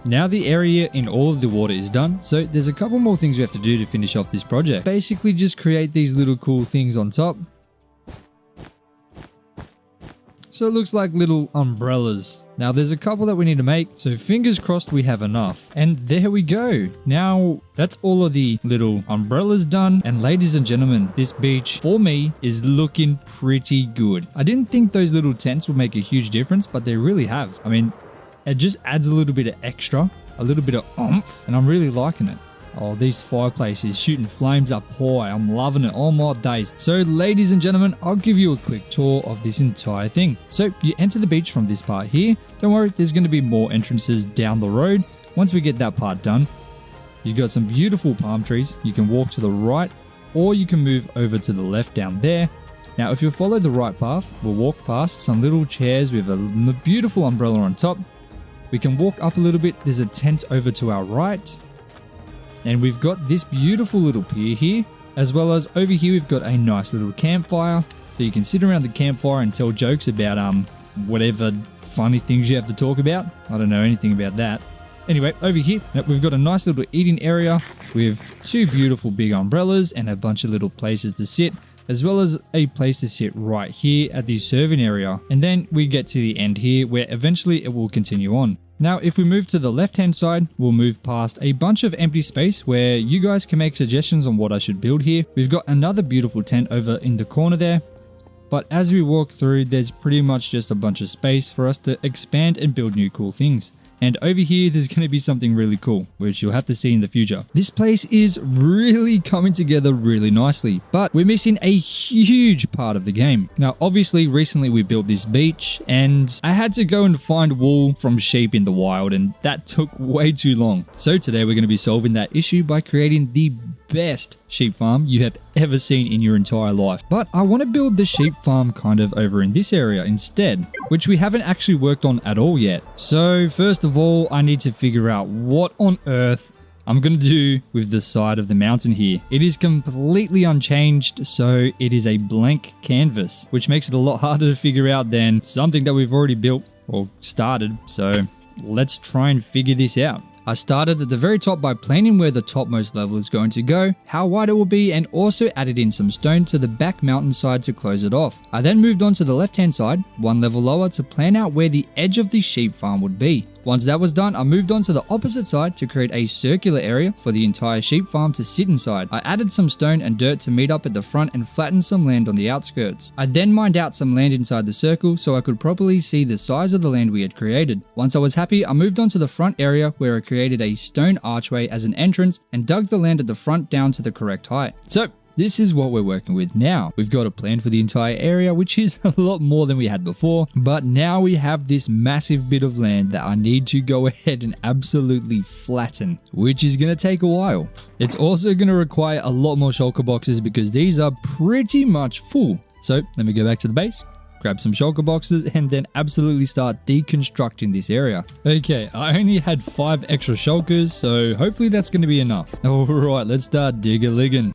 Now the area in all of the water is done, so there's a couple more things we have to do to finish off this project. Basically just create these little cool things on top. So it looks like little umbrellas. Now there's a couple that we need to make, so fingers crossed we have enough. And there we go. Now that's all of the little umbrellas done. And ladies and gentlemen, this beach for me is looking pretty good. I didn't think those little tents would make a huge difference, but they really have. I mean, it just adds a little bit of extra, a little bit of oomph, and I'm really liking it. Oh, these fireplaces shooting flames up high. I'm loving it all my days. So ladies and gentlemen, I'll give you a quick tour of this entire thing. So you enter the beach from this part here. Don't worry, there's going to be more entrances down the road. Once we get that part done, you've got some beautiful palm trees. You can walk to the right, or you can move over to the left down there. Now, if you follow the right path, we'll walk past some little chairs with a beautiful umbrella on top. We can walk up a little bit. There's a tent over to our right. And we've got this beautiful little pier here. As well as over here, we've got a nice little campfire. So you can sit around the campfire and tell jokes about whatever funny things you have to talk about. I don't know anything about that. Anyway, over here, we've got a nice little eating area with 2 beautiful big umbrellas and a bunch of little places to sit, as well as a place to sit right here at the serving area. And then we get to the end here where eventually it will continue on. Now, if we move to the left-hand side, we'll move past a bunch of empty space where you guys can make suggestions on what I should build here. We've got another beautiful tent over in the corner there. But as we walk through, there's pretty much just a bunch of space for us to expand and build new cool things. And over here, there's going to be something really cool, which you'll have to see in the future. This place is really coming together really nicely, but we're missing a huge part of the game. Now, obviously, recently we built this beach, and I had to go and find wool from sheep in the wild, and that took way too long. So today we're going to be solving that issue by creating the best sheep farm you have ever seen in your entire life. But I want to build the sheep farm kind of over in this area instead, which we haven't actually worked on at all yet. So first of all, I need to figure out what on earth I'm going to do with the side of the mountain here. It is completely unchanged, so it is a blank canvas, which makes it a lot harder to figure out than something that we've already built or started. So let's try and figure this out. I started at the very top by planning where the topmost level is going to go, how wide it will be, and also added in some stone to the back mountainside to close it off. I then moved on to the left hand side, one level lower, to plan out where the edge of the sheep farm would be. Once that was done, I moved on to the opposite side to create a circular area for the entire sheep farm to sit inside. I added some stone and dirt to meet up at the front and flattened some land on the outskirts. I then mined out some land inside the circle so I could properly see the size of the land we had created. Once I was happy, I moved on to the front area where I created a stone archway as an entrance and dug the land at the front down to the correct height. So this is what we're working with now. We've got a plan for the entire area, which is a lot more than we had before, but now we have this massive bit of land that I need to go ahead and absolutely flatten, which is going to take a while. It's also going to require a lot more shulker boxes because these are pretty much full. So let me go back to the base, grab some shulker boxes, and then absolutely start deconstructing this area. Okay, I only had 5 extra shulkers, so hopefully that's going to be enough. All right, let's start dig-a-ligging.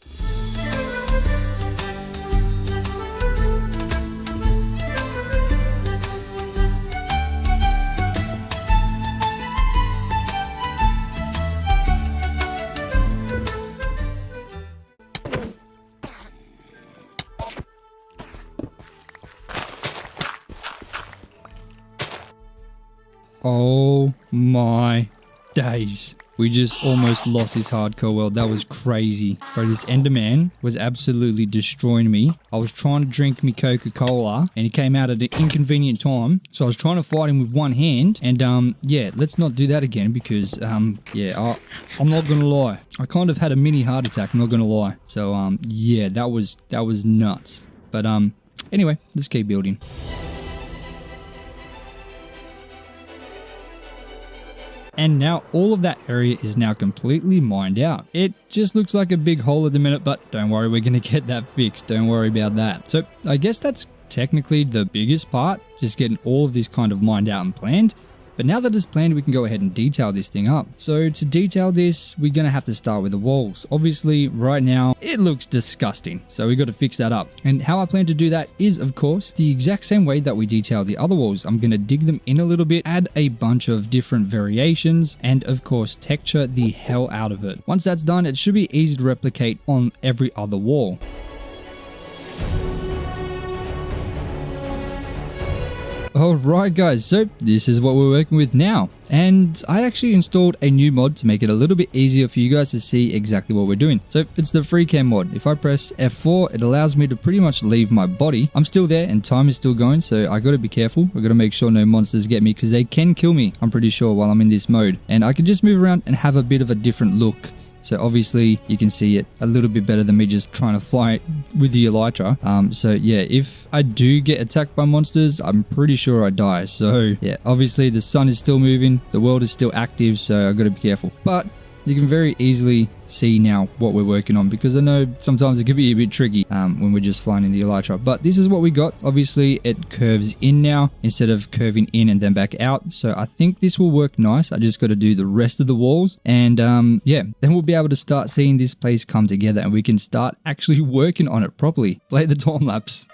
Oh my days. We just almost lost this hardcore world. That was crazy. Bro, this Enderman was absolutely destroying me. I was trying to drink me Coca-Cola and he came out at an inconvenient time. So I was trying to fight him with one hand. And yeah, let's not do that again because yeah, I'm not gonna lie. I kind of had a mini heart attack, I'm not gonna lie. So yeah, that was nuts. But anyway, let's keep building. And now all of that area is now completely mined out. It just looks like a big hole at the minute, but don't worry, we're going to get that fixed. Don't worry about that. So I guess that's technically the biggest part, just getting all of this kind of mined out and planned. But now that it's planned, we can go ahead and detail this thing up. So to detail this, we're going to have to start with the walls. Obviously, right now, it looks disgusting. So we got to fix that up. And how I plan to do that is, of course, the exact same way that we detail the other walls. I'm going to dig them in a little bit, add a bunch of different variations, and of course, texture the hell out of it. Once that's done, it should be easy to replicate on every other wall. Alright guys, so this is what we're working with now. And I actually installed a new mod to make it a little bit easier for you guys to see exactly what we're doing. So it's the FreeCam mod. If I press F4, it allows me to pretty much leave my body. I'm still there and time is still going, so I gotta be careful. I gotta make sure no monsters get me because they can kill me, I'm pretty sure, while I'm in this mode. And I can just move around and have a bit of a different look. So obviously you can see it a little bit better than me just trying to fly with the elytra. So yeah, if I do get attacked by monsters, I'm pretty sure I die. So yeah, obviously the sun is still moving, the world is still active, so I gotta be careful. But you can very easily see now what we're working on because I know sometimes it can be a bit tricky when we're just flying in the elytra. But this is what we got. Obviously it curves in now instead of curving in and then back out. So I think this will work nice. I just got to do the rest of the walls and yeah, then we'll be able to start seeing this place come together and we can start actually working on it properly. Play the time lapse.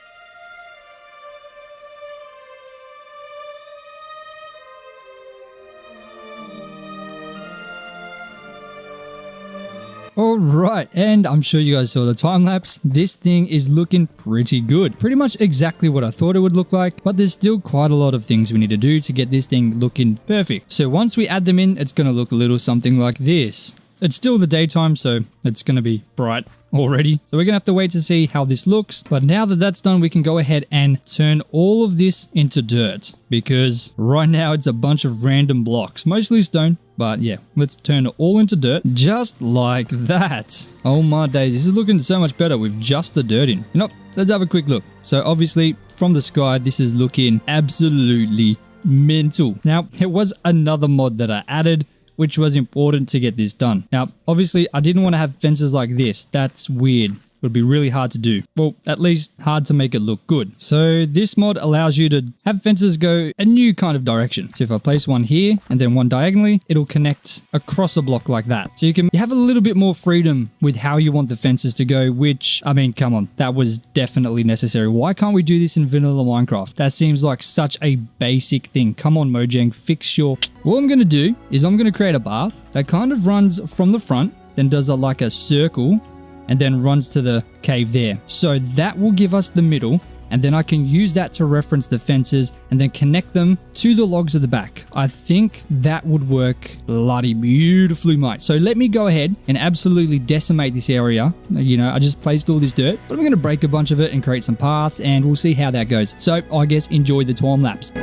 Alright, and I'm sure you guys saw the time lapse. This thing is looking pretty good. Pretty much exactly what I thought it would look like, but there's still quite a lot of things we need to do to get this thing looking perfect. So once we add them in, it's going to look a little something like this. It's still the daytime, so it's going to be bright already. So we're going to have to wait to see how this looks. But now that that's done, we can go ahead and turn all of this into dirt. Because right now it's a bunch of random blocks, mostly stone. But yeah, let's turn it all into dirt, just like that. Oh my days, this is looking so much better with just the dirt in. You know, let's have a quick look. So obviously, from the sky, this is looking absolutely mental. Now, it was another mod that I added, which was important to get this done. Now, obviously, I didn't want to have fences like this. That's weird. Would be really hard to do. Well, at least hard to make it look good. So this mod allows you to have fences go a new kind of direction. So if I place one here and then one diagonally, it'll connect across a block like that. So you have a little bit more freedom with how you want the fences to go, which, I mean, come on, that was definitely necessary. Why can't we do this in vanilla Minecraft? That seems like such a basic thing. Come on, Mojang, fix your... What I'm going to do is I'm going to create a path that kind of runs from the front, then does like a circle, and then runs to the cave there. So that will give us the middle, and then I can use that to reference the fences and then connect them to the logs at the back. I think that would work bloody beautifully, mate. So let me go ahead and absolutely decimate this area. You know, I just placed all this dirt, but I'm going to break a bunch of it and create some paths, and we'll see how that goes. So I guess enjoy the time lapse.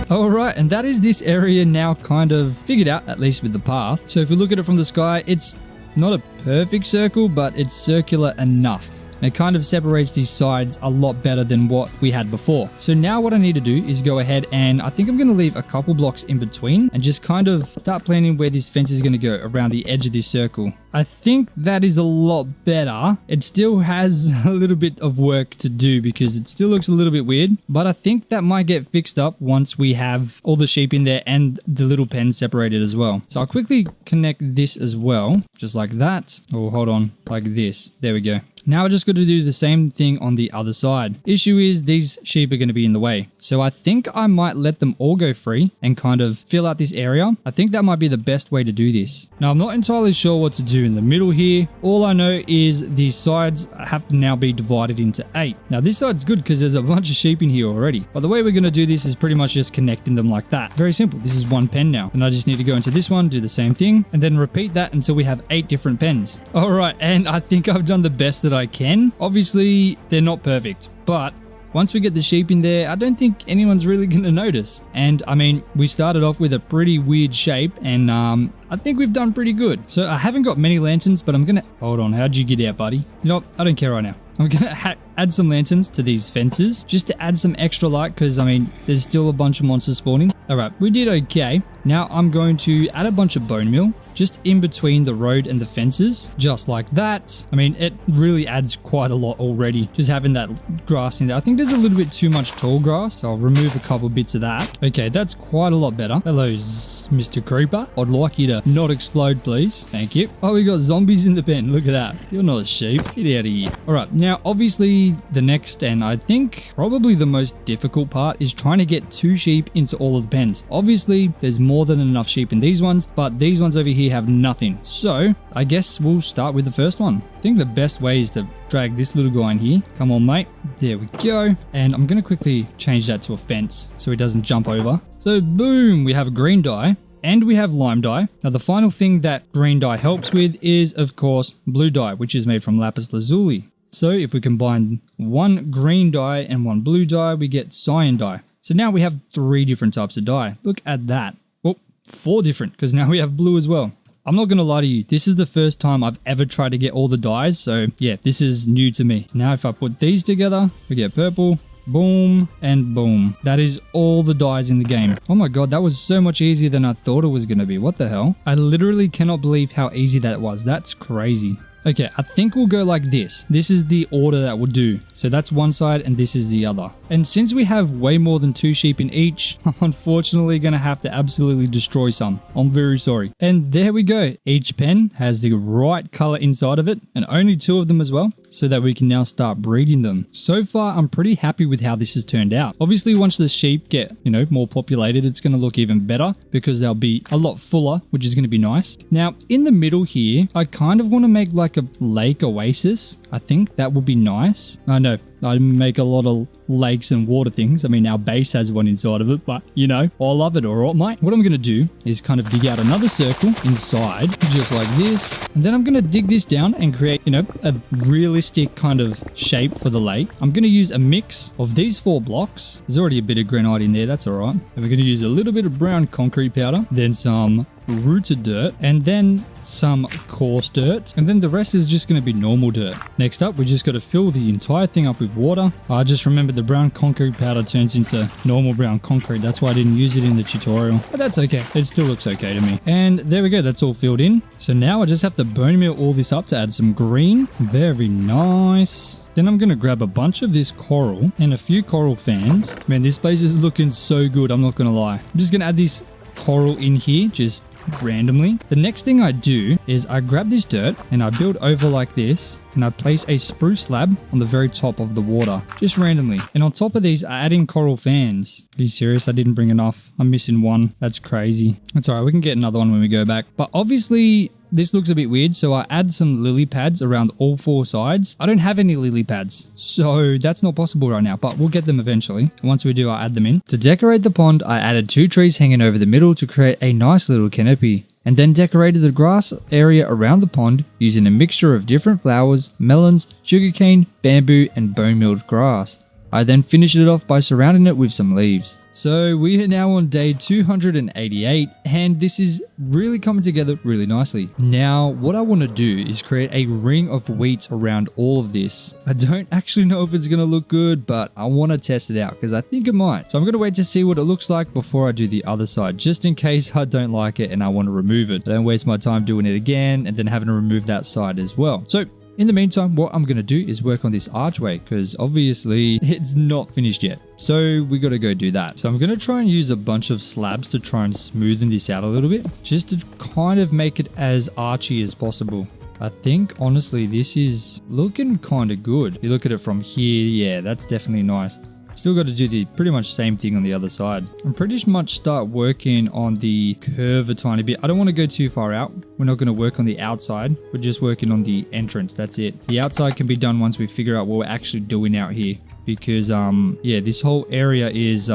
Alright, and that is this area now kind of figured out, at least with the path. So if we look at it from the sky, it's not a perfect circle, but it's circular enough. And it kind of separates these sides a lot better than what we had before. So now what I need to do is go ahead and I think I'm going to leave a couple blocks in between and just kind of start planning where this fence is going to go around the edge of this circle. I think that is a lot better. It still has a little bit of work to do because it still looks a little bit weird, but I think that might get fixed up once we have all the sheep in there and the little pen separated as well. So I'll quickly connect this as well, just like that. Oh, hold on, like this. There we go. Now I just got to do the same thing on the other side. Issue is these sheep are going to be in the way. So I think I might let them all go free and kind of fill out this area. I think that might be the best way to do this. Now I'm not entirely sure what to do in the middle here. All I know is these sides have to now be divided into 8. Now this side's good because there's a bunch of sheep in here already. But the way we're going to do this is pretty much just connecting them like that. Very simple. This is one pen now. And I just need to go into this one, do the same thing, and then repeat that until we have 8 different pens. All right, and I think I've done the best that I can. Obviously, they're not perfect, but once we get the sheep in there, I don't think anyone's really going to notice. And I mean, we started off with a pretty weird shape, and I think we've done pretty good. So I haven't got many lanterns, but I'm going to... Hold on, how'd you get out, buddy? You know what? I don't care right now. I'm going to add some lanterns to these fences just to add some extra light because, I mean, there's still a bunch of monsters spawning. All right, we did okay. Now I'm going to add a bunch of bone meal just in between the road and the fences, just like that. I mean, it really adds quite a lot already, just having that grass in there. I think there's a little bit too much tall grass, so I'll remove a couple bits of that. Okay, that's quite a lot better. Hello, Mr. Creeper. I'd like you to not explode, please. Thank you. Oh, we got zombies in the pen. Look at that. You're not a sheep. Get out of here. All right, now obviously the next, and I think probably the most difficult part, is trying to get 2 sheep into all of the pens. Obviously, there's more than enough sheep in these ones, but these ones over here have nothing. So I guess we'll start with the first one. I think the best way is to drag this little guy in here. Come on, mate. There we go. And I'm going to quickly change that to a fence so he doesn't jump over. So boom, we have a green dye. And we have lime dye. Now the final thing that green dye helps with is, of course, blue dye, which is made from lapis lazuli. So if we combine 1 green dye and 1 blue dye, we get cyan dye. So now we have 3 different types of dye. Look at that. Well, 4 different, because now we have blue as well. I'm not going to lie to you. This is the first time I've ever tried to get all the dyes. So yeah, this is new to me. Now if I put these together, we get purple, boom, and boom. That is all the dyes in the game. Oh my god, that was so much easier than I thought it was going to be. What the hell? I literally cannot believe how easy that was. That's crazy. Okay, I think we'll go like this. This is the order that we'll do. So that's one side and this is the other. And since we have way more than 2 sheep in each, I'm unfortunately going to have to absolutely destroy some. I'm very sorry. And there we go. Each pen has the right color inside of it and only 2 of them as well, so that we can now start breeding them. So far, I'm pretty happy with how this has turned out. Obviously, once the sheep get, more populated, it's going to look even better because they'll be a lot fuller, which is going to be nice. Now, in the middle here, I kind of want to make like a lake oasis. I think that would be nice. I know I make a lot of lakes and water things. I mean, our base has one inside of it, but I love it, all right, mate. What I'm going to do is kind of dig out another circle inside, just like this. And then I'm going to dig this down and create, a realistic kind of shape for the lake. I'm going to use a mix of these 4 blocks. There's already a bit of granite in there. That's all right. And we're going to use a little bit of brown concrete powder, then some rooted dirt, and then some coarse dirt, and then the rest is just going to be normal dirt. Next up, we just got to fill the entire thing up with water. I just remember the brown concrete powder turns into normal brown concrete. That's why I didn't use it in the tutorial, but that's okay. It still looks okay to me. And there we go. That's all filled in. So now I just have to bone meal all this up to add some green. Very nice. Then I'm going to grab a bunch of this coral and a few coral fans. Man, this place is looking so good. I'm not going to lie. I'm just going to add this coral in here, just randomly. The next thing I do is I grab this dirt and I build over like this, and I place a spruce slab on the very top of the water, just randomly. And on top of these, I add in coral fans. Are you serious? I didn't bring enough. I'm missing one. That's crazy. That's all right. We can get another one when we go back. But obviously, this looks a bit weird, so I add some lily pads around all 4 sides. I don't have any lily pads, so that's not possible right now, but we'll get them eventually. Once we do, I'll add them in. To decorate the pond, I added 2 trees hanging over the middle to create a nice little canopy, and then decorated the grass area around the pond using a mixture of different flowers, melons, sugarcane, bamboo, and bone milled grass. I then finished it off by surrounding it with some leaves. So we are now on day 288, and this is really coming together really nicely. Now, what I want to do is create a ring of wheat around all of this. I don't actually know if it's going to look good, but I want to test it out because I think it might. So I'm going to wait to see what it looks like before I do the other side, just in case I don't like it and I want to remove it. I don't waste my time doing it again and then having to remove that side as well. So in the meantime, what I'm going to do is work on this archway because obviously it's not finished yet. So we got to go do that. So I'm going to try and use a bunch of slabs to try and smoothen this out a little bit, just to kind of make it as archy as possible. I think honestly this is looking kind of good. You look at it from here, yeah, that's definitely nice. Still got to do the pretty much same thing on the other side. I'm pretty much start working on the curve a tiny bit. I don't want to go too far out. We're not going to work on the outside. We're just working on the entrance. That's it. The outside can be done once we figure out what we're actually doing out here. Because, yeah, this whole area is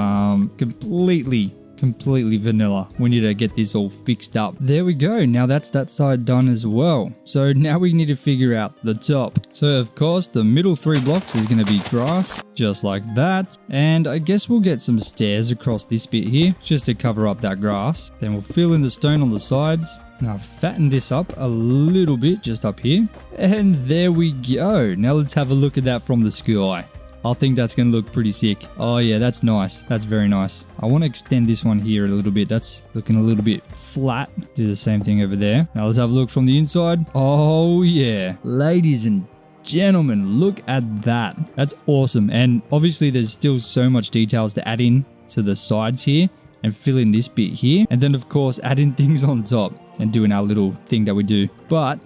completely vanilla. We need to get this all fixed up. There we go. Now that's that side done as well. So now we need to figure out the top. So of course the middle 3 blocks is going to be grass, just like that. And I guess we'll get some stairs across this bit here just to cover up that grass. Then we'll fill in the stone on the sides. Now fatten this up a little bit just up here. And there we go. Now let's have a look at that from the sky. I think that's going to look pretty sick. Oh yeah, that's nice. That's very nice. I want to extend this one here a little bit. That's looking a little bit flat. Do the same thing over there. Now let's have a look from the inside. Oh yeah. Ladies and gentlemen, look at that. That's awesome. And obviously there's still so much details to add in to the sides here and fill in this bit here. And then of course adding things on top and doing our little thing that we do. But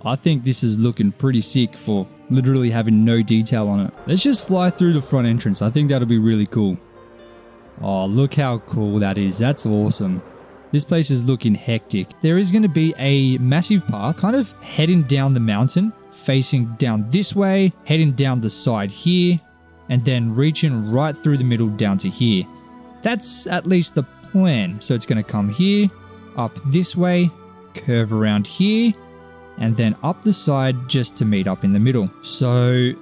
I think this is looking pretty sick for literally having no detail on it. Let's just fly through the front entrance. I think that'll be really cool. Oh, look how cool that is. That's awesome. This place is looking hectic. There is going to be a massive path kind of heading down the mountain, facing down this way, heading down the side here, and then reaching right through the middle down to here. That's at least the plan. So it's going to come here, up this way, curve around here, and then up the side just to meet up in the middle. So,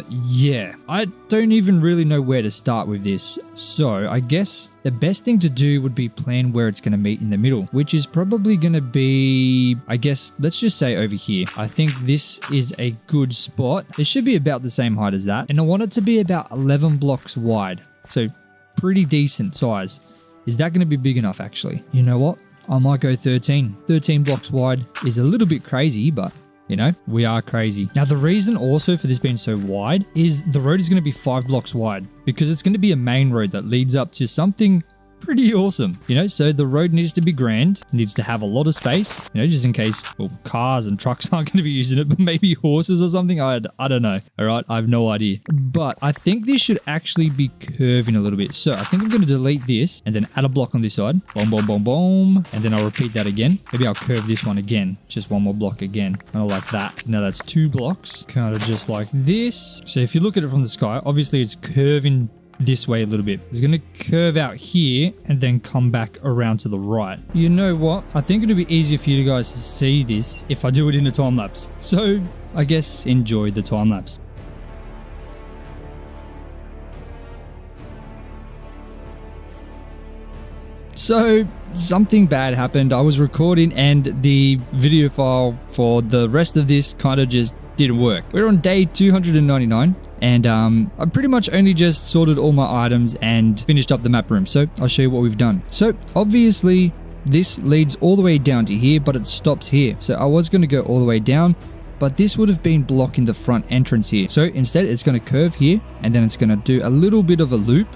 yeah, I don't even really know where to start with this. So I guess the best thing to do would be plan where it's going to meet in the middle, which is probably going to be, I guess, let's just say over here. I think this is a good spot. It should be about the same height as that. And I want it to be about 11 blocks wide. So pretty decent size. Is that going to be big enough actually? You know what? I might go 13. 13 blocks wide is a little bit crazy, but You know, we are crazy. Now, the reason also for this being so wide is the road is going to be 5 blocks wide because it's going to be a main road that leads up to something pretty awesome, you know. So the road needs to be grand, needs to have a lot of space, you know, just in case, well, cars and trucks aren't going to be using it, but maybe horses or something. I don't know. All right, I have no idea. But I think this should actually be curving a little bit. So I think I'm going to delete this and then add a block on this side. Boom, boom, boom, boom. And then I'll repeat that again. Maybe I'll curve this one again. Just one more block again. Kind of like that. Now that's 2 blocks. Kind of just like this. So if you look at it from the sky, obviously it's curving this way a little bit. It's going to curve out here and then come back around to the right. You know what? I think it'll be easier for you guys to see this if I do it in a time lapse. So I guess enjoy the time lapse. So something bad happened. I was recording and the video file for the rest of this kind of just didn't work. We're on day 299 and I pretty much only just sorted all my items and finished up the map room. So I'll show you what we've done. So obviously this leads all the way down to here, but it stops here. So I was going to go all the way down, but this would have been blocking the front entrance here. So instead it's going to curve here and then it's going to do a little bit of a loop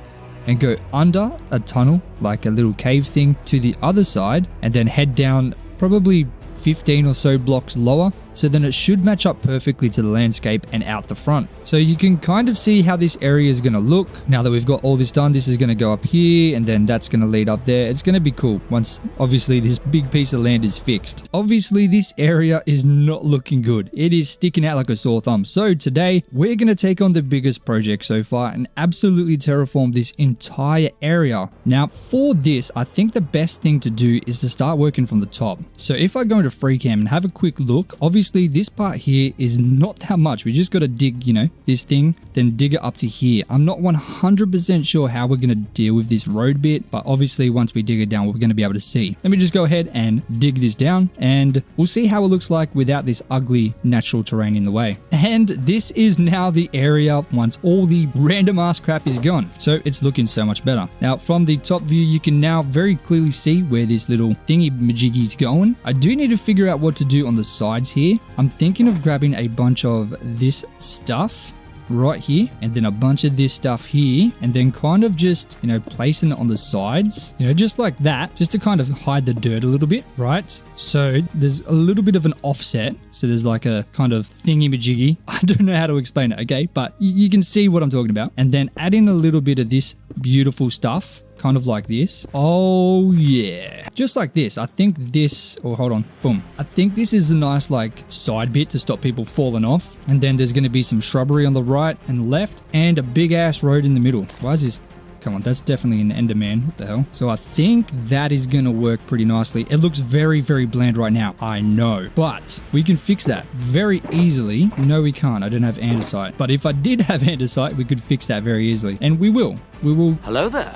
and go under a tunnel, like a little cave thing, to the other side and then head down probably 15 or so blocks lower. So then it should match up perfectly to the landscape and out the front. So you can kind of see how this area is going to look. Now that we've got all this done, this is going to go up here and then that's going to lead up there. It's going to be cool once obviously this big piece of land is fixed. Obviously this area is not looking good. It is sticking out like a sore thumb. So today we're going to take on the biggest project so far and absolutely terraform this entire area. Now for this, I think the best thing to do is to start working from the top. So if I go into FreeCam and have a quick look, obviously this part here is not that much. We just got to dig, you know, this thing, then dig it up to here. I'm not 100% sure how we're going to deal with this road bit, but obviously once we dig it down, we're going to be able to see. Let me just go ahead and dig this down and we'll see how it looks like without this ugly natural terrain in the way. And this is now the area once all the random ass crap is gone. So it's looking so much better. Now from the top view, you can now very clearly see where this little thingy majiggy is going. I do need to figure out what to do on the sides here. I'm thinking of grabbing a bunch of this stuff right here and then a bunch of this stuff here and then kind of just, you know, placing it on the sides, you know, just like that, just to kind of hide the dirt a little bit, right? So there's a little bit of an offset. So there's like a kind of thingy-majiggy. I don't know how to explain it, okay? But you can see what I'm talking about. And then add in a little bit of this beautiful stuff, kind of like this. Oh yeah, just like this. I think this, oh hold on, boom. I think this is a nice like side bit to stop people falling off. And then there's going to be some shrubbery on the right and left and a big ass road in the middle. Why is this? Come on, that's definitely an Enderman. What the hell? So I think that is going to work pretty nicely. It looks very, very bland right now. I know, but we can fix that very easily. No, we can't. I don't have andesite. But if I did have andesite, we could fix that very easily. And we will. We will. Hello there.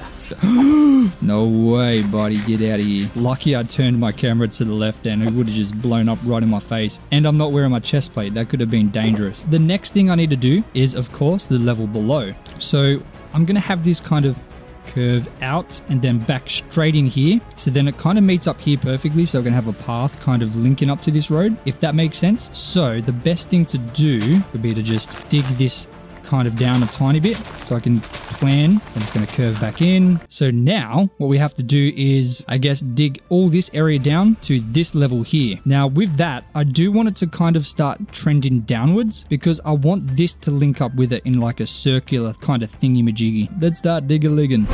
No way, buddy. Get out of here. Lucky I turned my camera to the left and it would have just blown up right in my face. And I'm not wearing my chest plate. That could have been dangerous. The next thing I need to do is, of course, the level below. So I'm going to have this kind of curve out and then back straight in here. So then it kind of meets up here perfectly. So we're going to have a path kind of linking up to this road, if that makes sense. So the best thing to do would be to just dig this kind of down a tiny bit so I can plan, and it's going to curve back in. So now what we have to do is, I guess, dig all this area down to this level here. Now with that, I do want it to kind of start trending downwards because I want this to link up with it in like a circular kind of thingy-majiggy. Let's start dig-a-ligging.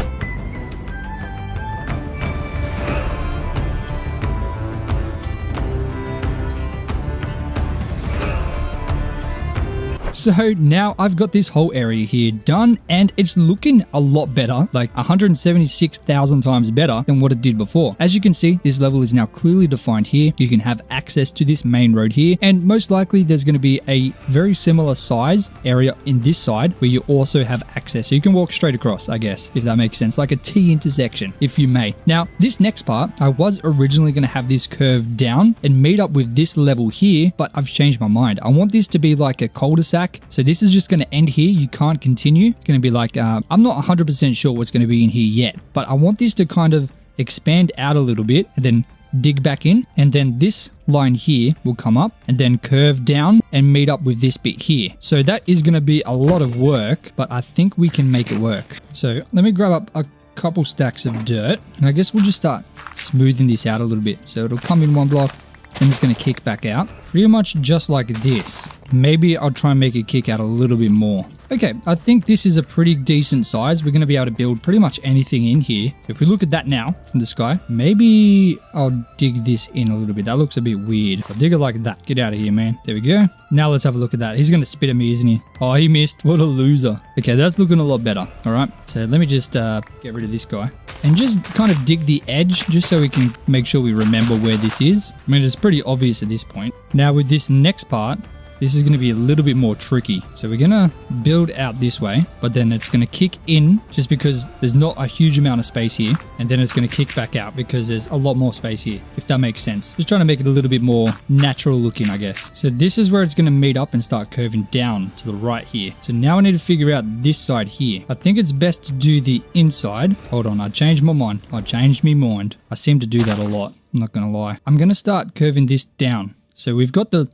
So now I've got this whole area here done and it's looking a lot better, like 176,000 times better than what it did before. As you can see, this level is now clearly defined here. You can have access to this main road here, and most likely there's going to be a very similar size area in this side where you also have access. So you can walk straight across, I guess, if that makes sense, like a T intersection, if you may. Now, this next part, I was originally going to have this curve down and meet up with this level here, but I've changed my mind. I want this to be like a cul-de-sac. So this is just going to end here. You can't continue. It's going to be like, I'm not 100% sure what's going to be in here yet, but I want this to kind of expand out a little bit and then dig back in, and then this line here will come up and then curve down and meet up with this bit here. So that is going to be a lot of work, but I think we can make it work. So let me grab up a couple stacks of dirt, and I guess we'll just start smoothing this out a little bit. So it'll come in one block, and it's going to kick back out pretty much just like this. Maybe I'll try and make it kick out a little bit more. Okay, I think this is a pretty decent size. We're going to be able to build pretty much anything in here. If we look at that now from the sky, maybe I'll dig this in a little bit. That looks a bit weird. I'll dig it like that. Get out of here, man. There we go. Now let's have a look at that. He's going to spit at me, isn't he? Oh, he missed. What a loser. Okay, that's looking a lot better. All right, so let me just get rid of this guy and just kind of dig the edge just so we can make sure we remember where this is. I mean, it's pretty obvious at this point. Now with this next part, this is going to be a little bit more tricky. So we're going to build out this way, but then it's going to kick in just because there's not a huge amount of space here. And then it's going to kick back out because there's a lot more space here, if that makes sense. Just trying to make it a little bit more natural looking, I guess. So this is where it's going to meet up and start curving down to the right here. So now I need to figure out this side here. I think it's best to do the inside. Hold on, I changed my mind. I changed my mind. I seem to do that a lot. I'm not going to lie. I'm going to start curving this down. So we've got the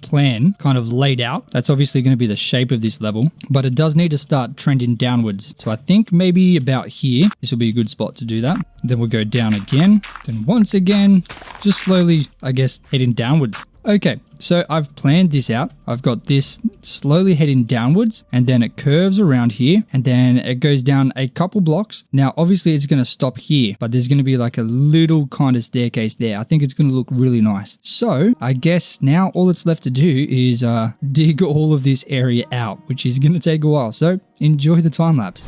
plan kind of laid out. That's obviously going to be the shape of this level, but it does need to start trending downwards. So I think maybe about here, this will be a good spot to do that. Then we'll go down again. Then once again, just slowly, I guess, heading downwards. Okay, so I've planned this out. I've got this slowly heading downwards, and then it curves around here, and then it goes down a couple blocks. Now, obviously, it's going to stop here, but there's going to be like a little kind of staircase there. I think it's going to look really nice. So I guess now all it's left to do is dig all of this area out, which is going to take a while. So enjoy the time lapse.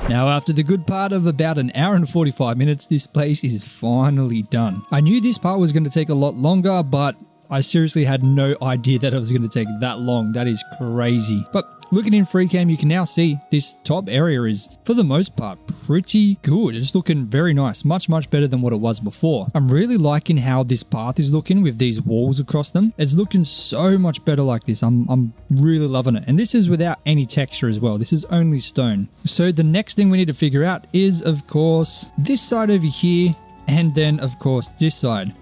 Now, after the good part of about an hour and 45 minutes, this place is finally done. I knew this part was going to take a lot longer, but I seriously had no idea that it was going to take that long. That is crazy. But looking in free cam, you can now see this top area is, for the most part, pretty good. It's looking very nice. Much, much better than what it was before. I'm really liking how this path is looking with these walls across them. It's looking so much better like this. I'm really loving it. And this is without any texture as well. This is only stone. So the next thing we need to figure out is, of course, this side over here. And then, of course, this side.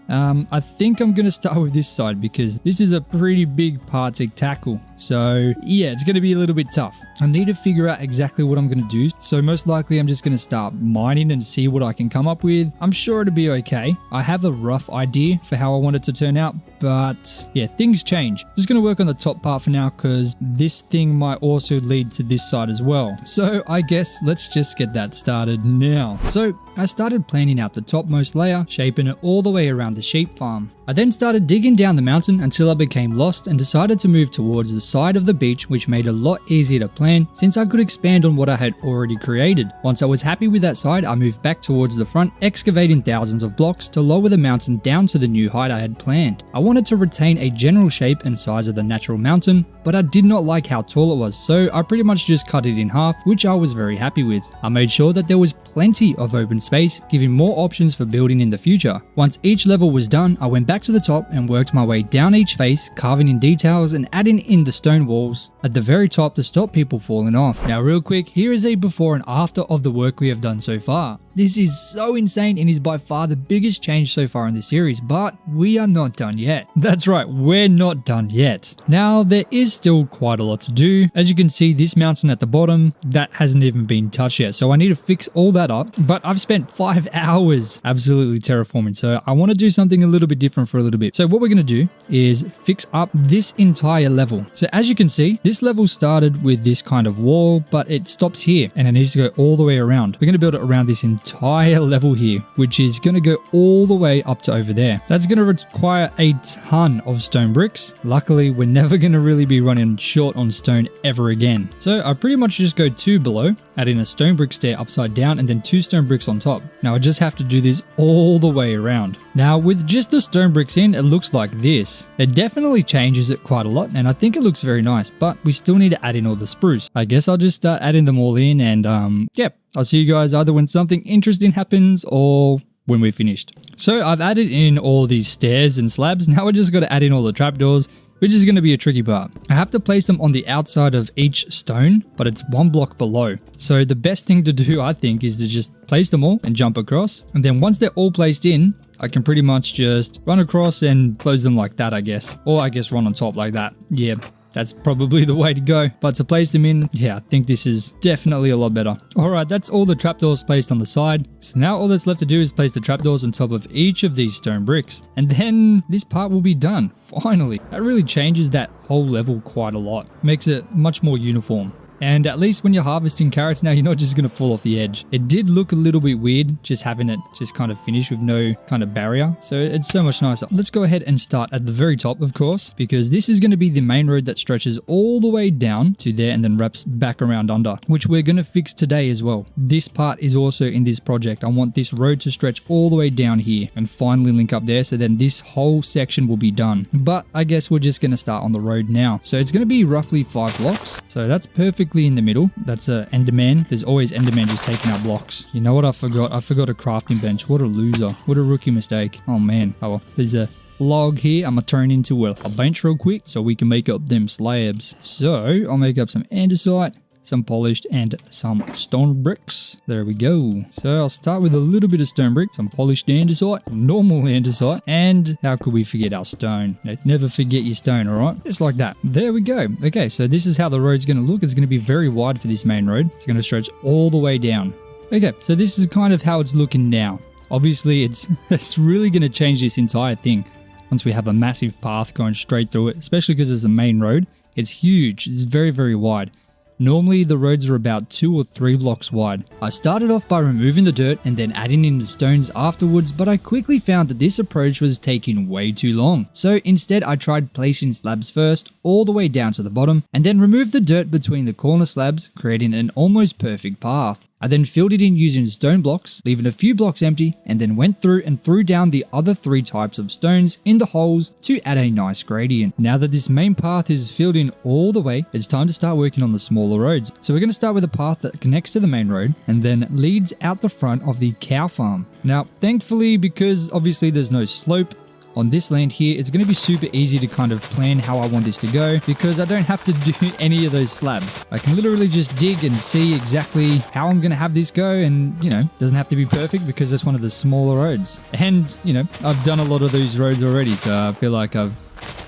I think I'm going to start with this side because this is a pretty big part to tackle. So yeah, it's going to be a little bit tough. I need to figure out exactly what I'm going to do. So most likely I'm just going to start mining and see what I can come up with. I'm sure it'll be okay. I have a rough idea for how I want it to turn out, but yeah, things change. Just going to work on the top part for now because this thing might also lead to this side as well. So I guess let's just get that started now. So I started planning out the topmost layer, shaping it all the way around the sheep farm. I then started digging down the mountain until I became lost and decided to move towards the side of the beach, which made it a lot easier to plan since I could expand on what I had already created. Once I was happy with that side, I moved back towards the front, excavating thousands of blocks to lower the mountain down to the new height I had planned. I wanted to retain a general shape and size of the natural mountain, but I did not like how tall it was, so I pretty much just cut it in half, which I was very happy with. I made sure that there was plenty of open space, giving more options for building in the future. Once each level was done, I went back to the top and worked my way down each face, carving in details and adding in the stone walls at the very top to stop people falling off. Now real quick, here is a before and after of the work we have done so far. This is so insane and is by far the biggest change so far in the series, but we are not done yet. That's right, we're not done yet. Now, there is still quite a lot to do. As you can see, this mountain at the bottom, that hasn't even been touched yet, so I need to fix all that up, but I've spent 5 hours absolutely terraforming, so I want to do something a little bit different for a little bit. So what we're going to do is fix up this entire level. So as you can see, this level started with this kind of wall, but it stops here, and it needs to go all the way around. We're going to build it around this entire level here, which is going to go all the way up to over there. That's going to require a ton of stone bricks. Luckily, we're never going to really be running short on stone ever again. So I pretty much just go 2 below, add in a stone brick stair upside down, and then 2 stone bricks on top. Now I just have to do this all the way around. Now with just the stone bricks in, it looks like this. It definitely changes it quite a lot, and I think it looks very nice, but we still need to add in all the spruce. I guess I'll just start adding them all in, and yeah, I'll see you guys either when something interesting happens or when we're finished. So I've added in all these stairs and slabs. Now I just got to add in all the trapdoors, which is going to be a tricky part. I have to place them on the outside of each stone, but it's 1 block below. So the best thing to do, I think, is to just place them all and jump across. And then once they're all placed in, I can pretty much just run across and close them like that, I guess. Or I guess run on top like that. Yeah. That's probably the way to go. But to place them in, yeah, I think this is definitely a lot better. Alright, that's all the trapdoors placed on the side. So now all that's left to do is place the trapdoors on top of each of these stone bricks. And then this part will be done, finally. That really changes that whole level quite a lot. Makes it much more uniform. And at least when you're harvesting carrots now, you're not just going to fall off the edge. It did look a little bit weird just having it just kind of finish with no kind of barrier. So it's so much nicer. Let's go ahead and start at the very top, of course, because this is going to be the main road that stretches all the way down to there and then wraps back around under, which we're going to fix today as well. This part is also in this project. I want this road to stretch all the way down here and finally link up there. So then this whole section will be done. But I guess we're just going to start on the road now. So it's going to be roughly 5 blocks. So that's perfect in the middle. That's a Enderman. There's always Enderman just taking out blocks. You know what I forgot? I forgot a crafting bench. What a loser. What a rookie mistake. Oh man. Oh well. There's a log here. I'm gonna turn into a bench real quick so we can make up them slabs. So I'll make up some andesite, some polished, and some stone bricks. There we go. So I'll start with a little bit of stone brick, some polished andesite, normal andesite, and how could we forget our stone? Never forget your stone, alright? Just like that. There we go. Okay, so this is how the road's going to look. It's going to be very wide for this main road. It's going to stretch all the way down. Okay, so this is kind of how it's looking now. Obviously, it's really going to change this entire thing once we have a massive path going straight through it, especially because it's a main road. It's huge. It's very, very wide. Normally the roads are about 2 or 3 blocks wide. I started off by removing the dirt and then adding in the stones afterwards, but I quickly found that this approach was taking way too long. So instead I tried placing slabs first all the way down to the bottom and then removed the dirt between the corner slabs, creating an almost perfect path. I then filled it in using stone blocks, leaving a few blocks empty, and then went through and threw down the other 3 types of stones in the holes to add a nice gradient. Now that this main path is filled in all the way, it's time to start working on the smaller roads. So we're going to start with a path that connects to the main road and then leads out the front of the cow farm. Now, thankfully, because obviously there's no slope on this land here, it's going to be super easy to kind of plan how I want this to go because I don't have to do any of those slabs. I can literally just dig and see exactly how I'm going to have this go, and you know, doesn't have to be perfect because it's one of the smaller roads. And you know, I've done a lot of these roads already, so I feel like I've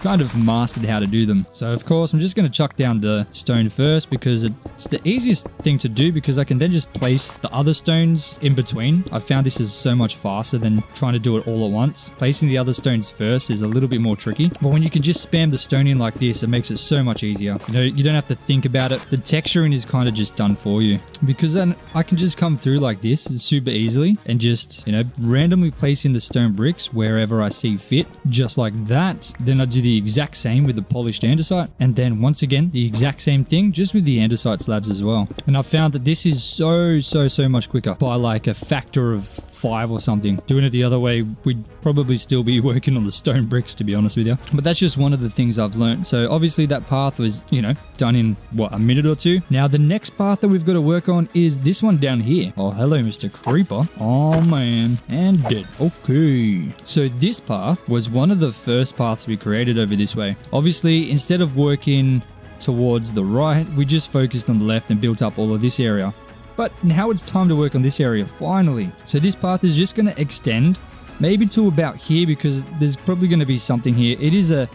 kind of mastered how to do them. So of course I'm just going to chuck down the stone first because it's the easiest thing to do, because I can then just place the other stones in between. I found this is so much faster than trying to do it all at once. Placing the other stones first is a little bit more tricky, but when you can just spam the stone in like this, it makes it so much easier. You know, you don't have to think about it. The texturing is kind of just done for you, because then I can just come through like this super easily and just, you know, randomly place in the stone bricks wherever I see fit, just like that. Then I do the exact same with the polished andesite, and then once again the exact same thing just with the andesite slabs as well. And I've found that this is so much quicker by like a factor of 5 or something. Doing it the other way, we'd probably still be working on the stone bricks, to be honest with you. But that's just one of the things I've learned. So obviously that path was, you know, done in what, a minute or 2. Now the next path that we've got to work on is this one down here. Oh, hello, Mr. Creeper. Oh man, and dead. Okay, so this path was one of the first paths we created over this way. Obviously, instead of working towards the right, we just focused on the left and built up all of this area. But now it's time to work on this area finally. So this path is just going to extend maybe to about here, because there's probably going to be something here. It is a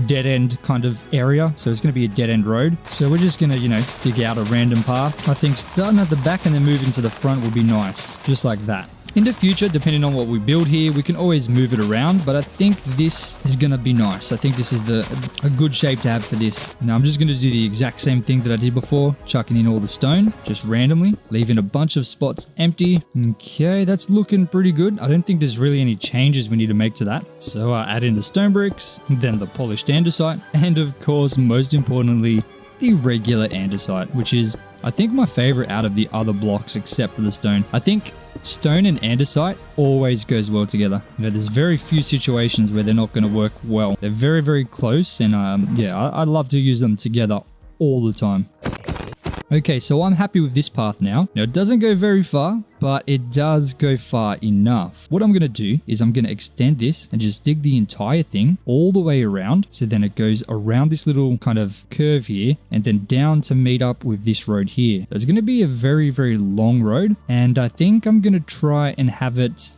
dead end kind of area, so it's going to be a dead end road. So we're just going to, you know, dig out a random path. I think starting at the back and then moving to the front will be nice, just like that. In the future, depending on what we build here, we can always move it around, but I think this is going to be nice. I think this is a good shape to have for this. Now I'm just going to do the exact same thing that I did before, chucking in all the stone, just randomly, leaving a bunch of spots empty. Okay, that's looking pretty good. I don't think there's really any changes we need to make to that. So I add in the stone bricks, then the polished andesite, and of course, most importantly, the regular andesite, which is, I think, my favorite out of the other blocks except for the stone. I think stone and andesite always goes well together. You know, there's very few situations where they're not going to work well. They're very, very close, and yeah, I love to use them together all the time. Okay, so I'm happy with this path now. Now, it doesn't go very far, but it does go far enough. What I'm going to do is I'm going to extend this and just dig the entire thing all the way around. So then it goes around this little kind of curve here and then down to meet up with this road here. So it's going to be a very, very long road. And I think I'm going to try and have it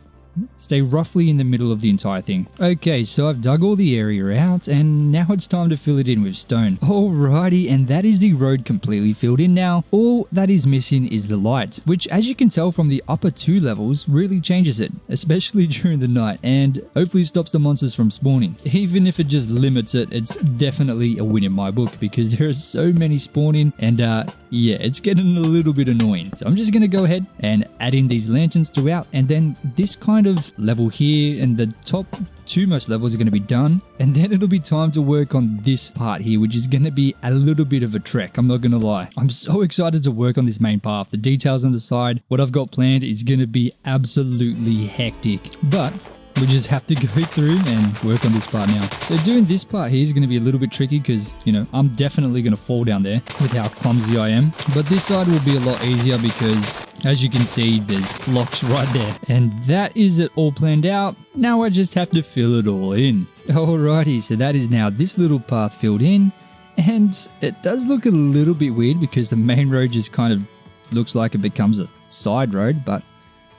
stay roughly in the middle of the entire thing. Okay, so I've dug all the area out and now it's time to fill it in with stone. Alrighty, and that is the road completely filled in now. All that is missing is the light, which as you can tell from the upper 2 levels really changes it, especially during the night, and hopefully stops the monsters from spawning. Even if it just limits it, it's definitely a win in my book because there are so many spawning and yeah, it's getting a little bit annoying. So I'm just gonna go ahead and add in these lanterns throughout, and then this kind of level here and the top 2 most levels are going to be done, and then it'll be time to work on this part here, which is going to be a little bit of a trek. I'm not going to lie. I'm so excited to work on this main path. The details on the side, what I've got planned is going to be absolutely hectic, but we just have to go through and work on this part now. So doing this part here is going to be a little bit tricky because, you know, I'm definitely going to fall down there with how clumsy I am. But this side will be a lot easier because, as you can see, there's blocks right there. And that is it all planned out. Now I just have to fill it all in. Alrighty, so that is now this little path filled in. And it does look a little bit weird because the main road just kind of looks like it becomes a side road. But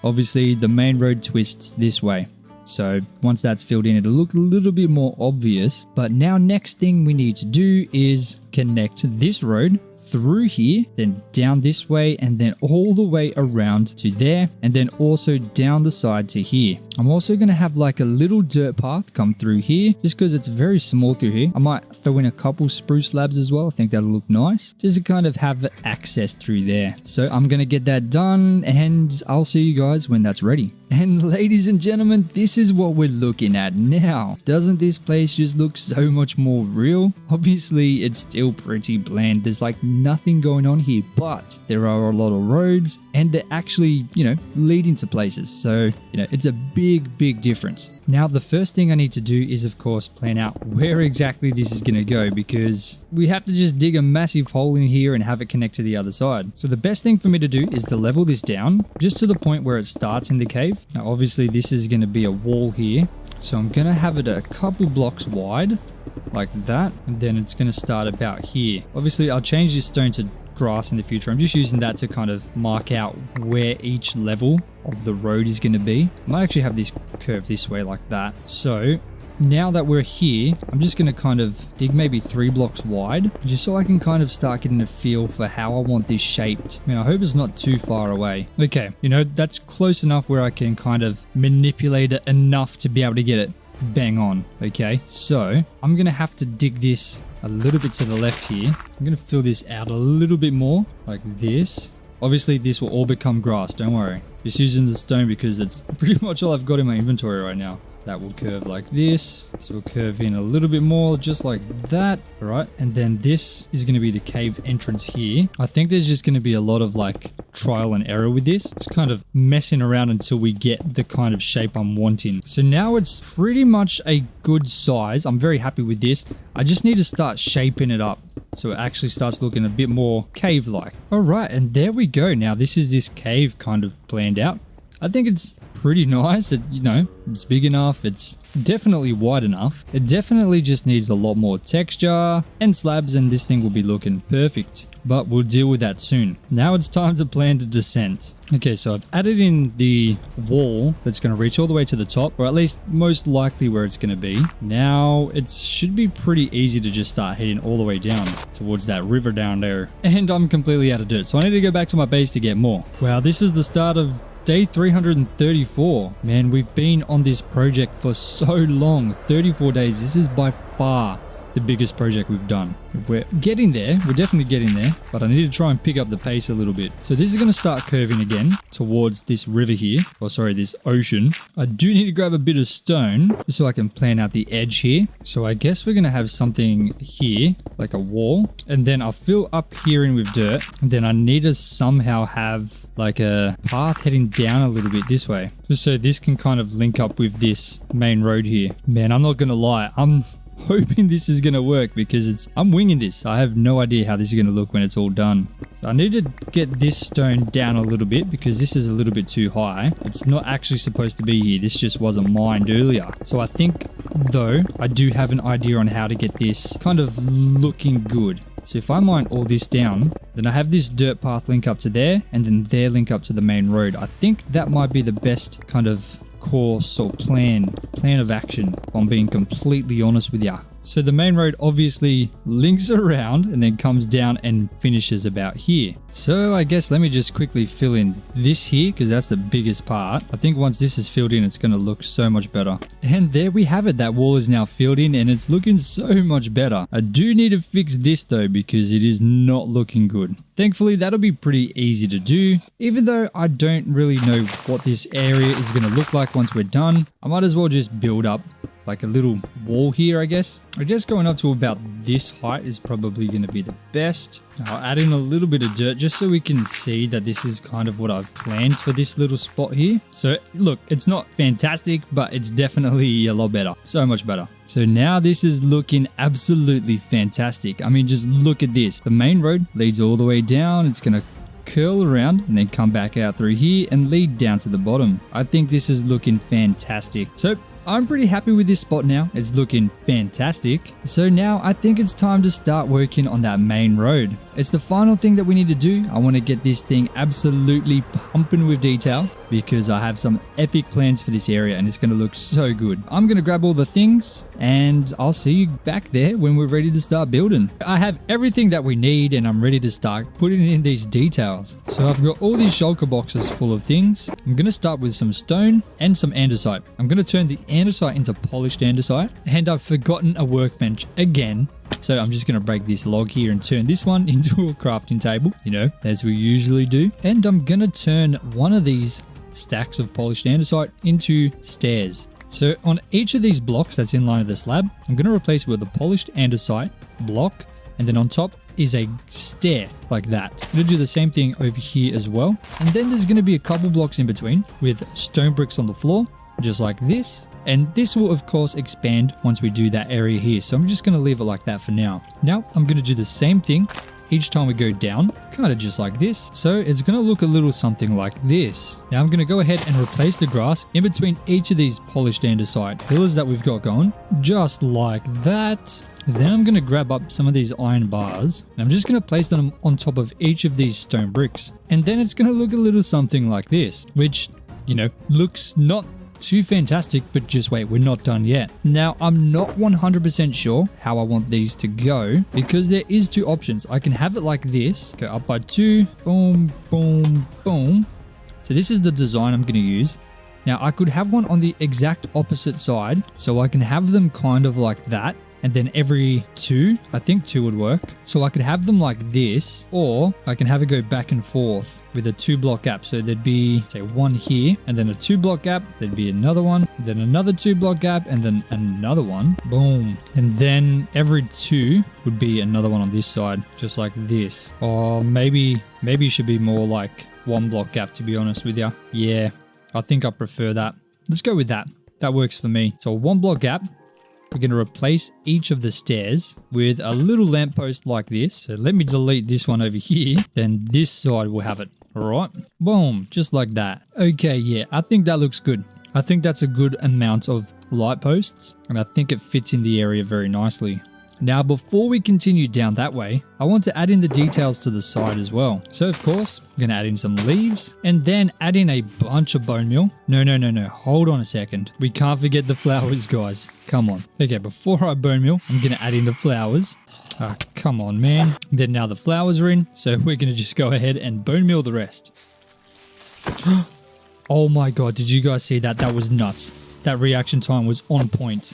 obviously the main road twists this way. So once that's filled in, it'll look a little bit more obvious. But now next thing we need to do is connect this road through here, then down this way, and then all the way around to there, and then also down the side to here. I'm also going to have like a little dirt path come through here, just because it's very small through here. I might throw in a couple spruce slabs as well. I think that'll look nice, just to kind of have access through there. So I'm going to get that done, and I'll see you guys when that's ready. And ladies and gentlemen, this is what we're looking at now. Doesn't this place just look so much more real? Obviously, it's still pretty bland. There's like nothing going on here, but there are a lot of roads and they're actually, you know, leading to places. So, you know, it's a big difference. Now, the first thing I need to do is, of course, plan out where exactly this is going to go because we have to just dig a massive hole in here and have it connect to the other side. So the best thing for me to do is to level this down just to the point where it starts in the cave. Now, obviously, this is going to be a wall here. So I'm going to have it a couple blocks wide like that. And then it's going to start about here. Obviously, I'll change this stone to grass in the future. I'm just using that to kind of mark out where each level of the road is going to be. I might actually have this curve this way like that. So now that we're here, I'm just going to kind of dig maybe 3 blocks wide just so I can kind of start getting a feel for how I want this shaped. I mean, I hope it's not too far away. Okay, you know, that's close enough where I can kind of manipulate it enough to be able to get it bang on. Okay, so I'm going to have to dig this a little bit to the left here. I'm going to fill this out a little bit more like this. Obviously, this will all become grass. Don't worry. Just using the stone because that's pretty much all I've got in my inventory right now. That will curve like this. This will curve in a little bit more, just like that. All right. And then this is going to be the cave entrance here. I think there's just going to be a lot of like trial and error with this. Just kind of messing around until we get the kind of shape I'm wanting. So now it's pretty much a good size. I'm very happy with this. I just need to start shaping it up so it actually starts looking a bit more cave-like. All right. And there we go. Now this is this cave kind of planned out. I think it's pretty nice. You know, it's big enough. It's definitely wide enough. It definitely just needs a lot more texture and slabs, and this thing will be looking perfect. But we'll deal with that soon. Now it's time to plan the descent. Okay, so I've added in the wall that's going to reach all the way to the top, or at least most likely where it's going to be. Now it should be pretty easy to just start heading all the way down towards that river down there. And I'm completely out of dirt, so I need to go back to my base to get more. Wow, this is the start of day 334. Man, we've been on this project for so long. 34 days. This is by far the biggest project we've done. We're getting there. We're definitely getting there, but I need to try and pick up the pace a little bit. So this is going to start curving again towards this river here. Or sorry, this ocean. I do need to grab a bit of stone just so I can plan out the edge here. So I guess we're going to have something here, like a wall. And then I'll fill up here in with dirt. And then I need to somehow have like a path heading down a little bit this way. Just so this can kind of link up with this main road here. Man, I'm not going to lie. I'm hoping this is going to work because I'm winging this. I have no idea how this is going to look when it's all done. So I need to get this stone down a little bit because this is a little bit too high. It's not actually supposed to be here. This just wasn't mined earlier. So I think, though, I do have an idea on how to get this kind of looking good. So if I mine all this down, then I have this dirt path link up to there and then their link up to the main road. I think that might be the best kind of course or plan of action, if I'm being completely honest with ya. So the main road obviously links around and then comes down and finishes about here. So I guess let me just quickly fill in this here because that's the biggest part. I think once this is filled in, it's going to look so much better. And there we have it. That wall is now filled in and it's looking so much better. I do need to fix this though because it is not looking good. Thankfully, that'll be pretty easy to do. Even though I don't really know what this area is going to look like once we're done, I might as well just build up like a little wall here, I guess. I guess going up to about this height is probably going to be the best. I'll add in a little bit of dirt just so we can see that this is kind of what I've planned for this little spot here. So look, it's not fantastic, but it's definitely a lot better. So much better. So now this is looking absolutely fantastic. I mean, just look at this. The main road leads all the way down. It's going to curl around and then come back out through here and lead down to the bottom. I think this is looking fantastic. So I'm pretty happy with this spot now. It's looking fantastic. So now I think it's time to start working on that main road. It's the final thing that we need to do. I want to get this thing absolutely pumping with detail because I have some epic plans for this area and it's going to look so good. I'm going to grab all the things and I'll see you back there when we're ready to start building. I have everything that we need and I'm ready to start putting in these details. So I've got all these shulker boxes full of things. I'm going to start with some stone and some andesite. I'm going to turn the andesite into polished andesite, and I've forgotten a workbench again. So I'm just going to break this log here and turn this one into a crafting table, you know, as we usually do. And I'm going to turn one of these stacks of polished andesite into stairs. So on each of these blocks that's in line of the slab, I'm going to replace it with a polished andesite block, and then on top is a stair like that. I'm going to do the same thing over here as well. And then there's going to be a couple blocks in between with stone bricks on the floor, just like this. And this will of course expand once we do that area here. So I'm just going to leave it like that for now. Now I'm going to do the same thing each time we go down, kind of just like this. So it's going to look a little something like this. Now I'm going to go ahead and replace the grass in between each of these polished andesite pillars that we've got going, just like that. Then I'm going to grab up some of these iron bars and I'm just going to place them on top of each of these stone bricks. And then it's going to look a little something like this, which, you know, looks not too fantastic, but just wait, we're not done yet. Now, I'm not 100% sure how I want these to go because there is two options. I can have it like this, go up by 2, boom, boom, boom. So this is the design I'm going to use. Now, I could have one on the exact opposite side, so I can have them kind of like that. And then every 2, I think 2 would work. So I could have them like this, or I can have it go back and forth with a 2-block gap. So there'd be, say, one here, and then a 2-block gap. There'd be another one, then another 2-block gap, and then another one. Boom. And then every 2 would be another one on this side, just like this. Or maybe it should be more like 1-block gap, to be honest with you. Yeah, I think I prefer that. Let's go with that. That works for me. So a 1-block gap. We're going to replace each of the stairs with a little lamppost like this. So let me delete this one over here. Then this side will have it. All right. Boom. Just like that. Okay. Yeah, I think that looks good. I think that's a good amount of light posts. And I think it fits in the area very nicely. Now, before we continue down that way, I want to add in the details to the side as well. So, of course, I'm going to add in some leaves and then add in a bunch of bone meal. No. Hold on a second. We can't forget the flowers, guys. Come on. Okay, before I bone meal, I'm going to add in the flowers. Ah, come on, man. Then now the flowers are in. So we're going to just go ahead and bone meal the rest. Oh my God. Did you guys see that? That was nuts. That reaction time was on point.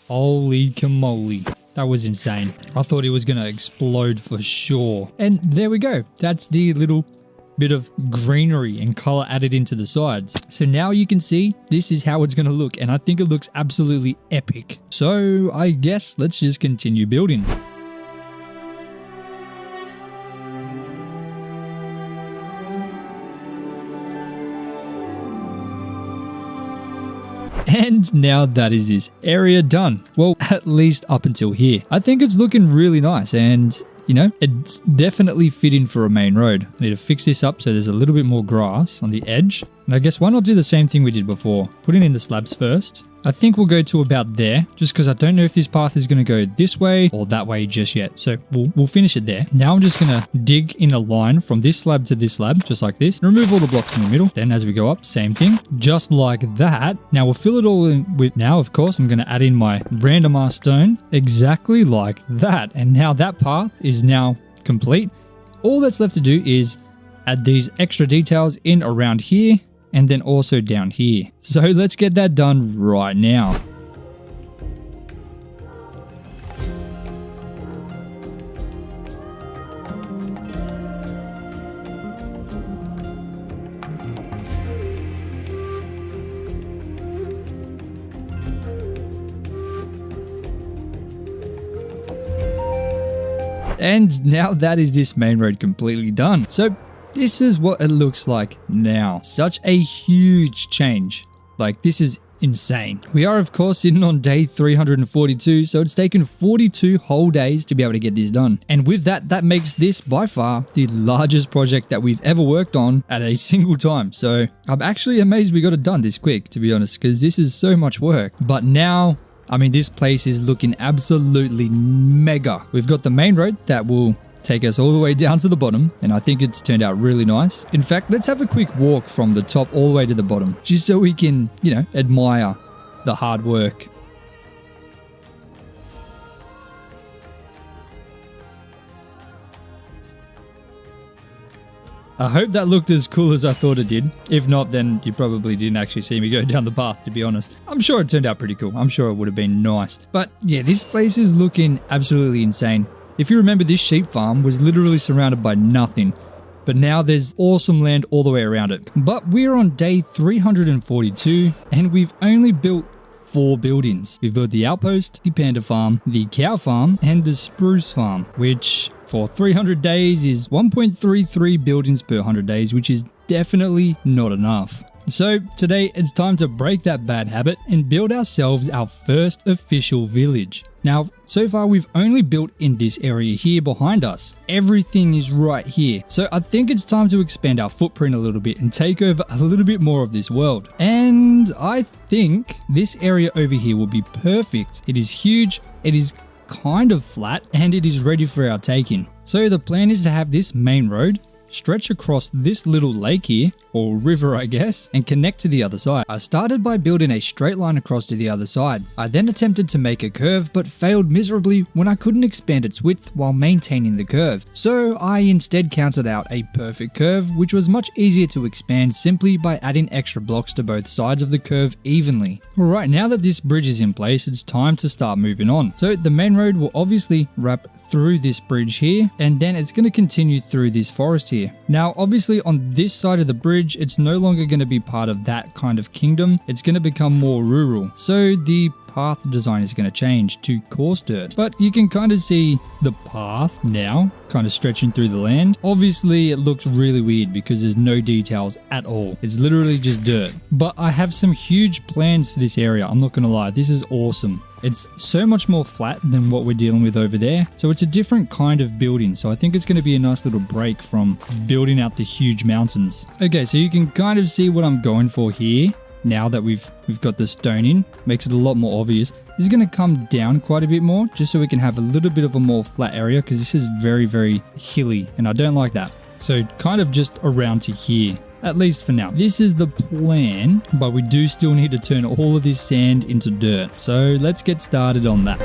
Holy camole. That was insane. I thought it was going to explode for sure. And there we go. That's the little bit of greenery and color added into the sides. So now you can see this is how it's going to look. And I think it looks absolutely epic. So I guess let's just continue building. And now that is this area done. Well, at least up until here. I think it's looking really nice, and you know, it's definitely fitting for a main road. I need to fix this up so there's a little bit more grass on the edge. And I guess why not do the same thing we did before? Putting in the slabs first. I think we'll go to about there, just because I don't know if this path is going to go this way or that way just yet. So we'll finish it there. Now I'm just going to dig in a line from this slab to this slab, just like this. Remove all the blocks in the middle. Then as we go up, same thing, just like that. Now we'll fill it all in with, now of course, I'm going to add in my random ass stone, exactly like that. And now that path is now complete. All that's left to do is add these extra details in around here, and then also down here. So let's get that done right now. And now that is this main road completely done. So this is what it looks like now. Such a huge change. Like, this is insane. We are of course sitting on day 342, so it's taken 42 whole days to be able to get this done. And with that, that makes this by far the largest project that we've ever worked on at a single time. So I'm actually amazed we got it done this quick, to be honest, because this is so much work. But now, I mean, this place is looking absolutely mega. We've got the main road that will take us all the way down to the bottom, and I think it's turned out really nice. In fact, let's have a quick walk from the top all the way to the bottom, just so we can, you know, admire the hard work. I hope that looked as cool as I thought it did. If not, then you probably didn't actually see me go down the path, to be honest. I'm sure it turned out pretty cool. I'm sure it would have been nice. But yeah, this place is looking absolutely insane. If you remember, this sheep farm was literally surrounded by nothing, but now there's awesome land all the way around it. But we're on day 342, and we've only built 4 buildings. We've built the outpost, the panda farm, the cow farm, and the spruce farm, which for 300 days is 1.33 buildings per 100 days, which is definitely not enough. So today it's time to break that bad habit and build ourselves our first official village. Now, so far we've only built in this area here behind us. Everything is right here. So I think it's time to expand our footprint a little bit and take over a little bit more of this world. And I think this area over here will be perfect. It is huge, it is kind of flat, and it is ready for our taking. So the plan is to have this main road stretch across this little lake here, or river I guess, and connect to the other side. I started by building a straight line across to the other side. I then attempted to make a curve but failed miserably when I couldn't expand its width while maintaining the curve. So I instead counted out a perfect curve, which was much easier to expand simply by adding extra blocks to both sides of the curve evenly. Alright, now that this bridge is in place, it's time to start moving on. So the main road will obviously wrap through this bridge here, and then it's going to continue through this forest here. Now obviously on this side of the bridge, it's no longer going to be part of that kind of kingdom. It's going to become more rural. So the path design is going to change to coarse dirt. But you can kind of see the path now kind of stretching through the land. Obviously it looks really weird because there's no details at all. It's literally just dirt. But I have some huge plans for this area. I'm not going to lie. This is awesome. It's so much more flat than what we're dealing with over there. So it's a different kind of building. So I think it's going to be a nice little break from building out the huge mountains. Okay, so you can kind of see what I'm going for here. Now that we've got the stone in, makes it a lot more obvious. This is going to come down quite a bit more, just so we can have a little bit of a more flat area, because this is very, very hilly, and I don't like that. So kind of just around to here, at least for now. This is the plan, but we do still need to turn all of this sand into dirt. So let's get started on that.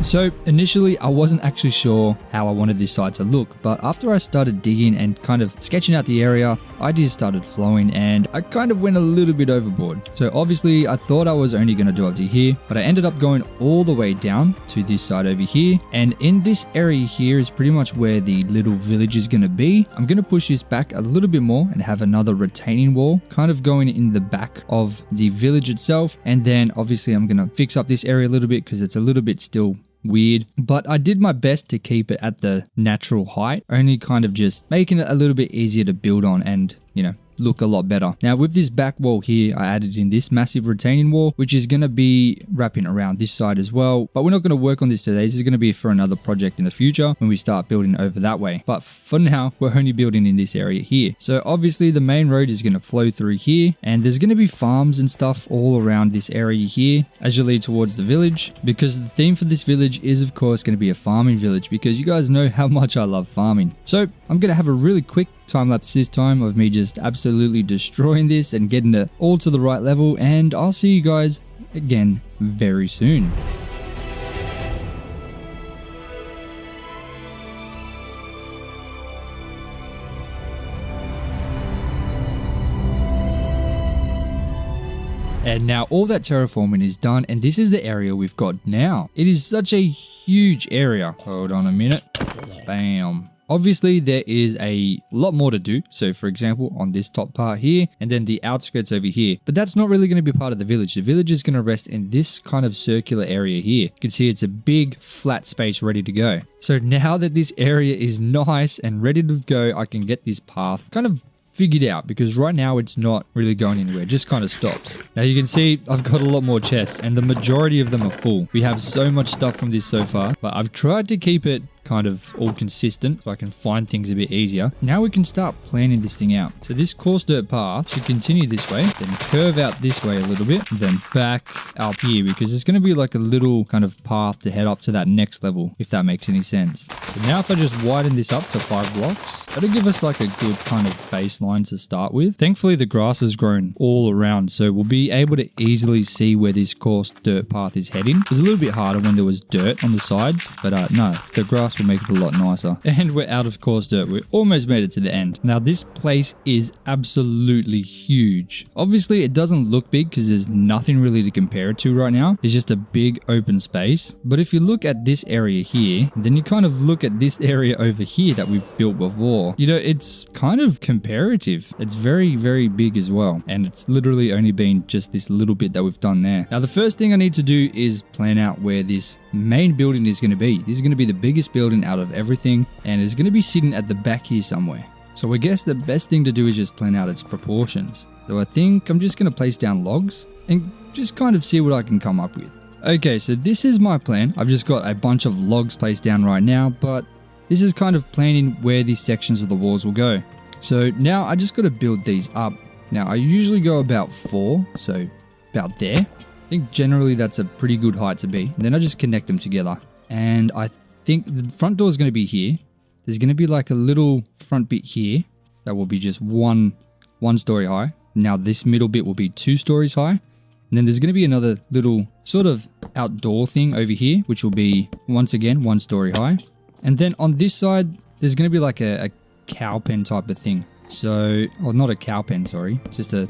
So initially I wasn't actually sure how I wanted this site to look, but after I started digging and kind of sketching out the area, ideas started flowing and I kind of went a little bit overboard. So obviously I thought I was only going to do up to here, but I ended up going all the way down to this side over here. And in this area here is pretty much where the little village is going to be. I'm going to push this back a little bit more and have another retaining wall kind of going in the back of the village itself. And then obviously I'm going to fix up this area a little bit because it's a little bit still weird, but I did my best to keep it at the natural height, only kind of just making it a little bit easier to build on and, you know, look a lot better. Now with this back wall here, I added in this massive retaining wall, which is going to be wrapping around this side as well, but we're not going to work on this today. This is going to be for another project in the future when we start building over that way. But for now, we're only building in this area here. So obviously the main road is going to flow through here, and there's going to be farms and stuff all around this area here as you lead towards the village, because the theme for this village is of course going to be a farming village, because you guys know how much I love farming. So I'm going to have a really quick time lapse this time of me just absolutely destroying this and getting it all to the right level, and I'll see you guys again very soon. And now all that terraforming is done, and this is the area we've got now. It is such a huge area. Hold on a minute. Bam. Obviously, there is a lot more to do. So for example, on this top part here, and then the outskirts over here. But that's not really going to be part of the village. The village is going to rest in this kind of circular area here. You can see it's a big flat space ready to go. So now that this area is nice and ready to go, I can get this path kind of figured out, because right now it's not really going anywhere, it just kind of stops. Now you can see I've got a lot more chests and the majority of them are full. We have so much stuff from this so far, but I've tried to keep it kind of all consistent so I can find things a bit easier. Now we can start planning this thing out. So this coarse dirt path should continue this way, then curve out this way a little bit, then back up here, because it's going to be like a little kind of path to head up to that next level, if that makes any sense. So now if I just widen this up to 5 blocks, that'll give us like a good kind of baseline to start with. Thankfully the grass has grown all around, so we'll be able to easily see where this coarse dirt path is heading. It was a little bit harder when there was dirt on the sides, but no, the grass will make it a lot nicer. And we're out of coarse dirt. We almost made it to the end. Now this place is absolutely huge. Obviously it doesn't look big because there's nothing really to compare it to right now. It's just a big open space. But if you look at this area here, then you kind of look at this area over here that we've built before, you know, it's kind of comparative. It's very, very big as well. And it's literally only been just this little bit that we've done there. Now the first thing I need to do is plan out where this main building is going to be. This is going to be the biggest building out of everything, and it's going to be sitting at the back here somewhere. So I guess the best thing to do is just plan out its proportions. So I think I'm just going to place down logs and just kind of see what I can come up with. Okay, so this is my plan. I've just got a bunch of logs placed down right now, but this is kind of planning where these sections of the walls will go. So now I just got to build these up. Now I usually go about 4, so about there. I think generally that's a pretty good height to be. And then I just connect them together. And I think the front door is going to be here. There's going to be like a little front bit here that will be just one story high. Now this middle bit will be 2 stories high. And then there's going to be another little sort of outdoor thing over here, which will be once again 1 story high. And then on this side, there's going to be like a cow pen type of thing. So, or not a cow pen, sorry, just a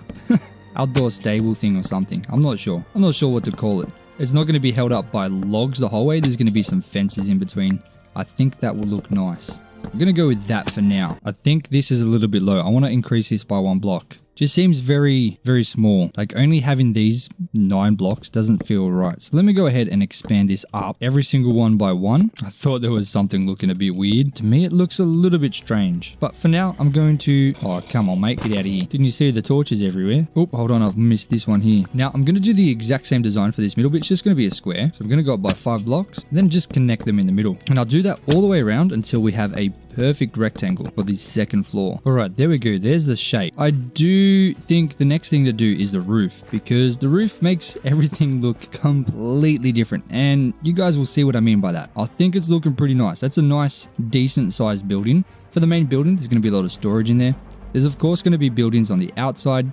outdoor stable thing or something. I'm not sure what to call it. It's not going to be held up by logs the whole way. There's going to be some fences in between. I think that will look nice. I'm going to go with that for now. I think this is a little bit low. I want to increase this by 1 block. Just seems very, very small. Like only having these 9 blocks doesn't feel right. So let me go ahead and expand this up every single one by 1. I thought there was something looking a bit weird. To me, it looks a little bit strange. But for now, I'm going to... Oh, come on, mate. Get out of here. Didn't you see the torches everywhere? Oh, hold on. I've missed this one here. Now, I'm going to do the exact same design for this middle bit. It's just going to be a square. So I'm going to go up by 5 blocks. Then just connect them in the middle. And I'll do that all the way around until we have a perfect rectangle for the second floor. All right, there we go. There's the shape. I do think the next thing to do is the roof, because the roof makes everything look completely different, and you guys will see what I mean by that. I think it's looking pretty nice. That's a nice, decent sized building. For the main building, there's going to be a lot of storage in there. There's of course going to be buildings on the outside,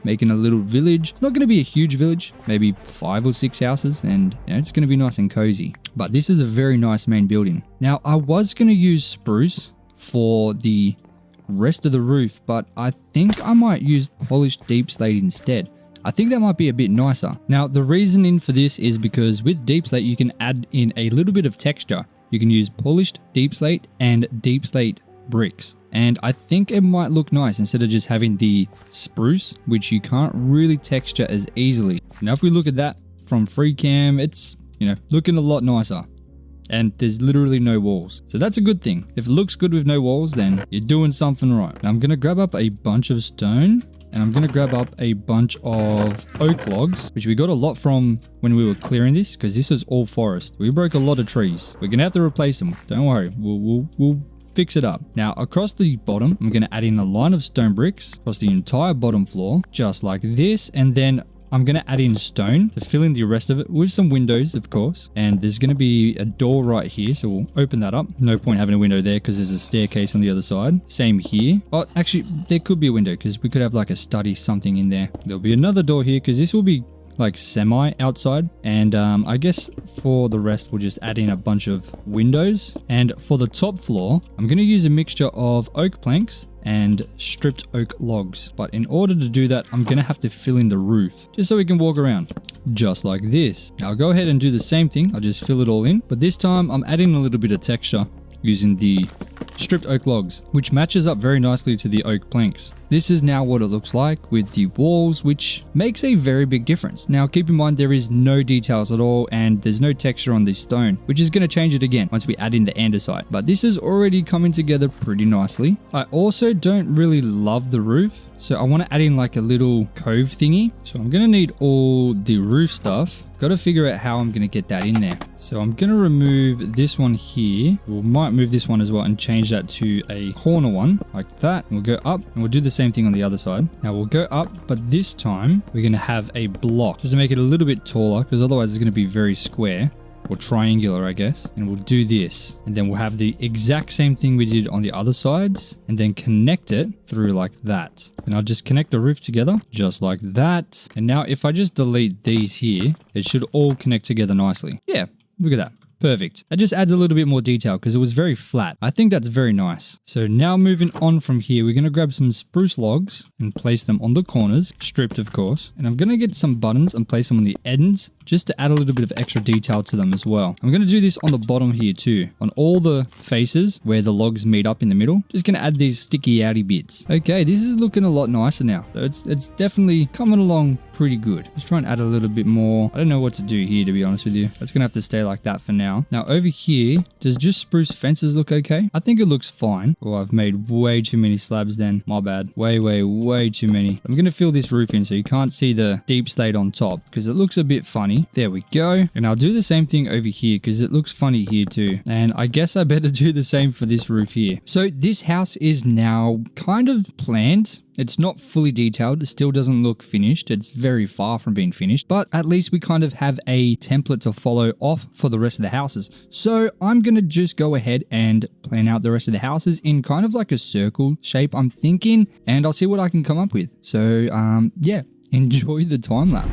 making a little village. It's not going to be a huge village, maybe 5 or 6 houses, and it's going to be nice and cozy. But this is a very nice main building. Now, I was going to use spruce for the rest of the roof, but I think I might use polished deep slate instead. I think that might be a bit nicer. Now, the reasoning for this is because with deep slate, you can add in a little bit of texture. You can use polished deep slate and deep slate bricks. And I think it might look nice instead of just having the spruce, which you can't really texture as easily. Now, if we look at that from free cam, it's, looking a lot nicer. And there's literally no walls. So that's a good thing. If it looks good with no walls, then you're doing something right. Now I'm going to grab up a bunch of stone, and I'm going to grab up a bunch of oak logs, which we got a lot from when we were clearing this, because this is all forest. We broke a lot of trees. We're going to have to replace them. Don't worry. We'll fix it up. Now, across the bottom, I'm going to add in a line of stone bricks across the entire bottom floor, just like this. And then I'm going to add in stone to fill in the rest of it with some windows, of course. And there's going to be a door right here, so we'll open that up. No point having a window there because there's a staircase on the other side. Same here. Oh, actually, there could be a window because we could have like a study something in there. There'll be another door here because this will be like semi outside. And I guess for the rest, we'll just add in a bunch of windows. And for the top floor, I'm going to use a mixture of oak planks and stripped oak logs. But in order to do that, I'm going to have to fill in the roof just so we can walk around just like this. Now I'll go ahead and do the same thing. I'll just fill it all in. But this time I'm adding a little bit of texture using the stripped oak logs, which matches up very nicely to the oak planks. This is now what it looks like with the walls, which makes a very big difference. Now, keep in mind there is no details at all and there's no texture on this stone, which is going to change it again once we add in the andesite. But this is already coming together pretty nicely. I also don't really love the roof, so I want to add in like a little cove thingy. So I'm going to need all the roof stuff. Got to figure out how I'm going to get that in there. So I'm going to remove this one here. We might move this one as well and change that to a corner one like that. We'll go up and we'll do the same thing on the other side. Now we'll go up, but this time we're going to have a block just to make it a little bit taller, because otherwise it's going to be very square or triangular, I guess. And we'll do this, and then we'll have the exact same thing we did on the other sides, and then connect it through like that. And I'll just connect the roof together just like that. And now if I just delete these here, it should all connect together nicely. Yeah, look at that. Perfect. That just adds a little bit more detail because it was very flat. I think that's very nice. So now moving on from here, we're going to grab some spruce logs and place them on the corners, stripped of course. And I'm going to get some buttons and place them on the ends just to add a little bit of extra detail to them as well. I'm going to do this on the bottom here too. On all the faces where the logs meet up in the middle, just going to add these sticky outy bits. Okay, this is looking a lot nicer now. So it's definitely coming along pretty good. Let's try and add a little bit more. I don't know what to do here, to be honest with you. That's going to have to stay like that for now. Now over here, does just spruce fences look okay? I think it looks fine. Oh, I've made way too many slabs then. My bad. Way too many. I'm going to fill this roof in so you can't see the deep slate on top because it looks a bit funny. There we go. And I'll do the same thing over here because it looks funny here too. And I guess I better do the same for this roof here. So this house is now kind of planned. It's not fully detailed. It still doesn't look finished. It's very far from being finished, but at least we kind of have a template to follow off for the rest of the houses. So I'm going to just go ahead and plan out the rest of the houses in kind of like a circle shape, I'm thinking, and I'll see what I can come up with. So yeah, enjoy the time lapse.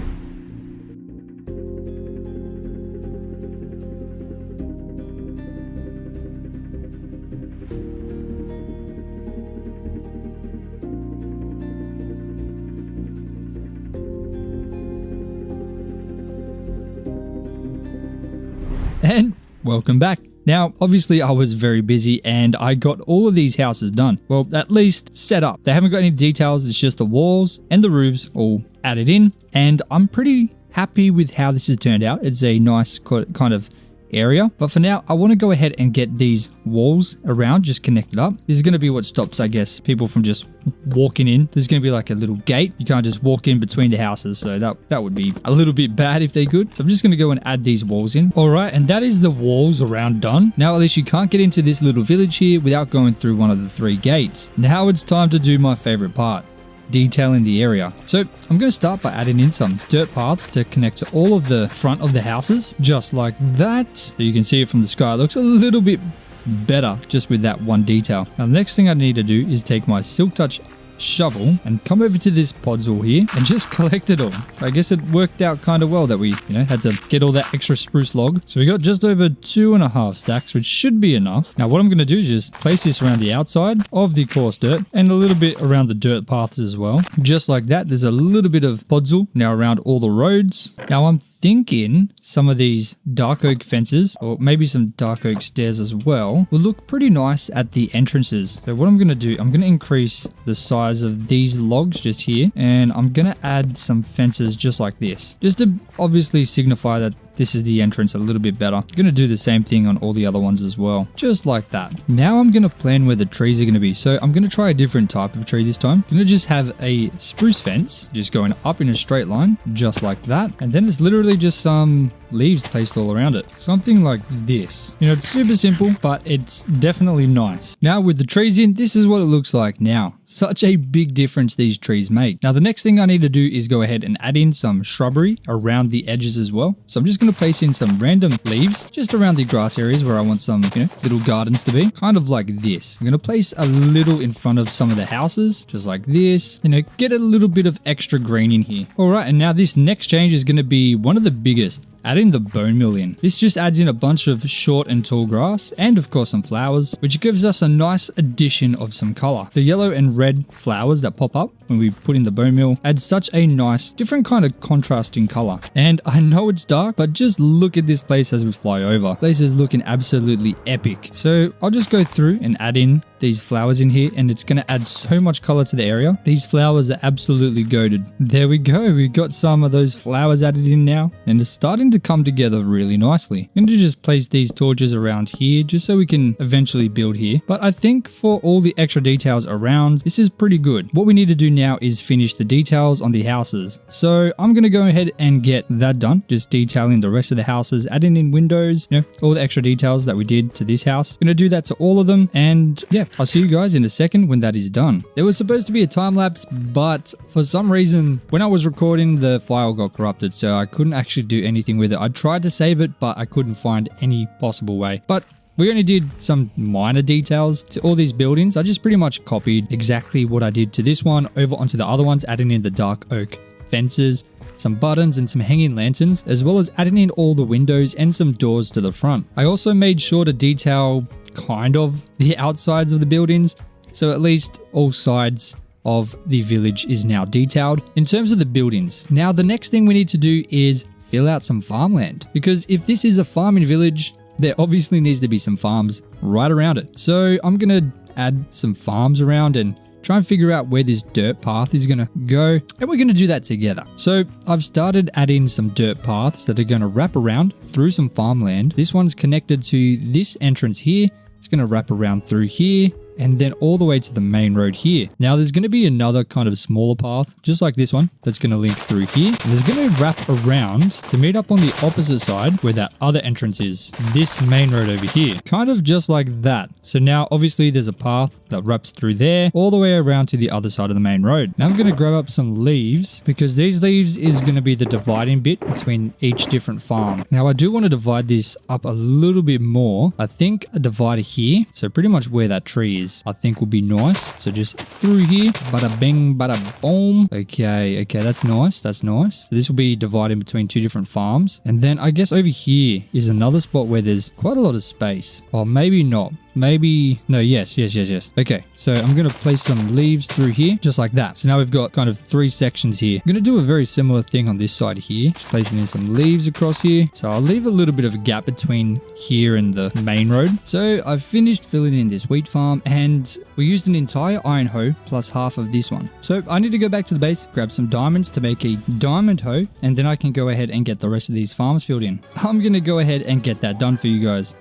And welcome back. Now, obviously I was very busy and I got all of these houses done. Well, at least set up. They haven't got any details. It's just the walls and the roofs all added in. And I'm pretty happy with how this has turned out. It's a nice kind of area. But for now, I want to go ahead and get these walls around just connected up. This is going to be what stops, I guess, people from just walking in. There's going to be like a little gate. You can't just walk in between the houses. So that would be a little bit bad if they could. So I'm just going to go and add these walls in. All right. And that is the walls around done. Now, at least you can't get into this little village here without going through one of the 3 gates. Now it's time to do my favorite part. Detailing the area. So I'm going to start by adding in some dirt paths to connect to all of the front of the houses, just like that. So you can see it from the sky. It looks a little bit better just with that one detail. Now the next thing I need to do is take my Silk Touch shovel and come over to this podzol here and just collect it all. I guess it worked out kind of well that we, had to get all that extra spruce log. So we got just over 2.5 stacks, which should be enough. Now what I'm going to do is just place this around the outside of the coarse dirt and a little bit around the dirt paths as well. Just like that, there's a little bit of podzol now around all the roads. Now I'm thinking some of these dark oak fences, or maybe some dark oak stairs as well, will look pretty nice at the entrances. So what I'm going to do, I'm going to increase the size of these logs just here, and I'm going to add some fences just like this, just to obviously signify that this is the entrance a little bit better. I'm going to do the same thing on all the other ones as well, just like that. Now I'm going to plan where the trees are going to be. So I'm going to try a different type of tree this time. I'm going to just have a spruce fence just going up in a straight line, just like that. And then it's literally just some leaves placed all around it. Something like this. It's super simple, but it's definitely nice. Now with the trees in, this is what it looks like now. Such a big difference these trees make. Now the next thing I need to do is go ahead and add in some shrubbery around the edges as well. So I'm just going to place in some random leaves just around the grass areas where I want some, little gardens to be. Kind of like this. I'm going to place a little in front of some of the houses, just like this. Get a little bit of extra green in here. All right, and now this next change is going to be one of the biggest. Adding the bone meal in. This just adds in a bunch of short and tall grass and of course some flowers, which gives us a nice addition of some color. The yellow and red flowers that pop up when we put in the bone meal add such a nice different kind of contrasting color. And I know it's dark, but just look at this place as we fly over. Place is looking absolutely epic. So I'll just go through and add in these flowers in here, and it's going to add so much color to the area. These flowers are absolutely goated. There we go. We got some of those flowers added in now, and it's starting to come together really nicely. I'm going to just place these torches around here just so we can eventually build here. But I think for all the extra details around, this is pretty good. What we need to do now is finish the details on the houses. So I'm going to go ahead and get that done. Just detailing the rest of the houses, adding in windows, all the extra details that we did to this house. I'm going to do that to all of them. And yeah, I'll see you guys in a second when that is done. There was supposed to be a time lapse, but for some reason, when I was recording, the file got corrupted, so I couldn't actually do anything with it. I tried to save it, but I couldn't find any possible way. But we only did some minor details to all these buildings. I just pretty much copied exactly what I did to this one over onto the other ones, adding in the dark oak fences, some buttons and some hanging lanterns, as well as adding in all the windows and some doors to the front. I also made sure to detail kind of the outsides of the buildings, so at least all sides of the village is now detailed. In terms of the buildings, now the next thing we need to do is fill out some farmland, because if this is a farming village, there obviously needs to be some farms right around it. So I'm gonna add some farms around and try and figure out where this dirt path is going to go, and we're going to do that together. So I've started adding some dirt paths that are going to wrap around through some farmland. This one's connected to this entrance here. It's going to wrap around through here and then all the way to the main road here. Now there's going to be another kind of smaller path, just like this one, that's going to link through here. And there's going to wrap around to meet up on the opposite side where that other entrance is, this main road over here. Kind of just like that. So now obviously there's a path that wraps through there all the way around to the other side of the main road. Now I'm going to grab up some leaves, because these leaves is going to be the dividing bit between each different farm. Now I do want to divide this up a little bit more. I think a divider here, so pretty much where that tree is, I think will be nice. So just through here, bada bing, bada boom. Okay, that's nice. That's nice. So this will be divided between two different farms. And then I guess over here is another spot where there's quite a lot of space. Or maybe not. Maybe, no, yes. Okay, so I'm going to place some leaves through here, just like that. So now we've got kind of 3 sections here. I'm going to do a very similar thing on this side here, just placing in some leaves across here. So I'll leave a little bit of a gap between here and the main road. So I've finished filling in this wheat farm, and we used an entire iron hoe plus half of this one. So I need to go back to the base, grab some diamonds to make a diamond hoe, and then I can go ahead and get the rest of these farms filled in. I'm going to go ahead and get that done for you guys.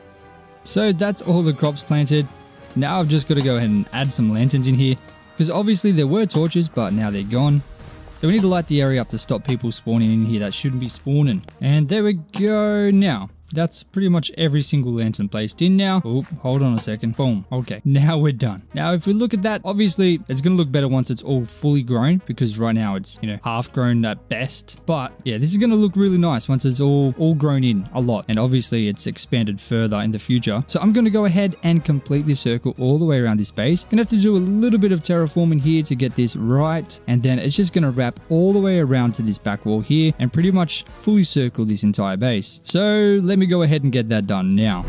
So that's all the crops planted. Now I've just got to go ahead and add some lanterns in here, because obviously there were torches, but now they're gone. So we need to light the area up to stop people spawning in here that shouldn't be spawning. And there we go. Now that's pretty much every single lantern placed in now. Oh, hold on a second. Boom. Okay, now we're done. Now, if we look at that, obviously it's going to look better once it's all fully grown, because right now it's, half grown at best. But yeah, this is going to look really nice once it's all grown in a lot. And obviously it's expanded further in the future. So I'm going to go ahead and complete this circle all the way around this base. Gonna have to do a little bit of terraforming here to get this right. And then it's just going to wrap all the way around to this back wall here and pretty much fully circle this entire base. So let me go ahead and get that done now.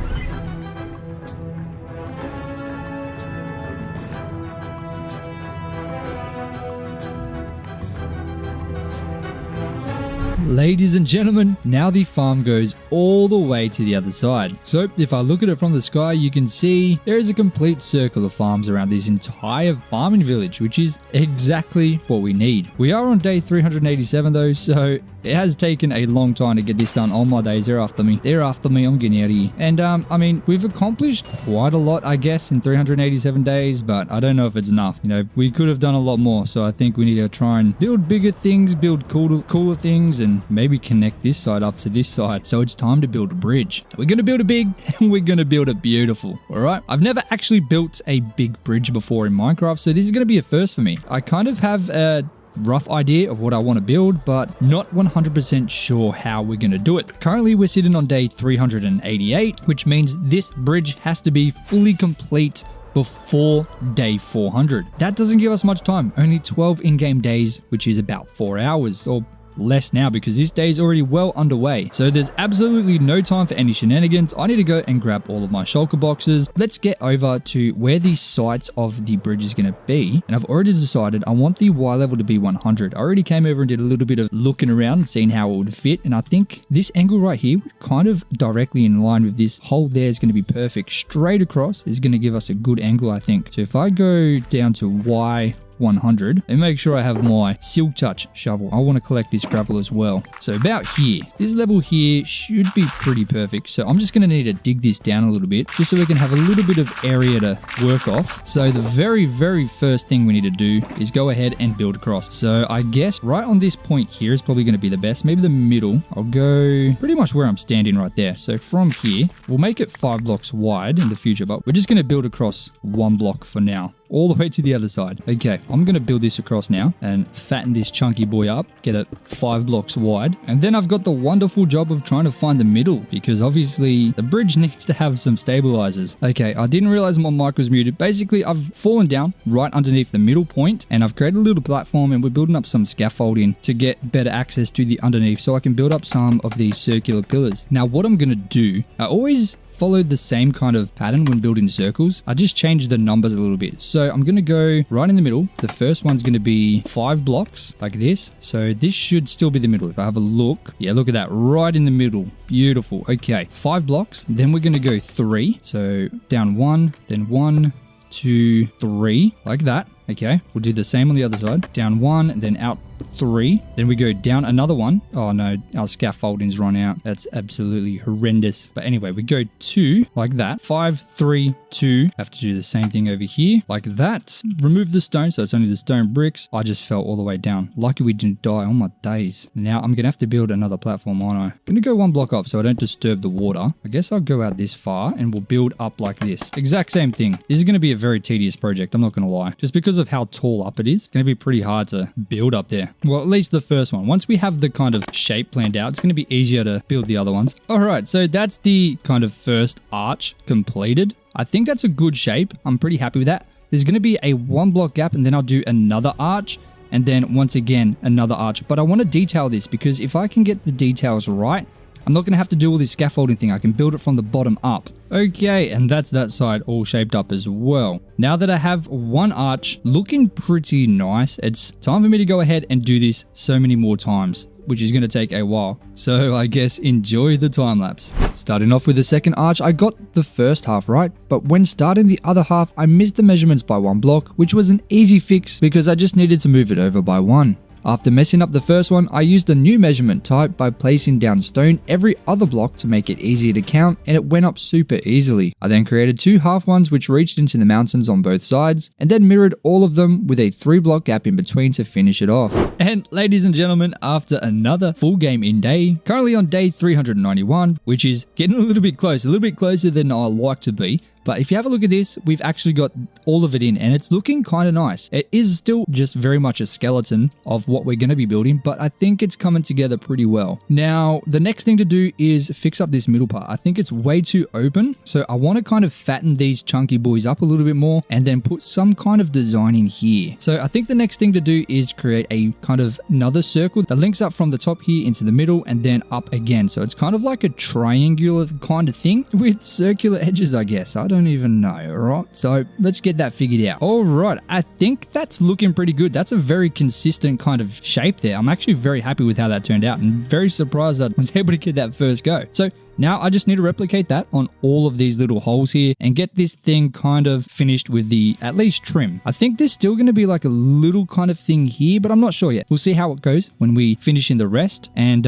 Ladies and gentlemen, now the farm goes all the way to the other side. So if I look at it from the sky, you can see there is a complete circle of farms around this entire farming village, which is exactly what we need. We are on day 387 though, so it has taken a long time to get this done. Oh my days, they're after me. They're after me, I'm getting out of here. And I mean, we've accomplished quite a lot, I guess, in 387 days, but I don't know if it's enough. We could have done a lot more, so I think we need to try and build bigger things, build cooler things, and maybe connect this side up to this side. So it's time to build a bridge. We're going to build it big and we're going to build it beautiful. All right. I've never actually built a big bridge before in Minecraft, so this is going to be a first for me. I kind of have a rough idea of what I want to build, but not 100% sure how we're going to do it. Currently, we're sitting on day 388, which means this bridge has to be fully complete before day 400. That doesn't give us much time. Only 12 in-game days, which is about 4 hours or less now, because this day is already well underway. So there's absolutely no time for any shenanigans. I need to go and grab all of my shulker boxes. Let's get over to where the sides of the bridge is going to be. And I've already decided I want the Y level to be 100. I already came over and did a little bit of looking around and seeing how it would fit. And I think this angle right here, kind of directly in line with this hole there, is going to be perfect. Straight across is going to give us a good angle, I think. So if I go down to Y 100 and make sure I have my silk touch shovel. I want to collect this gravel as well. So about here, this level here should be pretty perfect. So I'm just going to need to dig this down a little bit just so we can have a little bit of area to work off. So the very first thing we need to do is go ahead and build across. So I guess right on this point here is probably going to be the best. Maybe the middle. I'll go pretty much where I'm standing right there. So from here, we'll make it 5 blocks wide in the future, but we're just going to build across 1 block for now, all the way to the other side. Okay, I'm going to build this across now and fatten this chunky boy up, get it 5 blocks wide. And then I've got the wonderful job of trying to find the middle, because obviously the bridge needs to have some stabilizers. Okay, I didn't realize my mic was muted. Basically, I've fallen down right underneath the middle point and I've created a little platform and we're building up some scaffolding to get better access to the underneath so I can build up some of these circular pillars. Now, what I'm going to do, I always followed the same kind of pattern when building circles. I just changed the numbers a little bit. So I'm going to go right in the middle. The first one's going to be 5 blocks like this. So this should still be the middle. If I have a look, yeah, look at that, right in the middle. Beautiful. Okay, 5 blocks. Then we're going to go 3. So down 1, then 1, 2, 3, like that. Okay, we'll do the same on the other side. Down 1, then out 3. Then we go down another 1. Oh no, our scaffolding's run out. That's absolutely horrendous. But anyway, we go 2 like that. 5, 3, 2. Have to do the same thing over here like that. Remove the stone, so it's only the stone bricks. I just fell all the way down. Lucky we didn't die. Oh my days. Now I'm gonna have to build another platform, aren't I? Gonna go 1 block up so I don't disturb the water. I guess I'll go out this far and we'll build up like this. Exact same thing. This is gonna be a very tedious project, I'm not gonna lie. Just because of how tall up it is, it's gonna be pretty hard to build up there. Well, at least the first one. Once we have the kind of shape planned out, it's going to be easier to build the other ones. All right, so that's the kind of first arch completed. I think that's a good shape. I'm pretty happy with that. There's going to be a 1 block gap and then I'll do another arch and then once again another arch. But I want to detail this because if I can get the details right, I'm not going to have to do all this scaffolding thing. I can build it from the bottom up. Okay, and that's that side all shaped up as well. Now that I have 1 arch looking pretty nice, it's time for me to go ahead and do this so many more times, which is going to take a while. So I guess enjoy the time lapse. Starting off with the second arch, I got the first half right, but when starting the other half, I missed the measurements by 1 block, which was an easy fix because I just needed to move it over by 1. After messing up the first one, I used a new measurement type by placing down stone every other block to make it easier to count, and it went up super easily. I then created 2 half ones which reached into the mountains on both sides, and then mirrored all of them with a 3 block gap in between to finish it off. And ladies and gentlemen, after another full game in day, currently on day 391, which is getting a little bit closer than I like to be. But if you have a look at this, we've actually got all of it in and it's looking kind of nice. It is still just very much a skeleton of what we're going to be building, but I think it's coming together pretty well. Now, the next thing to do is fix up this middle part. I think it's way too open. So I want to kind of fatten these chunky boys up a little bit more and then put some kind of design in here. So I think the next thing to do is create a kind of another circle that links up from the top here into the middle and then up again. So it's kind of like a triangular kind of thing with circular edges, I guess. I don't even know. All right, so let's get that figured out. All right, I think that's looking pretty good. That's a very consistent kind of shape there. I'm actually very happy with how that turned out and very surprised that I was able to get that first go. So now I just need to replicate that on all of these little holes here and get this thing kind of finished with the at least trim. I think there's still going to be like a little kind of thing here, but I'm not sure yet. We'll see how it goes when we finish in the rest, and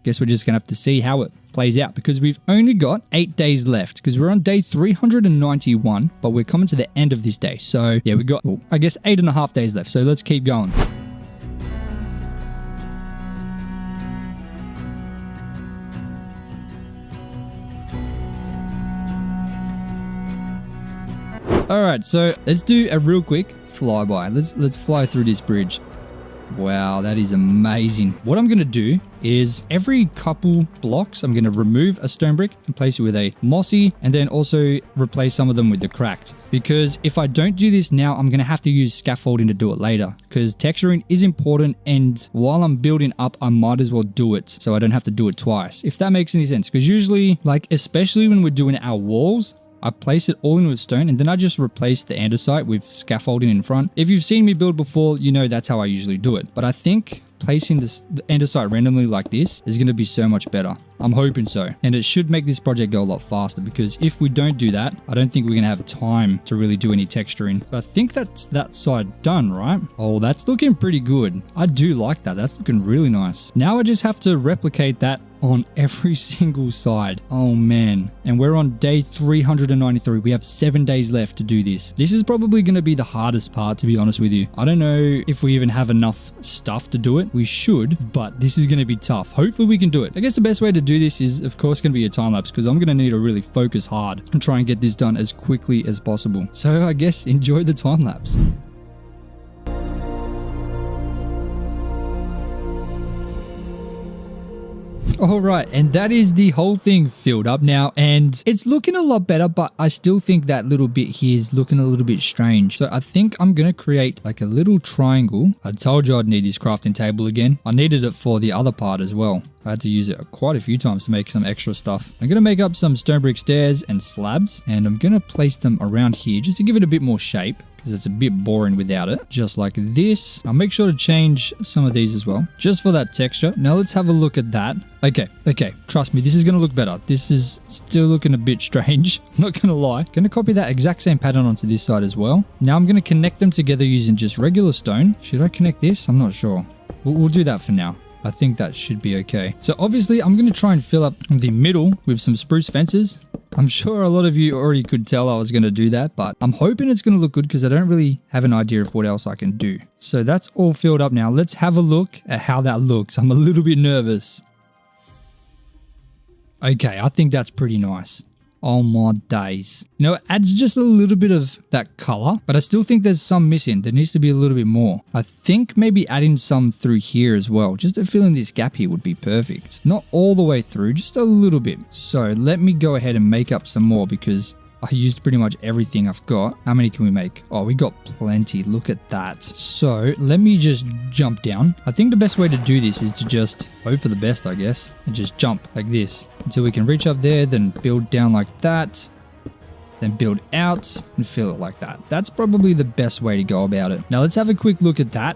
guess we're just going to have to see how it plays out because we've only got 8 days left because we're on day 391, but we're coming to the end of this day. So yeah, we got, well, I guess 8.5 days left. So let's keep going. All right, so let's do a real quick flyby. Let's fly through this bridge. Wow, that is amazing. What I'm going to do is every couple blocks, I'm going to remove a stone brick and place it with a mossy and then also replace some of them with the cracked. Because if I don't do this now, I'm going to have to use scaffolding to do it later because texturing is important, and while I'm building up, I might as well do it so I don't have to do it twice, if that makes any sense. Because usually, like especially when we're doing our walls, I place it all in with stone and then I just replace the andesite with scaffolding in front. If you've seen me build before, you know that's how I usually do it. But I think placing the andesite randomly like this is going to be so much better. I'm hoping so. And it should make this project go a lot faster because if we don't do that, I don't think we're going to have time to really do any texturing. But I think that's that side done, right? Oh, that's looking pretty good. I do like that. That's looking really nice. Now I just have to replicate that on every single side. Oh man. And we're on day 393. We have 7 days left to do this. This is probably going to be the hardest part, to be honest with you. I don't know if we even have enough stuff to do it. We should, but this is going to be tough. Hopefully we can do it. I guess the best way to do this is of course going to be a time lapse because I'm going to need to really focus hard and try and get this done as quickly as possible. So I guess enjoy the time lapse. All right, and that is the whole thing filled up now, and it's looking a lot better, but I still think that little bit here is looking a little bit strange. So I think I'm going to create like a little triangle. I told you I'd need this crafting table again. I needed it for the other part as well. I had to use it quite a few times to make some extra stuff. I'm going to make up some stone brick stairs and slabs, and I'm going to place them around here just to give it a bit more shape, because it's a bit boring without it. Just like this. I'll make sure to change some of these as well, just for that texture. Now let's have a look at that. Okay, trust me, this is going to look better. This is still looking a bit strange, not going to lie. Going to copy that exact same pattern onto this side as well. Now I'm going to connect them together using just regular stone. Should I connect this? I'm not sure. We'll do that for now. I think that should be okay. So obviously I'm going to try and fill up the middle with some spruce fences. I'm sure a lot of you already could tell I was going to do that, but I'm hoping it's going to look good because I don't really have an idea of what else I can do. So that's all filled up now. Let's have a look at how that looks. I'm a little bit nervous. Okay, I think that's pretty nice. Oh my days. You know, it adds just a little bit of that color, but I still think there's some missing. There needs to be a little bit more. I think maybe adding some through here as well. Just to fill in this gap here would be perfect. Not all the way through, just a little bit. So let me go ahead and make up some more because I used pretty much everything I've got. How many can we make? Oh, we got plenty. Look at that. So let me just jump down. I think the best way to do this is to just hope for the best, I guess, and just jump like this until we can reach up there, then build down like that, then build out and fill it like that. That's probably the best way to go about it. Now let's have a quick look at that.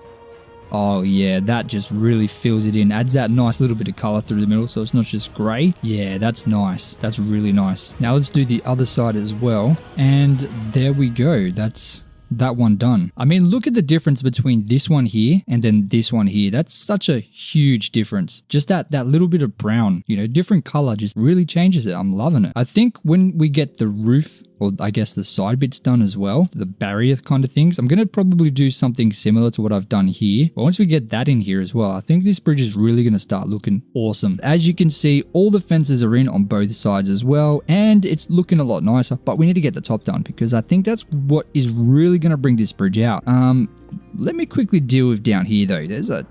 Oh yeah, that just really fills it in. Adds that nice little bit of color through the middle so it's not just gray. Yeah, that's nice. That's really nice. Now let's do the other side as well. And there we go. That's that one done. I mean, look at the difference between this one here and then this one here. That's such a huge difference. Just that little bit of brown, you know, different color just really changes it. I'm loving it. I think when we get the roof, or I guess the side bits done as well, the barrier kind of things, I'm going to probably do something similar to what I've done here. But once we get that in here as well, I think this bridge is really going to start looking awesome. As you can see, all the fences are in on both sides as well, and it's looking a lot nicer, but we need to get the top done because I think that's what is really going to bring this bridge out. Let me quickly deal with down here though. There's a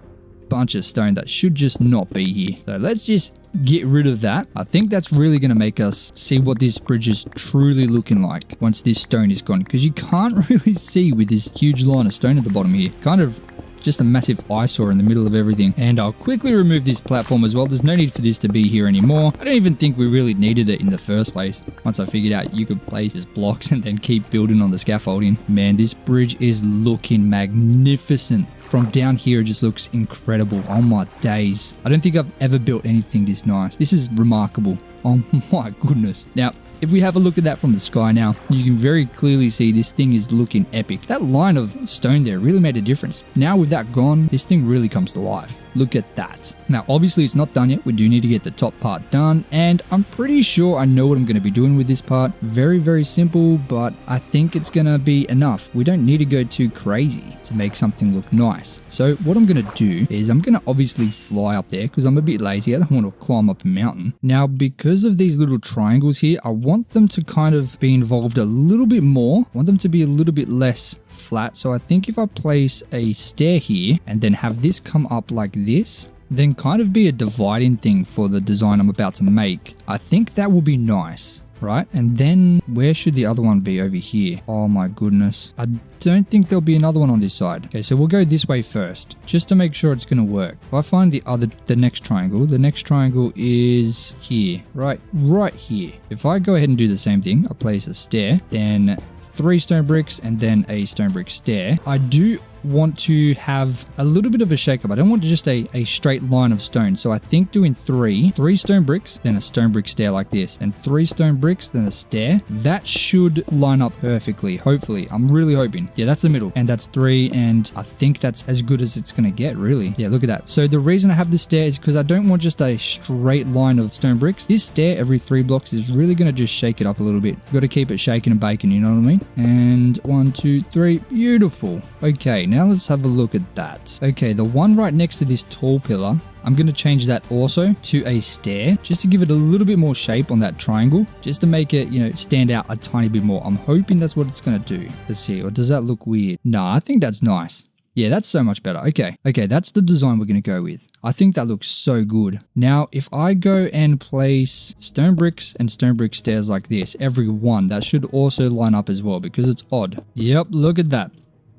bunch of stone that should just not be here. So let's just get rid of that. I think that's really going to make us see what this bridge is truly looking like once this stone is gone, because you can't really see with this huge line of stone at the bottom here. Kind of just a massive eyesore in the middle of everything. And I'll quickly remove this platform as well. There's no need for this to be here anymore. I don't even think we really needed it in the first place. Once I figured out you could place just blocks and then keep building on the scaffolding. Man, this bridge is looking magnificent. From down here, it just looks incredible. Oh my days. I don't think I've ever built anything this nice. This is remarkable. Oh my goodness. Now, if we have a look at that from the sky now, you can very clearly see this thing is looking epic. That line of stone there really made a difference. Now with that gone, this thing really comes to life. Look at that. Now, obviously it's not done yet. We do need to get the top part done, and I'm pretty sure I know what I'm going to be doing with this part. Very, very simple, but I think it's going to be enough. We don't need to go too crazy to make something look nice. So what I'm going to do is I'm going to obviously fly up there because I'm a bit lazy. I don't want to climb up a mountain. Now, because of these little triangles here, I want them to kind of be involved a little bit more. I want them to be a little bit less flat. So I think if I place a stair here and then have this come up like this, then kind of be a dividing thing for the design I'm about to make, I think that will be nice, right? And then where should the other one be? Over here. Oh my goodness. I don't think there'll be another one on this side. Okay, so we'll go this way first, just to make sure it's going to work. If I find the next triangle is here, right here. If I go ahead and do the same thing, I place a stair, then 3 stone bricks and then a stone brick stair. I do want to have a little bit of a shake up. I don't want just a straight line of stone. So I think doing 3 stone bricks, then a stone brick stair like this, and 3 stone bricks, then a stair. That should line up perfectly. Hopefully. I'm really hoping. Yeah, that's the middle. And that's 3. And I think that's as good as it's going to get, really. Yeah, look at that. So the reason I have this stair is because I don't want just a straight line of stone bricks. This stair every 3 blocks is really going to just shake it up a little bit. You've got to keep it shaking and baking, you know what I mean? And 1, 2, 3. Beautiful. Okay. Now let's have a look at that. Okay, the one right next to this tall pillar, I'm going to change that also to a stair, just to give it a little bit more shape on that triangle, just to make it, you know, stand out a tiny bit more. I'm hoping that's what it's going to do. Let's see, or does that look weird? Nah, I think that's nice. Yeah, that's so much better. Okay, that's the design we're going to go with. I think that looks so good. Now, if I go and place stone bricks and stone brick stairs like this, every one, that should also line up as well because it's odd. Yep, look at that.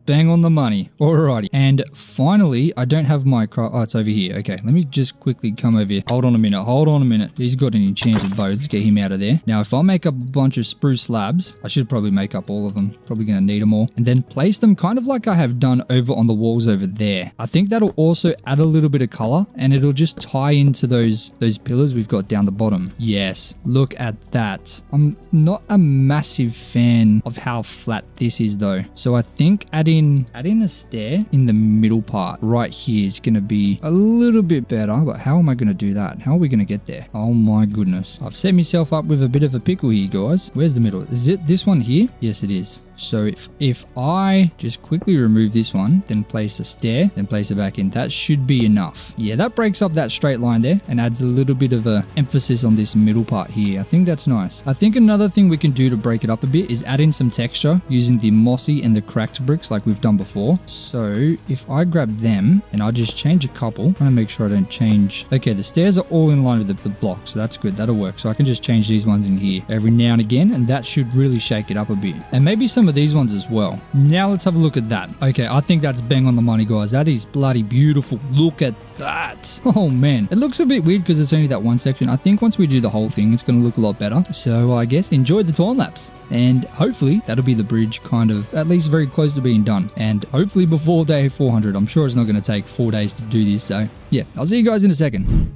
Bang on the money. Alrighty. And finally, I don't have my oh, it's over here. Okay, let me just quickly come over here. Hold on a minute. He's got an enchanted bow. Let's get him out of there. Now, if I make up a bunch of spruce slabs, I should probably make up all of them. Probably going to need them all. And then place them kind of like I have done over on the walls over there. I think that'll also add a little bit of color and it'll just tie into those pillars we've got down the bottom. Yes, look at that. I'm not a massive fan of how flat this is though. So I think adding a stair in the middle part right here is going to be a little bit better, but how am I going to do that? How are we going to get there? Oh my goodness. I've set myself up with a bit of a pickle here, guys. Where's the middle? Is it this one here? Yes, it is. So if I just quickly remove this one, then place a stair, then place it back in, that should be enough. Yeah, that breaks up that straight line there and adds a little bit of a emphasis on this middle part here. I think that's nice. I think another thing we can do to break it up a bit is add in some texture using the mossy and the cracked bricks like we've done before. So if I grab them and I just change a couple, I'm trying to make sure I don't change. Okay, the stairs are all in line with the blocks, so that's good. That'll work. So I can just change these ones in here every now and again, and that should really shake it up a bit. And maybe some of these ones as well. Now let's have a look at that. Okay, I think that's bang on the money, guys. That is bloody beautiful. Look at that. Oh man, it looks a bit weird because it's only that one section. I think once we do the whole thing, it's going to look a lot better. So I guess enjoy the time lapse, and hopefully that'll be the bridge kind of at least very close to being done, and hopefully before day 400. I'm sure it's not going to take 4 days to do this. So yeah, I'll see you guys in a second.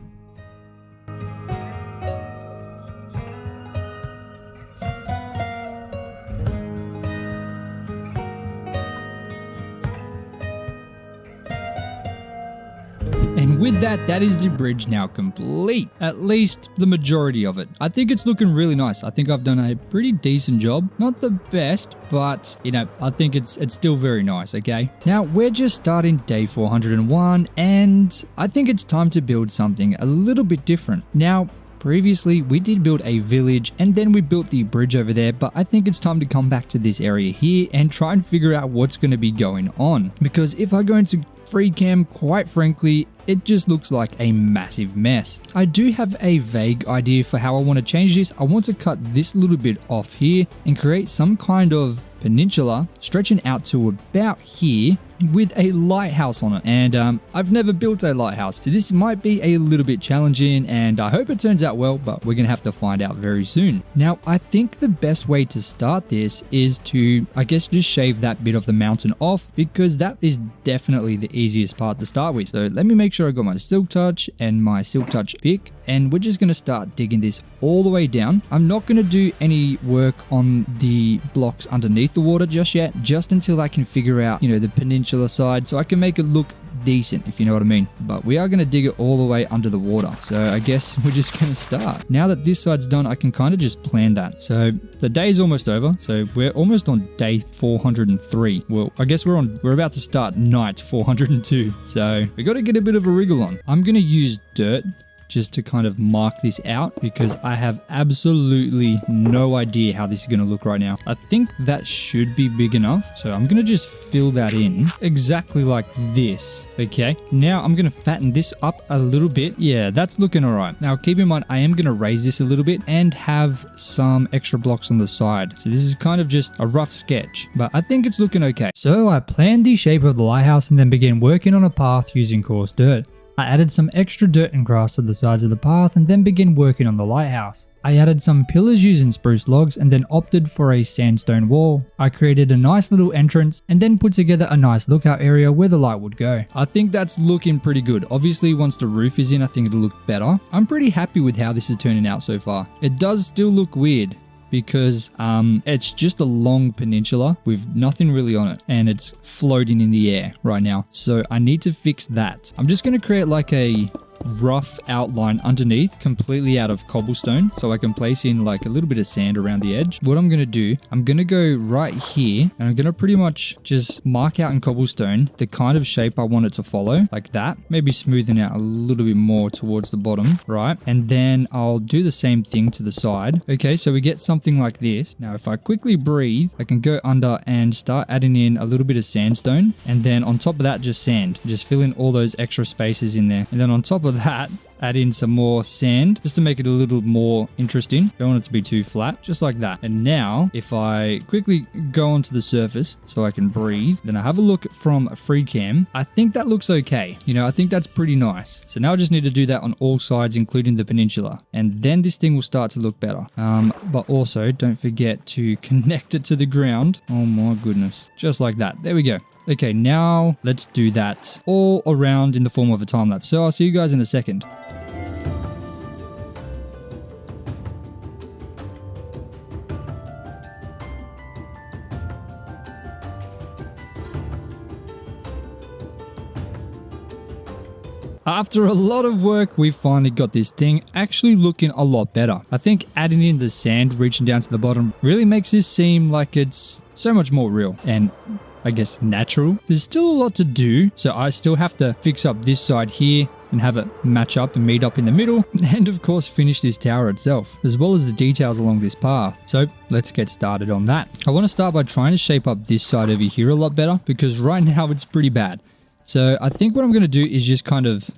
that is the bridge now complete. At least the majority of it. I think it's looking really nice. I think I've done a pretty decent job. Not the best, but you know, I think it's still very nice, okay? Now, we're just starting day 401, and I think it's time to build something a little bit different. Now, previously, we did build a village and then we built the bridge over there, but I think it's time to come back to this area here and try and figure out what's going to be going on. Because if I go into free cam, quite frankly, it just looks like a massive mess. I do have a vague idea for how I want to change this. I want to cut this little bit off here and create some kind of peninsula stretching out to about here with a lighthouse on it. And I've never built a lighthouse, so this might be a little bit challenging, and I hope it turns out well, but we're gonna have to find out very soon. Now, I think the best way to start this is to, I guess, just shave that bit of the mountain off, because that is definitely the easiest part to start with. So let me make sure I got my silk touch and my silk touch pick, and we're just gonna start digging this all the way down. I'm not gonna do any work on the blocks underneath the water just yet, just until I can figure out, you know, the peninsula side, so I can make it look decent, if you know what I mean. But we are going to dig it all the way under the water, so I guess we're just going to start. Now that this side's done, I can kind of just plan that. So the day is almost over, so we're almost on day 403. Well, I guess we're about to start night 402, so we got to get a bit of a wriggle on. I'm going to use dirt just to kind of mark this out, because I have absolutely no idea how this is going to look right now. I think that should be big enough, so I'm going to just fill that in exactly like this. Okay, now I'm going to fatten this up a little bit. Yeah, that's looking all right. Now keep in mind, I am going to raise this a little bit and have some extra blocks on the side. So this is kind of just a rough sketch, but I think it's looking okay. So I planned the shape of the lighthouse and then began working on a path using coarse dirt. I added some extra dirt and grass to the sides of the path and then began working on the lighthouse. I added some pillars using spruce logs and then opted for a sandstone wall. I created a nice little entrance and then put together a nice lookout area where the light would go. I think that's looking pretty good. Obviously, once the roof is in, I think it'll look better. I'm pretty happy with how this is turning out so far. It does still look weird, because it's just a long peninsula with nothing really on it, and it's floating in the air right now. So I need to fix that. I'm just going to create like a rough outline underneath, completely out of cobblestone, so I can place in like a little bit of sand around the edge. What I'm going to do, I'm going to go right here and I'm going to pretty much just mark out in cobblestone the kind of shape I want it to follow, like that. Maybe smoothing out a little bit more towards the bottom, right? And then I'll do the same thing to the side. Okay, so we get something like this. Now if I quickly breathe, I can go under and start adding in a little bit of sandstone, and then on top of that, just sand. Just fill in all those extra spaces in there, and then on top of that, add in some more sand just to make it a little more interesting. Don't want it to be too flat, just like that. And now if I quickly go onto the surface so I can breathe, then I have a look from free cam, I think that looks okay. You know, I think that's pretty nice. So now I just need to do that on all sides, including the peninsula, and then this thing will start to look better. But also don't forget to connect it to the ground. Oh my goodness, just like that. There we go. Okay, now let's do that all around in the form of a time lapse. So I'll see you guys in a second. After a lot of work, we finally got this thing actually looking a lot better. I think adding in the sand reaching down to the bottom really makes this seem like it's so much more real and, I guess, natural. There's still a lot to do, so I still have to fix up this side here and have it match up and meet up in the middle, and of course finish this tower itself, as well as the details along this path. So let's get started on that. I want to start by trying to shape up this side over here a lot better, because right now it's pretty bad. So I think what I'm going to do is just kind of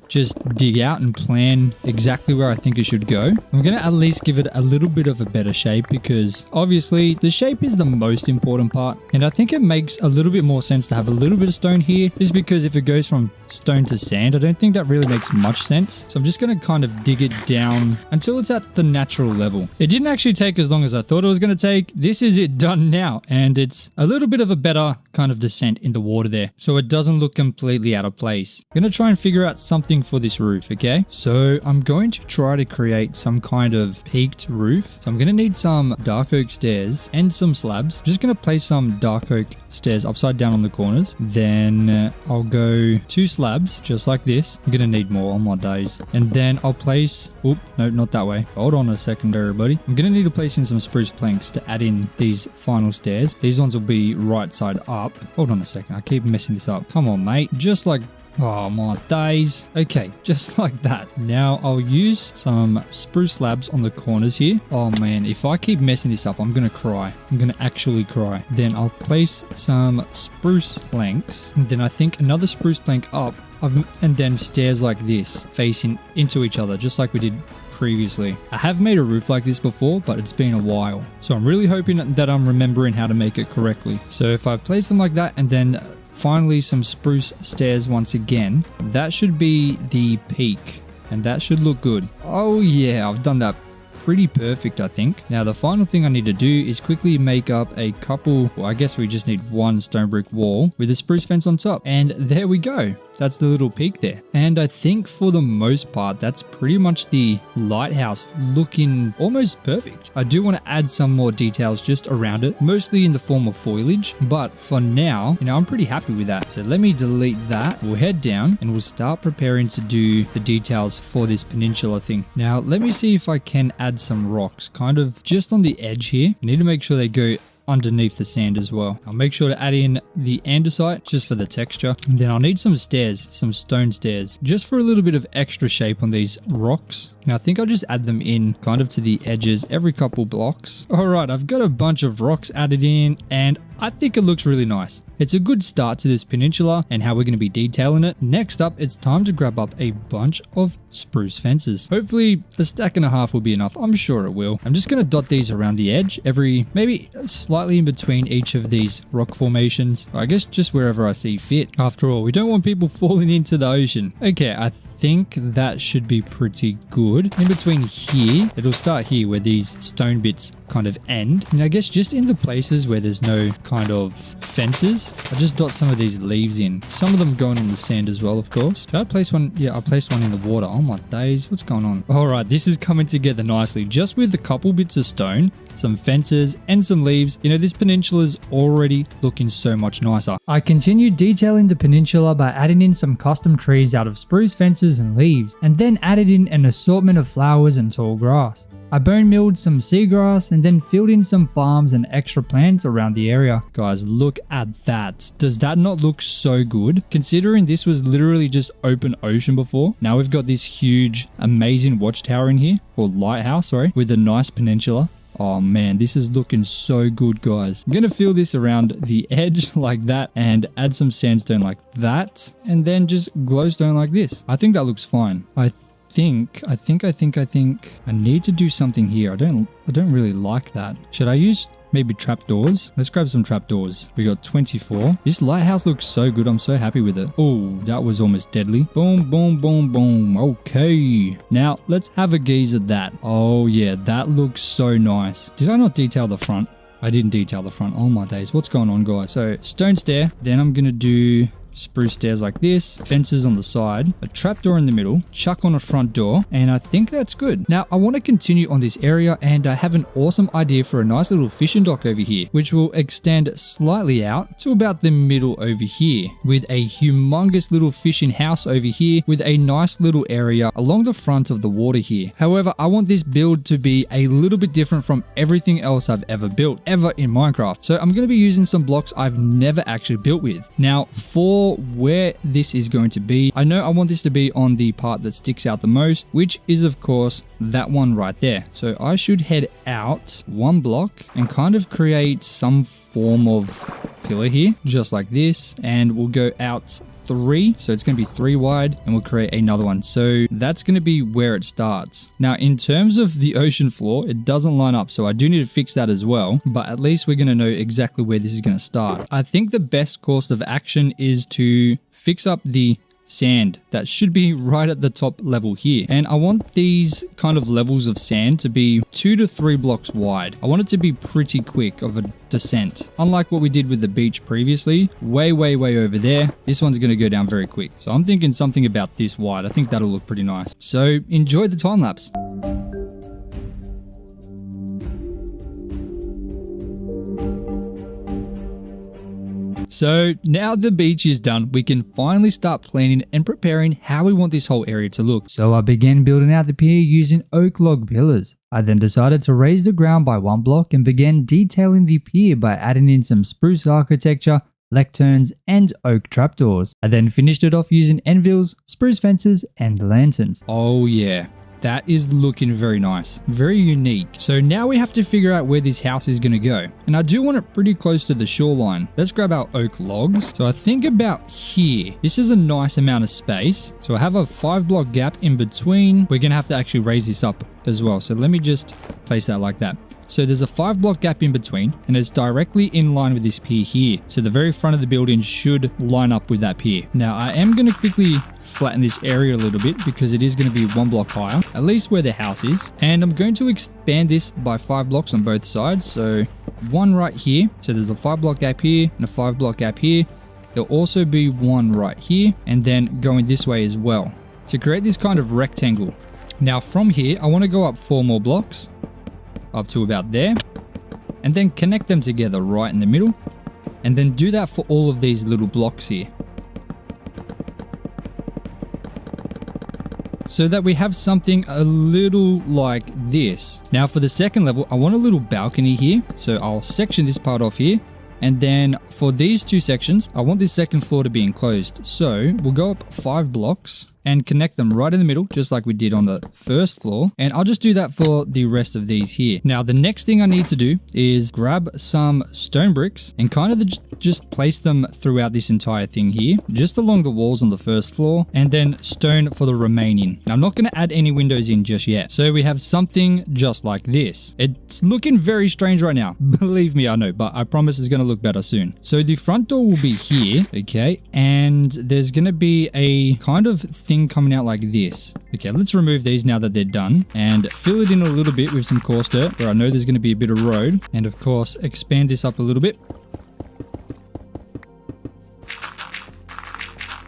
dig out and plan exactly where I think it should go. I'm going to at least give it a little bit of a better shape, because obviously the shape is the most important part. And I think it makes a little bit more sense to have a little bit of stone here, just because if it goes from stone to sand, I don't think that really makes much sense. So I'm just going to kind of dig it down until it's at the natural level. It didn't actually take as long as I thought it was going to take. This is it done now, and it's a little bit of a better kind of descent in the water there. So it doesn't look completely completely out of place. I'm going to try and figure out something for this roof, okay? So I'm going to try to create some kind of peaked roof. So I'm going to need some dark oak stairs and some slabs. I'm just going to place some dark oak stairs upside down on the corners. Then I'll go 2 slabs just like this. I'm going to need more on my days. And then I'll place, oop, no, not that way. Hold on a second, everybody. I'm going to need to place in some spruce planks to add in these final stairs. These ones will be right side up. Hold on a second. I keep messing this up. Come on, mate. Just like, oh my days. Okay, just like that. Now I'll use some spruce slabs on the corners here. Oh man, if I keep messing this up, I'm gonna cry. I'm gonna actually cry. Then I'll place some spruce planks. And then I think another spruce plank up. And then stairs like this, facing into each other, just like we did previously. I have made a roof like this before, but it's been a while. So I'm really hoping that I'm remembering how to make it correctly. So if I place them like that and then finally some spruce stairs once again, that should be the peak and that should look good. Oh yeah, I've done that pretty perfect, I think. Now the final thing I need to do is quickly make up a couple, well, I guess we just need one stone brick wall with a spruce fence on top. And there we go. That's the little peak there. And I think for the most part, that's pretty much the lighthouse looking almost perfect. I do want to add some more details just around it, mostly in the form of foliage. But for now, I'm pretty happy with that. So let me delete that. We'll head down and we'll start preparing to do the details for this peninsula thing. Now, let me see if I can add some rocks kind of just on the edge here. I need to make sure they go underneath the sand as well. I'll make sure to add in the andesite just for the texture. And then I'll need some stairs, some stone stairs, just for a little bit of extra shape on these rocks. Now I think I'll just add them in kind of to the edges every couple blocks. All right, I've got a bunch of rocks added in and I think it looks really nice. It's a good start to this peninsula and how we're going to be detailing it. Next up, it's time to grab up a bunch of spruce fences. Hopefully a stack and a half will be enough. I'm sure it will. I'm just going to dot these around the edge, maybe slightly in between each of these rock formations. I guess just wherever I see fit. After all, we don't want people falling into the ocean. Okay, I think that should be pretty good. In between here, it'll start here where these stone bits kind of end. And I guess just in the places where there's no kind of fences, I just dot some of these leaves in. Some of them going on the sand as well, of course. Did I place one? Yeah, I placed one in the water. Oh my days, what's going on? All right, this is coming together nicely. Just with a couple bits of stone, some fences, and some leaves, this peninsula is already looking so much nicer. I continued detailing the peninsula by adding in some custom trees out of spruce fences and leaves, and then added in an assortment of flowers and tall grass. I bone milled some seagrass and then filled in some farms and extra plants around the area. Guys, look at that. Does that not look so good? Considering this was literally just open ocean before. Now we've got this huge, amazing watchtower in here, or lighthouse, sorry, with a nice peninsula. Oh man, this is looking so good, guys. I'm gonna fill this around the edge like that and add some sandstone like that, and then just glowstone like this. I think that looks fine. I think I need to do something here. I don't really like that. Should I use maybe trapdoors? Let's grab some trapdoors. We got 24. This lighthouse looks so good. I'm so happy with it. Oh, that was almost deadly. Boom, boom, boom, boom. Okay. Now let's have a gaze at that. Oh yeah, that looks so nice. Did I not detail the front? I didn't detail the front. Oh my days. What's going on, guys? So stone stair. Then I'm going to do spruce stairs like this, fences on the side, a trapdoor in the middle, chuck on a front door, and I think that's good. Now I want to continue on this area and I have an awesome idea for a nice little fishing dock over here, which will extend slightly out to about the middle over here, with a humongous little fishing house over here with a nice little area along the front of the water here. However, I want this build to be a little bit different from everything else I've ever built, ever in Minecraft. So I'm going to be using some blocks I've never actually built with. Now, for where this is going to be, I know I want this to be on the part that sticks out the most, which is of course that one right there. So I should head out one block and kind of create some form of pillar here, just like this, and we'll go out 3, so it's going to be 3 wide, and we'll create another one. So that's going to be where it starts. Now in terms of the ocean floor, it doesn't line up, so I do need to fix that as well, but at least we're going to know exactly where this is going to start. I think the best course of action is to fix up the sand that should be right at the top level here. And I want these kind of levels of sand to be 2 to 3 blocks wide. I want it to be pretty quick of a descent. Unlike what we did with the beach previously, way over there, this one's going to go down very quick. So I'm thinking something about this wide. I think that'll look pretty nice. So enjoy the time lapse. So now the beach is done, we can finally start planning and preparing how we want this whole area to look. So I began building out the pier using oak log pillars. I then decided to raise the ground by 1 block and began detailing the pier by adding in some spruce architecture, lecterns, and oak trapdoors. I then finished it off using anvils, spruce fences, and lanterns. Oh yeah. That is looking very nice, very unique. So now we have to figure out where this house is going to go. And I do want it pretty close to the shoreline. Let's grab our oak logs. So I think about here. This is a nice amount of space. So I have a 5 block gap in between. We're going to have to actually raise this up as well. So let me just place that like that. So there's a 5 block gap in between and it's directly in line with this pier here. So the very front of the building should line up with that pier. Now I am going to quickly flatten this area a little bit because it is going to be 1 block higher, at least where the house is. And I'm going to expand this by 5 blocks on both sides. So 1 right here. So there's a 5 block gap here and a 5 block gap here. There'll also be 1 right here and then going this way as well to create this kind of rectangle. Now from here, I want to go up 4 more blocks. Up to about there, and then connect them together right in the middle, and then do that for all of these little blocks here, so that we have something a little like this. Now for the second level, I want a little balcony here, so I'll section this part off here, and then for these 2 sections, I want this second floor to be enclosed. So we'll go up 5 blocks and connect them right in the middle, just like we did on the first floor. And I'll just do that for the rest of these here. Now, the next thing I need to do is grab some stone bricks and kind of just place them throughout this entire thing here, just along the walls on the first floor, and then stone for the remaining. Now, I'm not going to add any windows in just yet. So we have something just like this. It's looking very strange right now. Believe me, I know, but I promise it's going to look better soon. So the front door will be here, okay? And there's going to be a kind of thing coming out like this. Okay, let's remove these now that they're done and fill it in a little bit with some coarse dirt where I know there's going to be a bit of road, and of course expand this up a little bit.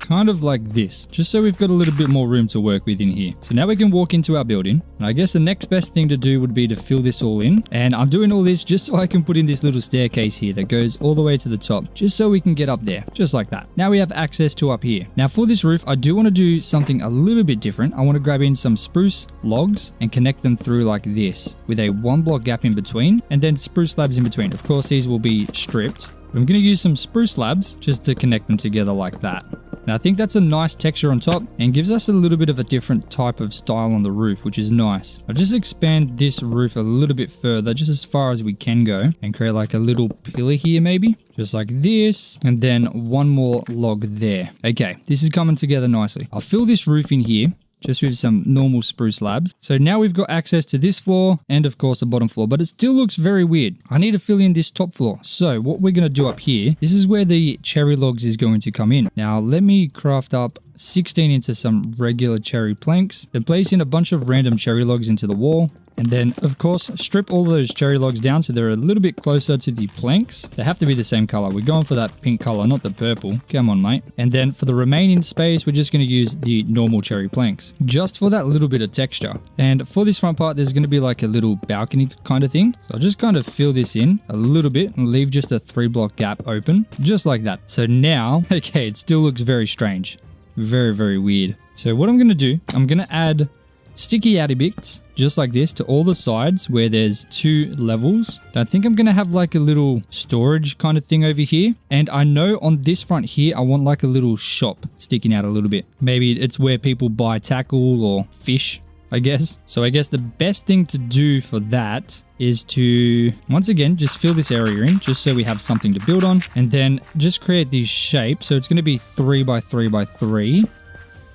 Kind of like this, just so we've got a little bit more room to work with in here. So now we can walk into our building, and I guess the next best thing to do would be to fill this all in. And I'm doing all this just so I can put in this little staircase here that goes all the way to the top, just so we can get up there, just like that. Now we have access to up here. Now for this roof, I do want to do something a little bit different. I want to grab in some spruce logs and connect them through like this, with a 1 block gap in between, and then spruce slabs in between. Of course, these will be stripped. I'm going to use some spruce slabs just to connect them together like that. Now I think that's a nice texture on top and gives us a little bit of a different type of style on the roof, which is nice. I'll just expand this roof a little bit further, just as far as we can go, and create like a little pillar here maybe, just like this, and then 1 more log there. Okay, this is coming together nicely. I'll fill this roof in here just with some normal spruce slabs. So now we've got access to this floor and of course the bottom floor, but it still looks very weird. I need to fill in this top floor. So what we're going to do up here, this is where the cherry logs is going to come in. Now let me craft up 16 into some regular cherry planks, then place in a bunch of random cherry logs into the wall. And then, of course, strip all those cherry logs down so they're a little bit closer to the planks. They have to be the same color. We're going for that pink color, not the purple. Come on, mate. And then for the remaining space, we're just going to use the normal cherry planks, just for that little bit of texture. And for this front part, there's going to be like a little balcony kind of thing. So I'll just kind of fill this in a little bit and leave just a 3 block gap open, just like that. So now, okay, it still looks very strange. Very weird. So what I'm going to do, I'm going to add sticky outie bits just like this to all the sides where there's 2 levels. I think I'm going to have like a little storage kind of thing over here. And I know on this front here, I want like a little shop sticking out a little bit. Maybe it's where people buy tackle or fish, I guess. So I guess the best thing to do for that is to, once again, just fill this area in just so we have something to build on, and then just create these shapes. So it's going to be 3 by 3 by 3.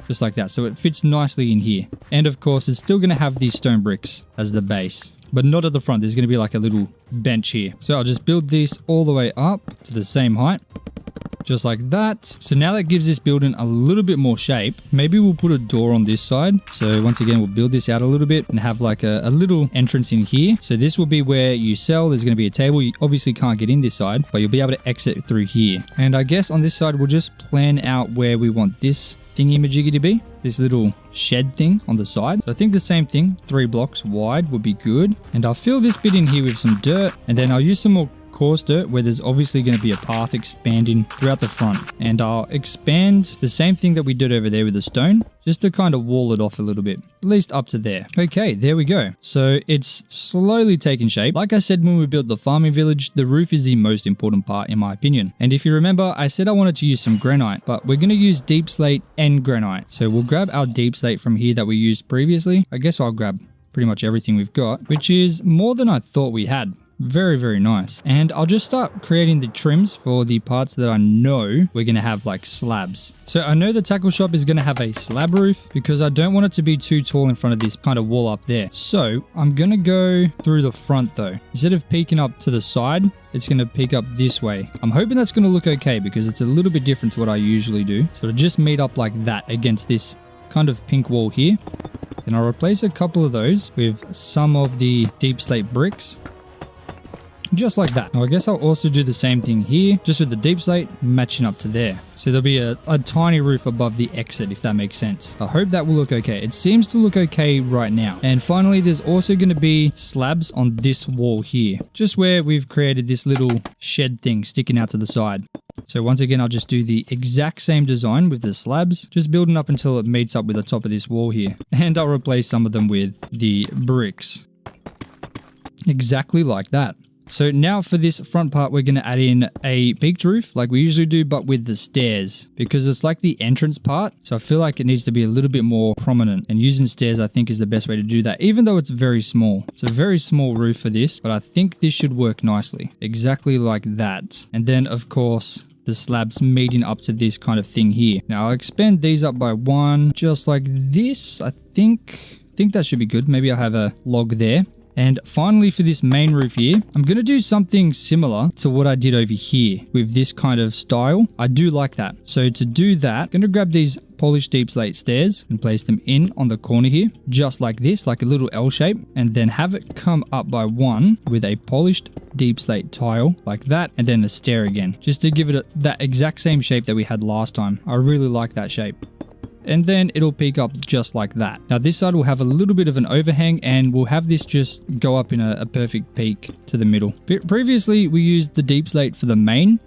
Just like that, so it fits nicely in here. And of course, it's still going to have these stone bricks as the base, but not at the front. There's going to be like a little bench here. So I'll just build these all the way up to the same height, just like that. So now that gives this building a little bit more shape. Maybe we'll put a door on this side. So once again, we'll build this out a little bit and have like a little entrance in here. So this will be where you sell. There's going to be a table. You obviously can't get in this side, but you'll be able to exit through here. And I guess on this side, we'll just plan out where we want this thingy-majiggy to be. This little shed thing on the side. So I think the same thing, 3 blocks wide would be good. And I'll fill this bit in here with some dirt, and then I'll use some more coarse dirt where there's obviously going to be a path expanding throughout the front. And I'll expand the same thing that we did over there with the stone, just to kind of wall it off a little bit, at least up to there. Okay, there we go. So it's slowly taking shape. Like I said when we built the farming village, the roof is the most important part in my opinion. And if you remember, I said I wanted to use some granite, but we're going to use deep slate and granite. So we'll grab our deep slate from here that we used previously. I guess I'll grab pretty much everything we've got, which is more than I thought we had. Very, very nice. And I'll just start creating the trims for the parts that I know we're going to have like slabs. So I know the tackle shop is going to have a slab roof because I don't want it to be too tall in front of this kind of wall up there. So I'm going to go through the front though. Instead of peeking up to the side, it's going to peek up this way. I'm hoping that's going to look okay because it's a little bit different to what I usually do. So it'll just meet up like that against this kind of pink wall here. Then I'll replace a couple of those with some of the deep slate bricks. Just like that. Now I guess I'll also do the same thing here, just with the deep slate matching up to there. So there'll be a tiny roof above the exit, if that makes sense. I hope that will look okay. It seems to look okay right now. And finally, there's also going to be slabs on this wall here, just where we've created this little shed thing sticking out to the side. So once again, I'll just do the exact same design with the slabs, just building up until it meets up with the top of this wall here. And I'll replace some of them with the bricks. Exactly like that. So now for this front part, we're going to add in a peaked roof like we usually do, but with the stairs because it's like the entrance part. So I feel like it needs to be a little bit more prominent, and using stairs I think is the best way to do that, even though it's very small. It's a very small roof for this, but I think this should work nicely. Exactly like that. And then of course, the slabs meeting up to this kind of thing here. Now I'll expand these up by 1, just like this. I think that should be good. Maybe I'll have a log there. And finally for this main roof here, I'm going to do something similar to what I did over here with this kind of style. I do like that. So to do that, I'm going to grab these polished deep slate stairs and place them in on the corner here, just like this, like a little L shape, and then have it come up by 1 with a polished deep slate tile like that, and then a stair again, just to give it that exact same shape that we had last time. I really like that shape. And then it'll peak up just like that. Now this side will have a little bit of an overhang, and we'll have this just go up in a perfect peak to the middle. Previously we used the deep slate for the main.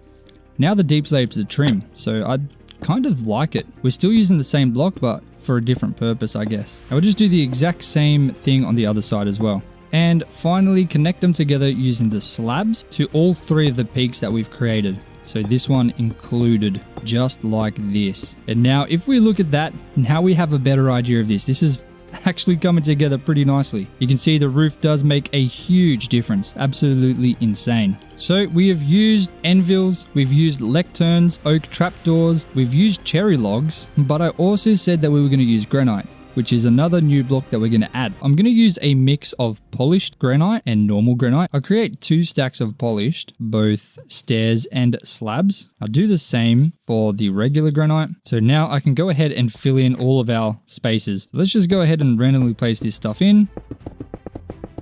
Now the deep slate's the trim, so I kind of like it. We're still using the same block, but for a different purpose, I guess. I will just do the exact same thing on the other side as well. And finally connect them together using the slabs to all 3 of the peaks that we've created. So this one included, just like this. And now if we look at that, now we have a better idea of this. This is actually coming together pretty nicely. You can see the roof does make a huge difference. Absolutely insane. So we have used anvils, we've used lecterns, oak trapdoors, we've used cherry logs, but I also said that we were going to use granite, which is another new block that we're going to add. I'm going to use a mix of polished granite and normal granite. I'll create 2 stacks of polished, both stairs and slabs. I'll do the same for the regular granite. So now I can go ahead and fill in all of our spaces. Let's just go ahead and randomly place this stuff in.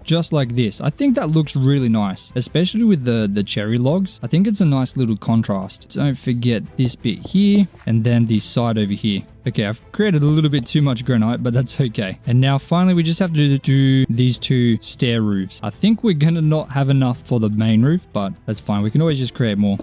Just like this. I think that looks really nice, especially with the cherry logs. I think it's a nice little contrast. Don't forget this bit here and then the side over here. Okay, I've created a little bit too much granite, but that's okay. And now finally we just have to do these 2 stair roofs. I think we're gonna not have enough for the main roof, but that's fine. We can always just create more.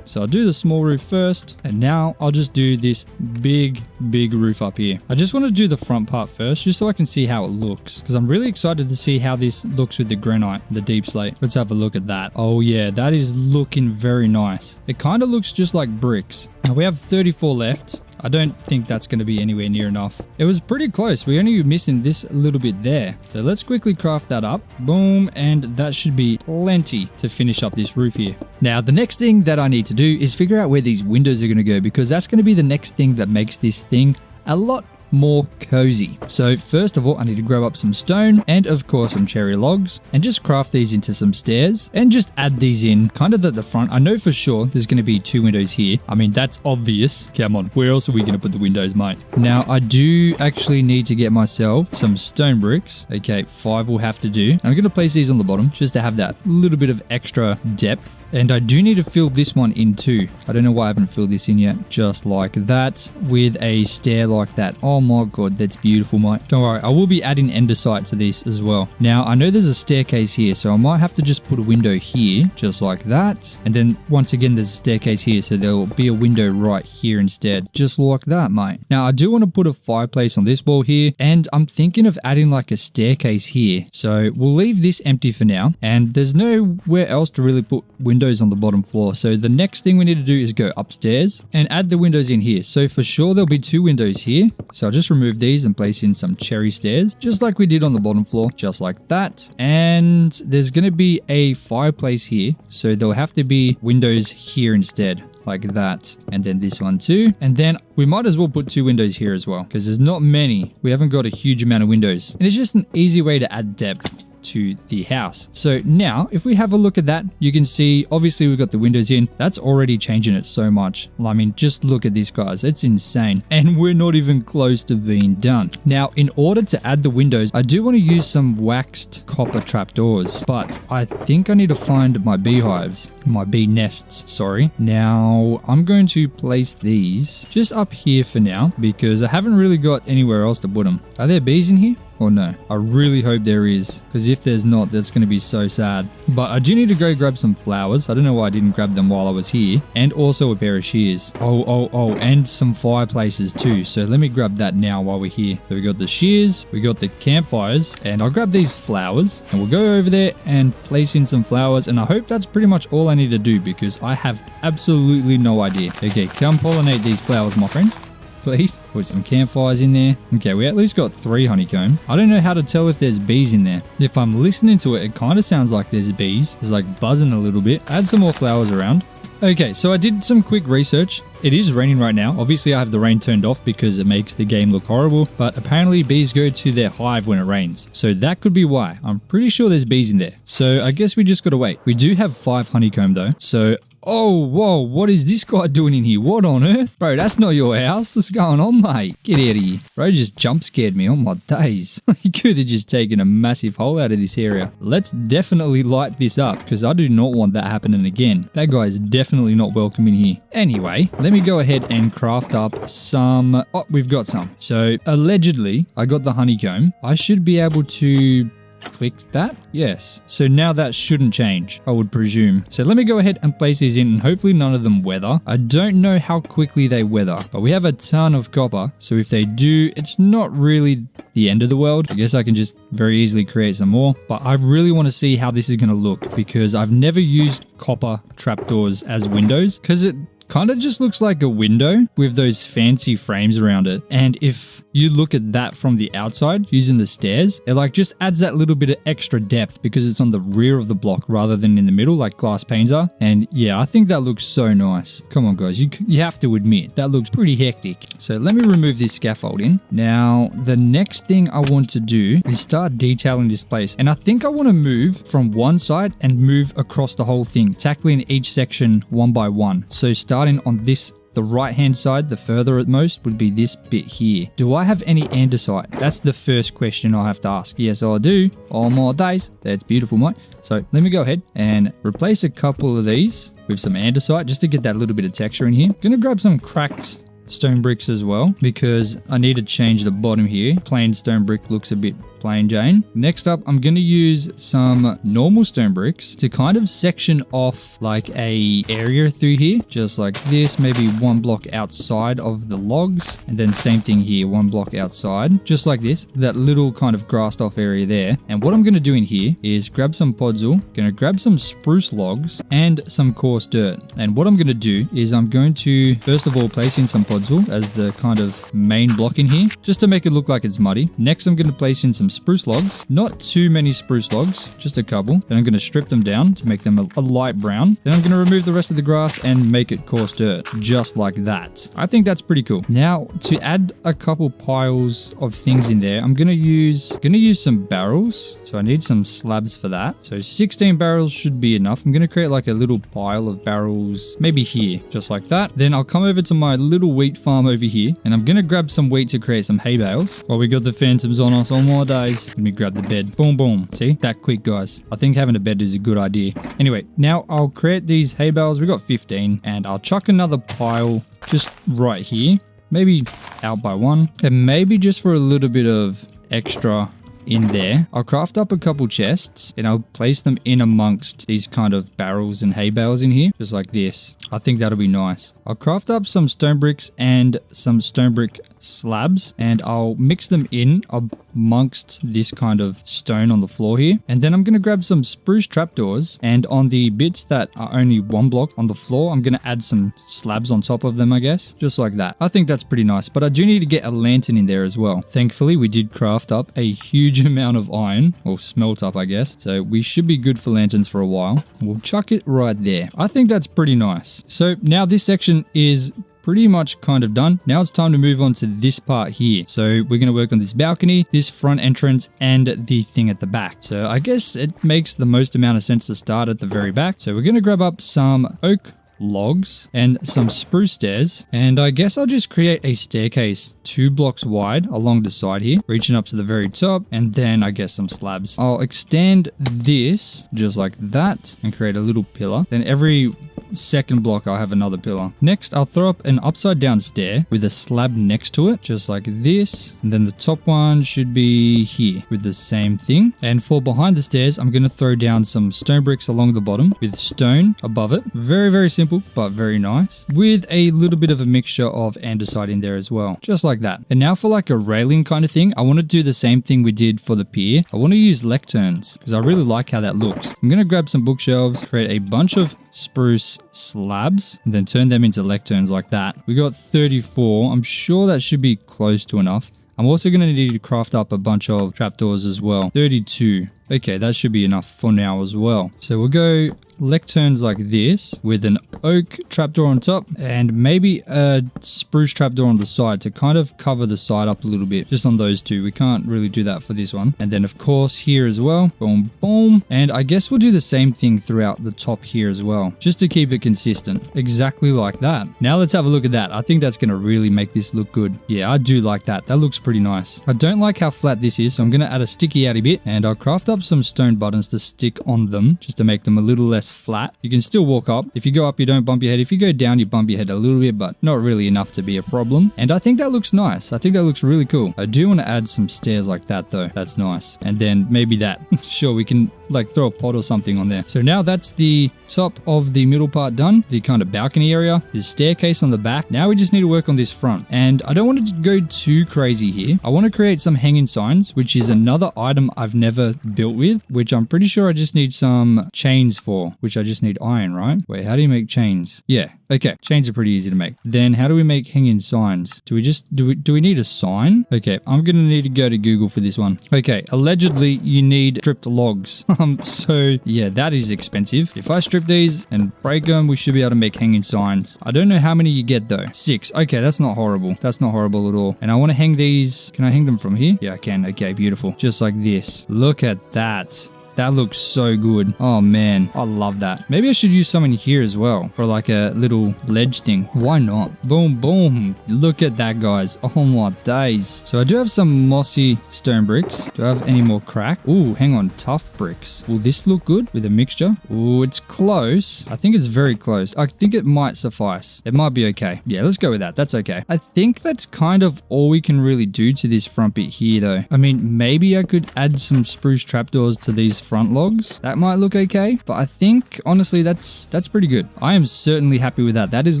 So I'll do the small roof first, and now I'll just do this big roof up here. I just want to do the front part first, just so I can see how it looks, because I'm really excited to see how this looks with the granite, the deep slate. Let's have a look at that. Oh yeah, that is looking very nice. It kind of looks just like bricks. Now we have 34 left. I don't think that's going to be anywhere near enough. It was pretty close. We're only missing this little bit there. So let's quickly craft that up. Boom. And that should be plenty to finish up this roof here. Now, the next thing that I need to do is figure out where these windows are going to go, because that's going to be the next thing that makes this thing a lot more cozy. So first of all, I need to grab up some stone and of course some cherry logs and just craft these into some stairs and just add these in kind of at the front. I know for sure there's going to be 2 windows here. I mean, that's obvious. Come on, where else are we going to put the windows, mate? Now, I do actually need to get myself some stone bricks. Okay, 5 will have to do. I'm going to place these on the bottom just to have that little bit of extra depth. And I do need to fill this one in too. I don't know why I haven't filled this in yet. Just like that with a stair like that. Oh my god, that's beautiful, mate. Don't worry, I will be adding andesite to this as well. Now, I know there's a staircase here, so I might have to just put a window here, just like that. And then once again, there's a staircase here, so there'll be a window right here instead. Just like that, mate. Now, I do want to put a fireplace on this wall here, and I'm thinking of adding like a staircase here. So we'll leave this empty for now, and there's nowhere else to really put windows on the bottom floor. So the next thing we need to do is go upstairs and add the windows in here. So for sure there'll be 2 windows here. So I'll just remove these and place in some cherry stairs, just like we did on the bottom floor, just like that. And there's going to be a fireplace here. So there'll have to be windows here instead, like that. And then this one too. And then we might as well put 2 windows here as well, because there's not many. We haven't got a huge amount of windows. And it's just an easy way to add depth to the house. So now if we have a look at that, you can see obviously we've got the windows in. That's already changing it so much. I mean, just look at this, guys. It's insane. And we're not even close to being done. Now, in order to add the windows, I do want to use some waxed copper trapdoors, but I think I need to find my beehives, my bee nests, sorry. Now, I'm going to place these just up here for now because I haven't really got anywhere else to put them. Are there bees in here? Or no? I really hope there is, because if there's not, that's going to be so sad. But I do need to go grab some flowers. I don't know why I didn't grab them while I was here. And also a pair of shears. Oh, and some fireplaces too. So let me grab that now while we're here. So we got the shears, we got the campfires, and I'll grab these flowers and we'll go over there and place in some flowers. And I hope that's pretty much all I need to do because I have absolutely no idea. Okay, come pollinate these flowers, my friends. Please put some campfires in there. Okay, we at least got 3 honeycomb. I don't know how to tell if there's bees in there. If I'm listening to it, it kind of sounds like there's bees. It's like buzzing a little bit. Add some more flowers around. Okay, so I did some quick research. It is raining right now. Obviously, I have the rain turned off because it makes the game look horrible, but apparently bees go to their hive when it rains. So that could be why. I'm pretty sure there's bees in there. So I guess we just got to wait. We do have 5 honeycomb though. So oh, whoa, what is this guy doing in here? What on earth? Bro, that's not your house. What's going on, mate? Get out of here. Bro just jump scared me on my days. He could have just taken a massive hole out of this area. Let's definitely light this up because I do not want that happening again. That guy is definitely not welcome in here. Anyway, let me go ahead and craft up some. Oh, we've got some. So allegedly, I got the honeycomb. I should be able to click that. Yes. So now that shouldn't change, I would presume. So let me go ahead and place these in and hopefully none of them weather. I don't know how quickly they weather, but we have a ton of copper. So if they do, it's not really the end of the world. I guess I can just very easily create some more, but I really want to see how this is going to look because I've never used copper trapdoors as windows because it kind of just looks like a window with those fancy frames around it. And if you look at that from the outside using the stairs, it like just adds that little bit of extra depth because it's on the rear of the block rather than in the middle like glass panes are. And yeah, I think that looks so nice. Come on guys, you have to admit that looks pretty hectic. So let me remove this scaffolding. Now the next thing I want to do is start detailing this place. And I think I want to move from one side and move across the whole thing, tackling each section one by one. So starting on this, the right hand side, the further at most would be this bit here. Do I have any andesite? That's the first question I have to ask. Yes, I do. All my days. That's beautiful, mate. So let me go ahead and replace a couple of these with some andesite just to get that little bit of texture in here. Gonna grab some cracked stone bricks as well because I need to change the bottom here. Plain stone brick looks a bit plain Jane. Next up, I'm going to use some normal stone bricks to kind of section off like a area through here, just like this, maybe 1 block outside of the logs, and then same thing here, 1 block outside, just like this, that little kind of grassed off area there. And what I'm going to do in here is grab some podzol, going to grab some spruce logs and some coarse dirt. And what I'm going to do is I'm going to first of all place in some quadzle as the kind of main block in here, just to make it look like it's muddy. Next, I'm going to place in some spruce logs. Not too many spruce logs, just a couple. Then I'm going to strip them down to make them a light brown. Then I'm going to remove the rest of the grass and make it coarse dirt, just like that. I think that's pretty cool. Now, to add a couple piles of things in there, I'm going to use some barrels. So I need some slabs for that. So 16 barrels should be enough. I'm going to create like a little pile of barrels, maybe here, just like that. Then I'll come over to my little wheat farm over here, and I'm going to grab some wheat to create some hay bales. Oh, we got the phantoms on us all more days. Let me grab the bed. Boom, boom. See? That quick, guys. I think having a bed is a good idea. Anyway, now I'll create these hay bales. We got 15, and I'll chuck another pile just right here. Maybe out by one, and maybe just for a little bit of extra in there, I'll craft up a couple chests and I'll place them in amongst these kind of barrels and hay bales in here, just like this. I think that'll be nice. I'll craft up some stone bricks and some stone brick slabs, and I'll mix them in amongst this kind of stone on the floor here. And then I'm going to grab some spruce trapdoors, and on the bits that are only one block on the floor, I'm going to add some slabs on top of them, I guess, just like that. I think that's pretty nice, but I do need to get a lantern in there as well. Thankfully, we did craft up a huge amount of iron, or smelt up, I guess. So we should be good for lanterns for a while. We'll chuck it right there. I think that's pretty nice. So now this section is pretty much kind of done. Now it's time to move on to this part here. So we're going to work on this balcony, this front entrance, and the thing at the back. So I guess it makes the most amount of sense to start at the very back. So we're going to grab up some oak logs and some spruce stairs, and I guess I'll just create a staircase 2 blocks wide along the side here, reaching up to the very top, and then I guess some slabs. I'll extend this just like that and create a little pillar. Then every second block I'll have another pillar. Next, I'll throw up an upside down stair with a slab next to it, just like this, and then the top one should be here with the same thing. And for behind the stairs, I'm going to throw down some stone bricks along the bottom with stone above it. Very, very simple, but very nice, with a little bit of a mixture of andesite in there as well, just like that. And now for like a railing kind of thing, I want to do the same thing we did for the pier. I want to use lecterns because I really like how that looks. I'm going to grab some bookshelves, create a bunch of spruce slabs, and then turn them into lecterns like that. We got 34. I'm sure that should be close to enough. I'm also going to need to craft up a bunch of trapdoors as well. 32. Okay, that should be enough for now as well. So we'll go lecterns like this with an oak trapdoor on top and maybe a spruce trapdoor on the side to kind of cover the side up a little bit, just on those two. We can't really do that for this one. And then of course here as well, boom, boom. And I guess we'll do the same thing throughout the top here as well, just to keep it consistent, exactly like that. Now let's have a look at that. I think that's going to really make this look good. Yeah, I do like that. That looks pretty nice. I don't like how flat this is, so I'm going to add a sticky outy bit, and I'll craft up some stone buttons to stick on them just to make them a little less flat. You can still walk up. If you go up, you don't bump your head. If you go down, you bump your head a little bit, but not really enough to be a problem. And I think that looks nice. I think that looks really cool. I do want to add some stairs like that though. That's nice. And then maybe that. Sure, we can like throw a pot or something on there. So now that's the top of the middle part done. The kind of balcony area. There's staircase on the back. Now we just need to work on this front. And I don't want to go too crazy here. I want to create some hanging signs, which is another item I've never built with, which I'm pretty sure I just need some chains for, which I just need iron, right? Wait, how do you make chains? Yeah. Okay, chains are pretty easy to make. Then how do we make hanging signs? Do we need a sign? Okay, I'm gonna need to go to Google for this one. Okay, allegedly you need stripped logs. So yeah, that is expensive. If I strip these and break them, we should be able to make hanging signs. I don't know how many you get though. 6. Okay, that's not horrible. That's not horrible at all. And I want to hang these. Can I hang them from here? Yeah, I can. Okay, beautiful. Just like this. Look at that. That looks so good. Oh man, I love that. Maybe I should use some in here as well for like a little ledge thing. Why not? Boom, boom. Look at that, guys. Oh my days. So I do have some mossy stone bricks. Do I have any more crack? Ooh, hang on. Tough bricks. Will this look good with a mixture? Ooh, it's close. I think it's very close. I think it might suffice. It might be okay. Yeah, let's go with that. That's okay. I think that's kind of all we can really do to this front bit here though. I mean, maybe I could add some spruce trapdoors to these front logs. That might look okay, but I think honestly that's pretty good. I am certainly happy with that. That is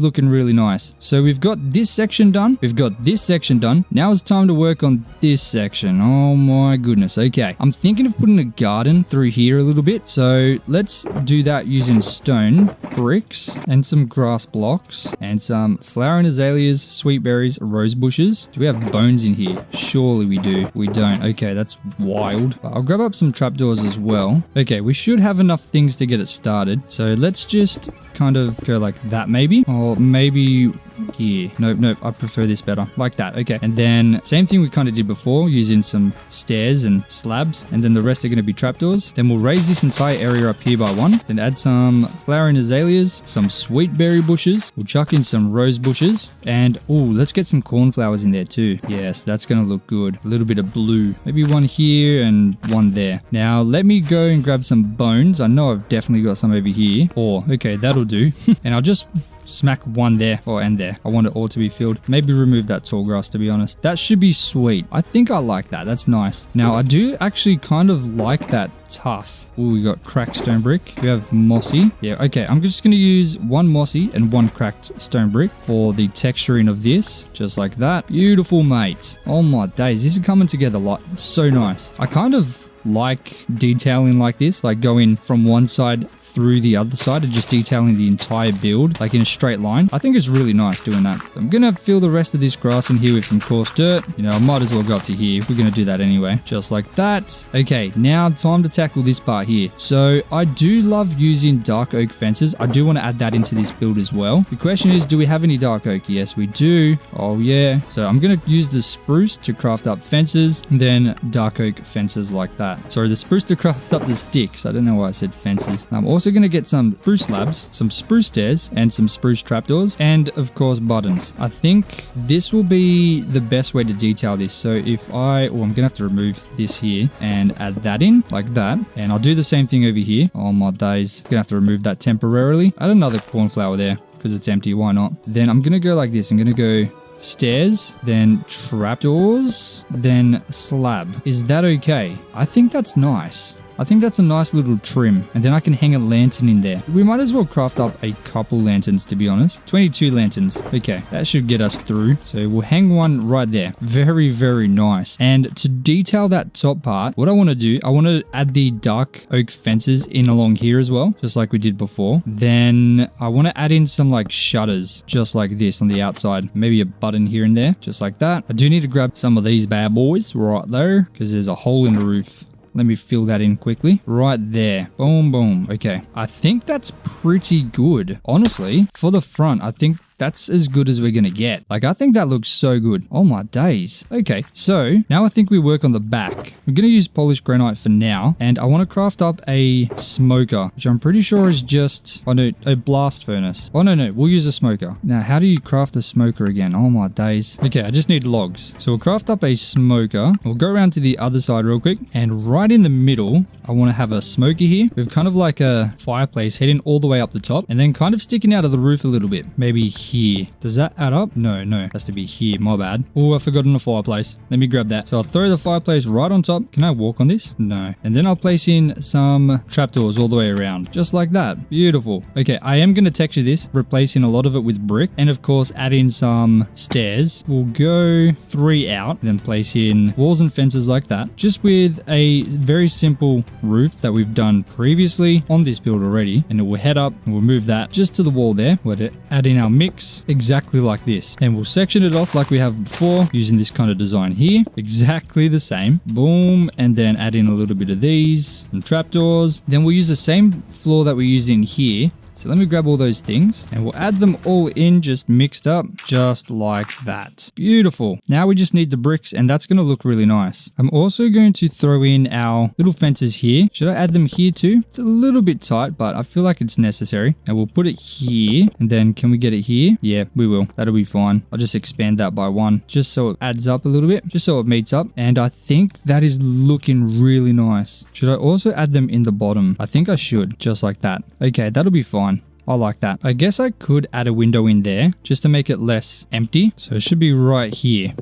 looking really nice. So we've got this section done. We've got this section done. Now it's time to work on this section. Oh my goodness. Okay. I'm thinking of putting a garden through here a little bit. So let's do that using stone, bricks, and some grass blocks, and some flowering azaleas, sweet berries, rose bushes. Do we have bones in here? Surely we do. We don't. Okay, that's wild. But I'll grab up some trapdoors as well. Okay, we should have enough things to get it started. So let's just kind of go like that maybe. Or maybe here. Nope. I prefer this better. Like that. Okay. And then same thing we kind of did before, using some stairs and slabs. And then the rest are going to be trapdoors. Then we'll raise this entire area up here by one. Then add some flowering azaleas, some sweet berry bushes. We'll chuck in some rose bushes. And let's get some cornflowers in there too. Yes, that's going to look good. A little bit of blue. Maybe one here and one there. Now let me go and grab some bones. I know I've definitely got some over here. Okay, that'll do. And I'll just smack one there and there. I want it all to be filled. Maybe remove that tall grass, to be honest. That should be sweet. I think I like that. That's nice. Now I do actually kind of like that tough. We got cracked stone brick. We have mossy. Yeah, okay. I'm just going to use one mossy and one cracked stone brick for the texturing of this. Just like that. Beautiful, mate. Oh my days. This is coming together like so nice. I kind of like detailing like this, like going from one side through the other side and just detailing the entire build like in a straight line. I think it's really nice doing that. So I'm gonna fill the rest of this grass in here with some coarse dirt. I might as well go up to here. We're gonna do that anyway, just like that. Okay, now time to tackle this part here. So I do love using dark oak fences. I do want to add that into this build as well. The question is, do we have any dark oak? Yes, we do. Oh yeah. So I'm gonna use the spruce to craft up fences, and then dark oak fences like that. Sorry, the spruce to craft up the sticks. I don't know why I said fences. I'm also going to get some spruce slabs, some spruce stairs, and some spruce trapdoors, and of course buttons. I think this will be the best way to detail this. So if I'm going to have to remove this here and add that in like that, and I'll do the same thing over here. Oh my days. Going to have to remove that temporarily. Add another cornflower there because it's empty. Why not? Then I'm going to go like this. I'm going to go stairs, then trapdoors, then slab. Is that okay? I think that's nice. I think that's a nice little trim, and then I can hang a lantern in there. We might as well craft up a couple lanterns, to be honest. 22 lanterns. Okay, that should get us through. So we'll hang one right there. Very, very nice. And to detail that top part, what I want to do, I want to add the dark oak fences in along here as well, just like we did before. Then I want to add in some like shutters, just like this on the outside. Maybe a button here and there, just like that. I do need to grab some of these bad boys right there, because there's a hole in the roof. Let me fill that in quickly. Right there. Boom, boom. Okay. I think that's pretty good. Honestly, for the front, I think that's as good as we're going to get. Like, I think that looks so good. Oh my days. Okay, so now I think we work on the back. I'm going to use polished granite for now, and I want to craft up a smoker, which I'm pretty sure is just, a blast furnace. Oh no, we'll use a smoker. Now, how do you craft a smoker again? Oh my days. Okay, I just need logs. So we'll craft up a smoker. We'll go around to the other side real quick, and right in the middle, I want to have a smoker here with kind of like a fireplace heading all the way up the top, and then kind of sticking out of the roof a little bit. Maybe here. Does that add up? No. It has to be here. My bad. Oh, I've forgotten the fireplace. Let me grab that. So I'll throw the fireplace right on top. Can I walk on this? No. And then I'll place in some trapdoors all the way around. Just like that. Beautiful. Okay, I am going to texture this, replacing a lot of it with brick, and of course add in some stairs. We'll go 3 out, then place in walls and fences like that, just with a very simple roof that we've done previously on this build already. And it will head up, and we'll move that just to the wall there. We'll add in our mix exactly like this, and we'll section it off like we have before using this kind of design here. Exactly the same. Boom. And then add in a little bit of these and trapdoors. Then we'll use the same floor that we use in here. So let me grab all those things, and we'll add them all in, just mixed up, just like that. Beautiful. Now we just need the bricks, and that's going to look really nice. I'm also going to throw in our little fences here. Should I add them here too? It's a little bit tight, but I feel like it's necessary. And we'll put it here, and then can we get it here? Yeah, we will. That'll be fine. I'll just expand that by 1, just so it adds up a little bit, just so it meets up. And I think that is looking really nice. Should I also add them in the bottom? I think I should, just like that. Okay, that'll be fine. I like that. I guess I could add a window in there just to make it less empty. So it should be right here.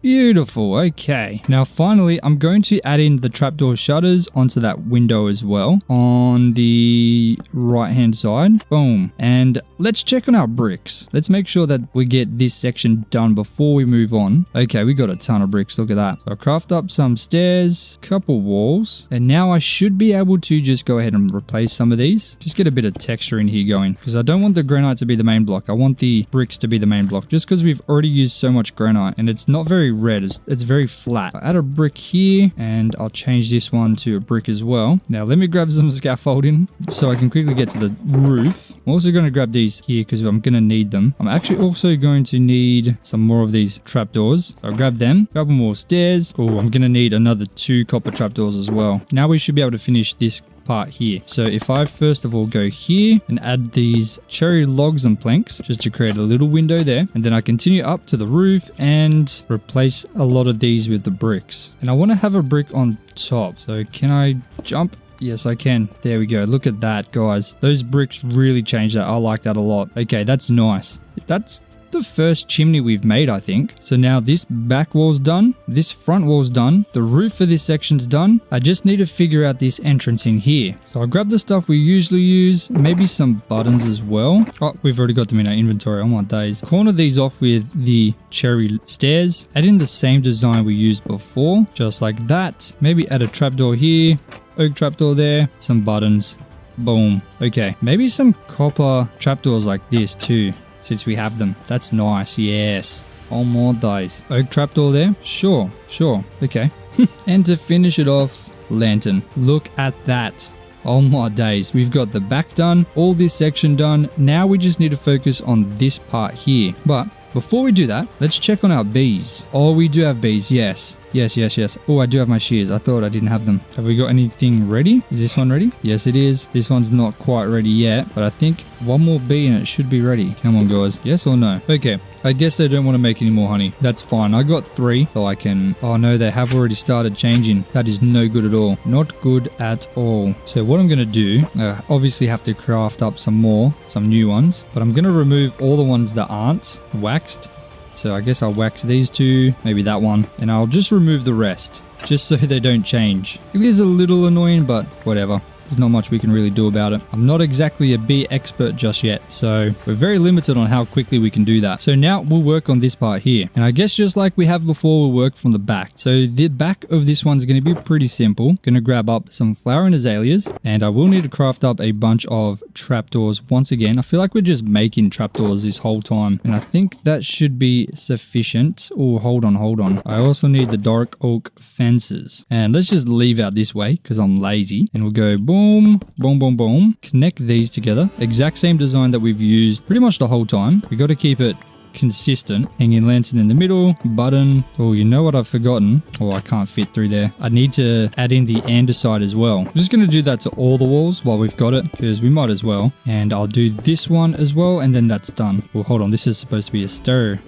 Beautiful. Okay. Now finally, I'm going to add in the trapdoor shutters onto that window as well on the right hand side. Boom. And let's check on our bricks. Let's make sure that we get this section done before we move on. Okay, we got a ton of bricks. Look at that. So I'll craft up some stairs, couple walls, and now I should be able to just go ahead and replace some of these. Just get a bit of texture in here going, because I don't want the granite to be the main block. I want the bricks to be the main block, just because we've already used so much granite and it's not very red. It's very flat. I'll add a brick here and I'll change this one to a brick as well. Now let me grab some scaffolding so I can quickly get to the roof. I'm also going to grab these here because I'm going to need them. I'm actually also going to need some more of these trapdoors. So I'll grab them. Couple more stairs. Oh, I'm going to need another 2 copper trapdoors as well. Now we should be able to finish this part here. So if I first of all go here and add these cherry logs and planks just to create a little window there, and then I continue up to the roof and replace a lot of these with the bricks. And I want to have a brick on top. So can I jump? Yes, I can. There we go. Look at that, guys. Those bricks really changed that. I like that a lot. Okay, that's nice. That's the first chimney we've made, I think. So now this back wall's done, this front wall's done, the roof for this section's done. I just need to figure out this entrance in here. So I'll grab the stuff we usually use, maybe some buttons as well. Oh, we've already got them in our inventory. Oh my days. Corner these off with the cherry stairs. Add in the same design we used before, just like that. Maybe add a trapdoor here, oak trapdoor there, some buttons. Boom. Okay, maybe some copper trapdoors like this too, since we have them. That's nice. Yes. Oh my days. Oak trapdoor there. Sure. Okay. And to finish it off, lantern. Look at that. Oh my days. We've got the back done, all this section done. Now we just need to focus on this part here. But before we do that, let's check on our bees. Oh, we do have bees. Yes. Oh, I do have my shears. I thought I didn't have them. Have we got anything ready? Is this one ready? Yes, it is. This one's not quite ready yet, but I think one more bee and it should be ready. Come on, guys. Yes or no? Okay. I guess they don't want to make any more honey. That's fine. I got 3, so I can... Oh no, they have already started changing. That is no good at all. Not good at all. So what I'm going to do, obviously have to craft up some new ones, but I'm going to remove all the ones that aren't waxed. So I guess I'll wax these 2, maybe that one, and I'll just remove the rest, just so they don't change. It is a little annoying, but whatever. There's not much we can really do about it. I'm not exactly a bee expert just yet, so we're very limited on how quickly we can do that. So now we'll work on this part here. And I guess just like we have before, we'll work from the back. So the back of this one's going to be pretty simple. Going to grab up some flowering azaleas, and I will need to craft up a bunch of trapdoors once again. I feel like we're just making trapdoors this whole time, and I think that should be sufficient. Oh, hold on. I also need the dark oak fences, and let's just leave out this way because I'm lazy, and we'll go boom, boom. Connect these together. Exact same design that we've used pretty much the whole time. We got to keep it consistent. Hanging lantern in the middle, button. Oh, you know what I've forgotten? Oh, I can't fit through there. I need to add in the andesite as well. I'm just going to do that to all the walls while we've got it, because we might as well. And I'll do this one as well, and then that's done. Well, hold on. This is supposed to be a stir.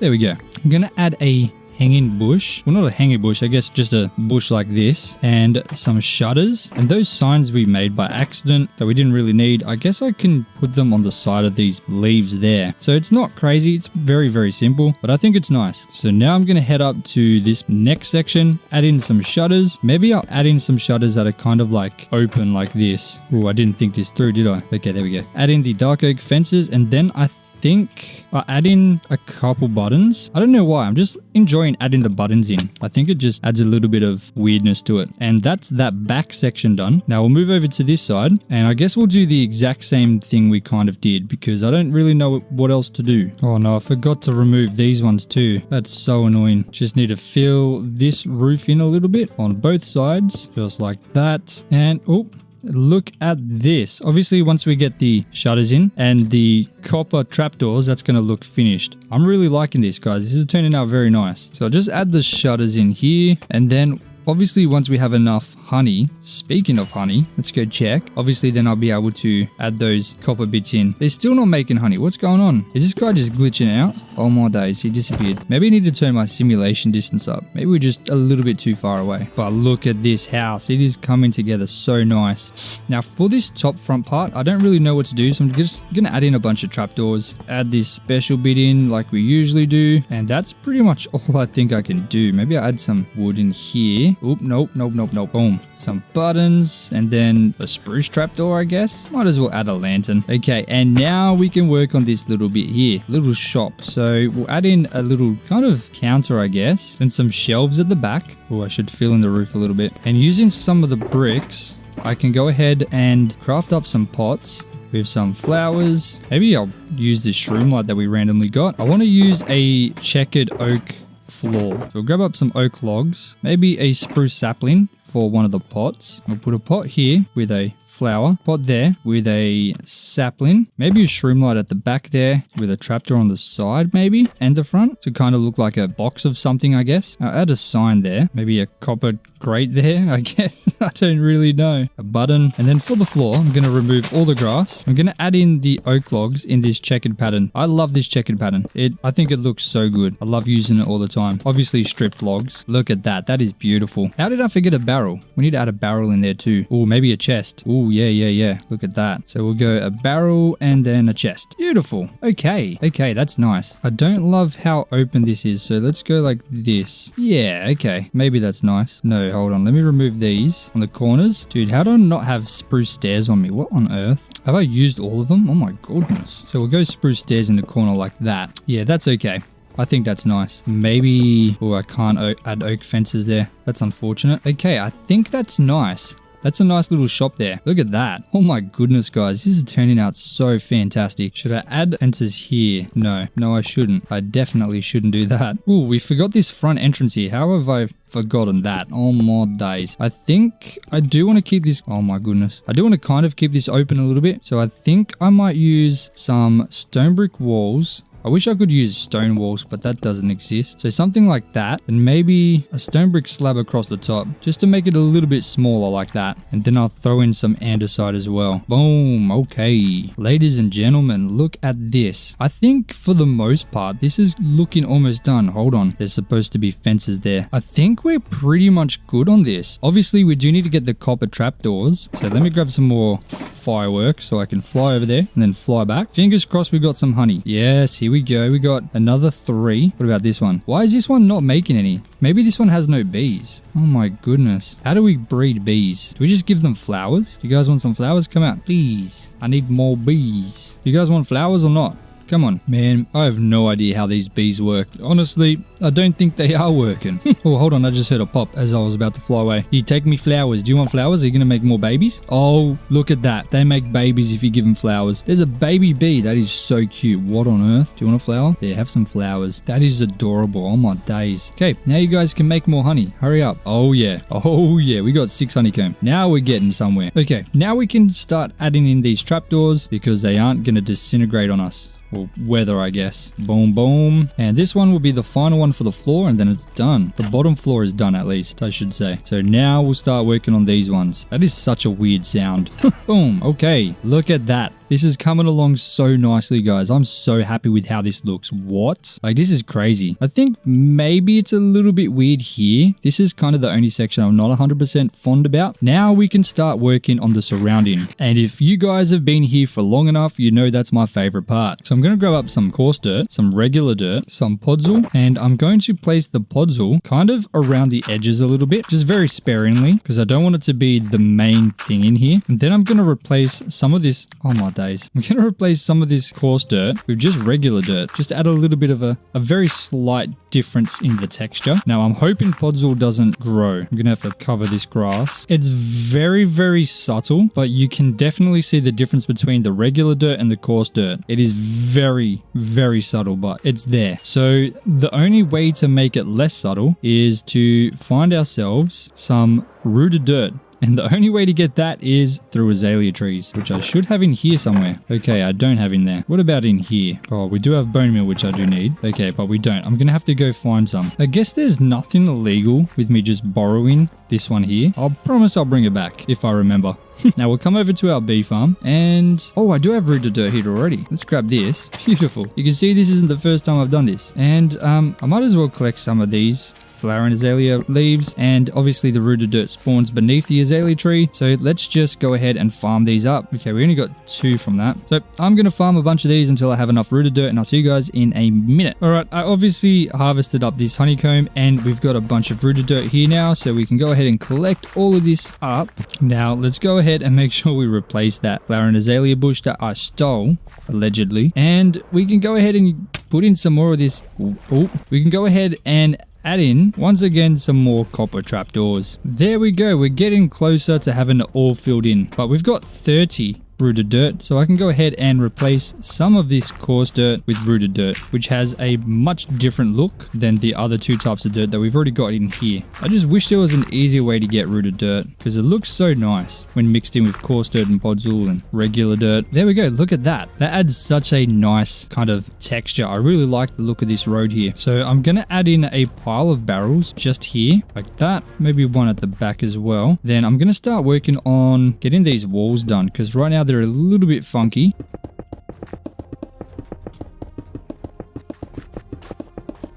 There we go. I'm going to add a hanging bush. Well, not a hanging bush, I guess just a bush like this, and some shutters. And those signs we made by accident that we didn't really need, I guess I can put them on the side of these leaves there. So it's not crazy, it's very, very simple, but I think it's nice. So now I'm going to head up to this next section, add in some shutters. Maybe I'll add in some shutters that are kind of like open like this. Oh, I didn't think this through, did I? Okay, there we go. Add in the dark oak fences, and then I think I'll add in a couple buttons. I don't know why. I'm just enjoying adding the buttons in. I think it just adds a little bit of weirdness to it. And that's that back section done. Now we'll move over to this side, and I guess we'll do the exact same thing we kind of did, because I don't really know what else to do. Oh no, I forgot to remove these ones too. That's so annoying. Just need to fill this roof in a little bit on both sides, just like that. And oh, look at this. Obviously, once we get the shutters in and the copper trapdoors, that's going to look finished. I'm really liking this, guys. This is turning out very nice. So I'll just add the shutters in here, and then obviously once we have enough honey, speaking of honey, let's go check. Obviously then I'll be able to add those copper bits in. They're still not making honey. What's going on? Is this guy just glitching out? Oh my days, he disappeared. Maybe I need to turn my simulation distance up. Maybe we're just a little bit too far away. But look at this house. It is coming together so nice. Now for this top front part, I don't really know what to do, so I'm just gonna add in a bunch of trapdoors, add this special bit in like we usually do, and that's pretty much all I think I can do. Maybe I'll add some wood in here. Oop, nope. Boom. Some buttons, and then a spruce trapdoor, I guess. Might as well add a lantern. Okay, and now we can work on this little bit here. Little shop. So we'll add in a little kind of counter, I guess, and some shelves at the back. Oh, I should fill in the roof a little bit. And using some of the bricks, I can go ahead and craft up some pots with some flowers. Maybe I'll use this shroom light that we randomly got. I want to use a checkered oak floor. So we'll grab up some oak logs, maybe a spruce sapling for one of the pots. We'll put a pot here with a flower, pot there with a sapling, maybe a shroom light at the back there with a trapdoor on the side maybe, and the front to kind of look like a box of something, I guess. I'll add a sign there, maybe a copper grate there, I guess. I don't really know. A button, and then for the floor, I'm going to remove all the grass. I'm going to add in the oak logs in this checkered pattern. I love this checkered pattern. I think it looks so good. I love using it all the time. Obviously stripped logs. Look at that. That is beautiful. How did I forget a barrel? We need to add a barrel in there too. Oh, maybe a chest. Oh, yeah. Look at that. So we'll go a barrel and then a chest. Beautiful. Okay, that's nice. I don't love how open this is, so let's go like this. Yeah, okay. Maybe that's nice. No, hold on. Let me remove these on the corners. Dude, how do I not have spruce stairs on me? What on earth? Have I used all of them? Oh my goodness. So we'll go spruce stairs in the corner like that. Yeah, that's okay. I think that's nice. Maybe... Oh, I can't add oak fences there. That's unfortunate. Okay, I think that's nice. That's a nice little shop there. Look at that. Oh my goodness, guys. This is turning out so fantastic. Should I add fences here? No, I shouldn't. I definitely shouldn't do that. Oh, we forgot this front entrance here. How have I forgotten that? Oh my days. I think I do want to keep this... Oh my goodness. I do want to kind of keep this open a little bit. So I think I might use some stone brick walls. I wish I could use stone walls, but that doesn't exist. So something like that, and maybe a stone brick slab across the top, just to make it a little bit smaller like that. And then I'll throw in some andesite as well. Boom. Okay. Ladies and gentlemen, look at this. I think for the most part, this is looking almost done. Hold on. There's supposed to be fences there. I think we're pretty much good on this. Obviously, we do need to get the copper trapdoors. So let me grab some more fireworks so I can fly over there and then fly back. Fingers crossed we got some honey. Yes, here we go. We got another 3. What about this one? Why is this one not making any? Maybe this one has no bees. Oh my goodness. How do we breed bees? Do we just give them flowers? Do you guys want some flowers? Come out, please. I need more bees. Do you guys want flowers or not? Come on. Man, I have no idea how these bees work. Honestly, I don't think they are working. Oh, hold on. I just heard a pop as I was about to fly away. You take me flowers. Do you want flowers? Are you going to make more babies? Oh, look at that. They make babies if you give them flowers. There's a baby bee. That is so cute. What on earth? Do you want a flower? Yeah, have some flowers. That is adorable. Oh my days. Okay, now you guys can make more honey. Hurry up. Oh yeah. We got 6 honeycomb. Now we're getting somewhere. Okay, now we can start adding in these trapdoors because they aren't going to disintegrate on us. Well, weather, I guess. Boom, boom. And this one will be the final one for the floor, and then it's done. The bottom floor is done, at least, I should say. So now we'll start working on these ones. That is such a weird sound. Boom. Okay. Look at that. This is coming along so nicely, guys. I'm so happy with how this looks. What? Like, this is crazy. I think maybe it's a little bit weird here. This is kind of the only section I'm not 100% fond about. Now we can start working on the surrounding. And if you guys have been here for long enough, you know that's my favorite part. So I'm going to grab up some coarse dirt, some regular dirt, some podzol, and I'm going to place the podzol kind of around the edges a little bit, just very sparingly, because I don't want it to be the main thing in here. And then I'm going to replace some of this... Oh my days. I'm going to replace some of this coarse dirt with just regular dirt. Just add a little bit of a very slight difference in the texture. Now, I'm hoping podzol doesn't grow. I'm going to have to cover this grass. It's very, very subtle, but you can definitely see the difference between the regular dirt and the coarse dirt. It is very, very subtle, but it's there. So the only way to make it less subtle is to find ourselves some rooted dirt. And the only way to get that is through azalea trees, which I should have in here somewhere. Okay, I don't have in there. What about in here? Oh, we do have bone meal, which I do need. Okay, but we don't. I'm going to have to go find some. I guess there's nothing illegal with me just borrowing this one here. I'll promise I'll bring it back if I remember. Now we'll come over to our bee farm and... oh, I do have rooted dirt here already. Let's grab this. Beautiful. You can see this isn't the first time I've done this. And I might as well collect some of these flower and azalea leaves, and obviously the rooted dirt spawns beneath the azalea tree, so let's just go ahead and farm these up. Okay, we only got 2 from that, so I'm gonna farm a bunch of these until I have enough rooted dirt, and I'll see you guys in a minute. All right, I obviously harvested up this honeycomb, and we've got a bunch of rooted dirt here now, so we can go ahead and collect all of this up. Now let's go ahead and make sure we replace that flower and azalea bush that I stole allegedly, and we can go ahead and put in some more of this. We can go ahead and add in, once again, some more copper trapdoors. There we go. We're getting closer to having it all filled in. But we've got 30 rooted dirt, so I can go ahead and replace some of this coarse dirt with rooted dirt, which has a much different look than the other 2 types of dirt that we've already got in here. I just wish there was an easier way to get rooted dirt, because it looks so nice when mixed in with coarse dirt and podzol and regular dirt. There we go. Look at that. That adds such a nice kind of texture. I really like the look of this road here. So I'm going to add in a pile of barrels just here, like that. Maybe one at the back as well. Then I'm going to start working on getting these walls done, because right now they're a little bit funky.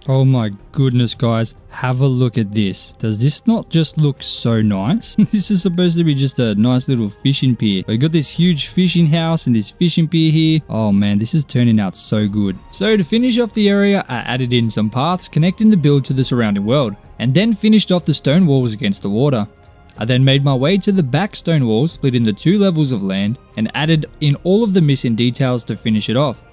Oh my goodness, guys, have a look at this. Does this not just look so nice? This is supposed to be just a nice little fishing pier. We got this huge fishing house and this fishing pier here. Oh man, this is turning out so good. So to finish off the area, I added in some paths connecting the build to the surrounding world, and then finished off the stone walls against the water. I then made my way to the back stone wall, split into 2 levels of land, and added in all of the missing details to finish it off.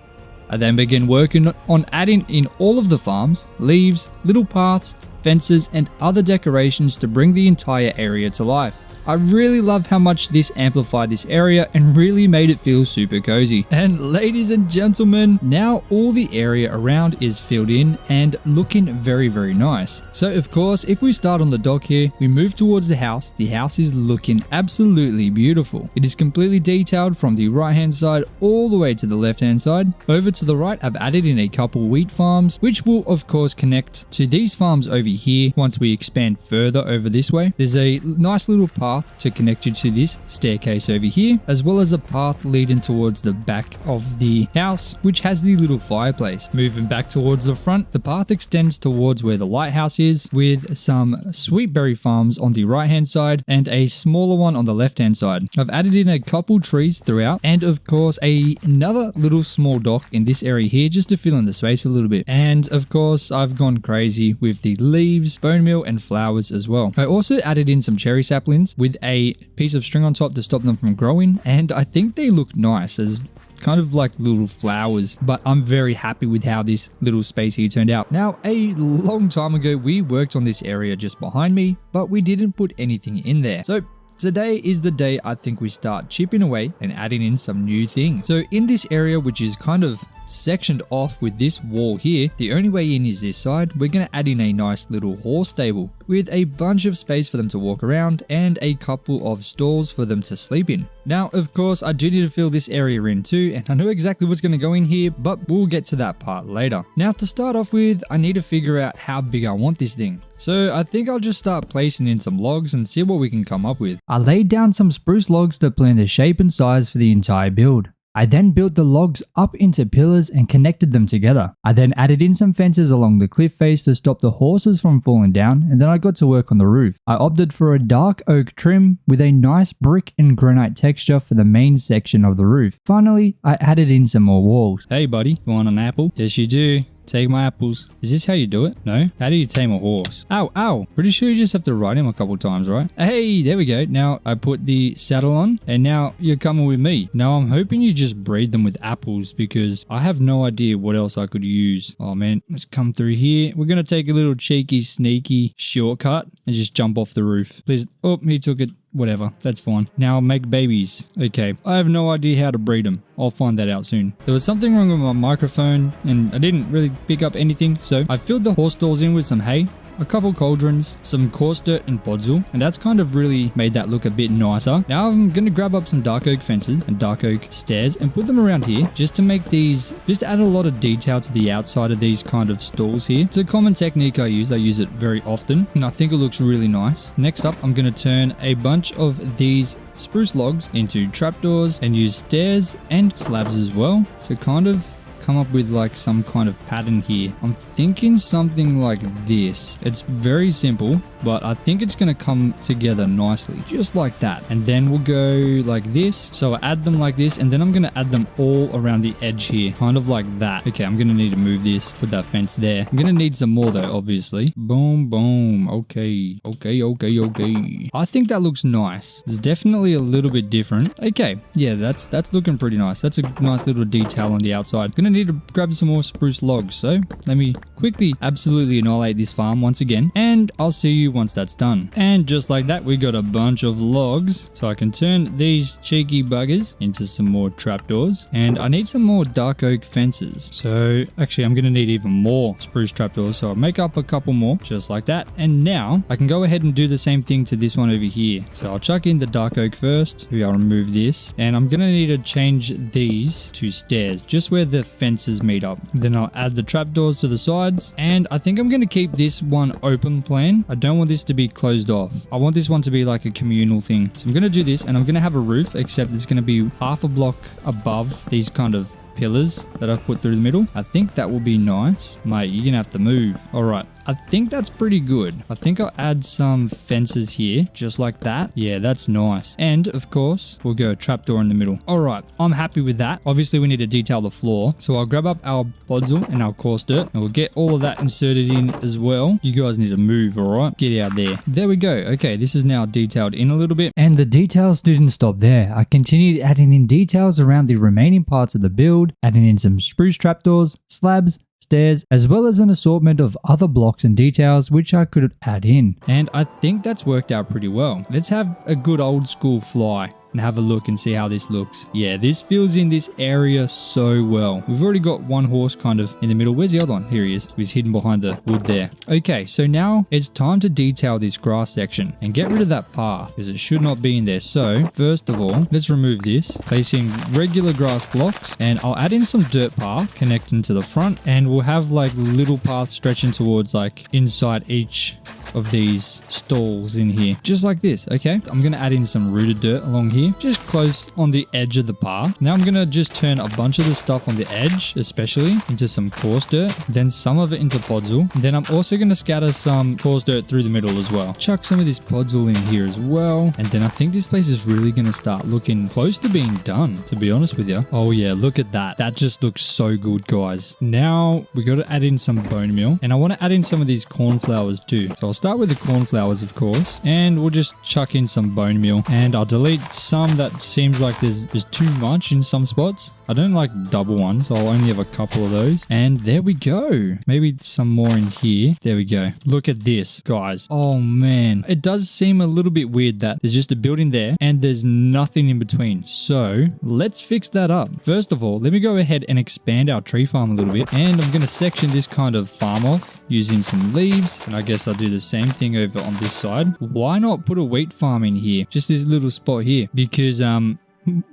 I then began working on adding in all of the farms, leaves, little paths, fences, and other decorations to bring the entire area to life. I really love how much this amplified this area and really made it feel super cozy. And ladies and gentlemen, now all the area around is filled in and looking very, very nice. So of course, if we start on the dock here, we move towards the house. The house is looking absolutely beautiful. It is completely detailed from the right hand side all the way to the left hand side. Over to the right, I've added in a couple wheat farms, which will of course connect to these farms over here once we expand further over this way. There's a nice little path to connect you to this staircase over here, as well as a path leading towards the back of the house, which has the little fireplace. Moving back towards the front, the path extends towards where the lighthouse is, with some sweet berry farms on the right hand side and a smaller one on the left hand side. I've added in a couple trees throughout, and of course another little small dock in this area here just to fill in the space a little bit. And of course I've gone crazy with the leaves, bone meal, and flowers as well. I also added in some cherry saplings with a piece of string on top to stop them from growing, and I think they look nice as kind of like little flowers, but I'm very happy with how this little space here turned out. Now, a long time ago, we worked on this area just behind me, but we didn't put anything in there. So today is the day I think we start chipping away and adding in some new things. So in this area, which is kind of sectioned off with this wall here, the only way in is this side. We're going to add in a nice little horse stable with a bunch of space for them to walk around and a couple of stalls for them to sleep in. Now, of course, I do need to fill this area in too, and I know exactly what's going to go in here, but we'll get to that part later. Now, to start off with, I need to figure out how big I want this thing. So I think I'll just start placing in some logs and see what we can come up with. I laid down some spruce logs to plan the shape and size for the entire build. I then built the logs up into pillars and connected them together. I then added in some fences along the cliff face to stop the horses from falling down, and then I got to work on the roof. I opted for a dark oak trim with a nice brick and granite texture for the main section of the roof. Finally, I added in some more walls. Hey buddy, you want an apple? Yes you do. Take my apples. Is this how you do it? No? How do you tame a horse? Ow, ow. Pretty sure you just have to ride him a couple times, right? Hey, there we go. Now I put the saddle on and now you're coming with me. Now I'm hoping you just breed them with apples because I have no idea what else I could use. Oh man, let's come through here. We're going to take a little cheeky, sneaky shortcut and just jump off the roof. Please. Oh, he took it. Whatever, that's fine. Now make babies. Okay, I have no idea how to breed them. I'll find that out soon. There was something wrong with my microphone and I didn't really pick up anything, so I filled the horse stalls in with some hay a couple cauldrons, some coarse dirt and podzol, and that's kind of really made that look a bit nicer. Now I'm going to grab up some dark oak fences and dark oak stairs and put them around here just to make these, just to add a lot of detail to the outside of these kind of stalls here. It's a common technique I use it very often, and I think it looks really nice. Next up, I'm going to turn a bunch of these spruce logs into trapdoors and use stairs and slabs as well. So kind of come up with like some kind of pattern here. I'm thinking something like this. It's very simple, but I think it's going to come together nicely, just like that. And then we'll go like this. So I add them like this, and then I'm going to add them all around the edge here, kind of like that. Okay, I'm going to need to move this, put that fence there. I'm going to need some more though, obviously. Boom, boom. Okay. I think that looks nice. It's definitely a little bit different. Okay, yeah, that's looking pretty nice. That's a nice little detail on the outside. Gonna need to grab some more spruce logs, so let me quickly absolutely annihilate this farm once again, and I'll see you once that's done. And just like that, we got a bunch of logs, so I can turn these cheeky buggers into some more trapdoors, and I need some more dark oak fences. So actually I'm gonna need even more spruce trapdoors, so I'll make up a couple more just like that. And now I can go ahead and do the same thing to this one over here. So I'll chuck in the dark oak first. Maybe I'll remove this, and I'm gonna need to change these to stairs just where the fences meet up. Then I'll add the trapdoors to the sides, and I think I'm going to keep this one open plan. I don't want this to be closed off. I want this one to be like a communal thing. So I'm going to do this, and I'm going to have a roof, except it's going to be half a block above these kind of pillars that I've put through the middle. I think that will be nice. Mate, you're gonna have to move. All right, I think that's pretty good. I think I'll add some fences here, just like that. Yeah, that's nice. And of course, we'll go a trapdoor in the middle. All right, I'm happy with that. Obviously, we need to detail the floor. So I'll grab up our podzol and our coarse dirt, and we'll get all of that inserted in as well. You guys need to move, all right? Get out there. There we go. Okay, this is now detailed in a little bit. And the details didn't stop there. I continued adding in details around the remaining parts of the build, adding in some spruce trapdoors, slabs, stairs, as well as an assortment of other blocks and details which I could add in. And I think that's worked out pretty well. Let's have a good old school fly and have a look and see how this looks. Yeah, this fills in this area so well. We've already got one horse kind of in the middle. Where's the other one? Here he is. He's hidden behind the wood there. Okay, so now it's time to detail this grass section and get rid of that path because it should not be in there. So first of all, let's remove this, placing regular grass blocks, and I'll add in some dirt path connecting to the front, and we'll have like little paths stretching towards like inside each of these stalls in here, just like this. Okay, I'm gonna add in some rooted dirt along here, just close on the edge of the path. Now I'm gonna just turn a bunch of the stuff on the edge especially into some coarse dirt, then some of it into podzol. Then I'm also gonna scatter some coarse dirt through the middle as well. Chuck some of this podzol in here as well, and then I think this place is really gonna start looking close to being done, to be honest with you. Oh yeah, look at that. That just looks so good, guys. Now we gotta add in some bone meal, and I want to add in some of these cornflowers too. So I'll start with the cornflowers, of course, and we'll just chuck in some bone meal, and I'll delete some that seems like there's too much in some spots. I don't like double ones, so I'll only have a couple of those. And there we go. Maybe some more in here. There we go. Look at this, guys. Oh man, it does seem a little bit weird that there's just a building there and there's nothing in between. So let's fix that up. First of all, let me go ahead and expand our tree farm a little bit, and I'm going to section this kind of farm off using some leaves, and I guess I'll do the same thing over on this side. Why not put a wheat farm in here? Just this little spot here, because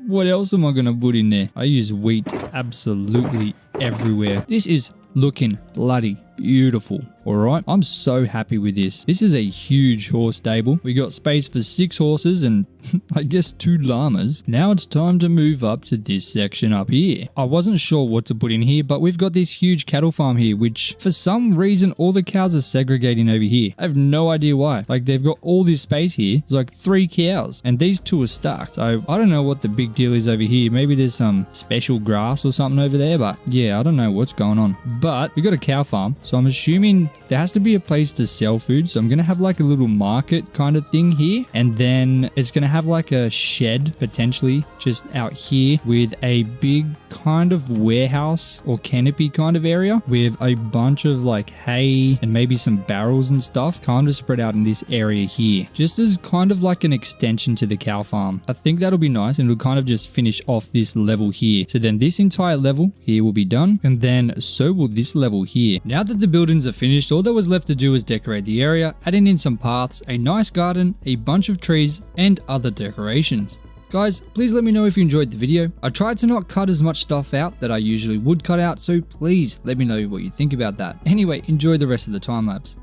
what else am I gonna put in there? I use wheat absolutely everywhere. This is looking bloody beautiful. All right, I'm so happy with this. This is a huge horse stable. We got space for 6 horses and I guess 2 llamas. Now it's time to move up to this section up here. I wasn't sure what to put in here, but we've got this huge cattle farm here, which for some reason all the cows are segregating over here. I have no idea why. Like, they've got all this space here. There's like 3 cows and these 2 are stacked. So I don't know what the big deal is over here. Maybe there's some special grass or something over there, but yeah, I don't know what's going on. But we got a cow farm, so I'm assuming there has to be a place to sell food. So I'm going to have like a little market kind of thing here, and then it's going to have have like a shed potentially just out here with a big kind of warehouse or canopy kind of area with a bunch of like hay and maybe some barrels and stuff kind of spread out in this area here, just as kind of like an extension to the cow farm. I think that'll be nice, and it'll kind of just finish off this level here. So then this entire level here will be done, and then so will this level here. Now that the buildings are finished, all that was left to do was decorate the area, adding in some paths, a nice garden, a bunch of trees, and other decorations. Guys, please let me know if you enjoyed the video. I tried to not cut as much stuff out that I usually would cut out, so please let me know what you think about that. Anyway, enjoy the rest of the time lapse.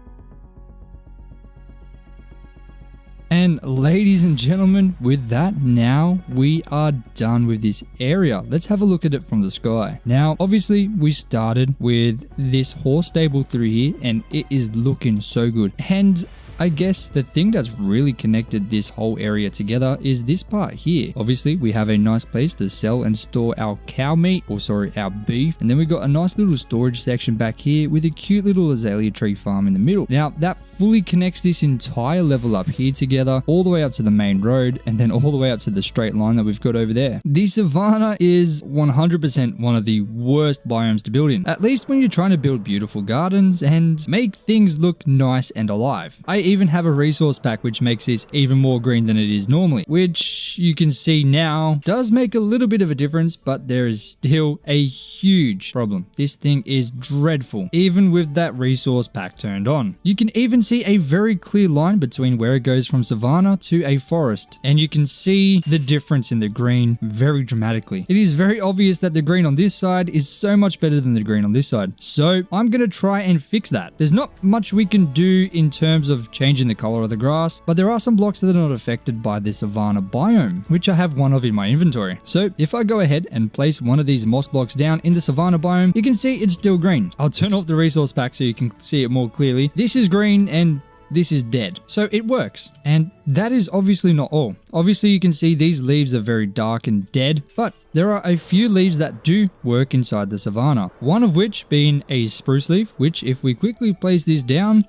And ladies and gentlemen, with that, now we are done with this area. Let's have a look at it from the sky. Now, obviously, we started with this horse stable through here, and it is looking so good. And I guess the thing that's really connected this whole area together is this part here. Obviously, we have a nice place to sell and store our cow meat, or sorry, our beef. And then we got a nice little storage section back here with a cute little azalea tree farm in the middle. Now, that fully connects this entire level up here together, all the way up to the main road, and then all the way up to the straight line that we've got over there. The Savannah is 100% one of the worst biomes to build in, at least when you're trying to build beautiful gardens and make things look nice and alive. I even have a resource pack which makes this even more green than it is normally, which you can see now does make a little bit of a difference, but there is still a huge problem. This thing is dreadful, even with that resource pack turned on. You can even see a very clear line between where it goes from Savannah to a forest, and you can see the difference in the green very dramatically. It is very obvious that the green on this side is so much better than the green on this side, so I'm gonna try and fix that. There's not much we can do in terms of changing the color of the grass, but there are some blocks that are not affected by the Savannah biome, which I have one of in my inventory. So if I go ahead and place one of these moss blocks down in the Savannah biome, you can see it's still green. I'll turn off the resource pack so you can see it more clearly. This is green and this is dead. So it works. And that is obviously not all. Obviously you can see these leaves are very dark and dead, but there are a few leaves that do work inside the Savannah. One of which being a spruce leaf, which if we quickly place this down,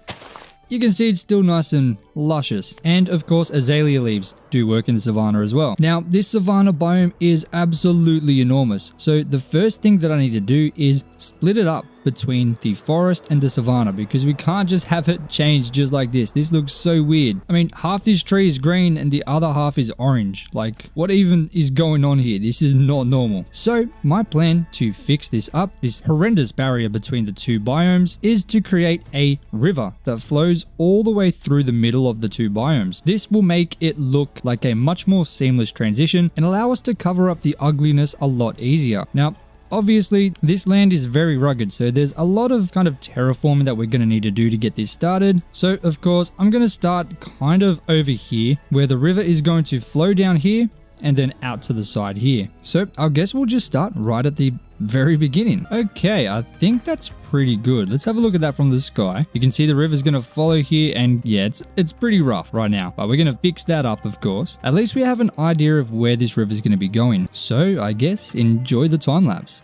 you can see it's still nice and luscious. And of course, azalea leaves do work in the Savannah as well. Now, this Savannah biome is absolutely enormous. So the first thing that I need to do is split it up between the forest and the Savannah, because we can't just have it change just like this. This looks so weird. I mean, half this tree is green and the other half is orange. Like, what even is going on here? This is not normal. So my plan to fix this up, this horrendous barrier between the two biomes, is to create a river that flows all the way through the middle of the two biomes. This will make it look like a much more seamless transition and allow us to cover up the ugliness a lot easier. Now, obviously, this land is very rugged, so there's a lot of kind of terraforming that we're going to need to do to get this started. So, of course, I'm going to start kind of over here, where the river is going to flow down here and then out to the side here. So, I guess we'll just start right at the very beginning. Okay, I think that's pretty good. Let's have a look at that from the sky. You can see the river's going to follow here, and yeah, it's pretty rough right now, but we're going to fix that up, of course. At least we have an idea of where this river's going to be going. So I guess enjoy the time lapse.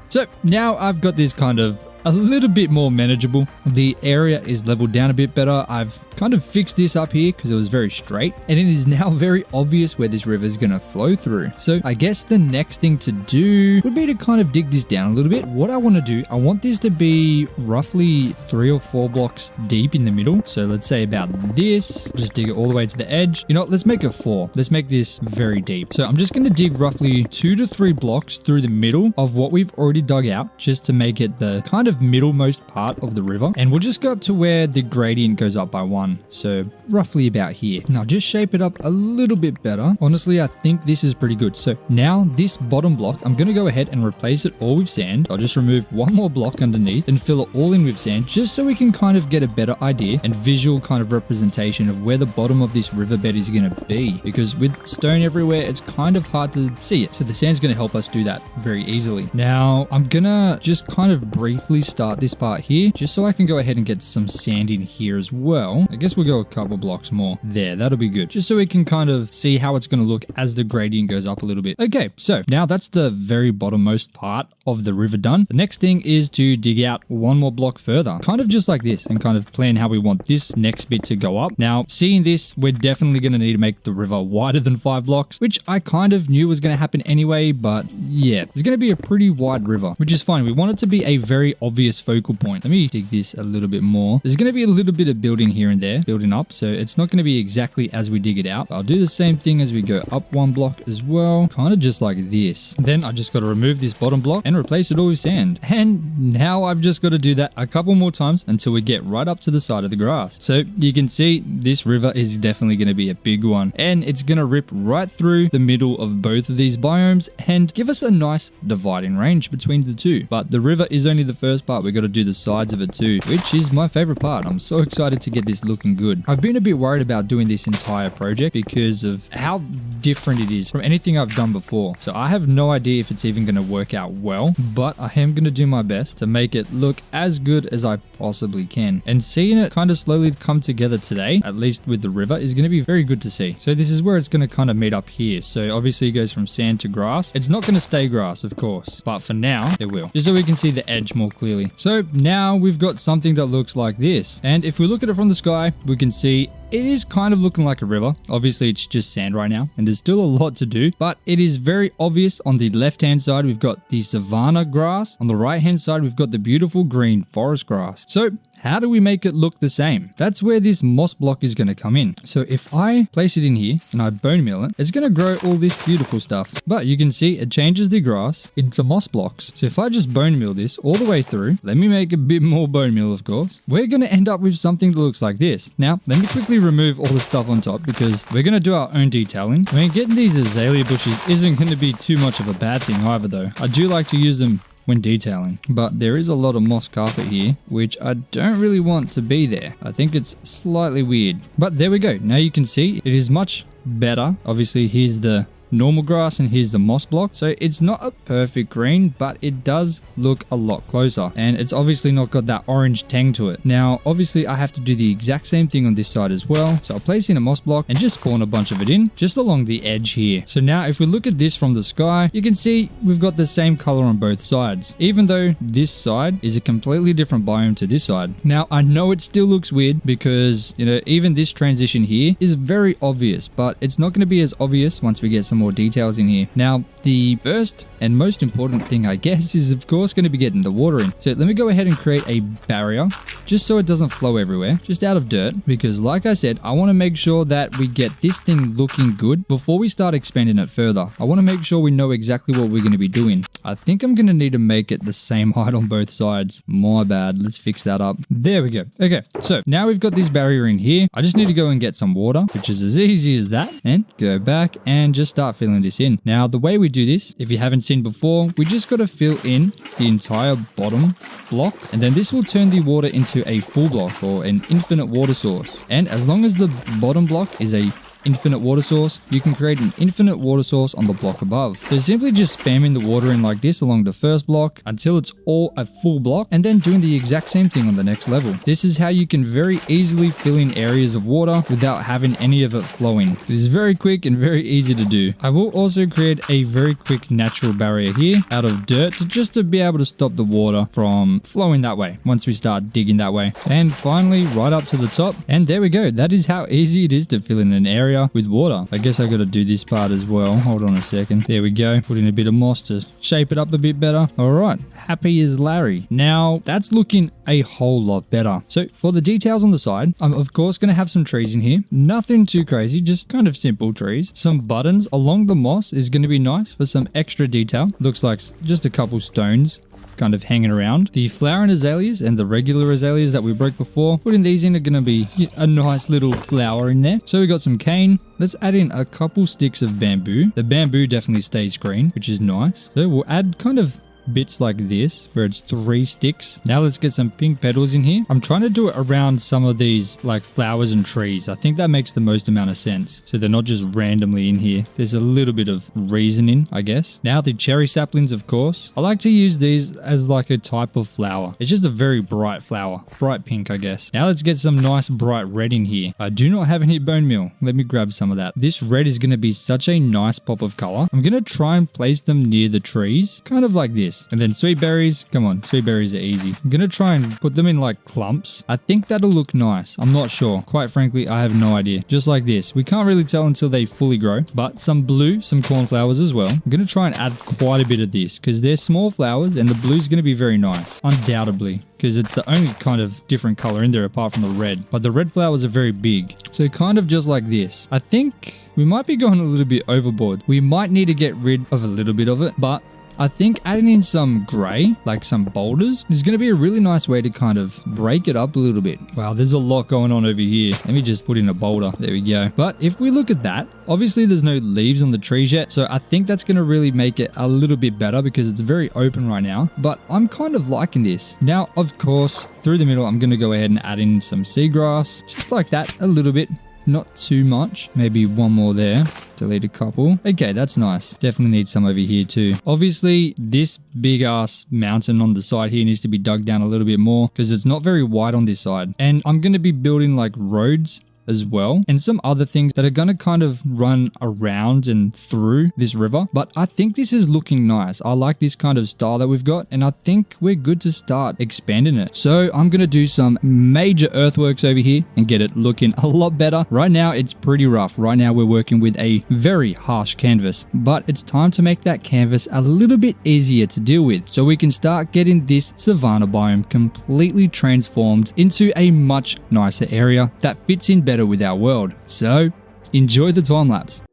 So now I've got this kind of a little bit more manageable. The area is leveled down a bit better. I've kind of fixed this up here because it was very straight, and it is now very obvious where this river is going to flow through. So I guess the next thing to do would be to kind of dig this down a little bit. What I want to do, I want this to be roughly 3 or 4 blocks deep in the middle. So let's say about this, just dig it all the way to the edge. You know, let's make it 4. Let's make this very deep. So I'm just going to dig roughly 2 to 3 blocks through the middle of what we've already dug out, just to make it the kind of middlemost part of the river. And we'll just go up to where the gradient goes up by 1. So roughly about here. Now just shape it up a little bit better. Honestly, I think this is pretty good. So now this bottom block, I'm going to go ahead and replace it all with sand. I'll just remove one more block underneath and fill it all in with sand, just so we can kind of get a better idea and visual kind of representation of where the bottom of this riverbed is going to be. Because with stone everywhere, it's kind of hard to see it. So the sand's going to help us do that very easily. Now I'm going to just kind of briefly start this part here, just so I can go ahead and get some sand in here as well. I guess we'll go a couple blocks more. There, that'll be good. Just so we can kind of see how it's going to look as the gradient goes up a little bit. Okay, so now that's the very bottommost part of the river done. The next thing is to dig out one more block further, kind of just like this, and kind of plan how we want this next bit to go up. Now, seeing this, we're definitely going to need to make the river wider than 5 blocks, which I kind of knew was going to happen anyway, but yeah, it's going to be a pretty wide river, which is fine. We want it to be a very obvious focal point. Let me dig this a little bit more. There's going to be a little bit of building here and there, building up, so it's not going to be exactly as we dig it out. I'll do the same thing as we go up 1 block as well, kind of just like this. Then I just got to remove this bottom block and replace it all with sand. And now I've just got to do that a couple more times until we get right up to the side of the grass. So you can see this river is definitely going to be a big one, and it's going to rip right through the middle of both of these biomes and give us a nice dividing range between the two. But the river is only the first part. We got to do the sides of it too, which is my favorite part. I'm so excited to get this looking good. I've been a bit worried about doing this entire project because of how different it is from anything I've done before. So I have no idea if it's even going to work out well, but I am going to do my best to make it look as good as I possibly can. And seeing it kind of slowly come together today, at least with the river, is going to be very good to see. So this is where it's going to kind of meet up here. So obviously it goes from sand to grass. It's not going to stay grass, of course, but for now it will, just so we can see the edge more clearly. So now we've got something that looks like this. And if we look at it from the sky, we can see it is kind of looking like a river. Obviously, it's just sand right now, and there's still a lot to do, but it is very obvious. On the left-hand side, we've got the Savannah grass. On the right-hand side, we've got the beautiful green forest grass. So how do we make it look the same? That's where this moss block is going to come in. So if I place it in here and I bone meal it, it's going to grow all this beautiful stuff. But you can see it changes the grass into moss blocks. So if I just bone meal this all the way through, let me make a bit more bone meal, of course, we're going to end up with something that looks like this. Now, let me quickly remove all the stuff on top because we're going to do our own detailing. I mean, getting these azalea bushes isn't going to be too much of a bad thing either, though. I do like to use them when detailing, but there is a lot of moss carpet here, which I don't really want to be there. I think it's slightly weird, but there we go. Now you can see it is much better. Obviously, here's the normal grass and here's the moss block, so it's not a perfect green, but it does look a lot closer, and it's obviously not got that orange tang to it. Now obviously I have to do the exact same thing on this side as well, so I'll place in a moss block and just spawn a bunch of it in just along the edge here. So now if we look at this from the sky, you can see we've got the same color on both sides, even though this side is a completely different biome to this side. Now I know it still looks weird because, you know, even this transition here is very obvious, but it's not going to be as obvious once we get some more details in here. Now the first and most important thing, I guess, is of course going to be getting the water in. So let me go ahead and create a barrier just so it doesn't flow everywhere, just out of dirt, because like I said, I want to make sure that we get this thing looking good before we start expanding it further. I want to make sure we know exactly what we're going to be doing. I think I'm going to need to make it the same height on both sides. My bad. Let's fix that up. There we go. Okay, so now we've got this barrier in here. I just need to go and get some water, which is as easy as that, and go back and just start filling this in. Now the way we do this, if you haven't seen before, we just got to fill in the entire bottom block, and then this will turn the water into a full block or an infinite water source. And as long as the bottom block is a infinite water source, you can create an infinite water source on the block above. So simply just spamming the water in like this along the first block until it's all a full block, and then doing the exact same thing on the next level. This is how you can very easily fill in areas of water without having any of it flowing. It is very quick and very easy to do. I will also create a very quick natural barrier here out of dirt just to be able to stop the water from flowing that way once we start digging that way. And finally right up to the top, and there we go. That is how easy it is to fill in an area with water. I guess I got to do this part as well. Hold on a second. There we go. Put in a bit of moss to shape it up a bit better. All right. Happy as Larry. Now that's looking a whole lot better. So for the details on the side, I'm of course going to have some trees in here. Nothing too crazy, just kind of simple trees. Some buttons along the moss is going to be nice for some extra detail. Looks like just a couple stones kind of hanging around. The flowering azaleas and the regular azaleas that we broke before, putting these in are going to be a nice little flower in there. So we got some cane. Let's add in a couple sticks of bamboo. The bamboo definitely stays green, which is nice. So we'll add kind of bits like this where it's 3 sticks. Now let's get some pink petals in here. I'm trying to do it around some of these like flowers and trees. I think that makes the most amount of sense. So they're not just randomly in here. There's a little bit of reasoning, I guess. Now the cherry saplings, of course. I like to use these as like a type of flower. It's just a very bright flower. Bright pink, I guess. Now let's get some nice bright red in here. I do not have any bone meal. Let me grab some of that. This red is going to be such a nice pop of color. I'm going to try and place them near the trees. Kind of like this. And then sweet berries. Come on, sweet berries are easy. I'm going to try and put them in like clumps. I think that'll look nice. I'm not sure. Quite frankly, I have no idea. Just like this. We can't really tell until they fully grow. But some blue, some cornflowers as well. I'm going to try and add quite a bit of this because they're small flowers and the blue is going to be very nice. Undoubtedly. Because it's the only kind of different color in there apart from the red. But the red flowers are very big. So kind of just like this. I think we might be going a little bit overboard. We might need to get rid of a little bit of it. But I think adding in some gray, like some boulders, is going to be a really nice way to kind of break it up a little bit. Wow, there's a lot going on over here. Let me just put in a boulder. There we go. But if we look at that, obviously there's no leaves on the trees yet. So I think that's going to really make it a little bit better because it's very open right now. But I'm kind of liking this. Now, of course, through the middle, I'm going to go ahead and add in some seagrass. Just like that, a little bit. Not too much. Maybe one more there. Delete a couple. Okay, that's nice. Definitely need some over here too. Obviously, this big ass mountain on the side here needs to be dug down a little bit more because it's not very wide on this side. And I'm going to be building like roads as well and some other things that are going to kind of run around and through this river. But I think this is looking nice. I like this kind of style that we've got and I think we're good to start expanding it. So I'm going to do some major earthworks over here and get it looking a lot better. Right now it's pretty rough. Right now we're working with a very harsh canvas, but it's time to make that canvas a little bit easier to deal with so we can start getting this savanna biome completely transformed into a much nicer area that fits in better with our world. So enjoy the time lapse.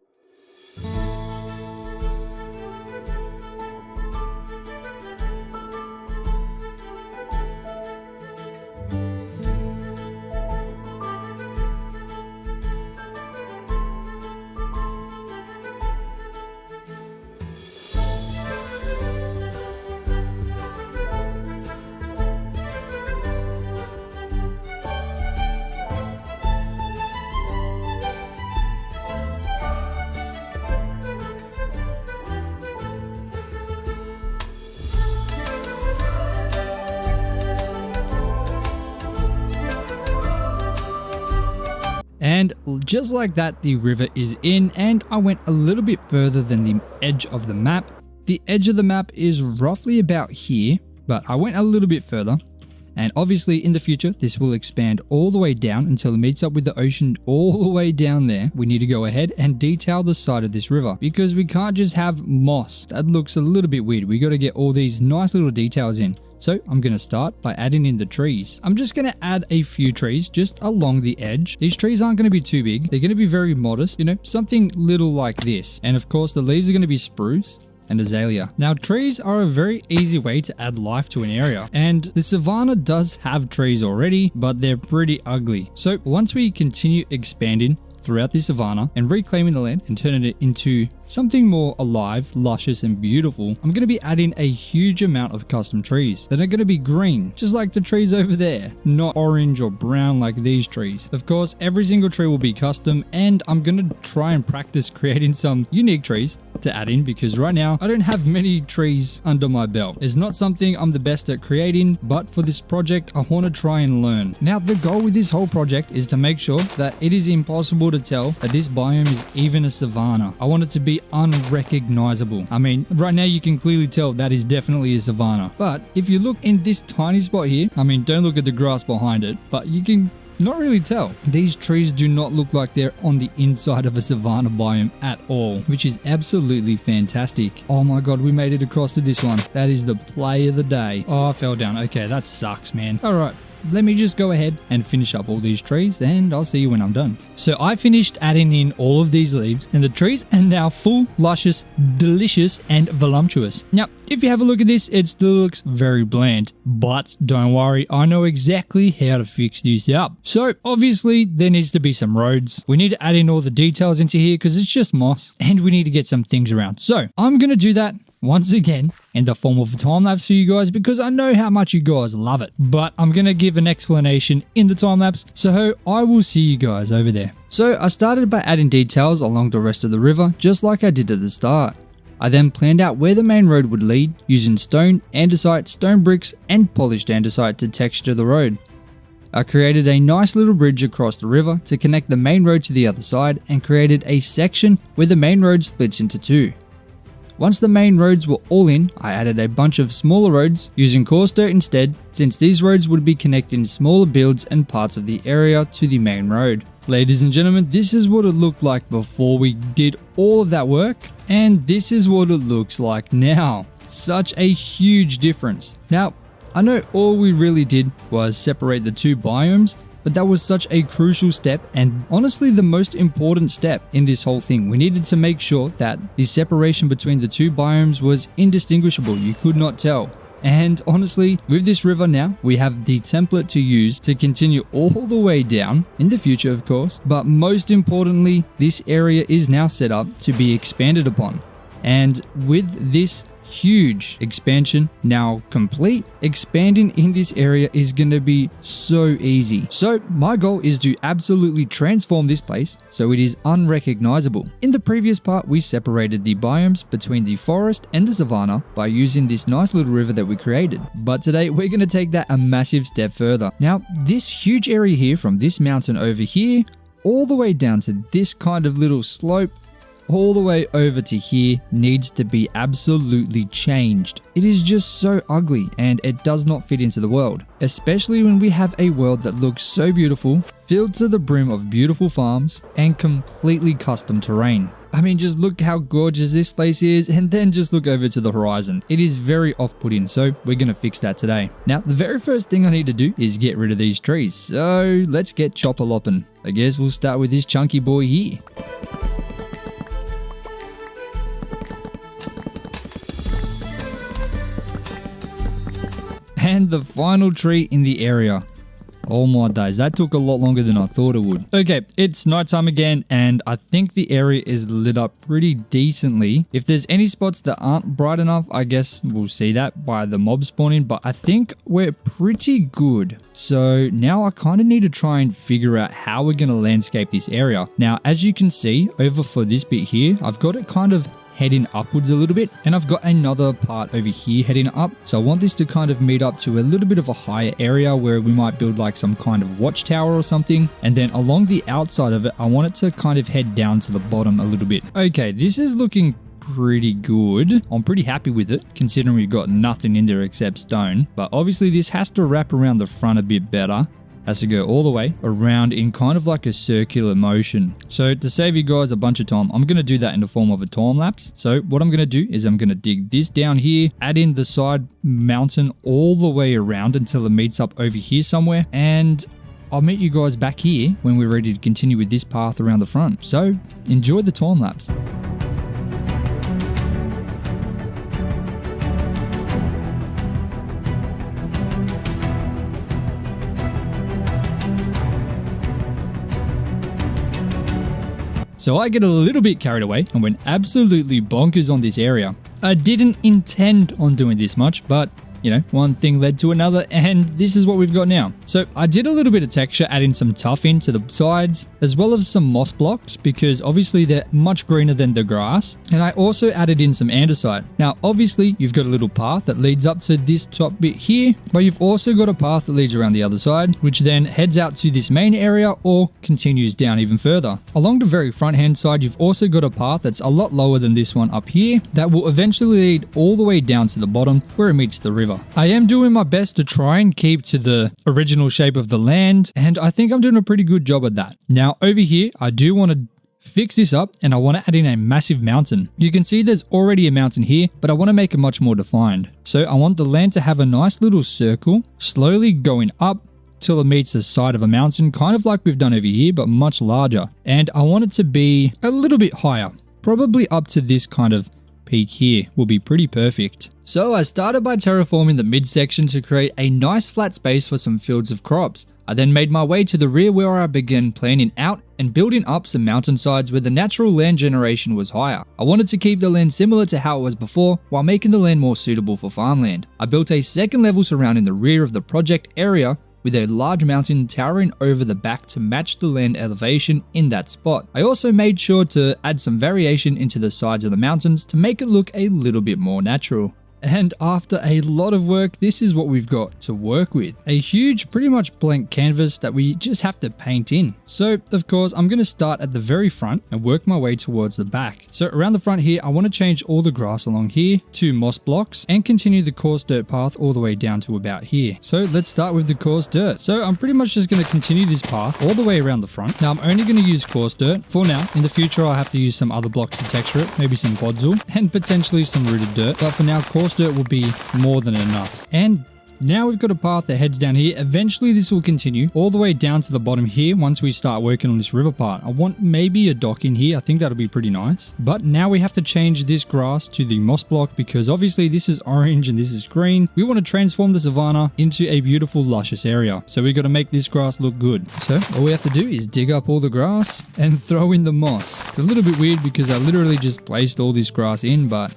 And just like that, the river is in, and I went a little bit further than the edge of the map. The edge of the map is roughly about here, but I went a little bit further. And obviously in the future, this will expand all the way down until it meets up with the ocean all the way down there. We need to go ahead and detail the side of this river because we can't just have moss. That looks a little bit weird. We got to get all these nice little details in. So I'm going to start by adding in the trees. I'm just going to add a few trees just along the edge. These trees aren't going to be too big. They're going to be very modest, you know, something little like this. And of course the leaves are going to be spruce and azalea. Now trees are a very easy way to add life to an area, and the savanna does have trees already, but they're pretty ugly. So once we continue expanding throughout the savanna and reclaiming the land and turning it into something more alive, luscious and beautiful, I'm going to be adding a huge amount of custom trees that are going to be green, just like the trees over there, not orange or brown like these trees. Of course, every single tree will be custom, and I'm going to try and practice creating some unique trees to add in because right now I don't have many trees under my belt. It's not something I'm the best at creating, but for this project I want to try and learn. Now the goal with this whole project is to make sure that it is impossible to tell that this biome is even a savanna. I want it to be unrecognizable. I mean, right now you can clearly tell that is definitely a savanna, but if you look in this tiny spot here, I mean, don't look at the grass behind it, but you can not really tell. These trees do not look like they're on the inside of a savanna biome at all, which is absolutely fantastic. Oh my god, we made it across to this one. That is the play of the day. Oh, I fell down. Okay, that sucks, man. All right. Let me just go ahead and finish up all these trees and I'll see you when I'm done. So I finished adding in all of these leaves and the trees are now full, luscious, delicious and voluptuous. Now, if you have a look at this, it still looks very bland, but don't worry, I know exactly how to fix this up. So obviously there needs to be some roads. We need to add in all the details into here because it's just moss and we need to get some things around. So I'm going to do that once again in the form of a time lapse for you guys because I know how much you guys love it. But I'm going to give an explanation in the time lapse, so I will see you guys over there. So I started by adding details along the rest of the river just like I did at the start. I then planned out where the main road would lead using stone, andesite, stone bricks and polished andesite to texture the road. I created a nice little bridge across the river to connect the main road to the other side and created a section where the main road splits into two. Once the main roads were all in, I added a bunch of smaller roads using coarse dirt instead, since these roads would be connecting smaller builds and parts of the area to the main road. Ladies and gentlemen, this is what it looked like before we did all of that work, and this is what it looks like now. Such a huge difference. Now, I know all we really did was separate the two biomes, but that was such a crucial step and honestly the most important step in this whole thing. We needed to make sure that the separation between the two biomes was indistinguishable. You could not tell. And honestly, with this river now, we have the template to use to continue all the way down, in the future of course, but most importantly, this area is now set up to be expanded upon. And with this huge expansion now complete, expanding in this area is going to be so easy. So my goal is to absolutely transform this place so it is unrecognizable. In the previous part, we separated the biomes between the forest and the savanna by using this nice little river that we created. But today we're going to take that a massive step further. Now, this huge area here from this mountain over here all the way down to this kind of little slope all the way over to here needs to be absolutely changed. It is just so ugly and it does not fit into the world, especially when we have a world that looks so beautiful, filled to the brim of beautiful farms and completely custom terrain. I mean, just look how gorgeous this place is and then just look over to the horizon. It is very off-putting, so we're going to fix that today. Now, the very first thing I need to do is get rid of these trees. So let's get chopper-lopping. I guess we'll start with this chunky boy here. And the final tree in the area. Oh my days, that took a lot longer than I thought it would. Okay, it's nighttime again, and I think the area is lit up pretty decently. If there's any spots that aren't bright enough, I guess we'll see that by the mob spawning, but I think we're pretty good. So now I kind of need to try and figure out how we're going to landscape this area. Now, as you can see, over for this bit here, I've got it kind of heading upwards a little bit, and I've got another part over here heading up. So I want this to kind of meet up to a little bit of a higher area where we might build like some kind of watchtower or something, and then along the outside of it I want it to kind of head down to the bottom a little bit. Okay, this is looking pretty good. I'm pretty happy with it considering we've got nothing in there except stone, but obviously this has to wrap around the front a bit better. Has to go all the way around in kind of like a circular motion. So to save you guys a bunch of time, I'm going to do that in the form of a time lapse. So what I'm going to do is I'm going to dig this down here, add in the side mountain all the way around until it meets up over here somewhere. And I'll meet you guys back here when we're ready to continue with this path around the front. So enjoy the time lapse. So I get a little bit carried away and went absolutely bonkers on this area. I didn't intend on doing this much, but you know, one thing led to another, and this is what we've got now. So I did a little bit of texture, adding some tuff into the sides, as well as some moss blocks, because obviously they're much greener than the grass. And I also added in some andesite. Now, obviously, you've got a little path that leads up to this top bit here, but you've also got a path that leads around the other side, which then heads out to this main area or continues down even further. Along the very front hand side, you've also got a path that's a lot lower than this one up here that will eventually lead all the way down to the bottom where it meets the river. I am doing my best to try and keep to the original shape of the land, and I think I'm doing a pretty good job at that. Now over here, I do want to fix this up and I want to add in a massive mountain. You can see there's already a mountain here, but I want to make it much more defined. So I want the land to have a nice little circle, slowly going up till it meets the side of a mountain, kind of like we've done over here, but much larger. And I want it to be a little bit higher, probably up to this kind of peak here will be pretty perfect. So I started by terraforming the midsection to create a nice flat space for some fields of crops. I then made my way to the rear where I began planning out and building up some mountainsides where the natural land generation was higher. I wanted to keep the land similar to how it was before while making the land more suitable for farmland. I built a second level surrounding the rear of the project area with a large mountain towering over the back to match the land elevation in that spot. I also made sure to add some variation into the sides of the mountains to make it look a little bit more natural. And after a lot of work, this is what we've got to work with. A huge, pretty much blank canvas that we just have to paint in. So, of course, I'm going to start at the very front and work my way towards the back. So around the front here, I want to change all the grass along here to moss blocks and continue the coarse dirt path all the way down to about here. So let's start with the coarse dirt. So I'm pretty much just going to continue this path all the way around the front. Now I'm only going to use coarse dirt for now. In the future, I'll have to use some other blocks to texture it, maybe some podzol and potentially some rooted dirt. But for now, coarse dirt will be more than enough. And now we've got a path that heads down here. Eventually this will continue all the way down to the bottom here once we start working on this river part. I want maybe a dock in here. I think that'll be pretty nice. But now we have to change this grass to the moss block because obviously this is orange and this is green. We want to transform the savanna into a beautiful luscious area. So we've got to make this grass look good. So all we have to do is dig up all the grass and throw in the moss. It's a little bit weird because I literally just placed all this grass in, but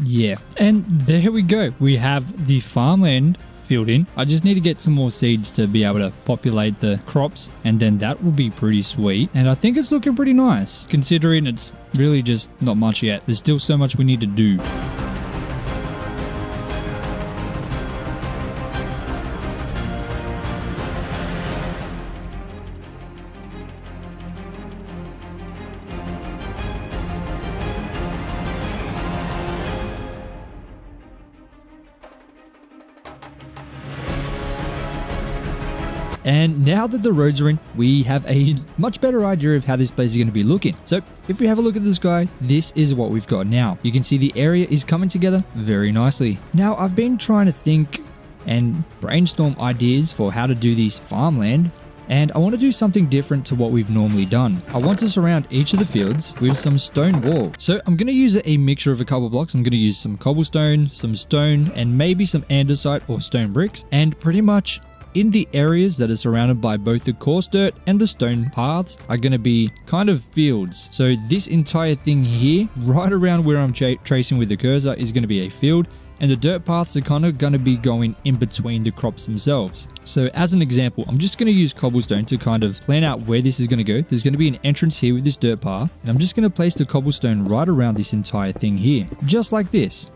yeah. And there we go. We have the farmland filled in. I just need to get some more seeds to be able to populate the crops, and then that will be pretty sweet. And I think it's looking pretty nice considering it's really just not much yet. There's still so much we need to do. And now that the roads are in, we have a much better idea of how this place is going to be looking. So if we have a look at the sky, this is what we've got now. You can see the area is coming together very nicely. Now I've been trying to think and brainstorm ideas for how to do this farmland, and I want to do something different to what we've normally done. I want to surround each of the fields with some stone wall. So I'm going to use a mixture of a couple blocks. I'm going to use some cobblestone, some stone, and maybe some andesite or stone bricks, and pretty much in the areas that are surrounded by both the coarse dirt and the stone paths are going to be kind of fields. So this entire thing here, right around where I'm tracing with the cursor, is going to be a field, and the dirt paths are kind of going to be going in between the crops themselves. So as an example, I'm just going to use cobblestone to kind of plan out where this is going to go. There's going to be an entrance here with this dirt path, and I'm just going to place the cobblestone right around this entire thing here, just like this.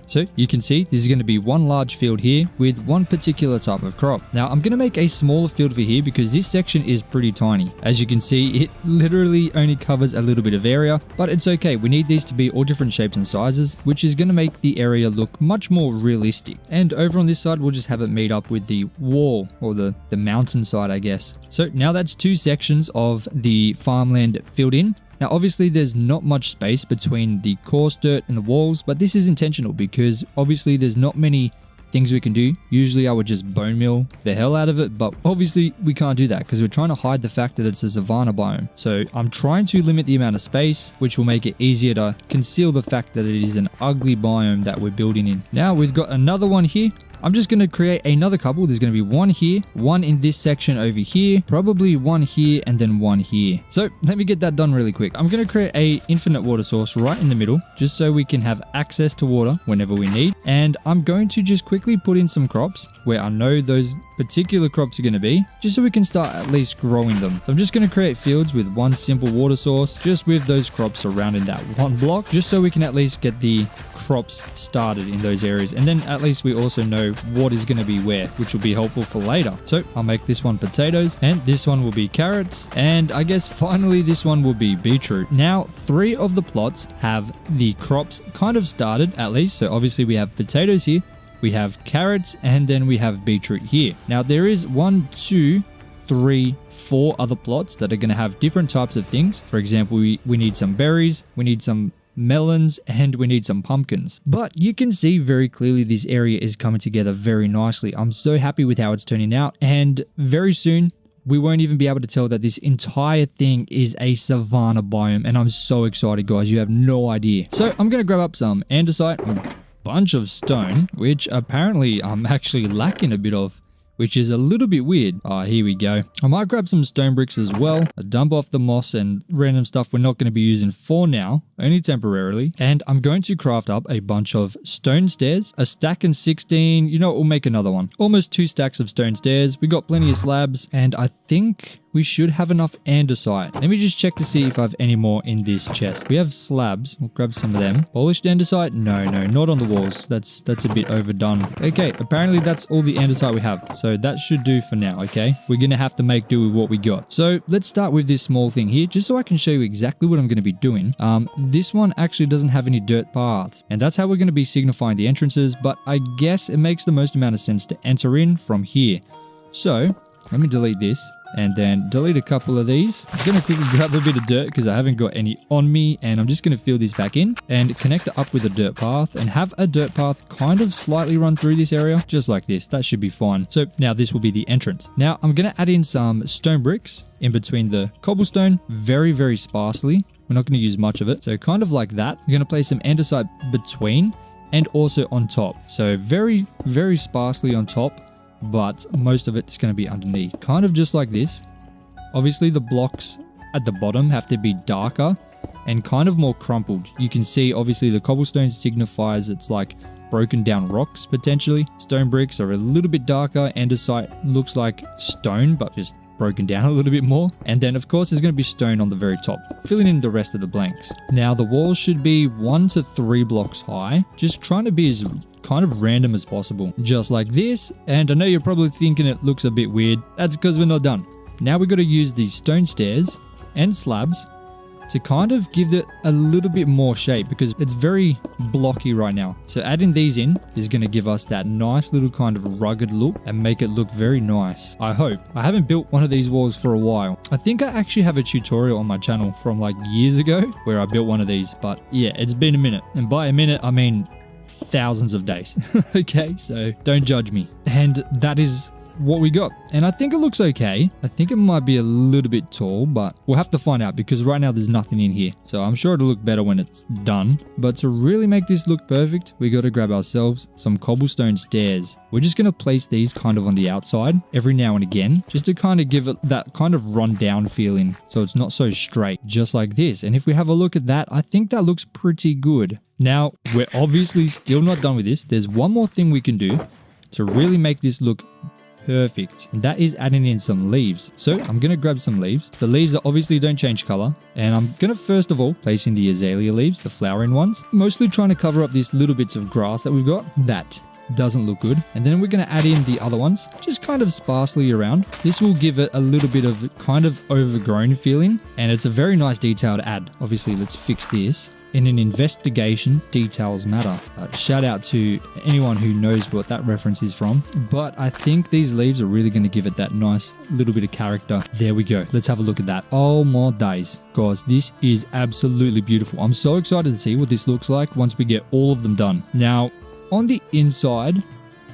So you can see this is going to be one large field here with one particular type of crop. Now I'm going to make a smaller field for here because this section is pretty tiny. As you can see, it literally only covers a little bit of area, but it's okay. We need these to be all different shapes and sizes, which is going to make the area look much more realistic. And over on this side, we'll just have it made up with the wall or the mountain side, I guess. So now that's two sections of the farmland filled in. Now obviously there's not much space between the coarse dirt and the walls, but this is intentional because obviously there's not many things we can do. Usually I would just bone meal the hell out of it, but obviously we can't do that because we're trying to hide the fact that it's a savanna biome. So I'm trying to limit the amount of space, which will make it easier to conceal the fact that it is an ugly biome that we're building in. Now we've got another one here. I'm just going to create another couple. There's going to be one here, one in this section over here, probably one here, and then one here. So let me get that done really quick. I'm going to create a infinite water source right in the middle, just so we can have access to water whenever we need. And I'm going to just quickly put in some crops where I know those particular crops are going to be, just so we can start at least growing them. So I'm just going to create fields with one simple water source, just with those crops surrounding that one block, just so we can at least get the crops started in those areas. And then at least we also know what is going to be where, which will be helpful for later. So I'll make this one potatoes, and this one will be carrots, and I guess finally this one will be beetroot. Now 3 of the plots have the crops kind of started at least. So obviously we have potatoes here, we have carrots, and then we have beetroot here. Now there is 1, 2, 3, 4 other plots that are going to have different types of things. For example, we need some berries, we need some melons, and we need some pumpkins. But you can see very clearly this area is coming together very nicely. I'm so happy with how it's turning out, and very soon we won't even be able to tell that this entire thing is a savanna biome, and I'm so excited, guys. You have no idea. So I'm going to grab up some andesite, a bunch of stone, which apparently I'm actually lacking a bit of which is a little bit weird. Oh, here we go. I might grab some stone bricks as well, dump off the moss and random stuff we're not going to be using for now, only temporarily. And I'm going to craft up a bunch of stone stairs, a stack and 16. You know what, we'll make another one. Almost 2 stacks of stone stairs. We got plenty of slabs, and I think we should have enough andesite. Let me just check to see if I have any more in this chest. We have slabs. We'll grab some of them. Polished andesite? No, not on the walls. That's a bit overdone. Okay, apparently that's all the andesite we have. So that should do for now, okay? We're going to have to make do with what we got. So let's start with this small thing here, just so I can show you exactly what I'm going to be doing. This one actually doesn't have any dirt paths, and that's how we're going to be signifying the entrances, but I guess it makes the most amount of sense to enter in from here. So let me delete this and then delete a couple of these. I'm going to quickly grab a bit of dirt because I haven't got any on me, and I'm just going to fill this back in and connect it up with a dirt path and have a dirt path kind of slightly run through this area, just like this. That should be fine. So now this will be the entrance. Now I'm going to add in some stone bricks in between the cobblestone, very, very sparsely. We're not going to use much of it. So kind of like that. I'm going to place some andesite between and also on top. So very, very sparsely on top, but most of it's going to be underneath, kind of just like this. Obviously the blocks at the bottom have to be darker and kind of more crumpled. You can see obviously the cobblestone signifies it's like broken down rocks potentially. Stone bricks are a little bit darker. Andesite looks like stone but just broken down a little bit more. And then of course there's going to be stone on the very top, filling in the rest of the blanks. Now the walls should be 1 to 3 blocks high, just trying to be as kind of random as possible, just like this. And I know you're probably thinking it looks a bit weird. That's because we're not done. Now we've got to use these stone stairs and slabs to kind of give it a little bit more shape because it's very blocky right now. So adding these in is going to give us that nice little kind of rugged look and make it look very nice. I hope. I haven't built one of these walls for a while. I think I actually have a tutorial on my channel from like years ago where I built one of these, but yeah, it's been a minute. And by a minute, I mean thousands of days. Okay, so don't judge me. And that is what we got, and I think it looks okay. I think it might be a little bit tall, but we'll have to find out because right now there's nothing in here, so I'm sure it'll look better when it's done. But to really make this look perfect, we got to grab ourselves some cobblestone stairs. We're just going to place these kind of on the outside every now and again, just to kind of give it that kind of run down feeling, so it's not so straight, just like this. And if we have a look at that, I think that looks pretty good. Now we're obviously still not done with this. There's one more thing we can do to really make this look perfect, and that is adding in some leaves. So I'm going to grab some leaves. The leaves obviously don't change color, and I'm going to first of all place in the azalea leaves, the flowering ones, mostly trying to cover up these little bits of grass that we've got. That doesn't look good. And then we're going to add in the other ones, just kind of sparsely around. This will give it a little bit of kind of overgrown feeling, and it's a very nice detail to add. Obviously, let's fix this. In an investigation, details matter. Shout out to anyone who knows what that reference is from. But I think these leaves are really going to give it that nice little bit of character. There we go. Let's have a look at that. Oh my days. Guys, this is absolutely beautiful. I'm so excited to see what this looks like once we get all of them done. Now, on the inside,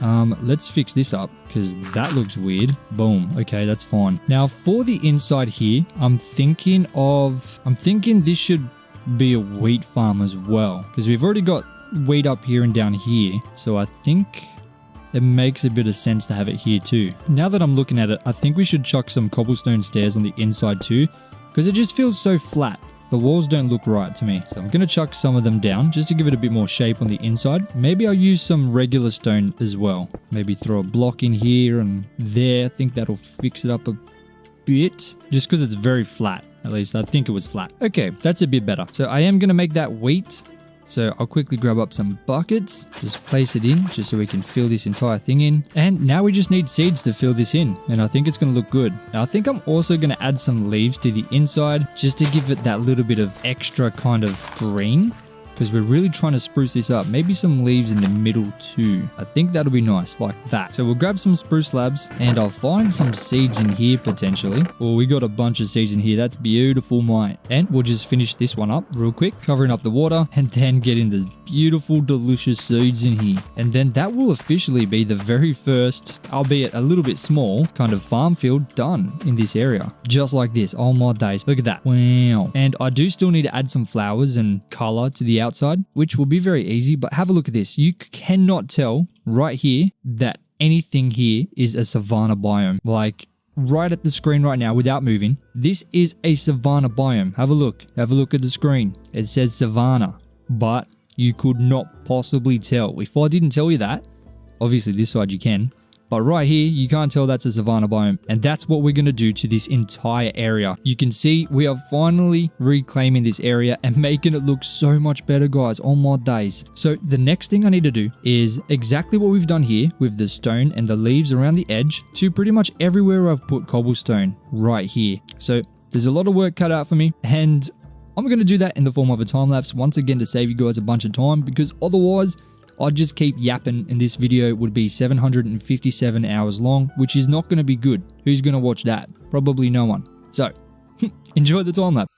let's fix this up because that looks weird. Boom. Okay, that's fine. Now, for the inside here, I'm thinking this should be a wheat farm as well, because we've already got wheat up here and down here, so I think it makes a bit of sense to have it here too. Now that I'm looking at it, I think we should chuck some cobblestone stairs on the inside too, because it just feels so flat. The walls don't look right to me, so I'm going to chuck some of them down just to give it a bit more shape on the inside. Maybe I'll use some regular stone as well. Maybe throw a block in here and there. I think that'll fix it up a bit, just because it's very flat. At least I think it was flat. Okay, that's a bit better. So I am going to make that wheat. So I'll quickly grab up some buckets, just place it in, just so we can fill this entire thing in. And now we just need seeds to fill this in, and I think it's going to look good. Now I think I'm also going to add some leaves to the inside, just to give it that little bit of extra kind of green, because we're really trying to spruce this up. Maybe some leaves in the middle too. I think that'll be nice, like that. So we'll grab some spruce slabs, and I'll find some seeds in here potentially. Oh, we got a bunch of seeds in here. That's beautiful, mate. And we'll just finish this one up real quick, covering up the water, and then getting the beautiful, delicious seeds in here. And then that will officially be the very first, albeit a little bit small, kind of farm field done in this area. Just like this. Oh my days. Look at that. Wow. And I do still need to add some flowers and color to the outside, which will be very easy, but have a look at this. You cannot tell right here that anything here is a savanna biome. Like right at the screen right now without moving, this is a savanna biome. Have a look. Have a look at the screen. It says savanna, but you could not possibly tell. If I didn't tell you that, obviously this side you can, but right here, you can't tell that's a savanna biome. And that's what we're going to do to this entire area. You can see we are finally reclaiming this area and making it look so much better, guys, on mod days. So the next thing I need to do is exactly what we've done here with the stone and the leaves around the edge to pretty much everywhere I've put cobblestone right here. So there's a lot of work cut out for me, and I'm going to do that in the form of a time lapse once again to save you guys a bunch of time, because otherwise I'd just keep yapping and this video would be 757 hours long, which is not going to be good. Who's going to watch that? Probably no one. So, enjoy the time lapse.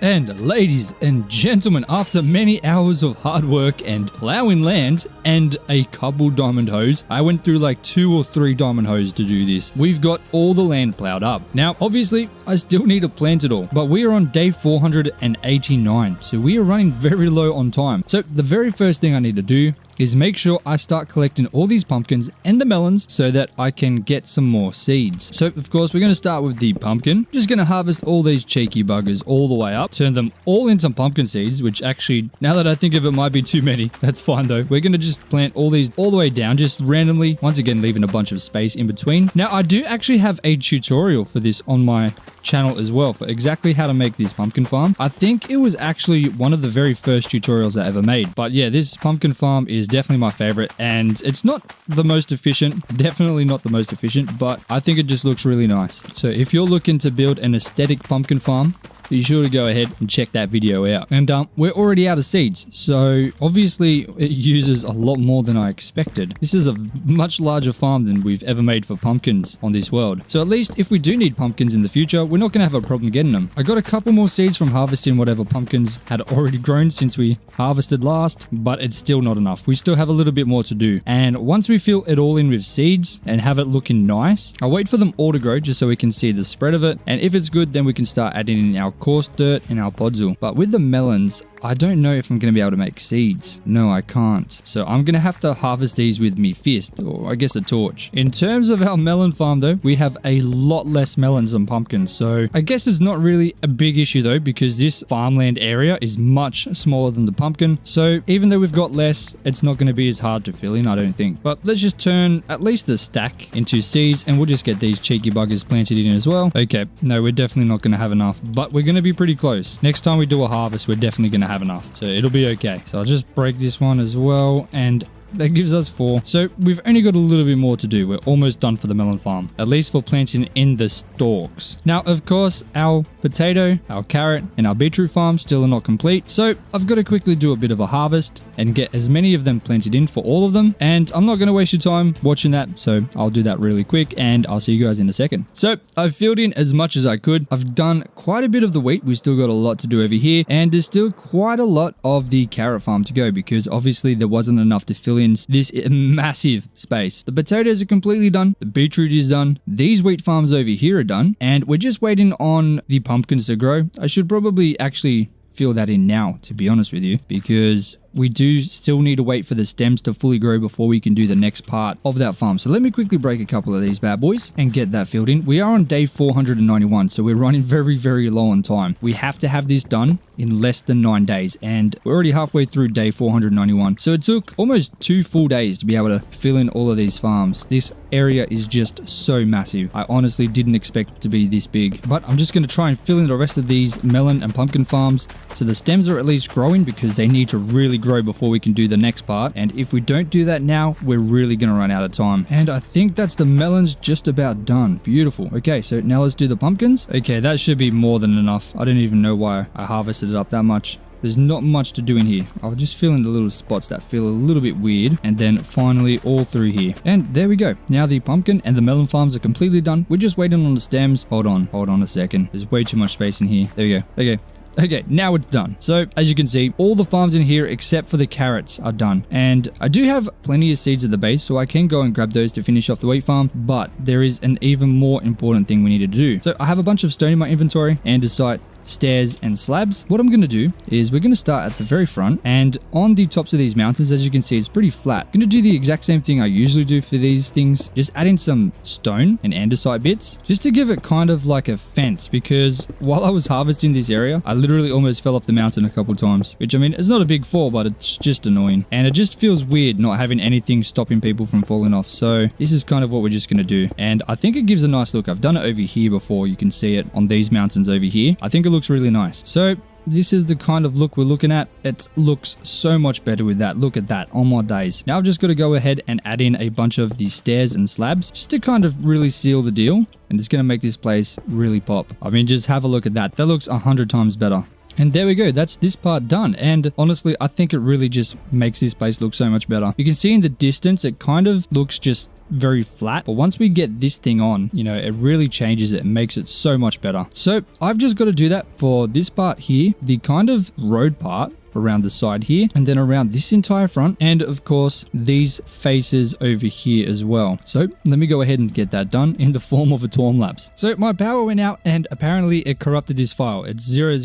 And ladies and gentlemen, after many hours of hard work and plowing land and a couple diamond hoes, I went through like 2 or 3 diamond hoes to do this. We've got all the land plowed up. Now, obviously, I still need to plant it all, but we are on day 489, so we are running very low on time. So the very first thing I need to do is make sure I start collecting all these pumpkins and the melons so that I can get some more seeds. So of course we're going to start with the pumpkin. Just going to harvest all these cheeky buggers all the way up, turn them all into pumpkin seeds, which actually, now that I think of it, might be too many. That's fine though. We're going to just plant all these all the way down, just randomly, once again leaving a bunch of space in between. Now I do actually have a tutorial for this on my channel as well, for exactly how to make this pumpkin farm. I think it was actually one of the very first tutorials I ever made. But yeah, this pumpkin farm is definitely my favorite, and it's not the most efficient, definitely not the most efficient, but I think it just looks really nice. So if you're looking to build an aesthetic pumpkin farm, be sure to go ahead and check that video out. And we're already out of seeds, so obviously it uses a lot more than I expected. This is a much larger farm than we've ever made for pumpkins on this world. So at least if we do need pumpkins in the future, we're not going to have a problem getting them. I got a couple more seeds from harvesting whatever pumpkins had already grown since we harvested last, but it's still not enough. We still have a little bit more to do. And once we fill it all in with seeds and have it looking nice, I'll wait for them all to grow just so we can see the spread of it. And if it's good, then we can start adding in our coarse dirt and our podzol. But with the melons, I don't know if I'm going to be able to make seeds. No, I can't. So I'm going to have to harvest these with me fist, or I guess a torch. In terms of our melon farm though, we have a lot less melons than pumpkins. So I guess it's not really a big issue though, because this farmland area is much smaller than the pumpkin. So even though we've got less, it's not going to be as hard to fill in, I don't think. But let's just turn at least a stack into seeds, and we'll just get these cheeky buggers planted in as well. Okay, no, we're definitely not going to have enough, but we're going to be pretty close. Next time we do a harvest, we're definitely going to have enough, so it'll be okay. So I'll just break this one as well, and that gives us 4. So we've only got a little bit more to do. We're almost done for the melon farm, at least for planting in the stalks. Now, of course, our potato, our carrot, and our beetroot farm still are not complete. So I've got to quickly do a bit of a harvest and get as many of them planted in for all of them. And I'm not going to waste your time watching that, so I'll do that really quick, and I'll see you guys in a second. So I've filled in as much as I could. I've done quite a bit of the wheat. We've still got a lot to do over here, and there's still quite a lot of the carrot farm to go, because obviously there wasn't enough to fill in this massive space. The potatoes are completely done. The beetroot is done. These wheat farms over here are done, and we're just waiting on the pumpkins to grow. I should probably actually fill that in now, to be honest with you, because we do still need to wait for the stems to fully grow before we can do the next part of that farm. So let me quickly break a couple of these bad boys and get that filled in. We are on day 491, so we're running very, very low on time. We have to have this done in less than 9 days, and we're already halfway through day 491. So it took almost 2 full days to be able to fill in all of these farms. This area is just so massive. I honestly didn't expect it to be this big, but I'm just going to try and fill in the rest of these melon and pumpkin farms so the stems are at least growing, because they need to really grow before we can do the next part. And if we don't do that now, we're really going to run out of time. And I think that's the melons just about done. Beautiful. Okay, so now let's do the pumpkins. Okay, that should be more than enough. I don't even know why I harvested it up that much. there's not much to do in here. I'll just fill in the little spots that feel a little bit weird, and then finally all through here. And there we go. Now the pumpkin and the melon farms are completely done. We're just waiting on the stems. Hold on a second. There's way too much space in here. There we go. Okay, now it's done. So as you can see, all the farms in here except for the carrots are done. And I do have plenty of seeds at the base, so I can go and grab those to finish off the wheat farm. But there is an even more important thing we need to do. So I have a bunch of stone in my inventory, andesite, stairs, and slabs. What I'm going to do is we're going to start at the very front, and on the tops of these mountains, as you can see, it's pretty flat. I'm going to do the exact same thing I usually do for these things, just add in some stone and andesite bits just to give it kind of like a fence, because while I was harvesting this area, I literally almost fell off the mountain a couple times, which I mean, it's not a big fall, but it's just annoying, and it just feels weird not having anything stopping people from falling off. So this is kind of what we're just going to do, and I think it gives a nice look. I've done it over here before. You can see it on these mountains over here. I think it looks really nice. So this is the kind of look we're looking at. It looks so much better with that. Look at that. Oh my days. Now I've just got to go ahead and add in a bunch of these stairs and slabs just to kind of really seal the deal, and it's going to make this place really pop. I mean, just have a look at that. That looks 100 times better. And there we go. That's this part done. And honestly, I think it really just makes this place look so much better. You can see in the distance, it kind of looks just very flat, but once we get this thing on, you know, it really changes it and makes it so much better. So I've just got to do that for this part here, the kind of road part around the side here, and then around this entire front, and of course these faces over here as well. So let me go ahead and get that done in the form of a time lapse. So my power went out and apparently it corrupted this file. It's 000,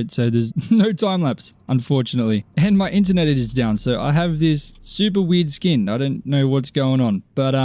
so there's no time lapse, unfortunately, and my internet is down, so I have this super weird skin. I don't know what's going on, but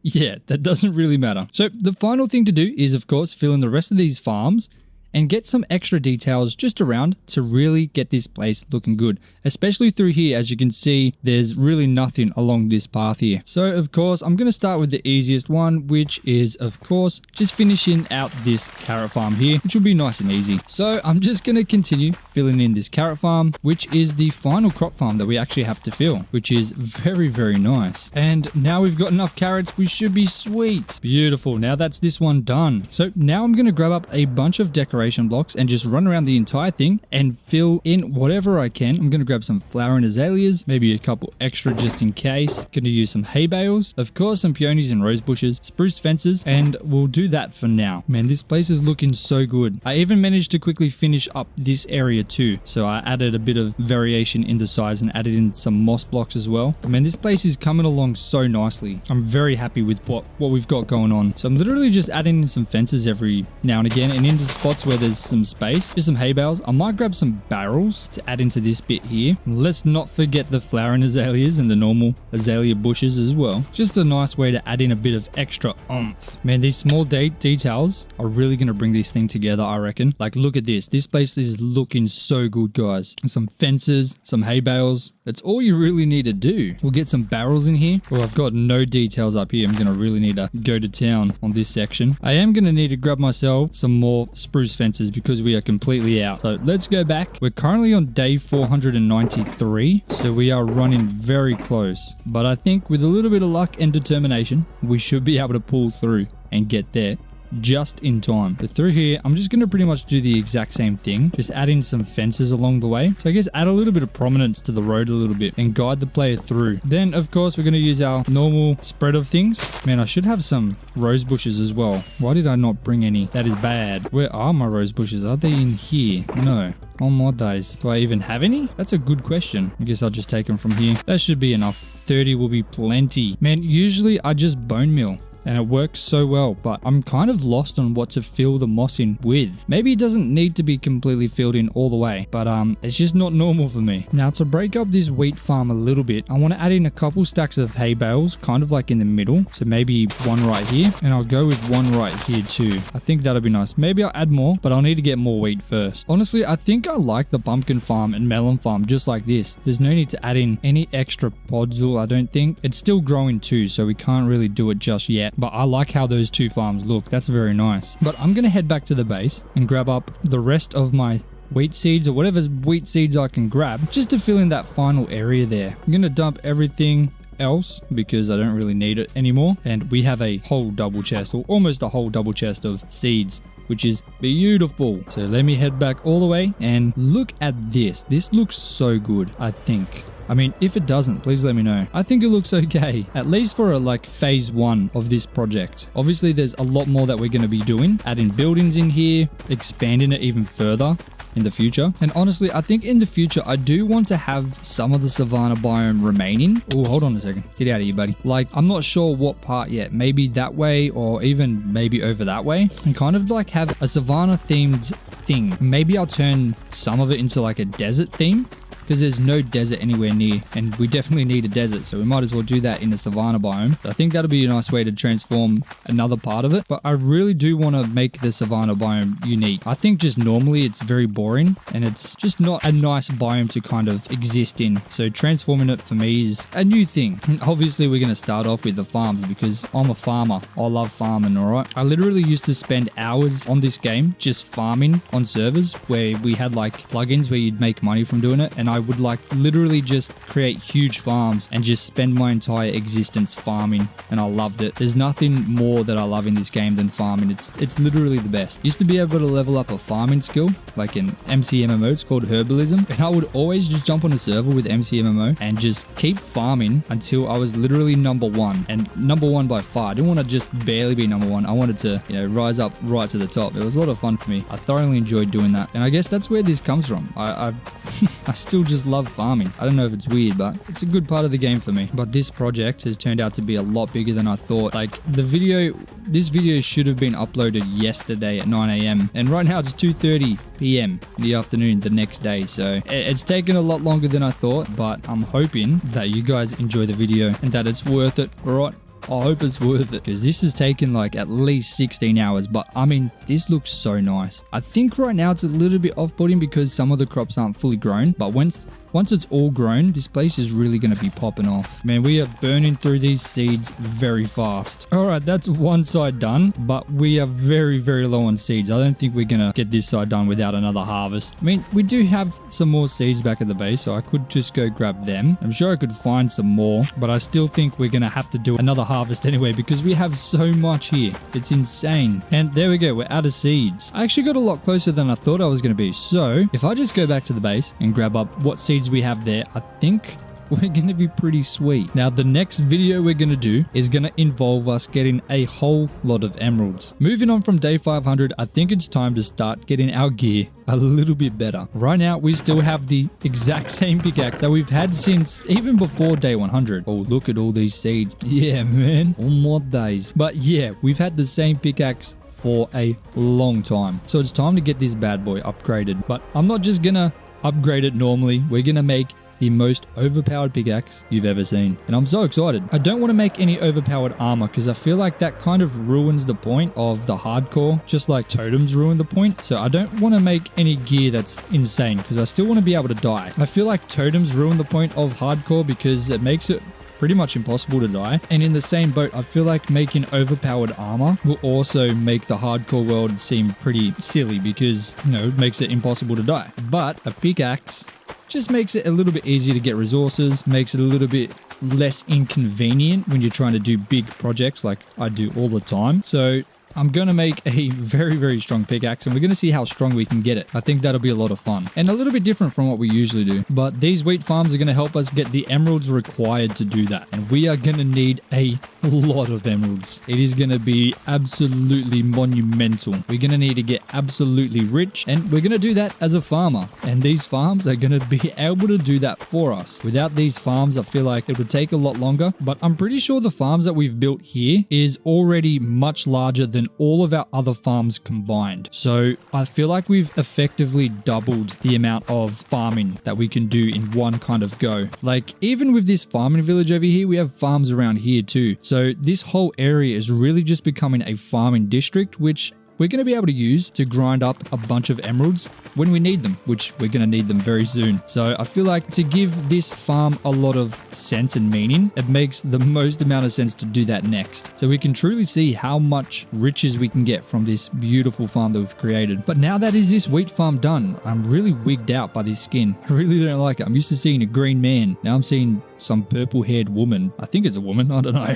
yeah, that doesn't really matter. So the final thing to do is, of course, fill in the rest of these farms and get some extra details just around to really get this place looking good, especially through here. As you can see, there's really nothing along this path here. So of course, I'm going to start with the easiest one, which is of course just finishing out this carrot farm here, which will be nice and easy. So I'm just going to continue filling in this carrot farm, which is the final crop farm that we actually have to fill, which is very, very nice. And now we've got enough carrots, we should be sweet. Beautiful. Now that's this one done. So now I'm going to grab up a bunch of decoration blocks and just run around the entire thing and fill in whatever I can. I'm going to grab some flowering azaleas, maybe a couple extra just in case. Going to use some hay bales, of course some peonies and rose bushes, spruce fences, and we'll do that for now. Man, this place is looking so good. I even managed to quickly finish up this area too, so I added a bit of variation in the size and added in some moss blocks as well. Man, this place is coming along so nicely. I'm very happy with what we've got going on. So I'm literally just adding in some fences every now and again, and into spots where there's some space, just some hay bales. I might grab some barrels to add into this bit here. Let's not forget the flowering azaleas and the normal azalea bushes as well. Just a nice way to add in a bit of extra oomph. Man, these small details are really going to bring this thing together, I reckon. Like, look at this. This place is looking so good, guys. Some fences, some hay bales. That's all you really need to do. We'll get some barrels in here. Well, I've got no details up here. I'm going to really need to go to town on this section. I am going to need to grab myself some more spruce fences because we are completely out. So let's go back. We're currently on day 493, so we are running very close. But I think with a little bit of luck and determination, we should be able to pull through and get there just in time. But through here, I'm just going to pretty much do the exact same thing, just add in some fences along the way. So I guess add a little bit of prominence to the road a little bit and guide the player through. Then of course, we're going to use our normal spread of things. Man, I should have some rose bushes as well. Why did I not bring any? That is bad. Where are my rose bushes? Are they in here? No. Oh my days. Do I even have any? That's a good question. I guess I'll just take them from here. That should be enough. 30 will be plenty. Man, usually I just bone meal and it works so well, but I'm kind of lost on what to fill the moss in with. Maybe it doesn't need to be completely filled in all the way, but it's just not normal for me. Now, to break up this wheat farm a little bit, I want to add in a couple stacks of hay bales, kind of like in the middle. So maybe one right here, and I'll go with one right here too. I think that'll be nice. Maybe I'll add more, but I'll need to get more wheat first. Honestly, I think I like the pumpkin farm and melon farm just like this. There's no need to add in any extra podzol, I don't think. It's still growing too, so we can't really do it just yet. But I like how those two farms look. That's very nice. But I'm going to head back to the base and grab up the rest of my wheat seeds or whatever wheat seeds I can grab just to fill in that final area there. I'm going to dump everything else because I don't really need it anymore. And we have a whole double chest, or almost a whole double chest of seeds which is beautiful. So let me head back all the way and look at this. This looks so good, I think. I mean, if it doesn't, please let me know. I think it looks okay, at least for like phase 1 of this project. Obviously, there's a lot more that we're going to be doing, adding buildings in here, expanding it even further in the future. And honestly, I think in the future, I do want to have some of the Savannah biome remaining. Oh, hold on a second. Get out of here, buddy. Like, I'm not sure what part yet. Maybe that way or even maybe over that way. And kind of like have a Savannah themed thing. Maybe I'll turn some of it into like a desert theme, because there's no desert anywhere near, and we definitely need a desert, so we might as well do that in the Savannah biome. I think that'll be a nice way to transform another part of it, but I really do want to make the Savannah biome unique. I think just normally it's very boring, and it's just not a nice biome to kind of exist in, so transforming it for me is a new thing. And obviously, we're going to start off with the farms, because I'm a farmer. I love farming, alright? I literally used to spend hours on this game just farming on servers where we had like plugins where you'd make money from doing it, and I would like literally just create huge farms and just spend my entire existence farming, and I loved it. There's nothing more that I love in this game than farming. It's literally the best. Used to be able to level up a farming skill like in MCMMO. It's called herbalism, and I would always just jump on a server with MCMMO and just keep farming until I was literally number 1, and number 1 by far. I didn't want to just barely be number 1. I wanted to, you know, rise up right to the top. It was a lot of fun for me. I thoroughly enjoyed doing that, and I guess that's where this comes from. I still just love farming. I don't know if it's weird, but it's a good part of the game for me. But this project has turned out to be a lot bigger than I thought. Like this video should have been uploaded yesterday at 9 a.m. and right now it's 2:30 p.m. in the afternoon the next day. So it's taken a lot longer than I thought, but I'm hoping that you guys enjoy the video and that it's worth it. All right. I hope it's worth it, because this has taken like at least 16 hours, but I mean, this looks so nice. I think right now it's a little bit off-putting because some of the crops aren't fully grown, but once it's all grown, this place is really going to be popping off. Man, we are burning through these seeds very fast. All right, that's one side done, but we are very, very low on seeds. I don't think we're going to get this side done without another harvest. I mean, we do have some more seeds back at the base, so I could just go grab them. I'm sure I could find some more, but I still think we're going to have to do another harvest anyway, because we have so much here. It's insane. And there we go. We're out of seeds. I actually got a lot closer than I thought I was going to be. So if I just go back to the base and grab up what seeds we have there, I think we're going to be pretty sweet. Now, the next video we're going to do is going to involve us getting a whole lot of emeralds. Moving on from day 500, I think it's time to start getting our gear a little bit better. Right now, we still have the exact same pickaxe that we've had since even before day 100. Oh, look at all these seeds. Yeah, man. All more days. But yeah, we've had the same pickaxe for a long time. So it's time to get this bad boy upgraded. But I'm not just going to upgrade it normally. We're going to make the most overpowered pickaxe you've ever seen. And I'm so excited. I don't want to make any overpowered armor because I feel like that kind of ruins the point of the hardcore, just like totems ruin the point. So I don't want to make any gear that's insane because I still want to be able to die. I feel like totems ruin the point of hardcore because it makes it pretty much impossible to die. And in the same boat, I feel like making overpowered armor will also make the hardcore world seem pretty silly because, you know, it makes it impossible to die. But a pickaxe just makes it a little bit easier to get resources, makes it a little bit less inconvenient when you're trying to do big projects like I do all the time. So I'm going to make a very, very strong pickaxe and we're going to see how strong we can get it. I think that'll be a lot of fun and a little bit different from what we usually do. But these wheat farms are going to help us get the emeralds required to do that. And we are going to need a lot of emeralds. It is going to be absolutely monumental. We're going to need to get absolutely rich and we're going to do that as a farmer. And these farms are going to be able to do that for us. Without these farms, I feel like it would take a lot longer. But I'm pretty sure the farms that we've built here is already much larger than all of our other farms combined. So I feel like we've effectively doubled the amount of farming that we can do in one kind of go. Like even with this farming village over here, we have farms around here too. So this whole area is really just becoming a farming district, which we're going to be able to use to grind up a bunch of emeralds when we need them, which we're going to need them very soon. So I feel like to give this farm a lot of sense and meaning, it makes the most amount of sense to do that next. So we can truly see how much riches we can get from this beautiful farm that we've created. But now that is this wheat farm done, I'm really wigged out by this skin. I really don't like it. I'm used to seeing a green man. Now I'm seeing some purple-haired woman. I think it's a woman. I don't know.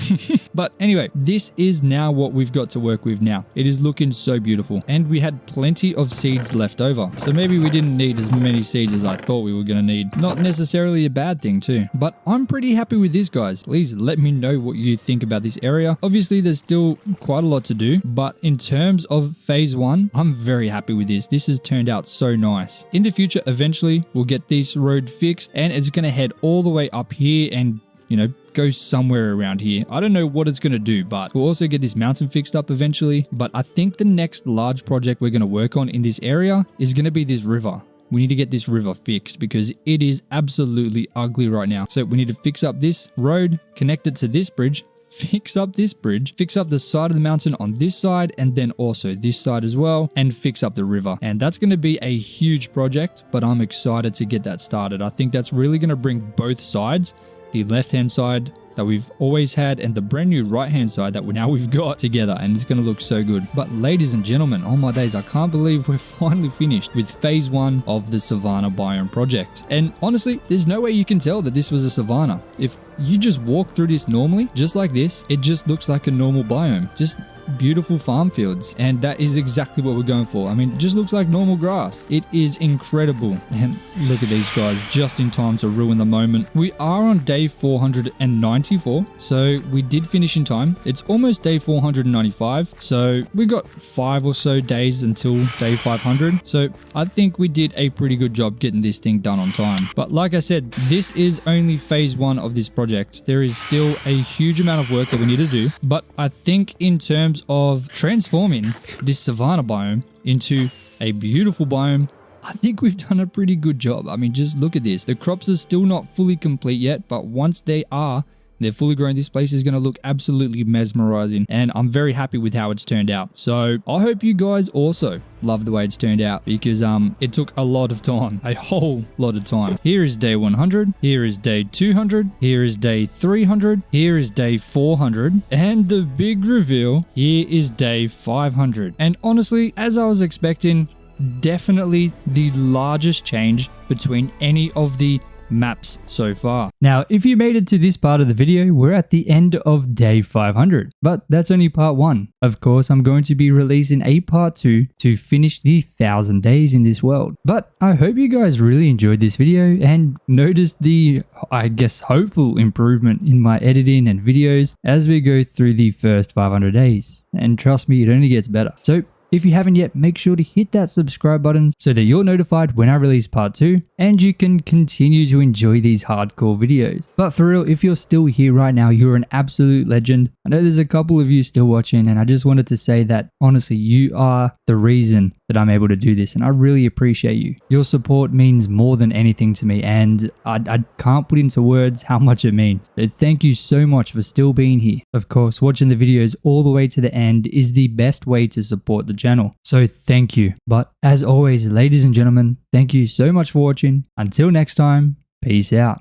But anyway, this is now what we've got to work with now. It is looking so so beautiful. And we had plenty of seeds left over. So maybe we didn't need as many seeds as I thought we were going to need. Not necessarily a bad thing too. But I'm pretty happy with this, guys. Please let me know what you think about this area. Obviously, there's still quite a lot to do. But in terms of phase 1, I'm very happy with this. This has turned out so nice. In the future, eventually, we'll get this road fixed. And it's going to head all the way up here and, you know, go somewhere around here. I don't know what it's going to do, but we'll also get this mountain fixed up eventually. But I think the next large project we're going to work on in this area is going to be this river. We need to get this river fixed because it is absolutely ugly right now. So we need to fix up this road, connect it to this bridge, fix up this bridge, fix up the side of the mountain on this side, and then also this side as well, and fix up the river. And that's going to be a huge project, but I'm excited to get that started. I think that's really going to bring both sides, the left-hand side that we've always had and the brand new right-hand side that we've got together, and it's going to look so good. But ladies and gentlemen, oh my days, I can't believe we're finally finished with phase 1 of the Savannah biome project. And honestly, there's no way you can tell that this was a Savannah. If you just walk through this normally, just like this, it just looks like a normal biome. Just beautiful farm fields, and that is exactly what we're going for. I mean, it just looks like normal grass. It is incredible. And look at these guys, just in time to ruin the moment. We are on day 494, so we did finish in time. It's almost day 495, so we got 5 or so days until day 500. So I think we did a pretty good job getting this thing done on time. But like I said, this is only phase 1 of this project. There is still a huge amount of work that we need to do, but I think in terms of transforming this Savannah biome into a beautiful biome, I think we've done a pretty good job. I mean, just look at this. The crops are still not fully complete yet, but once they're fully grown, this place is going to look absolutely mesmerizing, and I'm very happy with how it's turned out. So I hope you guys also love the way it's turned out, because it took a lot of time, a whole lot of time. Here is day 100, here is day 200, here is day 300, here is day 400, and the big reveal, here is day 500. And honestly, as I was expecting, definitely the largest change between any of the maps so far. Now, if you made it to this part of the video, we're at the end of day 500, but that's only part 1. Of course, I'm going to be releasing a part 2 to finish the 1000 days in this world. But I hope you guys really enjoyed this video and noticed the, I guess, hopeful improvement in my editing and videos as we go through the first 500 days. And trust me, it only gets better. So if you haven't yet, make sure to hit that subscribe button so that you're notified when I release part 2 and you can continue to enjoy these hardcore videos. But for real, if you're still here right now, you're an absolute legend. I know there's a couple of you still watching, and I just wanted to say that honestly, you are the reason that I'm able to do this, and I really appreciate you. Your support means more than anything to me, and I can't put into words how much it means. So thank you so much for still being here. Of course, watching the videos all the way to the end is the best way to support the channel. So thank you. But as always, ladies and gentlemen, thank you so much for watching. Until next time, peace out.